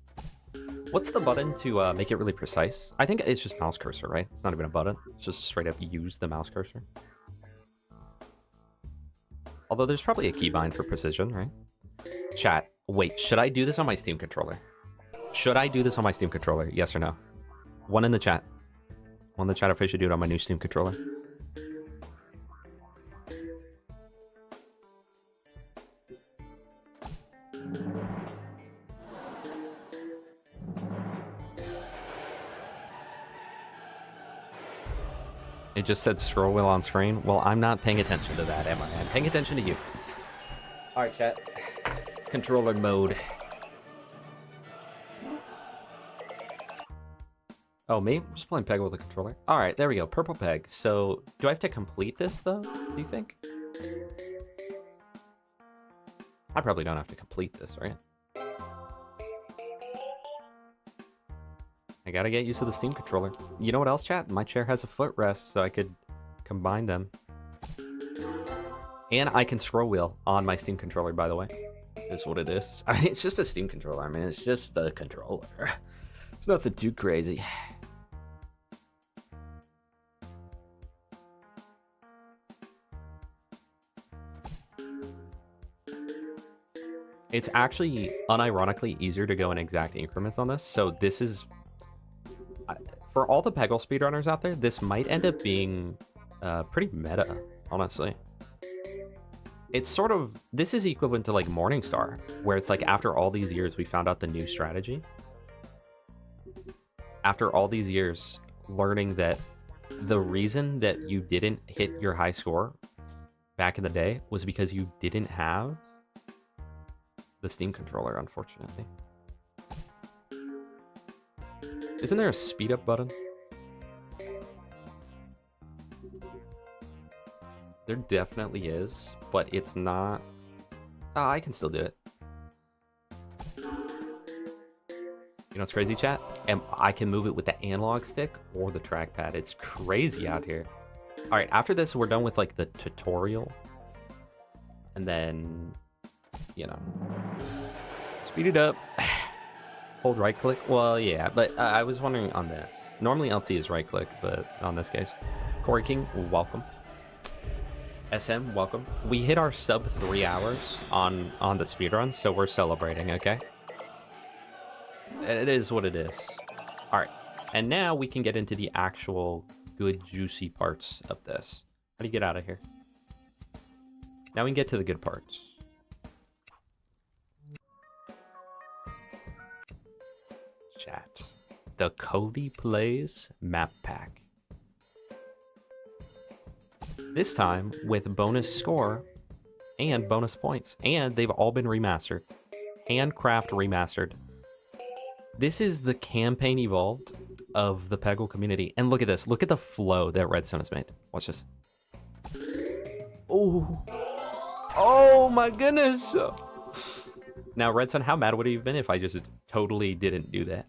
A: What's the button to make it really precise? I think it's just mouse cursor, right? It's not even a button. It's just straight up use the mouse cursor. Although there's probably a keybind for precision, right? Chat, wait, should I do this on my Steam controller? Should I do this on my Steam controller? Yes or no? One in the chat. One in the chat if I should do it on my new Steam controller. It just said scroll wheel on screen. Well, I'm not paying attention to that, am I? I'm paying attention to you. All right, chat. Controller mode. Oh, me? I'm just playing Peg with a controller. All right, there we go. Purple Peg. So, do I have to complete this, though? Do you think? I probably don't have to complete this, right? I gotta get used to the Steam controller. You know what else, chat? My chair has a footrest, so I could combine them. And I can scroll wheel on my Steam controller, by the way. Is what it is. I mean, it's just a Steam controller. I mean, it's just a controller. It's nothing too crazy. It's actually, unironically, easier to go in exact increments on this. So this is... For all the Peggle speedrunners out there, this might end up being pretty meta, honestly. It's sort of... This is equivalent to, like, Morningstar, where it's like, after all these years, we found out the new strategy. After all these years, learning that the reason that you didn't hit your high score back in the day was because you didn't have the Steam controller, unfortunately. Isn't there a speed up button? There definitely is, but it's not... I can still do it. You know what's crazy, chat? And I can move it with the analog stick or the trackpad. It's crazy out here. All right, after this, we're done with like the tutorial. And then, you know, speed it up. Hold right click. Well, yeah, but I was wondering on this. Normally LT is right click, but on this case. Corey King, welcome. SM, welcome. We hit our sub 3 hours on the speedrun, so we're celebrating, okay? It is what it is. All right, and now we can get into the actual good, juicy parts of this. How do you get out of here? Now we can get to the good parts. Chat. The Cody Plays map pack. This time with bonus score and bonus points. And they've all been remastered. Handcraft remastered. This is the campaign evolved of the Peggle community. And look at this. Look at the flow that Redstone has made. Watch this. Oh. Oh my goodness. Now, Redstone, how mad would he have been if I just totally didn't do that?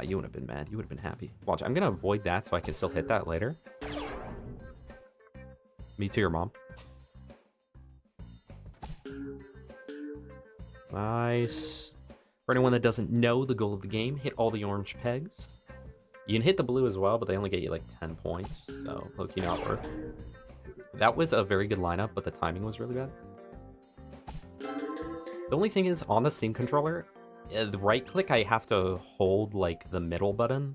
A: You wouldn't have been mad. You would have been happy. Watch, I'm going to avoid that so I can still hit that later. Me too, your mom. Nice. For anyone that doesn't know the goal of the game, hit all the orange pegs. You can hit the blue as well, but they only get you like 10 points. So, low-key not worth. That was a very good lineup, but the timing was really bad. The only thing is, on the Steam controller, the right click, I have to hold like the middle button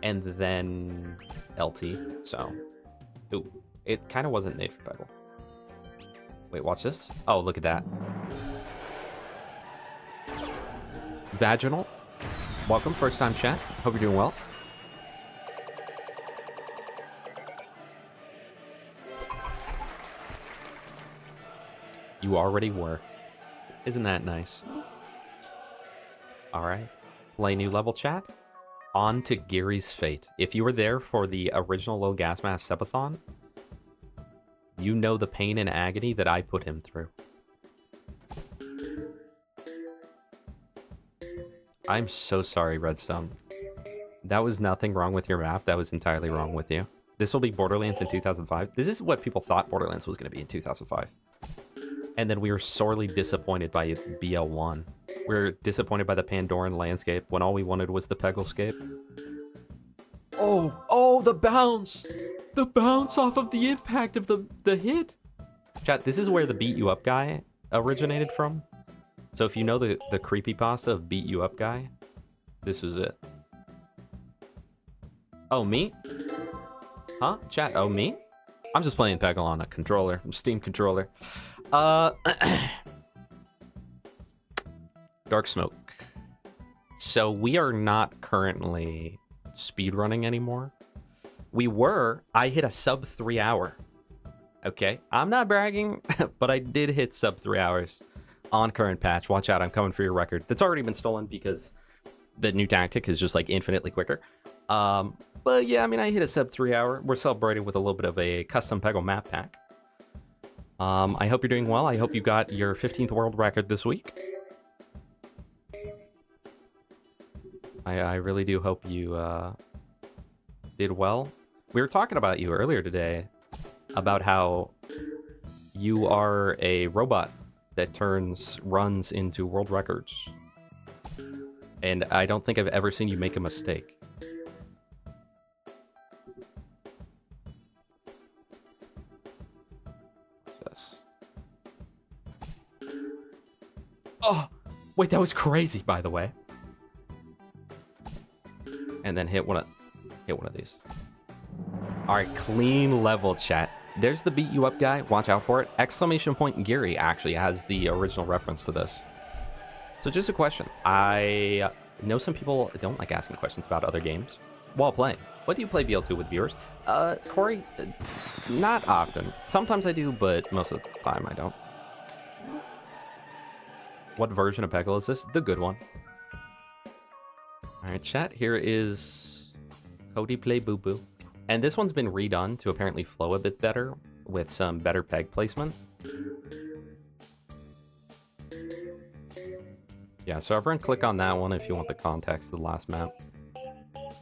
A: and then LT. So, ooh, it kind of wasn't made for Peggle. Wait, watch this. Oh, look at that. Vaginal, welcome, first time chat. Hope you're doing well. You already were. Isn't that nice? Alright. Play new level, chat. On to Gary's fate. If you were there for the original Low Gas Mask Sepathon, you know the pain and agony that I put him through. I'm so sorry, Redstone. That was nothing wrong with your map. That was entirely wrong with you. This will be Borderlands in 2005. This is what people thought Borderlands was going to be in 2005. And then we were sorely disappointed by BL1. We were disappointed by the Pandoran landscape when all we wanted was the Pegglescape. Oh, the bounce! The bounce off of the impact of the hit! Chat, this is where the Beat You Up guy originated from. So if you know the creepypasta of Beat You Up guy, this is it. Oh, me? Huh? Chat, oh, me? I'm just playing Peggle on a controller, Steam controller. Dark Smoke. So we are not currently speedrunning anymore. We were. I hit a sub 3 hour. Okay, I'm not bragging, but I did hit sub 3 hours on current patch. Watch out, I'm coming for your record. That's already been stolen because the new tactic is just like infinitely quicker. But yeah, I mean, I hit a sub 3 hour. We're celebrating with a little bit of a custom Peggle map pack. I hope you're doing well. I hope you got your 15th world record this week. I really do hope you did well. We were talking about you earlier today, about how you are a robot that runs into world records. And I don't think I've ever seen you make a mistake. What's this? Oh, wait, that was crazy, by the way. And then hit one of these. All right, clean level, chat. There's the Beat You Up guy. Watch out for it. Exclamation point Gary actually has the original reference to this. So just a question. I know some people don't like asking questions about other games while playing. What do you play BL2 with viewers? Corey, not often. Sometimes I do, but most of the time I don't. What version of Peggle is this? The good one. All right, chat. Here is Cody Play Boo Boo. And this one's been redone to apparently flow a bit better with some better peg placement. Yeah, so everyone click on that one if you want the context of the last map.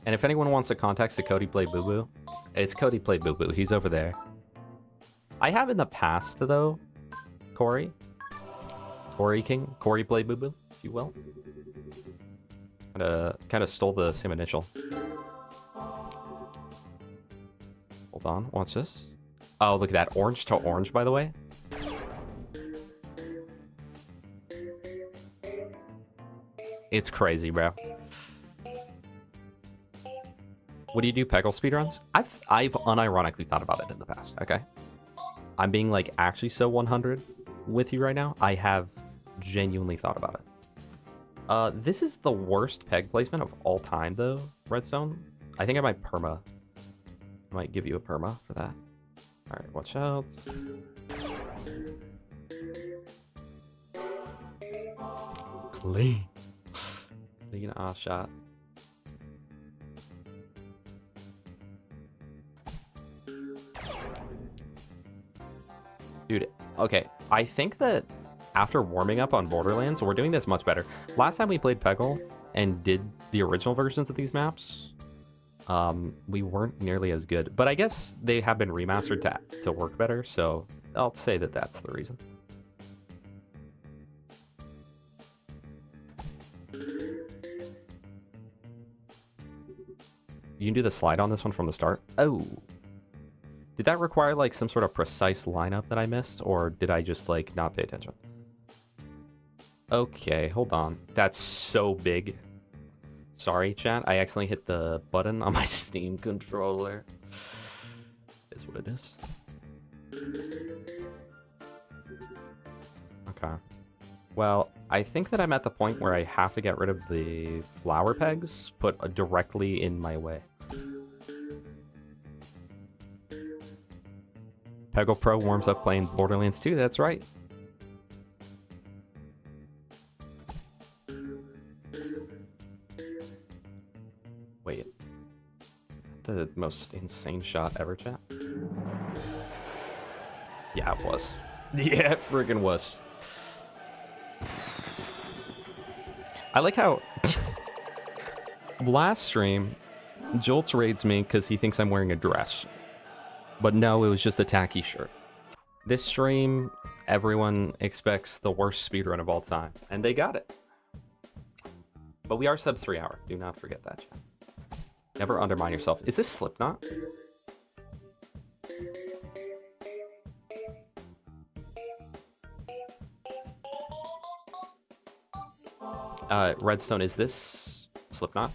A: And if anyone wants the context to Cody Play Boo Boo, it's Cody Play Boo Boo. He's over there. I have in the past, though, Corey King, Corey Play Boo Boo, if you will. Kind of stole the same initial. Hold on, watch this. Oh, look at that. Orange to orange, by the way. It's crazy, bro. What do you do, Peggle speedruns? I've unironically thought about it in the past, okay? I'm being, like, actually so 100 with you right now. I have genuinely thought about it. This is the worst peg placement of all time, though, Redstone. I think I might perma. I might give you a perma for that. Alright, watch out. Clean. Clean ass shot. Dude, okay. I think that after warming up on Borderlands, we're doing this much better. Last time we played Peggle and did the original versions of these maps, we weren't nearly as good. But I guess they have been remastered to work better, so I'll say that that's the reason. You can do the slide on this one from the start. Oh. Did that require, like, some sort of precise lineup that I missed? Or did I just, like, not pay attention? Okay, hold on. That's so big. Sorry, chat. I accidentally hit the button on my Steam controller. Is what it is. Okay. Well, I think that I'm at the point where I have to get rid of the flower pegs put directly in my way. Peggle Pro warms up playing Borderlands 2, that's right. Wait. Is that the most insane shot ever, chat? Yeah, it was. Yeah, it friggin' was. I like how last stream, Jolts raids me because he thinks I'm wearing a dress. But no, it was just a tacky shirt. This stream, everyone expects the worst speedrun of all time. And they got it. But we are sub 3 hour. Do not forget that, chat. Never undermine yourself. Is this Slipknot? Redstone, is this Slipknot?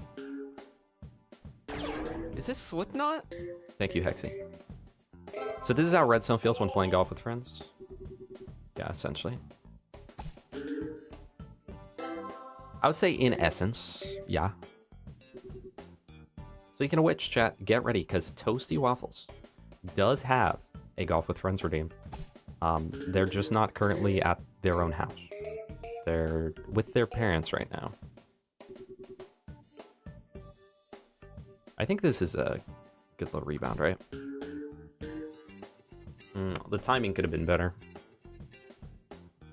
A: Is this Slipknot? Thank you, Hexy. So this is how Redstone feels when playing golf with friends? Yeah, essentially. I would say in essence, yeah. Speaking of which, chat, get ready, because Toasty Waffles does have a Golf with Friends redeem. They're just not currently at their own house. They're with their parents right now. I think this is a good little rebound, right? The timing could have been better.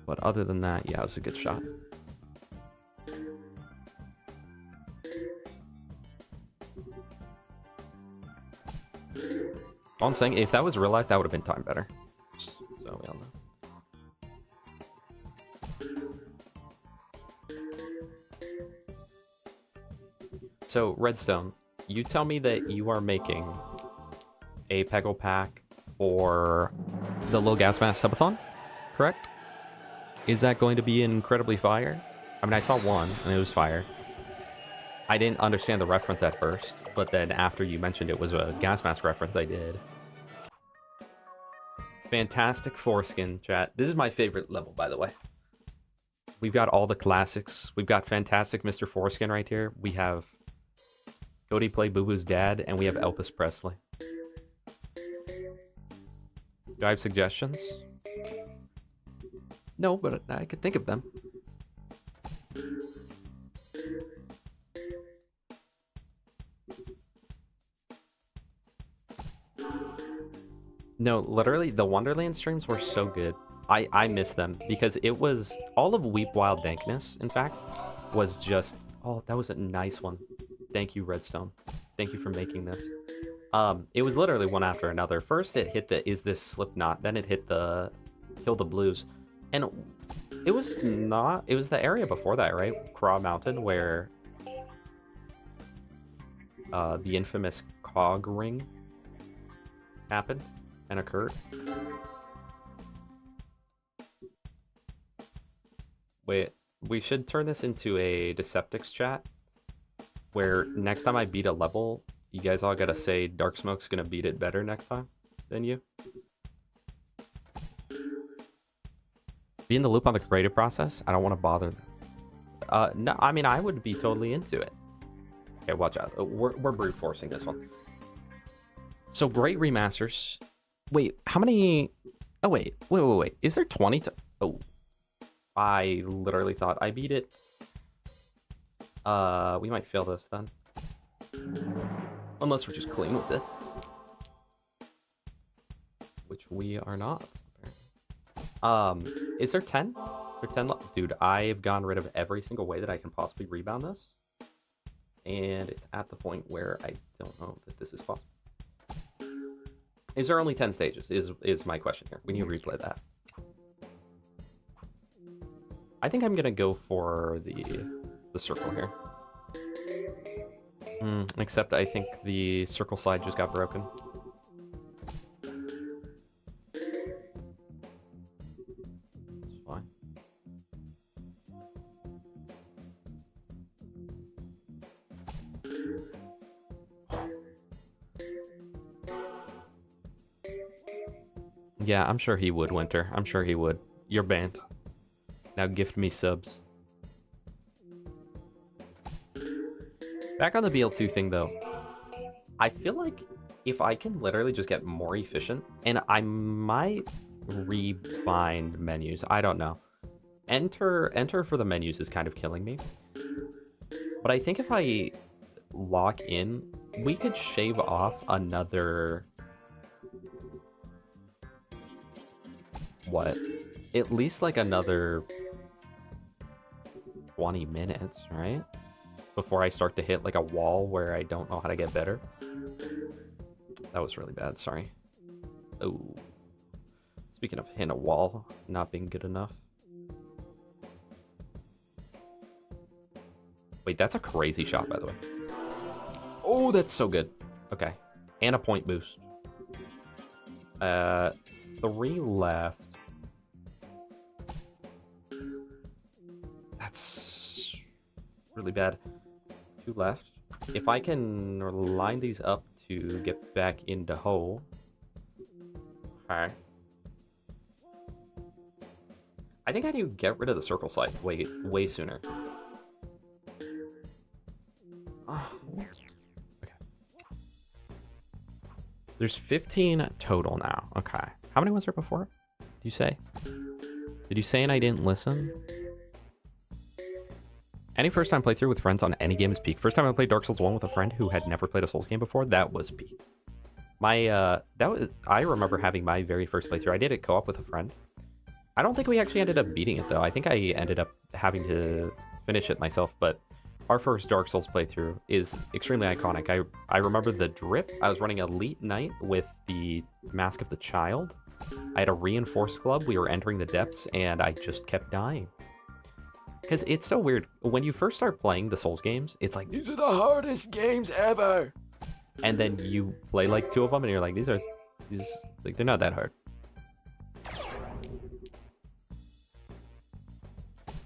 A: But other than that, yeah, it was a good shot. All I'm saying, if that was real life, that would have been timed better. So we all know. So, Redstone, you tell me that you are making a Peggle pack for the low gas mask subathon, correct? Is that going to be incredibly fire? I mean, I saw one, and it was fire. I didn't understand the reference at first, but then after you mentioned it was a gas mask reference, I did. Fantastic foreskin, chat. This is my favorite level, by the way. We've got all the classics. We've got fantastic Mr. Foreskin right here. We have Cody Play Boo Boo's dad, and we have Elvis Presley. Do I have suggestions? No, but I could think of them. No, literally, the Wonderland streams were so good. I miss them because it was all of Weep Wild Dankness, in fact, was just, oh, that was a nice one. Thank you, Redstone. Thank you for making this. It was literally one after another. First it hit the Is This Slipknot, then it hit the Kill the Blues. And it was the area before that, right? Craw Mountain, where the infamous Cog Ring happened and occurred. Wait, we should turn this into a Deceptics chat, where next time I beat a level, you guys all gotta say Dark Smoke's gonna beat it better next time than you. Be in the loop on the creative process? I don't want to bother them. No, I mean, I would be totally into it. Okay, watch out. We're brute forcing this one. So, great remasters. Wait, how many... Oh, wait. Is there 20 to... Oh. I literally thought I beat it. We might fail this then. Unless we're just clean with it. Which we are not. Is there 10? Is there 10 left? Dude, I've gone rid of every single way that I can possibly rebound this. And it's at the point where I don't know that this is possible. Is there only 10 stages? Is my question here. We need to replay that. I think I'm gonna go for the circle here. Except I think the circle slide just got broken. It's fine. Yeah, I'm sure he would, Winter. I'm sure he would. You're banned. Now gift me subs. Back on the BL2 thing, though. I feel like if I can literally just get more efficient, and I might rebind menus. I don't know. Enter for the menus is kind of killing me. But I think if I lock in, we could shave off another... What? At least like another 20 minutes, right? Before I start to hit like a wall where I don't know how to get better. That was really bad, sorry. Oh. Speaking of hitting a wall, not being good enough. Wait, that's a crazy shot, by the way. Oh, that's so good. Okay. And a point boost. 3 left. That's really bad. 2 left. If I can line these up to get back into hole. Okay. I think I need to get rid of the circle slide way sooner. Okay. There's 15 total now. Okay. How many was there before? Did you say? Did you say and I didn't listen? Any first time playthrough with friends on any game is peak. First time I played Dark Souls 1 with a friend who had never played a Souls game before, that was peak. I remember having my very first playthrough. I did it co-op with a friend. I don't think we actually ended up beating it though. I think I ended up having to finish it myself, but our first Dark Souls playthrough is extremely iconic. I remember the drip. I was running Elite Knight with the Mask of the Child. I had a reinforced club. We were entering the depths and I just kept dying. Because it's so weird. When you first start playing the Souls games, it's like, these are the hardest games ever. And then you play like 2 of them and you're like, these like, they're not that hard.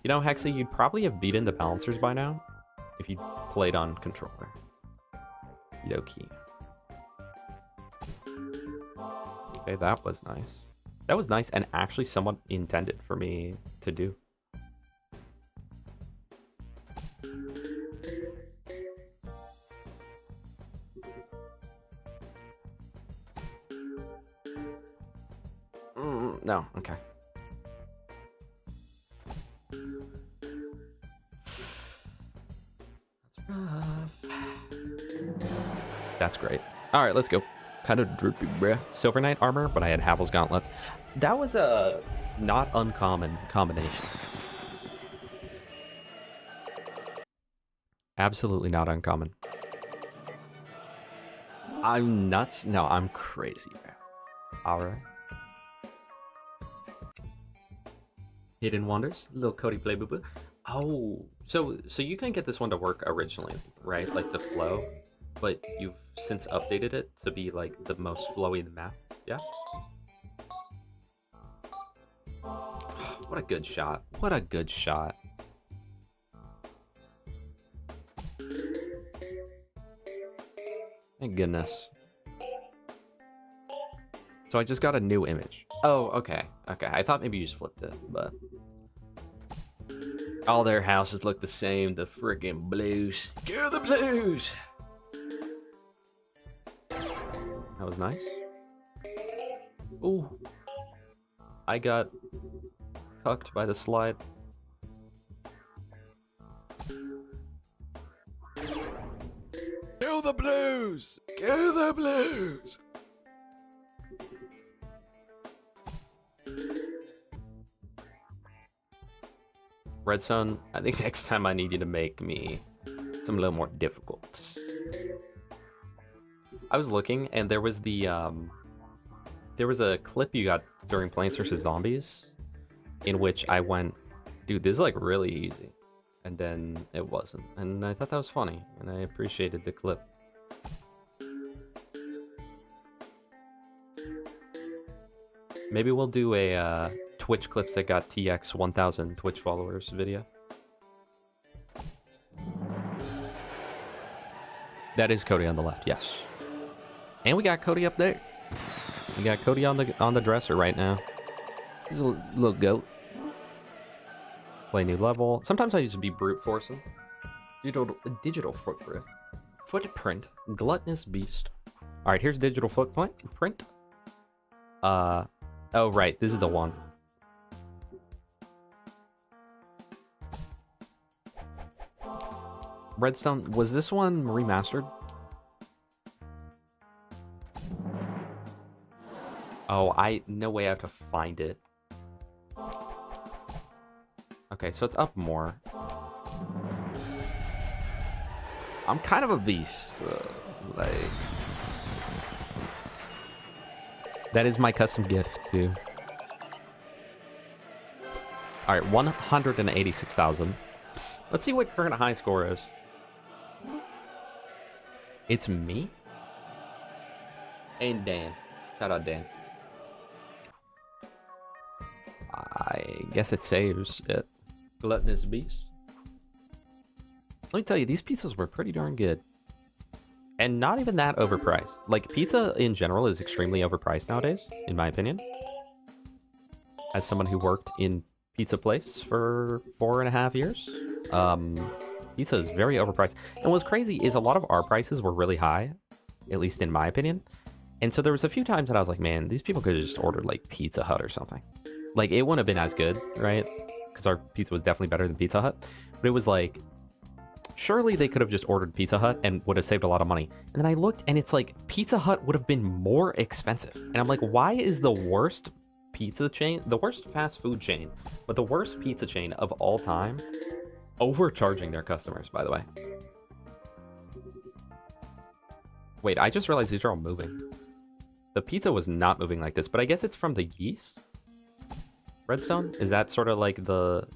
A: You know, Hexa, you'd probably have beaten the balancers by now if you played on controller. Low-key. Okay, that was nice. That was nice and actually somewhat intended for me to do. No, okay. That's rough. That's great. All right, let's go. Kind of droopy, bruh. Silver Knight armor, but I had Havel's gauntlets. That was a Not uncommon combination. Absolutely not uncommon. I'm nuts? No, I'm crazy, bro. Alright. Hidden Wonders? Little Cody play boo boo. Oh, so you couldn't get this one to work originally, right? Like the flow, but you've since updated it to be like the most flowy in the map, yeah? What a good shot. What a good shot. Thank goodness. So I just got a new image. Oh, okay. Okay, I thought maybe you just flipped it, but... all their houses look the same. The freaking blues. Go the blues! That was nice. Ooh. I got cucked by the slide. Go the blues! Go the blues! Redstone, I think next time I need you to make me some a little more difficult. I was looking and there was there was a clip you got during Plants vs. Zombies in which I went, dude, this is like really easy. And then it wasn't. And I thought that was funny and I appreciated the clip. Maybe we'll do a Twitch clips that got TX 1000 Twitch followers video. That is Cody on the left, yes. And we got Cody up there. We got Cody on the dresser right now. He's a little goat. Play new level. Sometimes I used to be brute forcing. Digital footprint. Footprint. Gluttonous beast. All right, here's digital footprint. Oh right, this is the one. Redstone, was this one remastered? Oh, no way I have to find it. Okay, so it's up more. I'm kind of a beast. Like... that is my custom gift, too. Alright, 186,000. Let's see what current high score is. It's me? And Dan. Shout out, Dan. I guess it saves it. Gluttonous Beast. Let me tell you, these pizzas were pretty darn good. And not even that overpriced. Like, pizza in general is extremely overpriced nowadays, in my opinion. As someone who worked in pizza place for 4.5 years, pizza is very overpriced. And what's crazy is a lot of our prices were really high, at least in my opinion. And so there was a few times that I was like, man, these people could have just ordered like Pizza Hut or something. Like, it wouldn't have been as good, right? Because our pizza was definitely better than Pizza Hut. But it was like, surely they could have just ordered Pizza Hut and would have saved a lot of money. And then I looked and it's like, Pizza Hut would have been more expensive. And I'm like, why is the worst pizza chain, the worst fast food chain, but the worst pizza chain of all time, overcharging their customers, by the way? Wait, I just realized these are all moving. The pizza was not moving like this, but I guess it's from the yeast? Redstone? Is that sort of like the...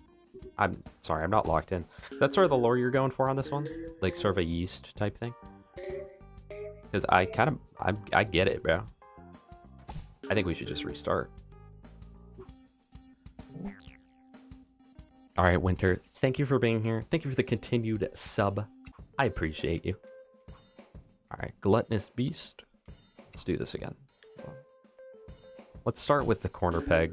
A: I'm sorry, I'm not locked in. Is that sort of the lore you're going for on this one? Like sort of a yeast type thing? Because I get it, bro. I think we should just restart. All right, Winter, thank you for being here. Thank you for the continued sub. I appreciate you. All right, Gluttonous Beast. Let's do this again. Let's start with the corner peg.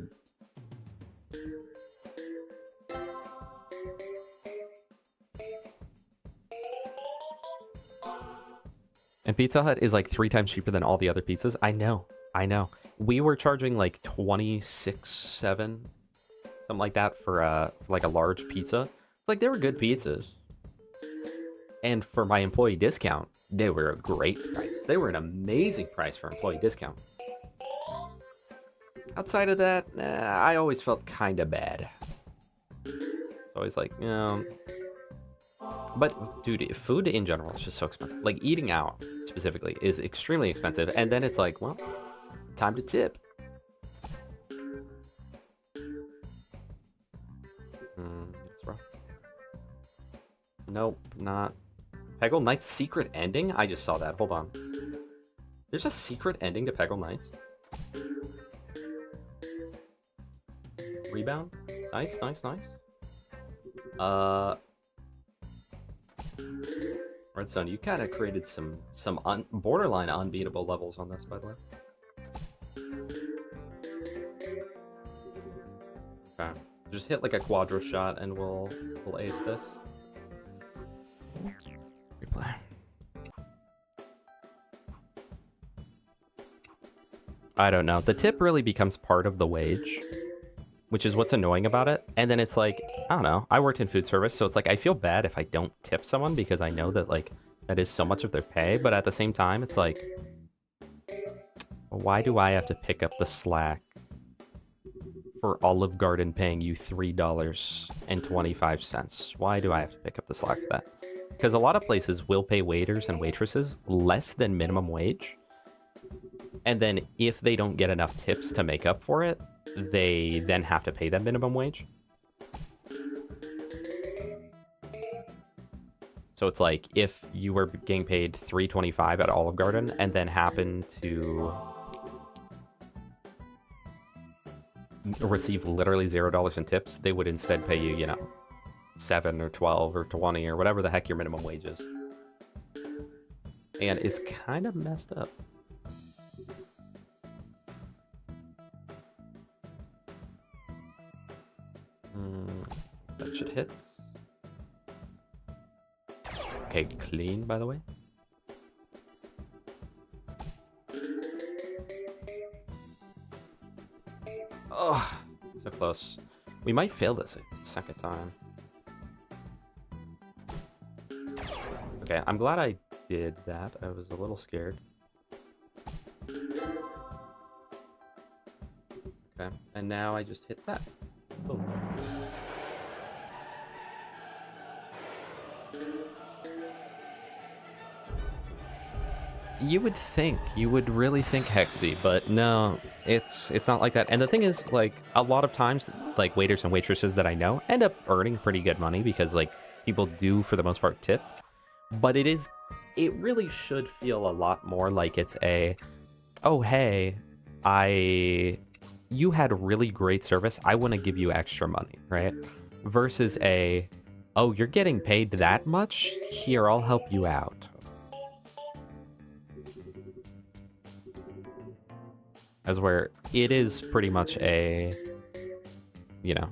A: And Pizza Hut is like 3 times cheaper than all the other pizzas. I know. We were charging like 26.7, something like that for like a large pizza. It's like, they were good pizzas. And for my employee discount, they were a great price. They were an amazing price for employee discount. Outside of that, I always felt kind of bad. Always like, you know. But, dude, food in general is just so expensive. Like, eating out, specifically, is extremely expensive. And then it's like, well, time to tip. That's rough. Nope, not. Peggle Knight's secret ending? I just saw that. Hold on. There's a secret ending to Peggle Knights? Rebound? Nice, nice, nice. Redstone, you kind of created some borderline unbeatable levels on this, by the way. Okay, just hit like a quadro shot and we'll ace this. Replay. I don't know. The tip really becomes part of the wage, which is what's annoying about it. And then it's like, I don't know, I worked in food service, so it's like I feel bad if I don't tip someone because I know that like that is so much of their pay, but at the same time it's like, why do I have to pick up the slack for Olive Garden paying you $3.25? Why do I have to pick up the slack for that? Because a lot of places will pay waiters and waitresses less than minimum wage, and then if they don't get enough tips to make up for it, they then have to pay them minimum wage. So it's like if you were getting paid $3.25 at Olive Garden and then happened to receive literally $0 in tips, they would instead pay you, you know, 7 or 12 or 20 or whatever the heck your minimum wage is. And it's kind of messed up. That should hit. Okay, clean, by the way. Oh, so close. We might fail this a second time. Okay, I'm glad I did that. I was a little scared. Okay, and now I just hit that. Oh. You would think, you would really think Hexy, but no, it's not like that. And the thing is, like, a lot of times, like, waiters and waitresses that I know end up earning pretty good money because, like, people do, for the most part, tip. But it really should feel a lot more like it's a, oh, hey, you had really great service, I want to give you extra money, right? Versus a, oh, you're getting paid that much? Here, I'll help you out. As where it is pretty much a, you know,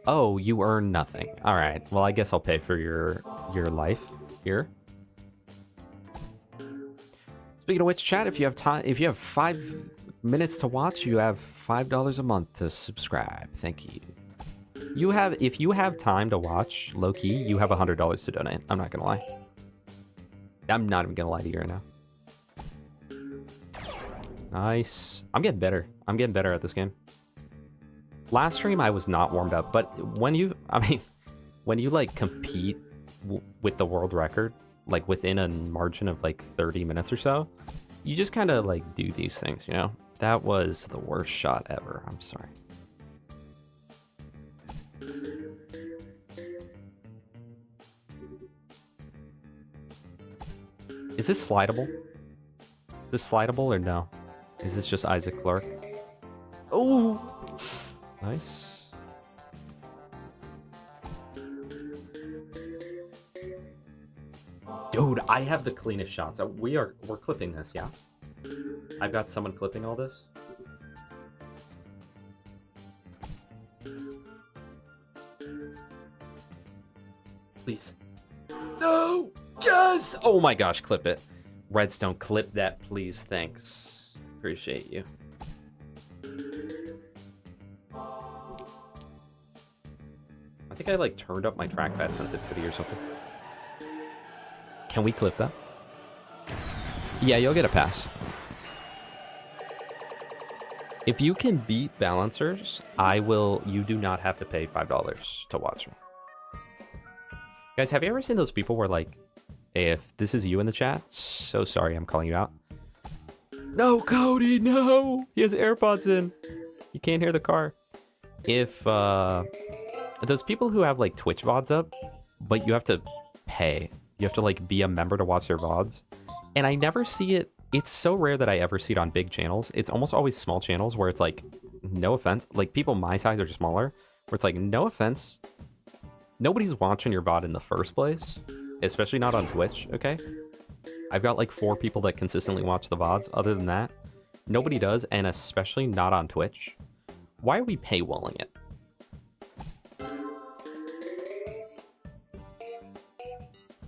A: oh, you earn nothing. All right, well, I guess I'll pay for your life here. Speaking of which, chat, if you have time, if you have 5 minutes to watch, you have $5 a month to subscribe. Thank you. If you have time to watch, low key, you have $100 to donate. I'm not gonna lie. I'm not even gonna lie to you right now. Nice. I'm getting better. I'm getting better at this game. Last stream, I was not warmed up, but when you like compete with the world record, like within a margin of like 30 minutes or so, you just kind of like do these things, you know? That was the worst shot ever. I'm sorry. Is this slidable? Is this slidable or no? Is this just Isaac Clarke? Oh, nice. Dude, I have the cleanest shots. We're clipping this, yeah? I've got someone clipping all this. Please. No! Yes! Oh my gosh, clip it. Redstone, clip that, please. Thanks. Appreciate you. I think I like turned up my trackpad sensitivity or something. Can we clip that? Yeah, you'll get a pass. If you can beat balancers, you do not have to pay $5 to watch me. Guys, have you ever seen those people where, like, if this is you in the chat, so sorry I'm calling you out. No, Cody, no! He has AirPods in. You can't hear the car. If, those people who have, like, Twitch VODs up, but you have to pay. You have to, like, be a member to watch their VODs. And I never see it. It's so rare that I ever see it on big channels. It's almost always small channels where it's like, no offense. Like, people my size are smaller. Where it's like, no offense. Nobody's watching your VOD in the first place. Especially not on Twitch, okay? I've got like 4 people that consistently watch the VODs. Other than that, nobody does. And especially not on Twitch. Why are we paywalling it?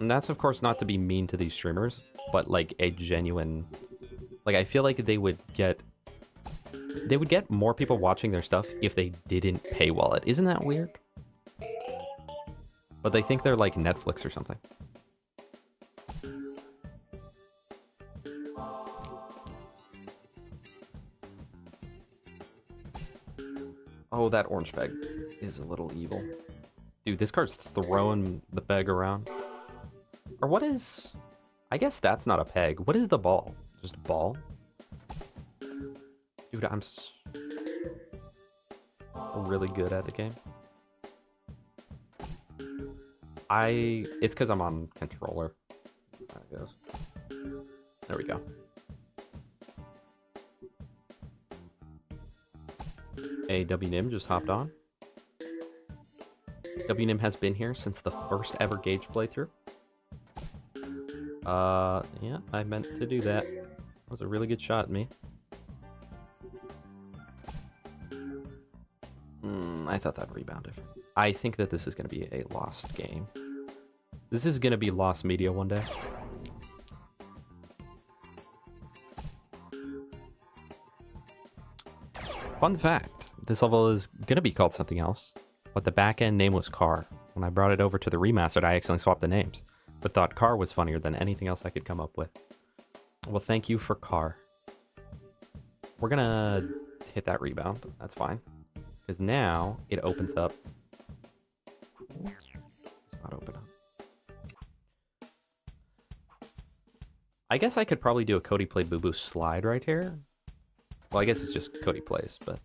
A: And that's, of course, not to be mean to these streamers, but like a genuine... Like, I feel like they would get more people watching their stuff if they didn't paywall it. Isn't that weird? But they think they're like Netflix or something. Oh, that orange bag is a little evil. Dude, this card's throwing the bag around. Or what is... I guess that's not a peg. What is the ball? Just ball? Dude, I'm really good at the game. It's because I'm on controller. There it goes. There we go. Hey, WNIM just hopped on. WNIM has been here since the first ever Gauge playthrough. Yeah, I meant to do that. That was a really good shot at me. I thought that rebounded. I think that this is going to be a lost game. This is going to be lost media one day. Fun fact, this level is going to be called something else, but the back-end name was Car. When I brought it over to the remastered, I accidentally swapped the names, but thought Car was funnier than anything else I could come up with. Well, thank you for Car. We're going to hit that rebound. That's fine. Because now it opens up. It's not open up. I guess I could probably do a Cody Play Boo Boo slide right here. Well, I guess it's just Cody Plays, but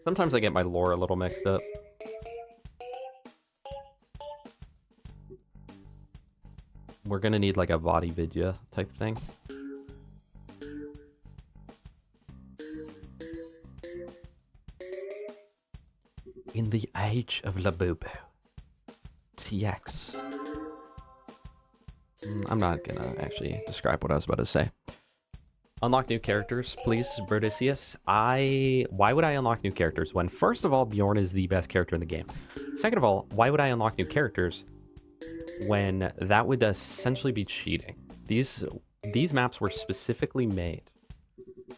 A: sometimes I get my lore a little mixed up. We're gonna need like a Vadi Vidya type thing. In the age of Labubu. TX. I'm not gonna actually describe what I was about to say. Unlock new characters, please, Brodicius. Why would I unlock new characters when, first of all, Bjorn is the best character in the game? Second of all, why would I unlock new characters when that would essentially be cheating? These maps were specifically made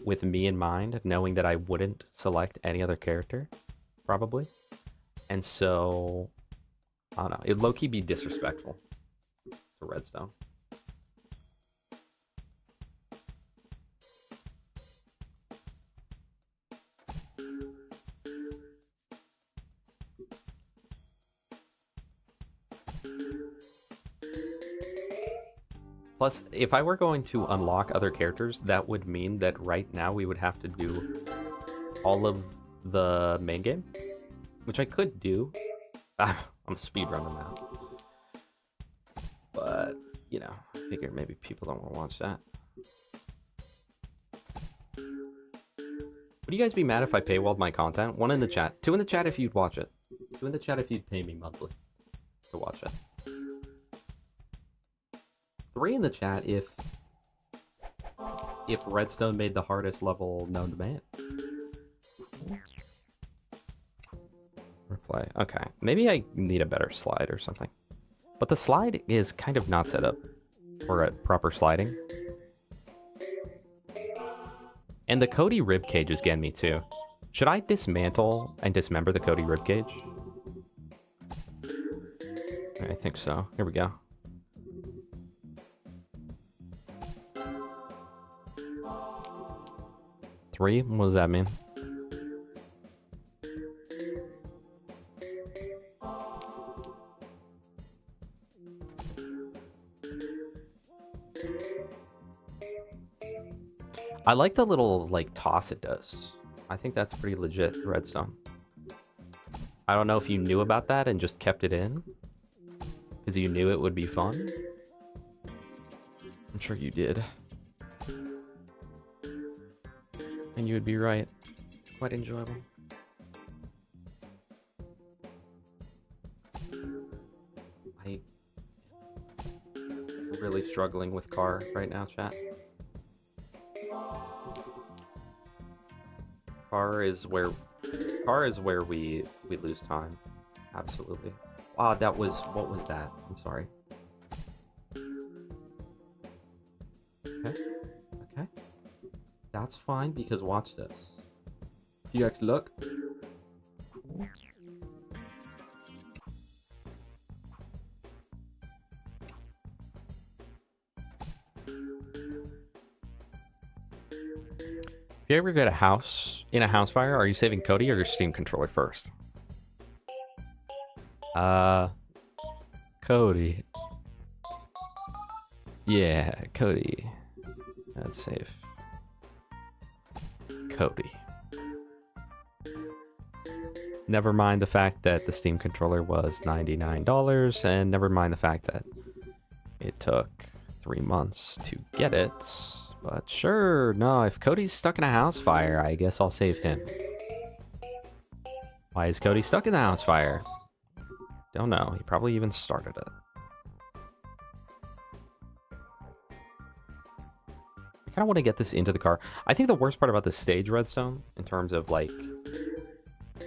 A: with me in mind, knowing that I wouldn't select any other character, probably. And so, I don't know, it'd low-key be disrespectful to Redstone. Plus, if I were going to unlock other characters, that would mean that right now we would have to do all of the main game, which I could do. I'm a speedrunner now. But, you know, I figure maybe people don't want to watch that. Would you guys be mad if I paywalled my content? 1 in the chat. 2 in the chat if you'd watch it. 2 in the chat if you'd pay me monthly to watch it. 3 in the chat if Redstone made the hardest level known to man. Replay. Okay. Maybe I need a better slide or something. But the slide is kind of not set up for a proper sliding. And the Cody ribcage is getting me too. Should I dismantle and dismember the Cody ribcage? I think so. Here we go. 3? What does that mean? I like the little, like, toss it does. I think that's pretty legit, redstone. I don't know if you knew about that and just kept it in, because you knew it would be fun. I'm sure you did. And you would be right. Quite enjoyable. I'm really struggling with car right now, chat. Car is where we lose time. Absolutely. Wow, that was, what was that? I'm sorry. Okay. Okay. That's fine, because watch this. TX, look. If you ever get a house, in a house fire, are you saving Cody or your Steam controller first? Cody. Yeah, Cody. That's safe. Cody. Never mind the fact that the Steam controller was $99, and never mind the fact that it took 3 months to get it. But sure, no, if Cody's stuck in a house fire, I guess I'll save him. Why is Cody stuck in the house fire? Don't know. He probably even started it. I kind of want to get this into the car. I think the worst part about this stage, Redstone, in terms of, like,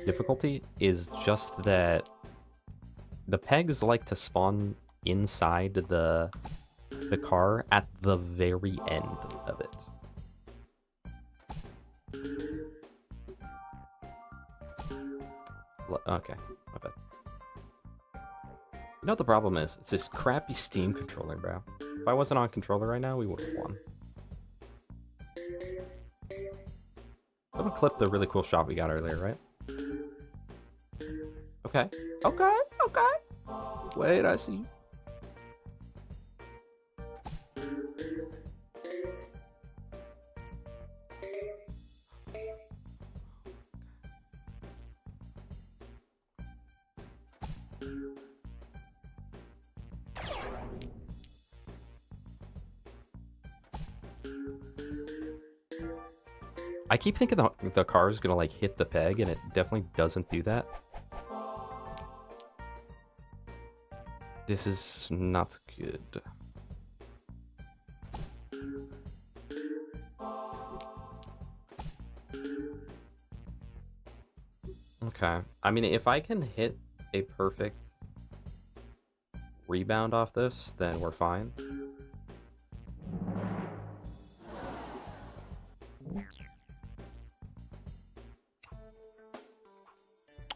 A: difficulty, is just that the pegs like to spawn inside the car at the very end of it. Okay, my bad. You know what the problem is? It's this crappy Steam controller, bro. If I wasn't on controller right now, we would have won. I'm gonna clip the really cool shot we got earlier, right? Okay. Okay, okay. Wait, I see you. I keep thinking the car is gonna, like, hit the peg, and it definitely doesn't do that. This is not good. Okay. I mean, if I can hit a perfect rebound off this, then we're fine.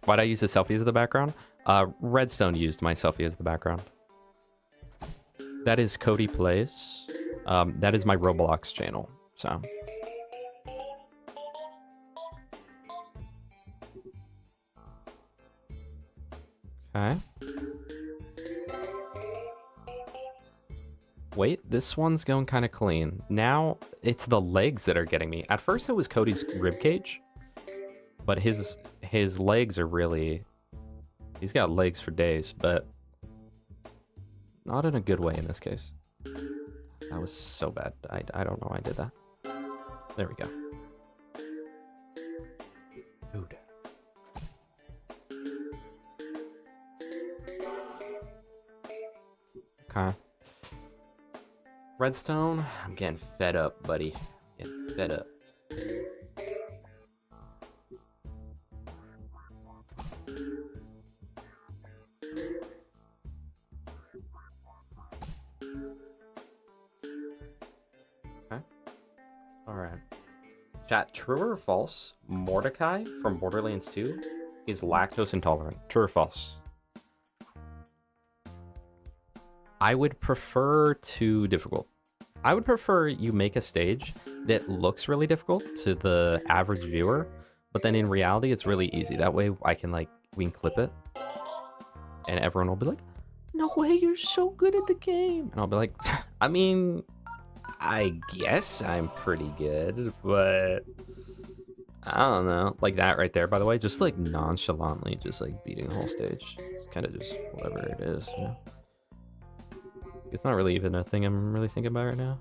A: Why'd I use the selfie as the background? Redstone used my selfie as the background. That is Cody Plays. That is my Roblox channel, so. Okay. Wait, this one's going kind of clean. Now, it's the legs that are getting me. At first, it was Cody's ribcage. But his legs are really... He's got legs for days, but... not in a good way in this case. That was so bad. I don't know why I did that. There we go. Dude. Okay. Redstone, I'm getting fed up, buddy. Getting fed up. Chat, true or false? Mordecai from Borderlands 2 is lactose intolerant. True or false? I would prefer too difficult. I would prefer you make a stage that looks really difficult to the average viewer, but then in reality, it's really easy. That way I can like, we can clip it and everyone will be like, no way, you're so good at the game. And I'll be like, I mean, I guess I'm pretty good, but I don't know. Like that right there, by the way, just like nonchalantly, just like beating the whole stage. It's kind of just whatever it is, you know? It's not really even a thing I'm really thinking about right now.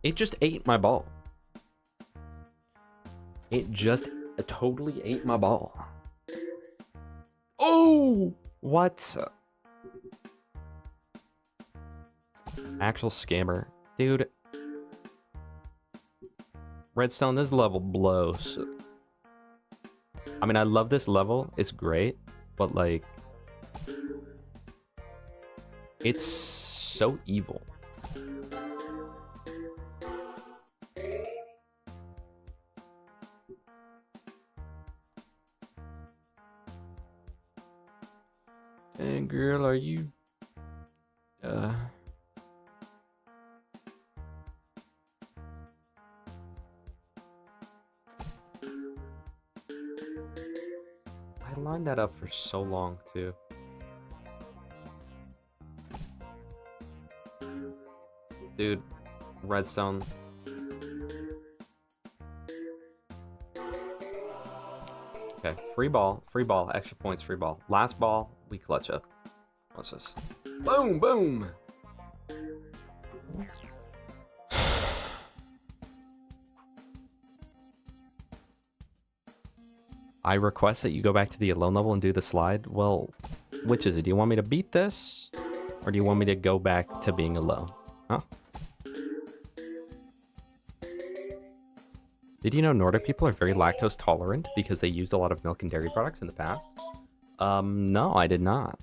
A: It just ate my ball. It just totally ate my ball. Oh! What? Actual scammer. Dude. Redstone, this level blows. I mean, I love this level. It's great. But, like... it's so evil. Hey, girl, are you... I lined that up for so long, too. Dude, redstone. Okay, free ball, extra points, free ball. Last ball, we clutch up. Watch this. Boom, boom! I request that you go back to the alone level and do the slide. Well, which is it? Do you want me to beat this? Or do you want me to go back to being alone? Huh? Did you know Nordic people are very lactose tolerant because they used a lot of milk and dairy products in the past? No, I did not.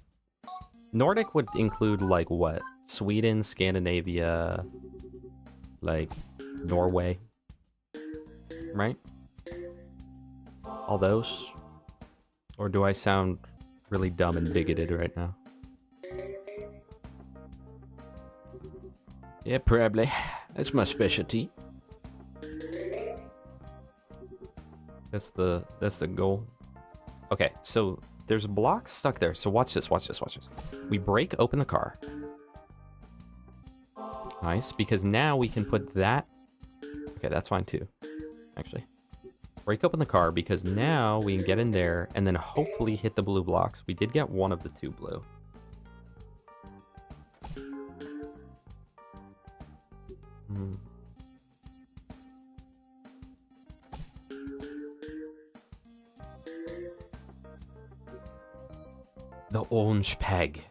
A: Nordic would include, like, what? Sweden, Scandinavia, like, Norway, right? All those? Or do I sound really dumb and bigoted right now?
J: Yeah, probably. That's my specialty.
A: That's the goal. Okay, so there's a block stuck there. So watch this, watch this, watch this. We break open the car. Nice, because now we can put that... Okay, that's fine too, actually. Break open the car because now we can get in there and then hopefully hit the blue blocks. We did get one of the two blue. The orange peg.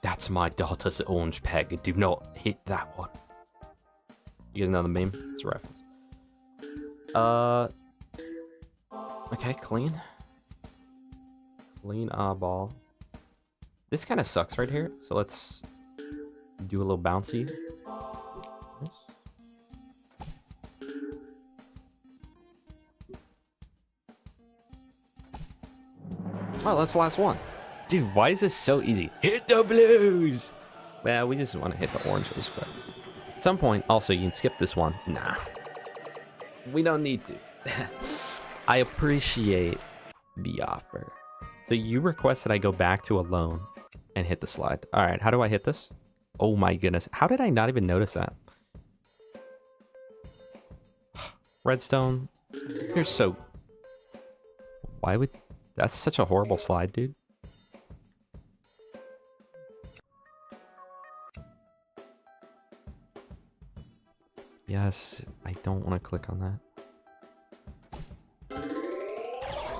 A: That's my daughter's orange peg. Do not hit that one. You guys know the meme? It's a reference. Okay, clean. Clean ball. This kind of sucks right here. So let's do a little bouncy. Oh, that's the last one. Dude, why is this so easy? Hit the blues! Well, we just want to hit the oranges, but... At some point, also, you can skip this one. Nah. We don't need to. I appreciate the offer. So you request that I go back to alone and hit the slide. Alright, how do I hit this? Oh my goodness. How did I not even notice that? Redstone, you're so... Why would... That's such a horrible slide, dude. Yes, I don't want to click on that.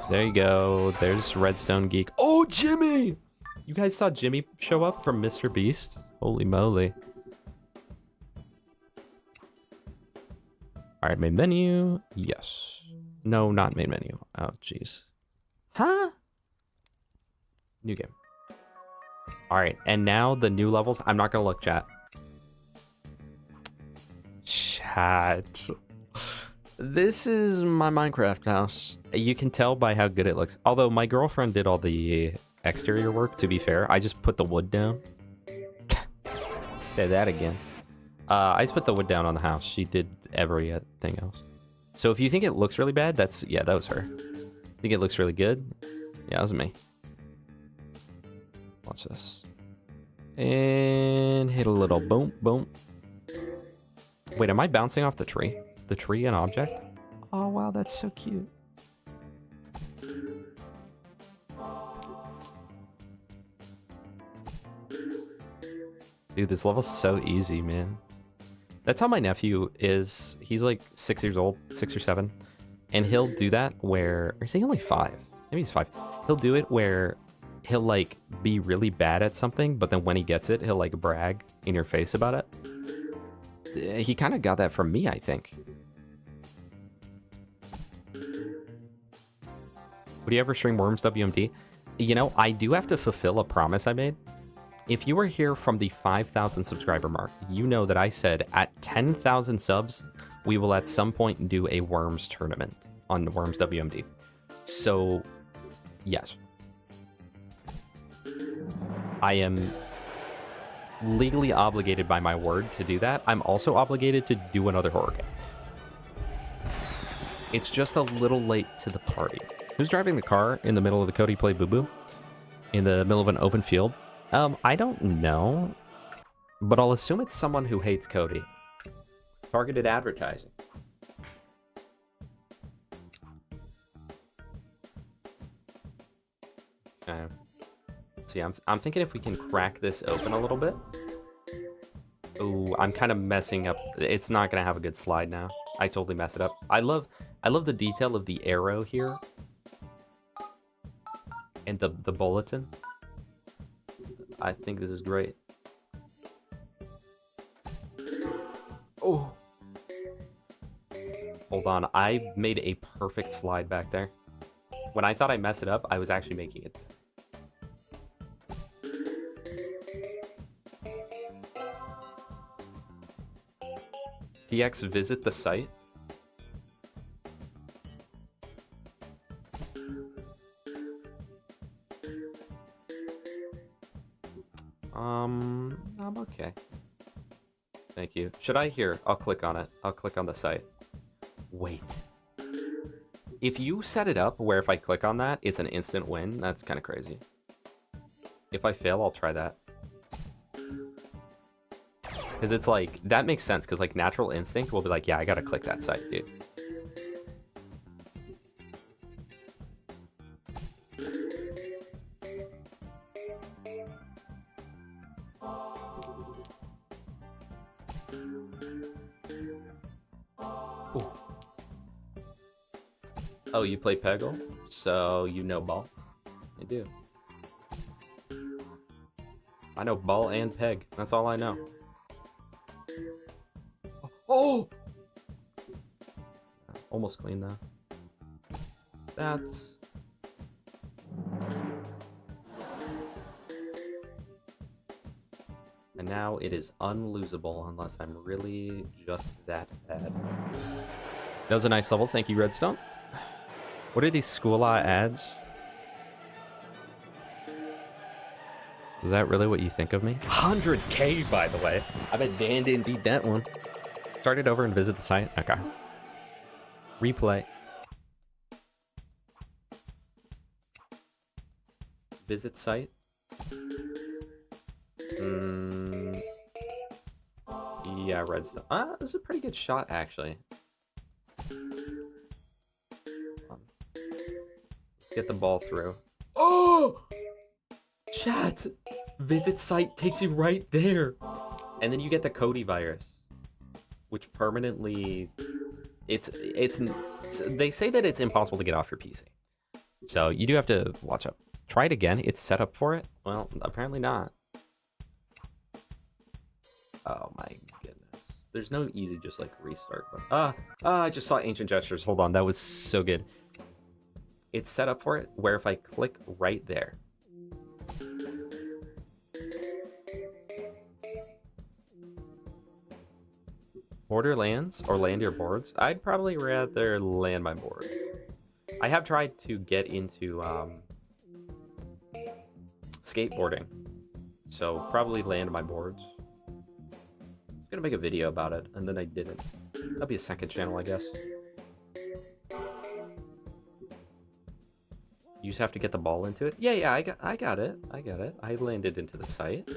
A: There you go. There's Redstone Geek. Oh, Jimmy! You guys saw Jimmy show up from Mr. Beast? Holy moly. Alright, main menu. Yes. No, not main menu. Oh, jeez. Huh? New game. Alright, and now the new levels. I'm not gonna look, chat. Chat. This is my Minecraft house. You can tell by how good it looks. Although my girlfriend did all the exterior work, to be fair. I just put the wood down. Say that again. I just put the wood down on the house. She did everything else. So if you think it looks really bad, that's... Yeah, that was her. Think it looks really good? Yeah, that was me. Watch this. And hit a little boom, boom. Wait, am I bouncing off the tree? Is the tree an object? Oh, wow, that's so cute. Dude, this level's so easy, man. That's how my nephew is. He's like 6 years old, 6 or 7. And he'll do that where... Or is he only 5? Maybe he's 5. He'll do it where he'll like be really bad at something, but then when he gets it, he'll like brag in your face about it. He kind of got that from me, I think. Would you ever stream Worms WMD? You know, I do have to fulfill a promise I made. If you were here from the 5,000 subscriber mark, you know that I said at 10,000 subs, we will at some point do a Worms tournament on Worms WMD. So, yes. I am legally obligated by my word to do that. I'm also obligated to do another horror game. It's just a little late to the party. Who's driving the car in the middle of the Cody Play Boo Boo? In the middle of an open field? I don't know, but I'll assume it's someone who hates Cody. Targeted advertising. Okay. Let's see, I'm thinking if we can crack this open a little bit. Ooh, I'm kind of messing up. It's not gonna have a good slide now. I totally mess it up. I love the detail of the arrow here. And the bulletin. I think this is great. Oh. Hold on, I made a perfect slide back there. When I thought I messed it up, I was actually making it. TX, visit the site. I'm okay. Thank you. Should I? Here, I'll click on it. I'll click on the site. Wait. If you set it up where if I click on that, it's an instant win, that's kind of crazy. If I fail, I'll try that. Because it's like, that makes sense, because like natural instinct will be like, yeah, I gotta click that site, dude. Oh, you play Peggle? So you know ball? I do. I know ball and peg. That's all I know. Oh! Almost clean though. That's... And now it is unlosable unless I'm really just that bad. That was a nice level. Thank you, Redstone. What are these Schoola ads? Is that really what you think of me? 100K, by the way. I bet Dan didn't beat that one. Start it over and visit the site. Okay. Replay. Visit site. Yeah, redstone. This is a pretty good shot, actually. Get the ball through. Oh! Chat! Visit site takes you right there. And then you get the Cody virus. Which permanently... It's they say that it's impossible to get off your PC. So you do have to watch out. Try it again. It's set up for it? Well, apparently not. Oh my goodness. There's no easy just like restart button. I just saw Ancient Gestures. Hold on, that was so good. It's set up for it where if I click right there. Borderlands or land your boards? I'd probably rather land my boards. I have tried to get into skateboarding. So probably land my boards. I was gonna make a video about it, and then I didn't. That'll be a second channel, I guess. You just have to get the ball into it? Yeah, I got it. I landed into the site.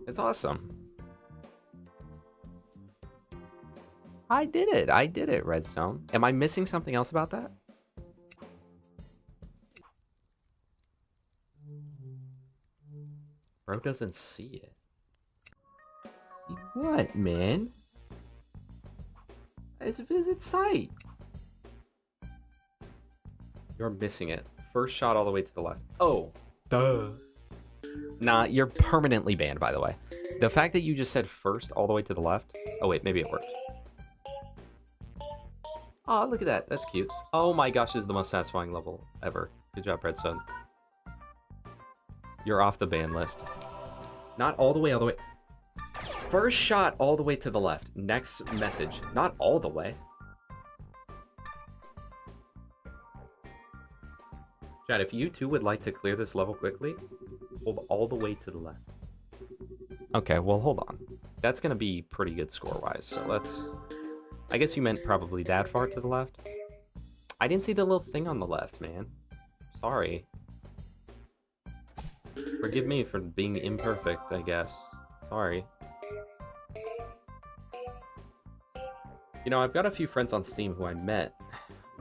A: It's awesome. I did it, Redstone. Am I missing something else about that? Bro doesn't see it. See what, man? It's a visit site. You're missing it. First shot all the way to the left. Oh, duh. Nah, you're permanently banned, by the way. The fact that you just said first all the way to the left. Oh, wait, maybe it worked. Oh, look at that. That's cute. Oh my gosh, this is the most satisfying level ever. Good job, Redstone. You're off the ban list. Not all the way, First shot all the way to the left. Next message. Not all the way. Chat, if you two would like to clear this level quickly, hold all the way to the left. Okay, well, hold on. That's going to be pretty good score-wise, so let's... I guess you meant probably that far to the left. I didn't see the little thing on the left, man. Sorry. Forgive me for being imperfect, I guess. Sorry. You know, I've got a few friends on Steam who I met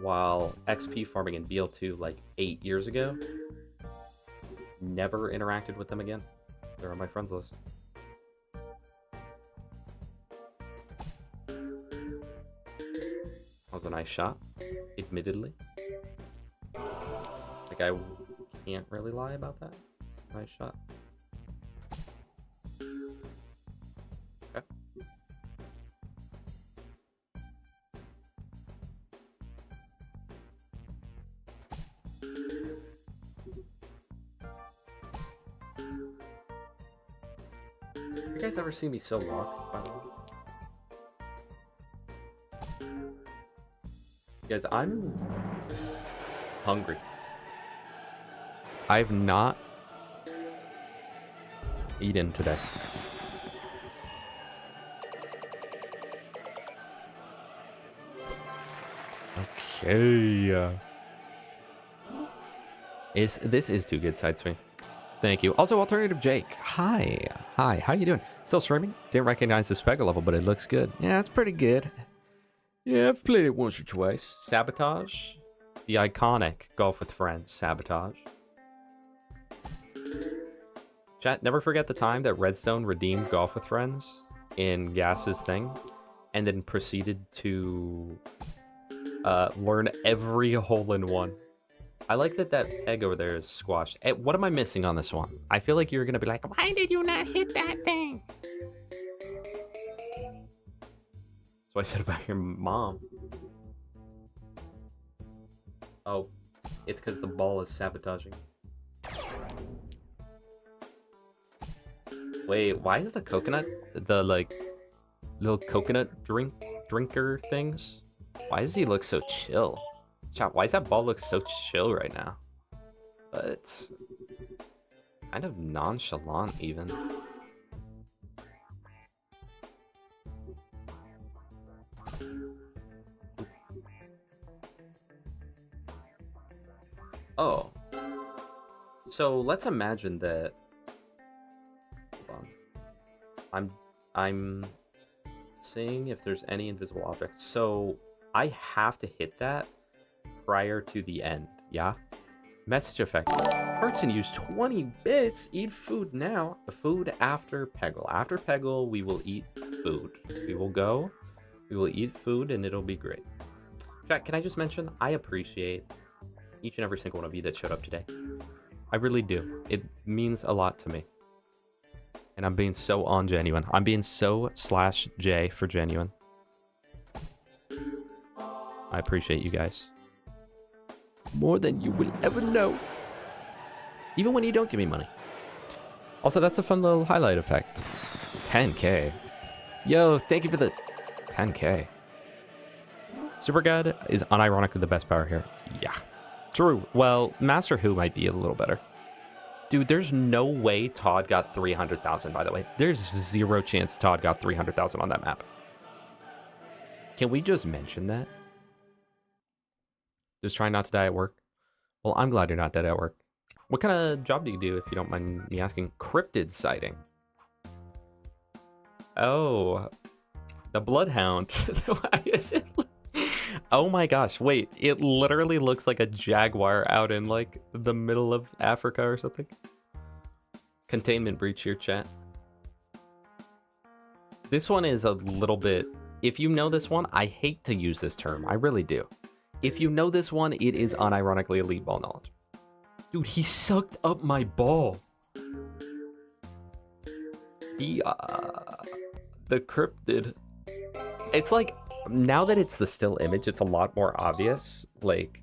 A: while XP farming in BL2 like 8 years ago. Never interacted with them again. They're on my friends list. That was a nice shot, admittedly. Like, I can't really lie about that. Nice shot. Okay. You guys ever see me so locked, by the way? Guys, I'm hungry. I've not eaten today. Okay. This is too good, side swing. Thank you. Also, Alternative Jake. Hi. Hi, how you doing? Still streaming? Didn't recognize the Spectre level, but it looks good. Yeah, it's pretty good. Yeah, I've played it once or twice. Sabotage. The iconic Golf with Friends. Sabotage. Chat, never forget the time that Redstone redeemed Golf with Friends in Gas's thing, and then proceeded to learn every hole-in-one. I like that peg over there is squashed. Hey, what am I missing on this one? I feel like you're going to be like, why did you not hit that thing? That's what I said about your mom. Oh, it's because the ball is sabotaging. Wait, why is the coconut, the like little coconut drinker things? Why does he look so chill? Chat, why does that ball look so chill right now? But kind of nonchalant even. Oh. So let's imagine that. Hold on. I'm seeing if there's any invisible objects. So I have to hit that prior to the end, yeah? Message effect. Person use 20 bits. Eat food now. The food after Peggle. After Peggle, we will eat food. We will eat food, and it'll be great. Chat, can I just mention, I appreciate each and every single one of you that showed up today. I really do. It means a lot to me. And I'm being so ungenuine. I'm being so /J for genuine. I appreciate you guys. More than you will ever know. Even when you don't give me money. Also, that's a fun little highlight effect. 10K. Yo, thank you for the 10K. Super God is unironically the best power here. Yeah. True. Well, Master Who might be a little better. Dude, there's no way Todd got 300,000, by the way. There's zero chance Todd got 300,000 on that map. Can we just mention that? Just try not to die at work. Well, I'm glad you're not dead at work. What kind of job do you do, if you don't mind me asking? Cryptid sighting. Oh, the Bloodhound. Why is it? Oh my gosh, wait. It literally looks like a jaguar out in, like, the middle of Africa or something. Containment breach here, chat. This one is a little bit... If you know this one, I hate to use this term. I really do. If you know this one, it is unironically elite ball knowledge. Dude, he sucked up my ball. He, the cryptid. It's like, now that it's the still image, it's a lot more obvious. Like,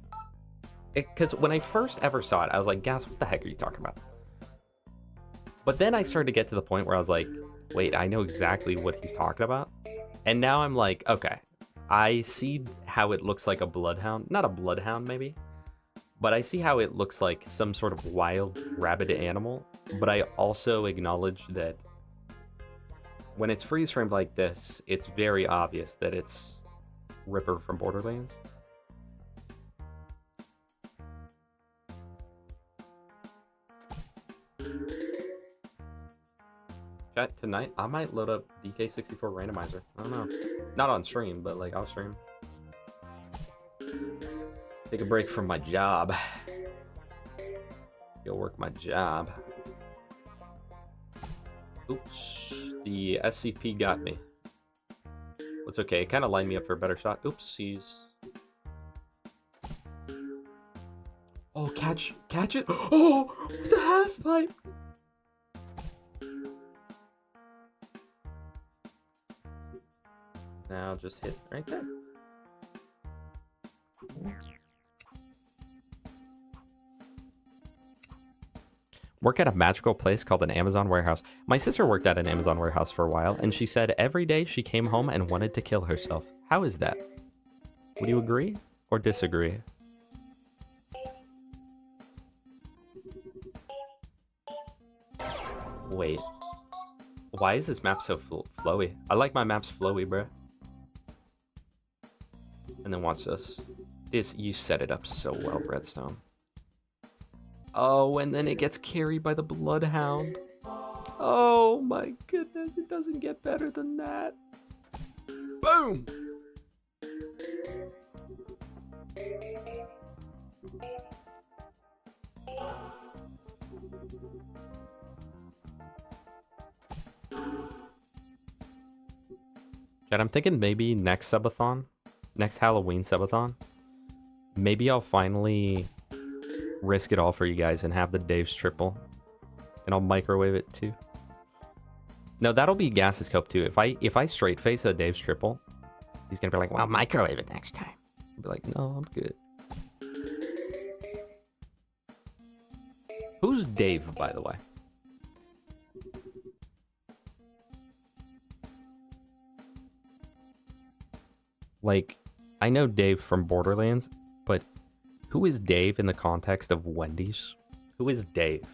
A: because when I first ever saw it, I was like, Gas, what the heck are you talking about? But then I started to get to the point where I was like, wait, I know exactly what he's talking about. And now I'm like, okay, I see how it looks like a bloodhound. Not a bloodhound, maybe. But I see how it looks like some sort of wild, rabid animal. But I also acknowledge that when it's freeze framed like this, it's very obvious that it's Ripper from Borderlands. Chat, tonight, I might load up DK64 randomizer. I don't know. Not on stream, but like off stream. Take a break from my job. Go work my job. Oops. The SCP got me. It's okay. It kind of lined me up for a better shot. Oopsies. Oh, catch it. Oh, the half pipe. Now just hit right there. Work at a magical place called an Amazon warehouse. My sister worked at an Amazon warehouse for a while, and she said every day she came home and wanted to kill herself. How is that? Would you agree or disagree? Wait. Why is this map so flowy? I like my maps flowy, bruh. And then watch this. You set it up so well, Redstone. Oh, and then it gets carried by the Bloodhound. Oh my goodness, it doesn't get better than that. Boom! Chat, I'm thinking maybe next subathon, next Halloween subathon, maybe I'll finally risk it all for you guys and have the Dave's triple, and I'll microwave it too. No, that'll be Gas's cope too. If I straight face a Dave's triple, he's gonna be like, "Well, microwave it next time." I'll be like, "No, I'm good." Who's Dave, by the way? Like, I know Dave from Borderlands, but who is Dave in the context of Wendy's? Who is Dave?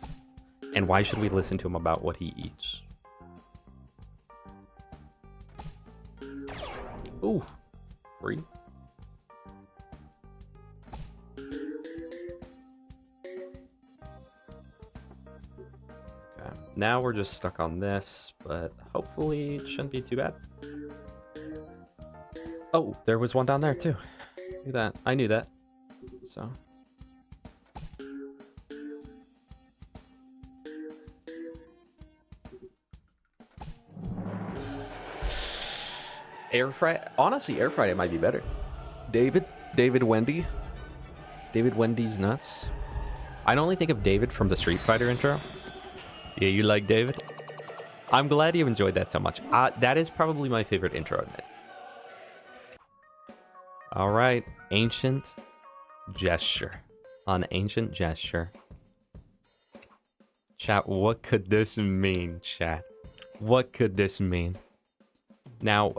A: And why should we listen to him about what he eats? Ooh, free. Okay, now we're just stuck on this, but hopefully it shouldn't be too bad. Oh, there was one down there too. Look at that. I knew that. So. Air fry. Honestly, air fry it might be better. David Wendy. David Wendy's nuts. I only think of David from the Street Fighter intro. Yeah, you like David? I'm glad you enjoyed that so much. That is probably my favorite intro I've made. All right, ancient gesture. An ancient gesture. Chat, what could this mean, chat? What could this mean? Now,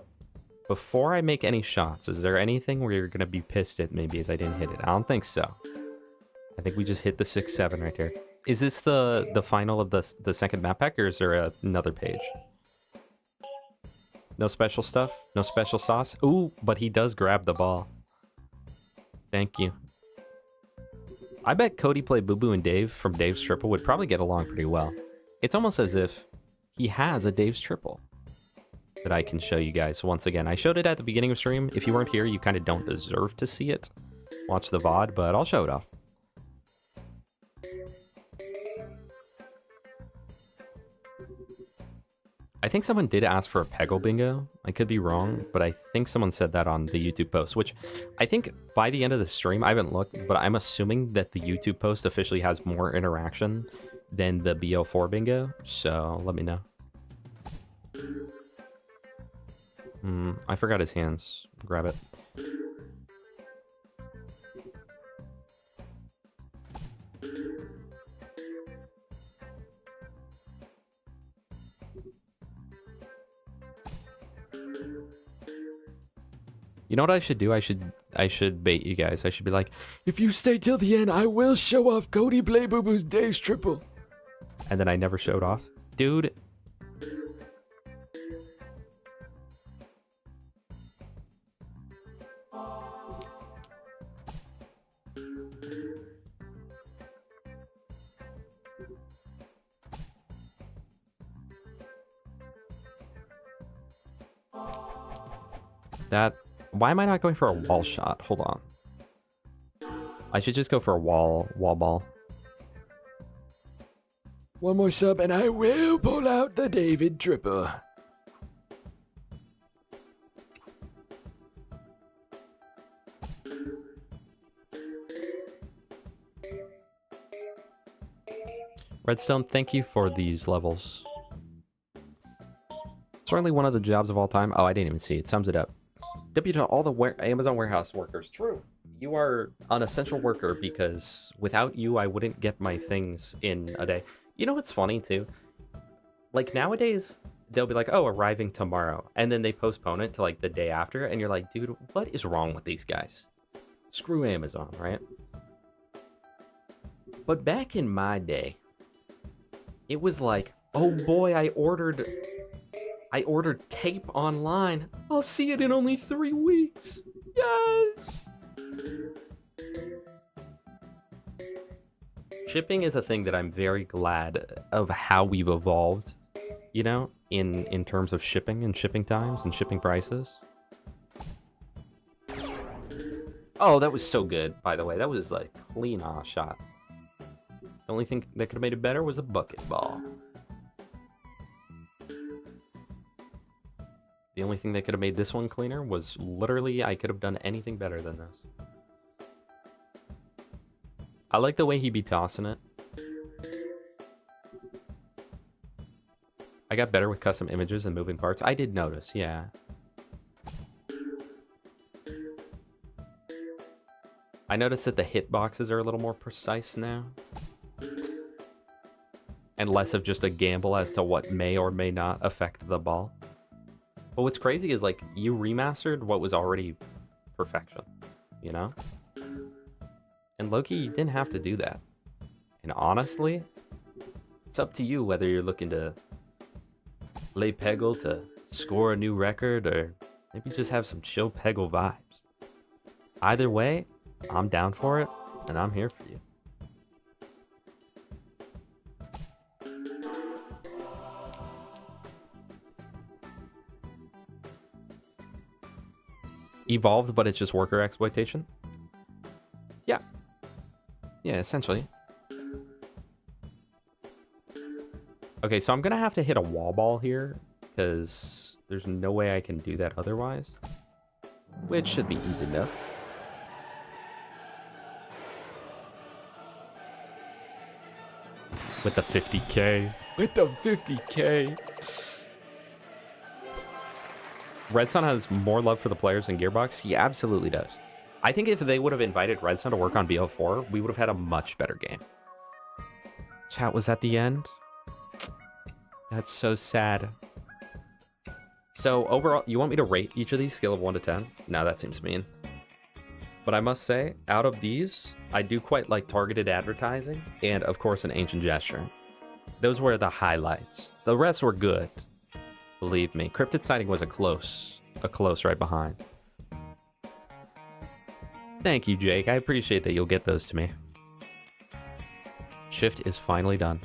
A: before I make any shots, is there anything where you're going to be pissed at me because I didn't hit it? I don't think so. I think we just hit the 6-7 right here. Is this the final of the second map pack, or is there another page? No special stuff? No special sauce? Ooh, but he does grab the ball. Thank you. I bet Cody Play Boo Boo and Dave from Dave's Triple would probably get along pretty well. It's almost as if he has a Dave's Triple that I can show you guys once again. I showed it at the beginning of stream. If you weren't here, you kind of don't deserve to see it. Watch the VOD, but I'll show it off. I think someone did ask for a Peggle bingo. I could be wrong, but I think someone said that on the YouTube post, which I think by the end of the stream, I haven't looked, but I'm assuming that the YouTube post officially has more interaction than the BL4 bingo, so let me know. I forgot his hands. Grab it. You know what I should do? I should bait you guys. I should be like, if you stay till the end, I will show off Cody Play Boo Boo's Dave's Triple. And then I never showed off. Dude. That... Why am I not going for a wall shot? Hold on. I should just go for a wall ball. One more sub and I will pull out the David Triple. Redstone, thank you for these levels. Certainly one of the jobs of all time. Oh, I didn't even see it. Sums it up. W to all the Amazon warehouse workers. True. You are an essential worker because without you, I wouldn't get my things in a day. You know what's funny, too? Like, nowadays, they'll be like, oh, arriving tomorrow. And then they postpone it to, like, the day after. And you're like, dude, what is wrong with these guys? Screw Amazon, right? But back in my day, it was like, oh, boy, I ordered tape online. I'll see it in only 3 weeks. Yes! Shipping is a thing that I'm very glad of how we've evolved, you know, in terms of shipping and shipping times and shipping prices. Oh, that was so good, by the way. That was like clean off shot. The only thing that could have made it better was a bucket ball. The only thing that could have made this one cleaner was literally I could have done anything better than this. I like the way he be tossing it. I got better with custom images and moving parts. I did notice, yeah. I noticed that the hitboxes are a little more precise now. And less of just a gamble as to what may or may not affect the ball. But what's crazy is, like, you remastered what was already perfection, you know? And Loki, you didn't have to do that. And honestly, it's up to you whether you're looking to play Peggle to score a new record or maybe just have some chill Peggle vibes. Either way, I'm down for it, and I'm here for you. Evolved, but it's just worker exploitation? Yeah. Yeah, essentially. Okay, so I'm gonna have to hit a wall ball here, because there's no way I can do that otherwise. Which should be easy enough. With the 50k. With the 50k. Redstone has more love for the players than Gearbox? He absolutely does. I think if they would have invited Redstone to work on BL4, we would have had a much better game. Chat, was at the end? That's so sad. So overall, you want me to rate each of these scale of 1 to 10? No, that seems mean. But I must say, out of these, I do quite like targeted advertising and, of course, an ancient gesture. Those were the highlights. The rest were good. Believe me. Cryptid sighting was a close right behind. Thank you, Jake. I appreciate that you'll get those to me. Shift is finally done.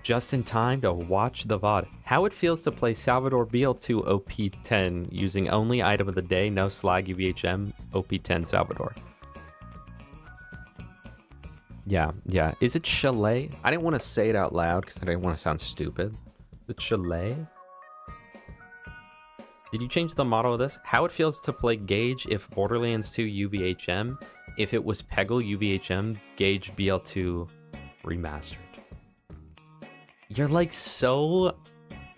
A: Just in time to watch the VOD. How it feels to play Salvador BL2 OP10 using only item of the day, no slag UVHM, OP10 Salvador. Yeah. Is it Chalet? I didn't want to say it out loud because I didn't want to sound stupid. Is it Chalet? Did you change the model of this? How it feels to play Gage if Borderlands 2 UVHM, if it was Peggle UVHM, Gage BL2 remastered. You're like so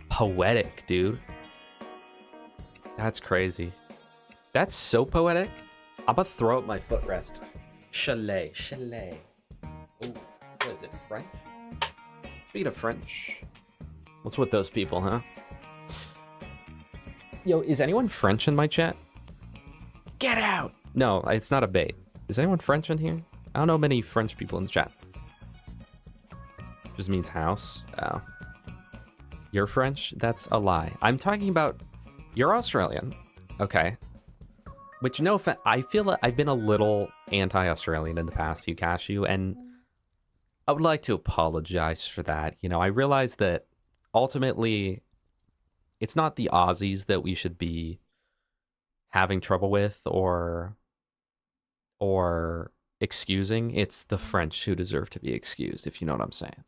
A: poetic, dude. That's crazy. That's so poetic. I'm gonna throw up my footrest. Chalet. Oh, what is it? French? Speaking of French, what's with those people, huh? Yo, is anyone French in my chat? Get out! No, it's not a bait. Is anyone French in here? I don't know many French people in the chat. Just means house. Oh. You're French? That's a lie. I'm talking about... You're Australian. Okay. Which, no offense, I feel like I've been a little anti-Australian in the past, you Cashew, and I would like to apologize for that. You know, I realize that ultimately it's not the Aussies that we should be having trouble with or excusing. It's the French who deserve to be excused, if you know what I'm saying.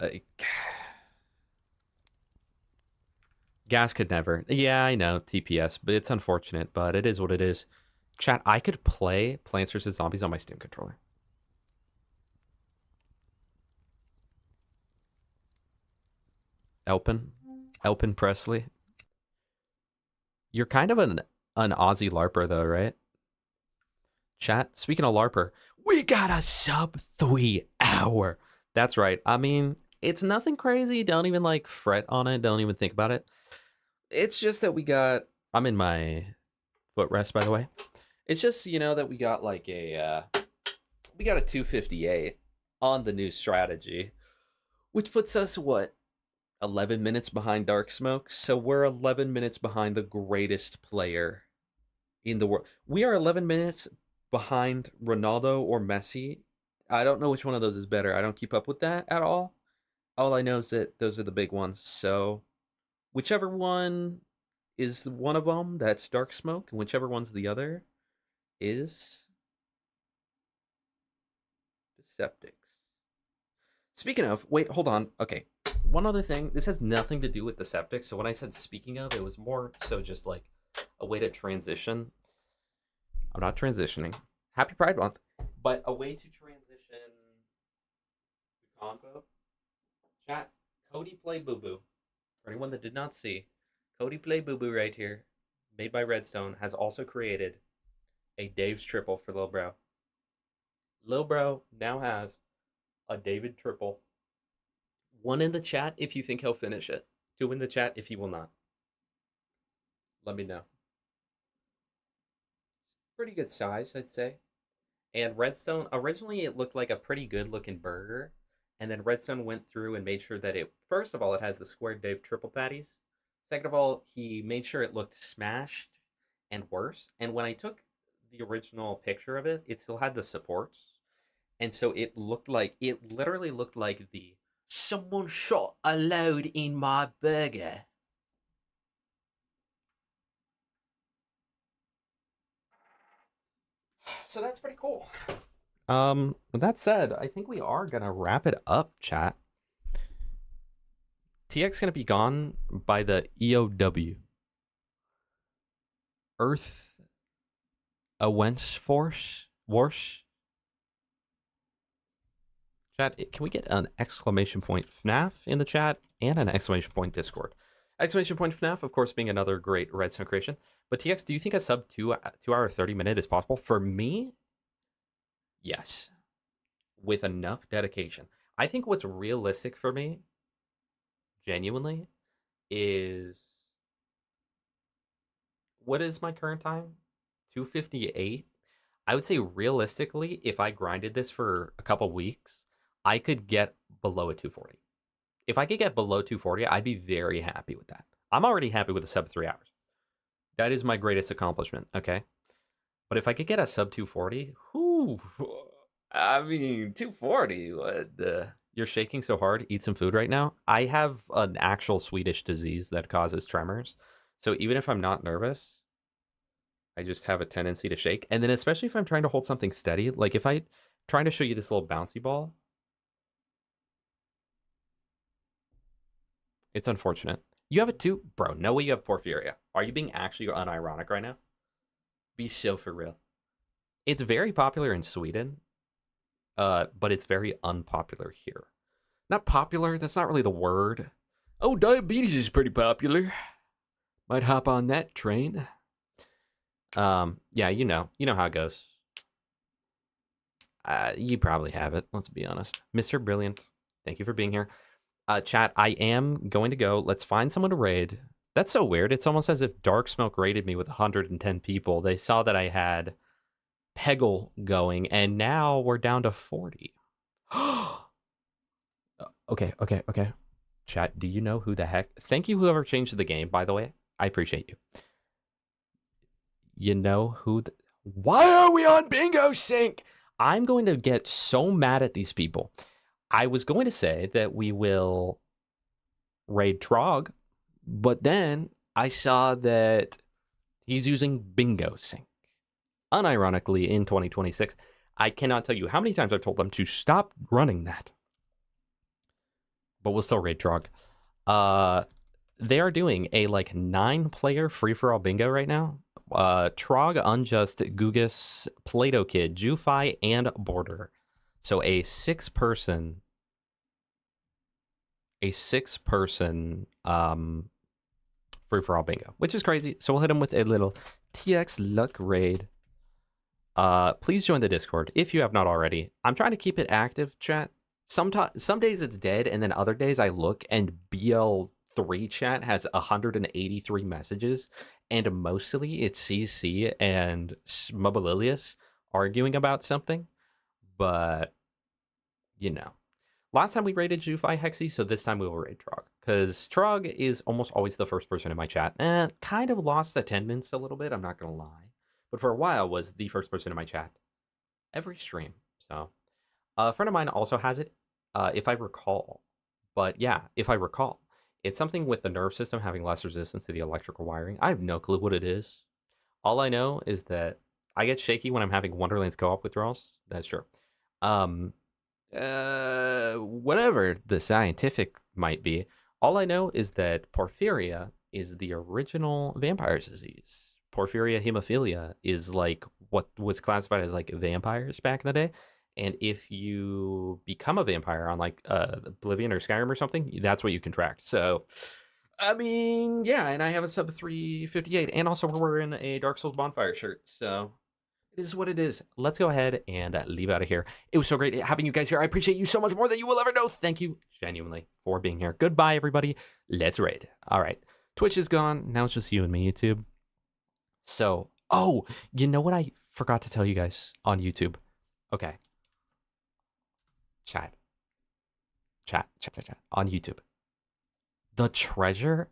A: Like, Gas could never. Yeah, I know, TPS, but it's unfortunate, but it is what it is. Chat, I could play Plants vs. Zombies on my Steam controller. Elpin Presley. You're kind of an Aussie LARPer, though, right? Chat, speaking of LARPer, we got a sub 3 hour. That's right. I mean, it's nothing crazy. Don't even, like, fret on it. Don't even think about it. It's just that we got... I'm in my footrest, by the way. It's just, you know, that we got, like, a... we got a 258 on the new strategy. Which puts us, what? 11 minutes behind Dark Smoke. So we're 11 minutes behind the greatest player in the world. We are 11 minutes behind Ronaldo or Messi. I don't know which one of those is better. I don't keep up with that at all. All I know is that those are the big ones. So whichever one is one of them, that's Dark Smoke. And whichever one's the other is Deceptics. Speaking of, wait, hold on. Okay. One other thing. This has nothing to do with Deceptics. So when I said speaking of, it was more so just like a way to transition. I'm not transitioning. Happy Pride Month. But a way to transition the combo. Chat, Cody Play Boo Boo. For anyone that did not see, Cody Play Boo Boo right here, made by Redstone, has also created a Dave's triple for Lil Bro. Lil Bro now has a David triple. 1 in the chat if you think he'll finish it. 2 in the chat if he will not. Let me know. Pretty good size, I'd say. And Redstone, originally it looked like a pretty good looking burger. And then Redstone went through and made sure that it, first of all, it has the squared Dave triple patties. Second of all, he made sure it looked smashed and worse. And when I took the original picture of it, it still had the supports. And so it looked like, it literally looked like the someone shot a load in my burger. So that's pretty cool. With that said, I think we are gonna wrap it up, chat. TX gonna be gone by the EOW. Earth Awence Force? Chat, can we get an exclamation point FNAF in the chat and an exclamation point Discord? Exclamation point FNAF, of course, being another great Redstone creation. But TX, do you think a sub 2 hour 30 minute is possible? For me, yes. With enough dedication. I think what's realistic for me, genuinely, is... What is my current time? 258. I would say realistically, if I grinded this for a couple weeks, I could get below a 240. If I could get below 240, I'd be very happy with that. I'm already happy with a sub 3 hours. That is my greatest accomplishment, okay? But if I could get a sub 240, whew, I mean, 240, what the... You're shaking so hard, eat some food right now. I have an actual Swedish disease that causes tremors. So even if I'm not nervous, I just have a tendency to shake. And then especially if I'm trying to hold something steady, like if I'm trying to show you this little bouncy ball, it's unfortunate. You have it too? Bro, no way you have Porphyria. Are you being actually unironic right now? Be so for real. It's very popular in Sweden, but it's very unpopular here. Not popular, that's not really the word. Oh, diabetes is pretty popular. Might hop on that train. Yeah, you know how it goes. You probably have it, let's be honest. Mr. Brilliant, thank you for being here. Chat, I am going to go. Let's find someone to raid. That's so weird. It's almost as if Dark Smoke raided me with 110 people. They saw that I had Peggle going, and now we're down to 40. Okay. Chat, do you know who the heck? Thank you, whoever changed the game, by the way. I appreciate you. You know who... Why are we on Bingo Sync? I'm going to get so mad at these people. I was going to say that we will raid Trog, but then I saw that he's using Bingo Sync. Unironically, in 2026, I cannot tell you how many times I've told them to stop running that. But we'll still raid Trog. They are doing a 9-player free-for-all bingo right now. Trog, Unjust, Gugus, Plato Kid, Jufi, and Border. So a six-person free-for-all bingo, which is crazy. So we'll hit them with a little TX luck raid. Please join the Discord if you have not already. I'm trying to keep it active, chat. Some days it's dead, and then other days I look and BL3 chat has 183 messages, and mostly it's CC and Smubbalilius arguing about something. But, last time we raided Jufi Hexy, so this time we will raid Trog. Because Trog is almost always the first person in my chat. Kind of lost attendance a little bit, I'm not going to lie. But for a while was the first person in my chat. Every stream. So, a friend of mine also has it, if I recall. But yeah, if I recall. It's something with the nerve system having less resistance to the electrical wiring. I have no clue what it is. All I know is that I get shaky when I'm having Wonderlands co-op withdrawals. That's true. Whatever the scientific might be, all I know is that porphyria is the original vampire's disease. Porphyria hemophilia is what was classified as vampires back in the day. And if you become a vampire on Oblivion or Skyrim or something, that's what you contract. So, I mean, yeah, and I have a sub 358, and also we're wearing a Dark Souls bonfire shirt. So, it is what it is. Let's go ahead and leave out of here. It was so great having you guys here. I appreciate you so much more than you will ever know. Thank you genuinely for being here. Goodbye, everybody. Let's raid. All right. Twitch is gone. Now it's just you and me, YouTube. So, oh, you know what I forgot to tell you guys on YouTube? Okay. Chat. On YouTube. The treasure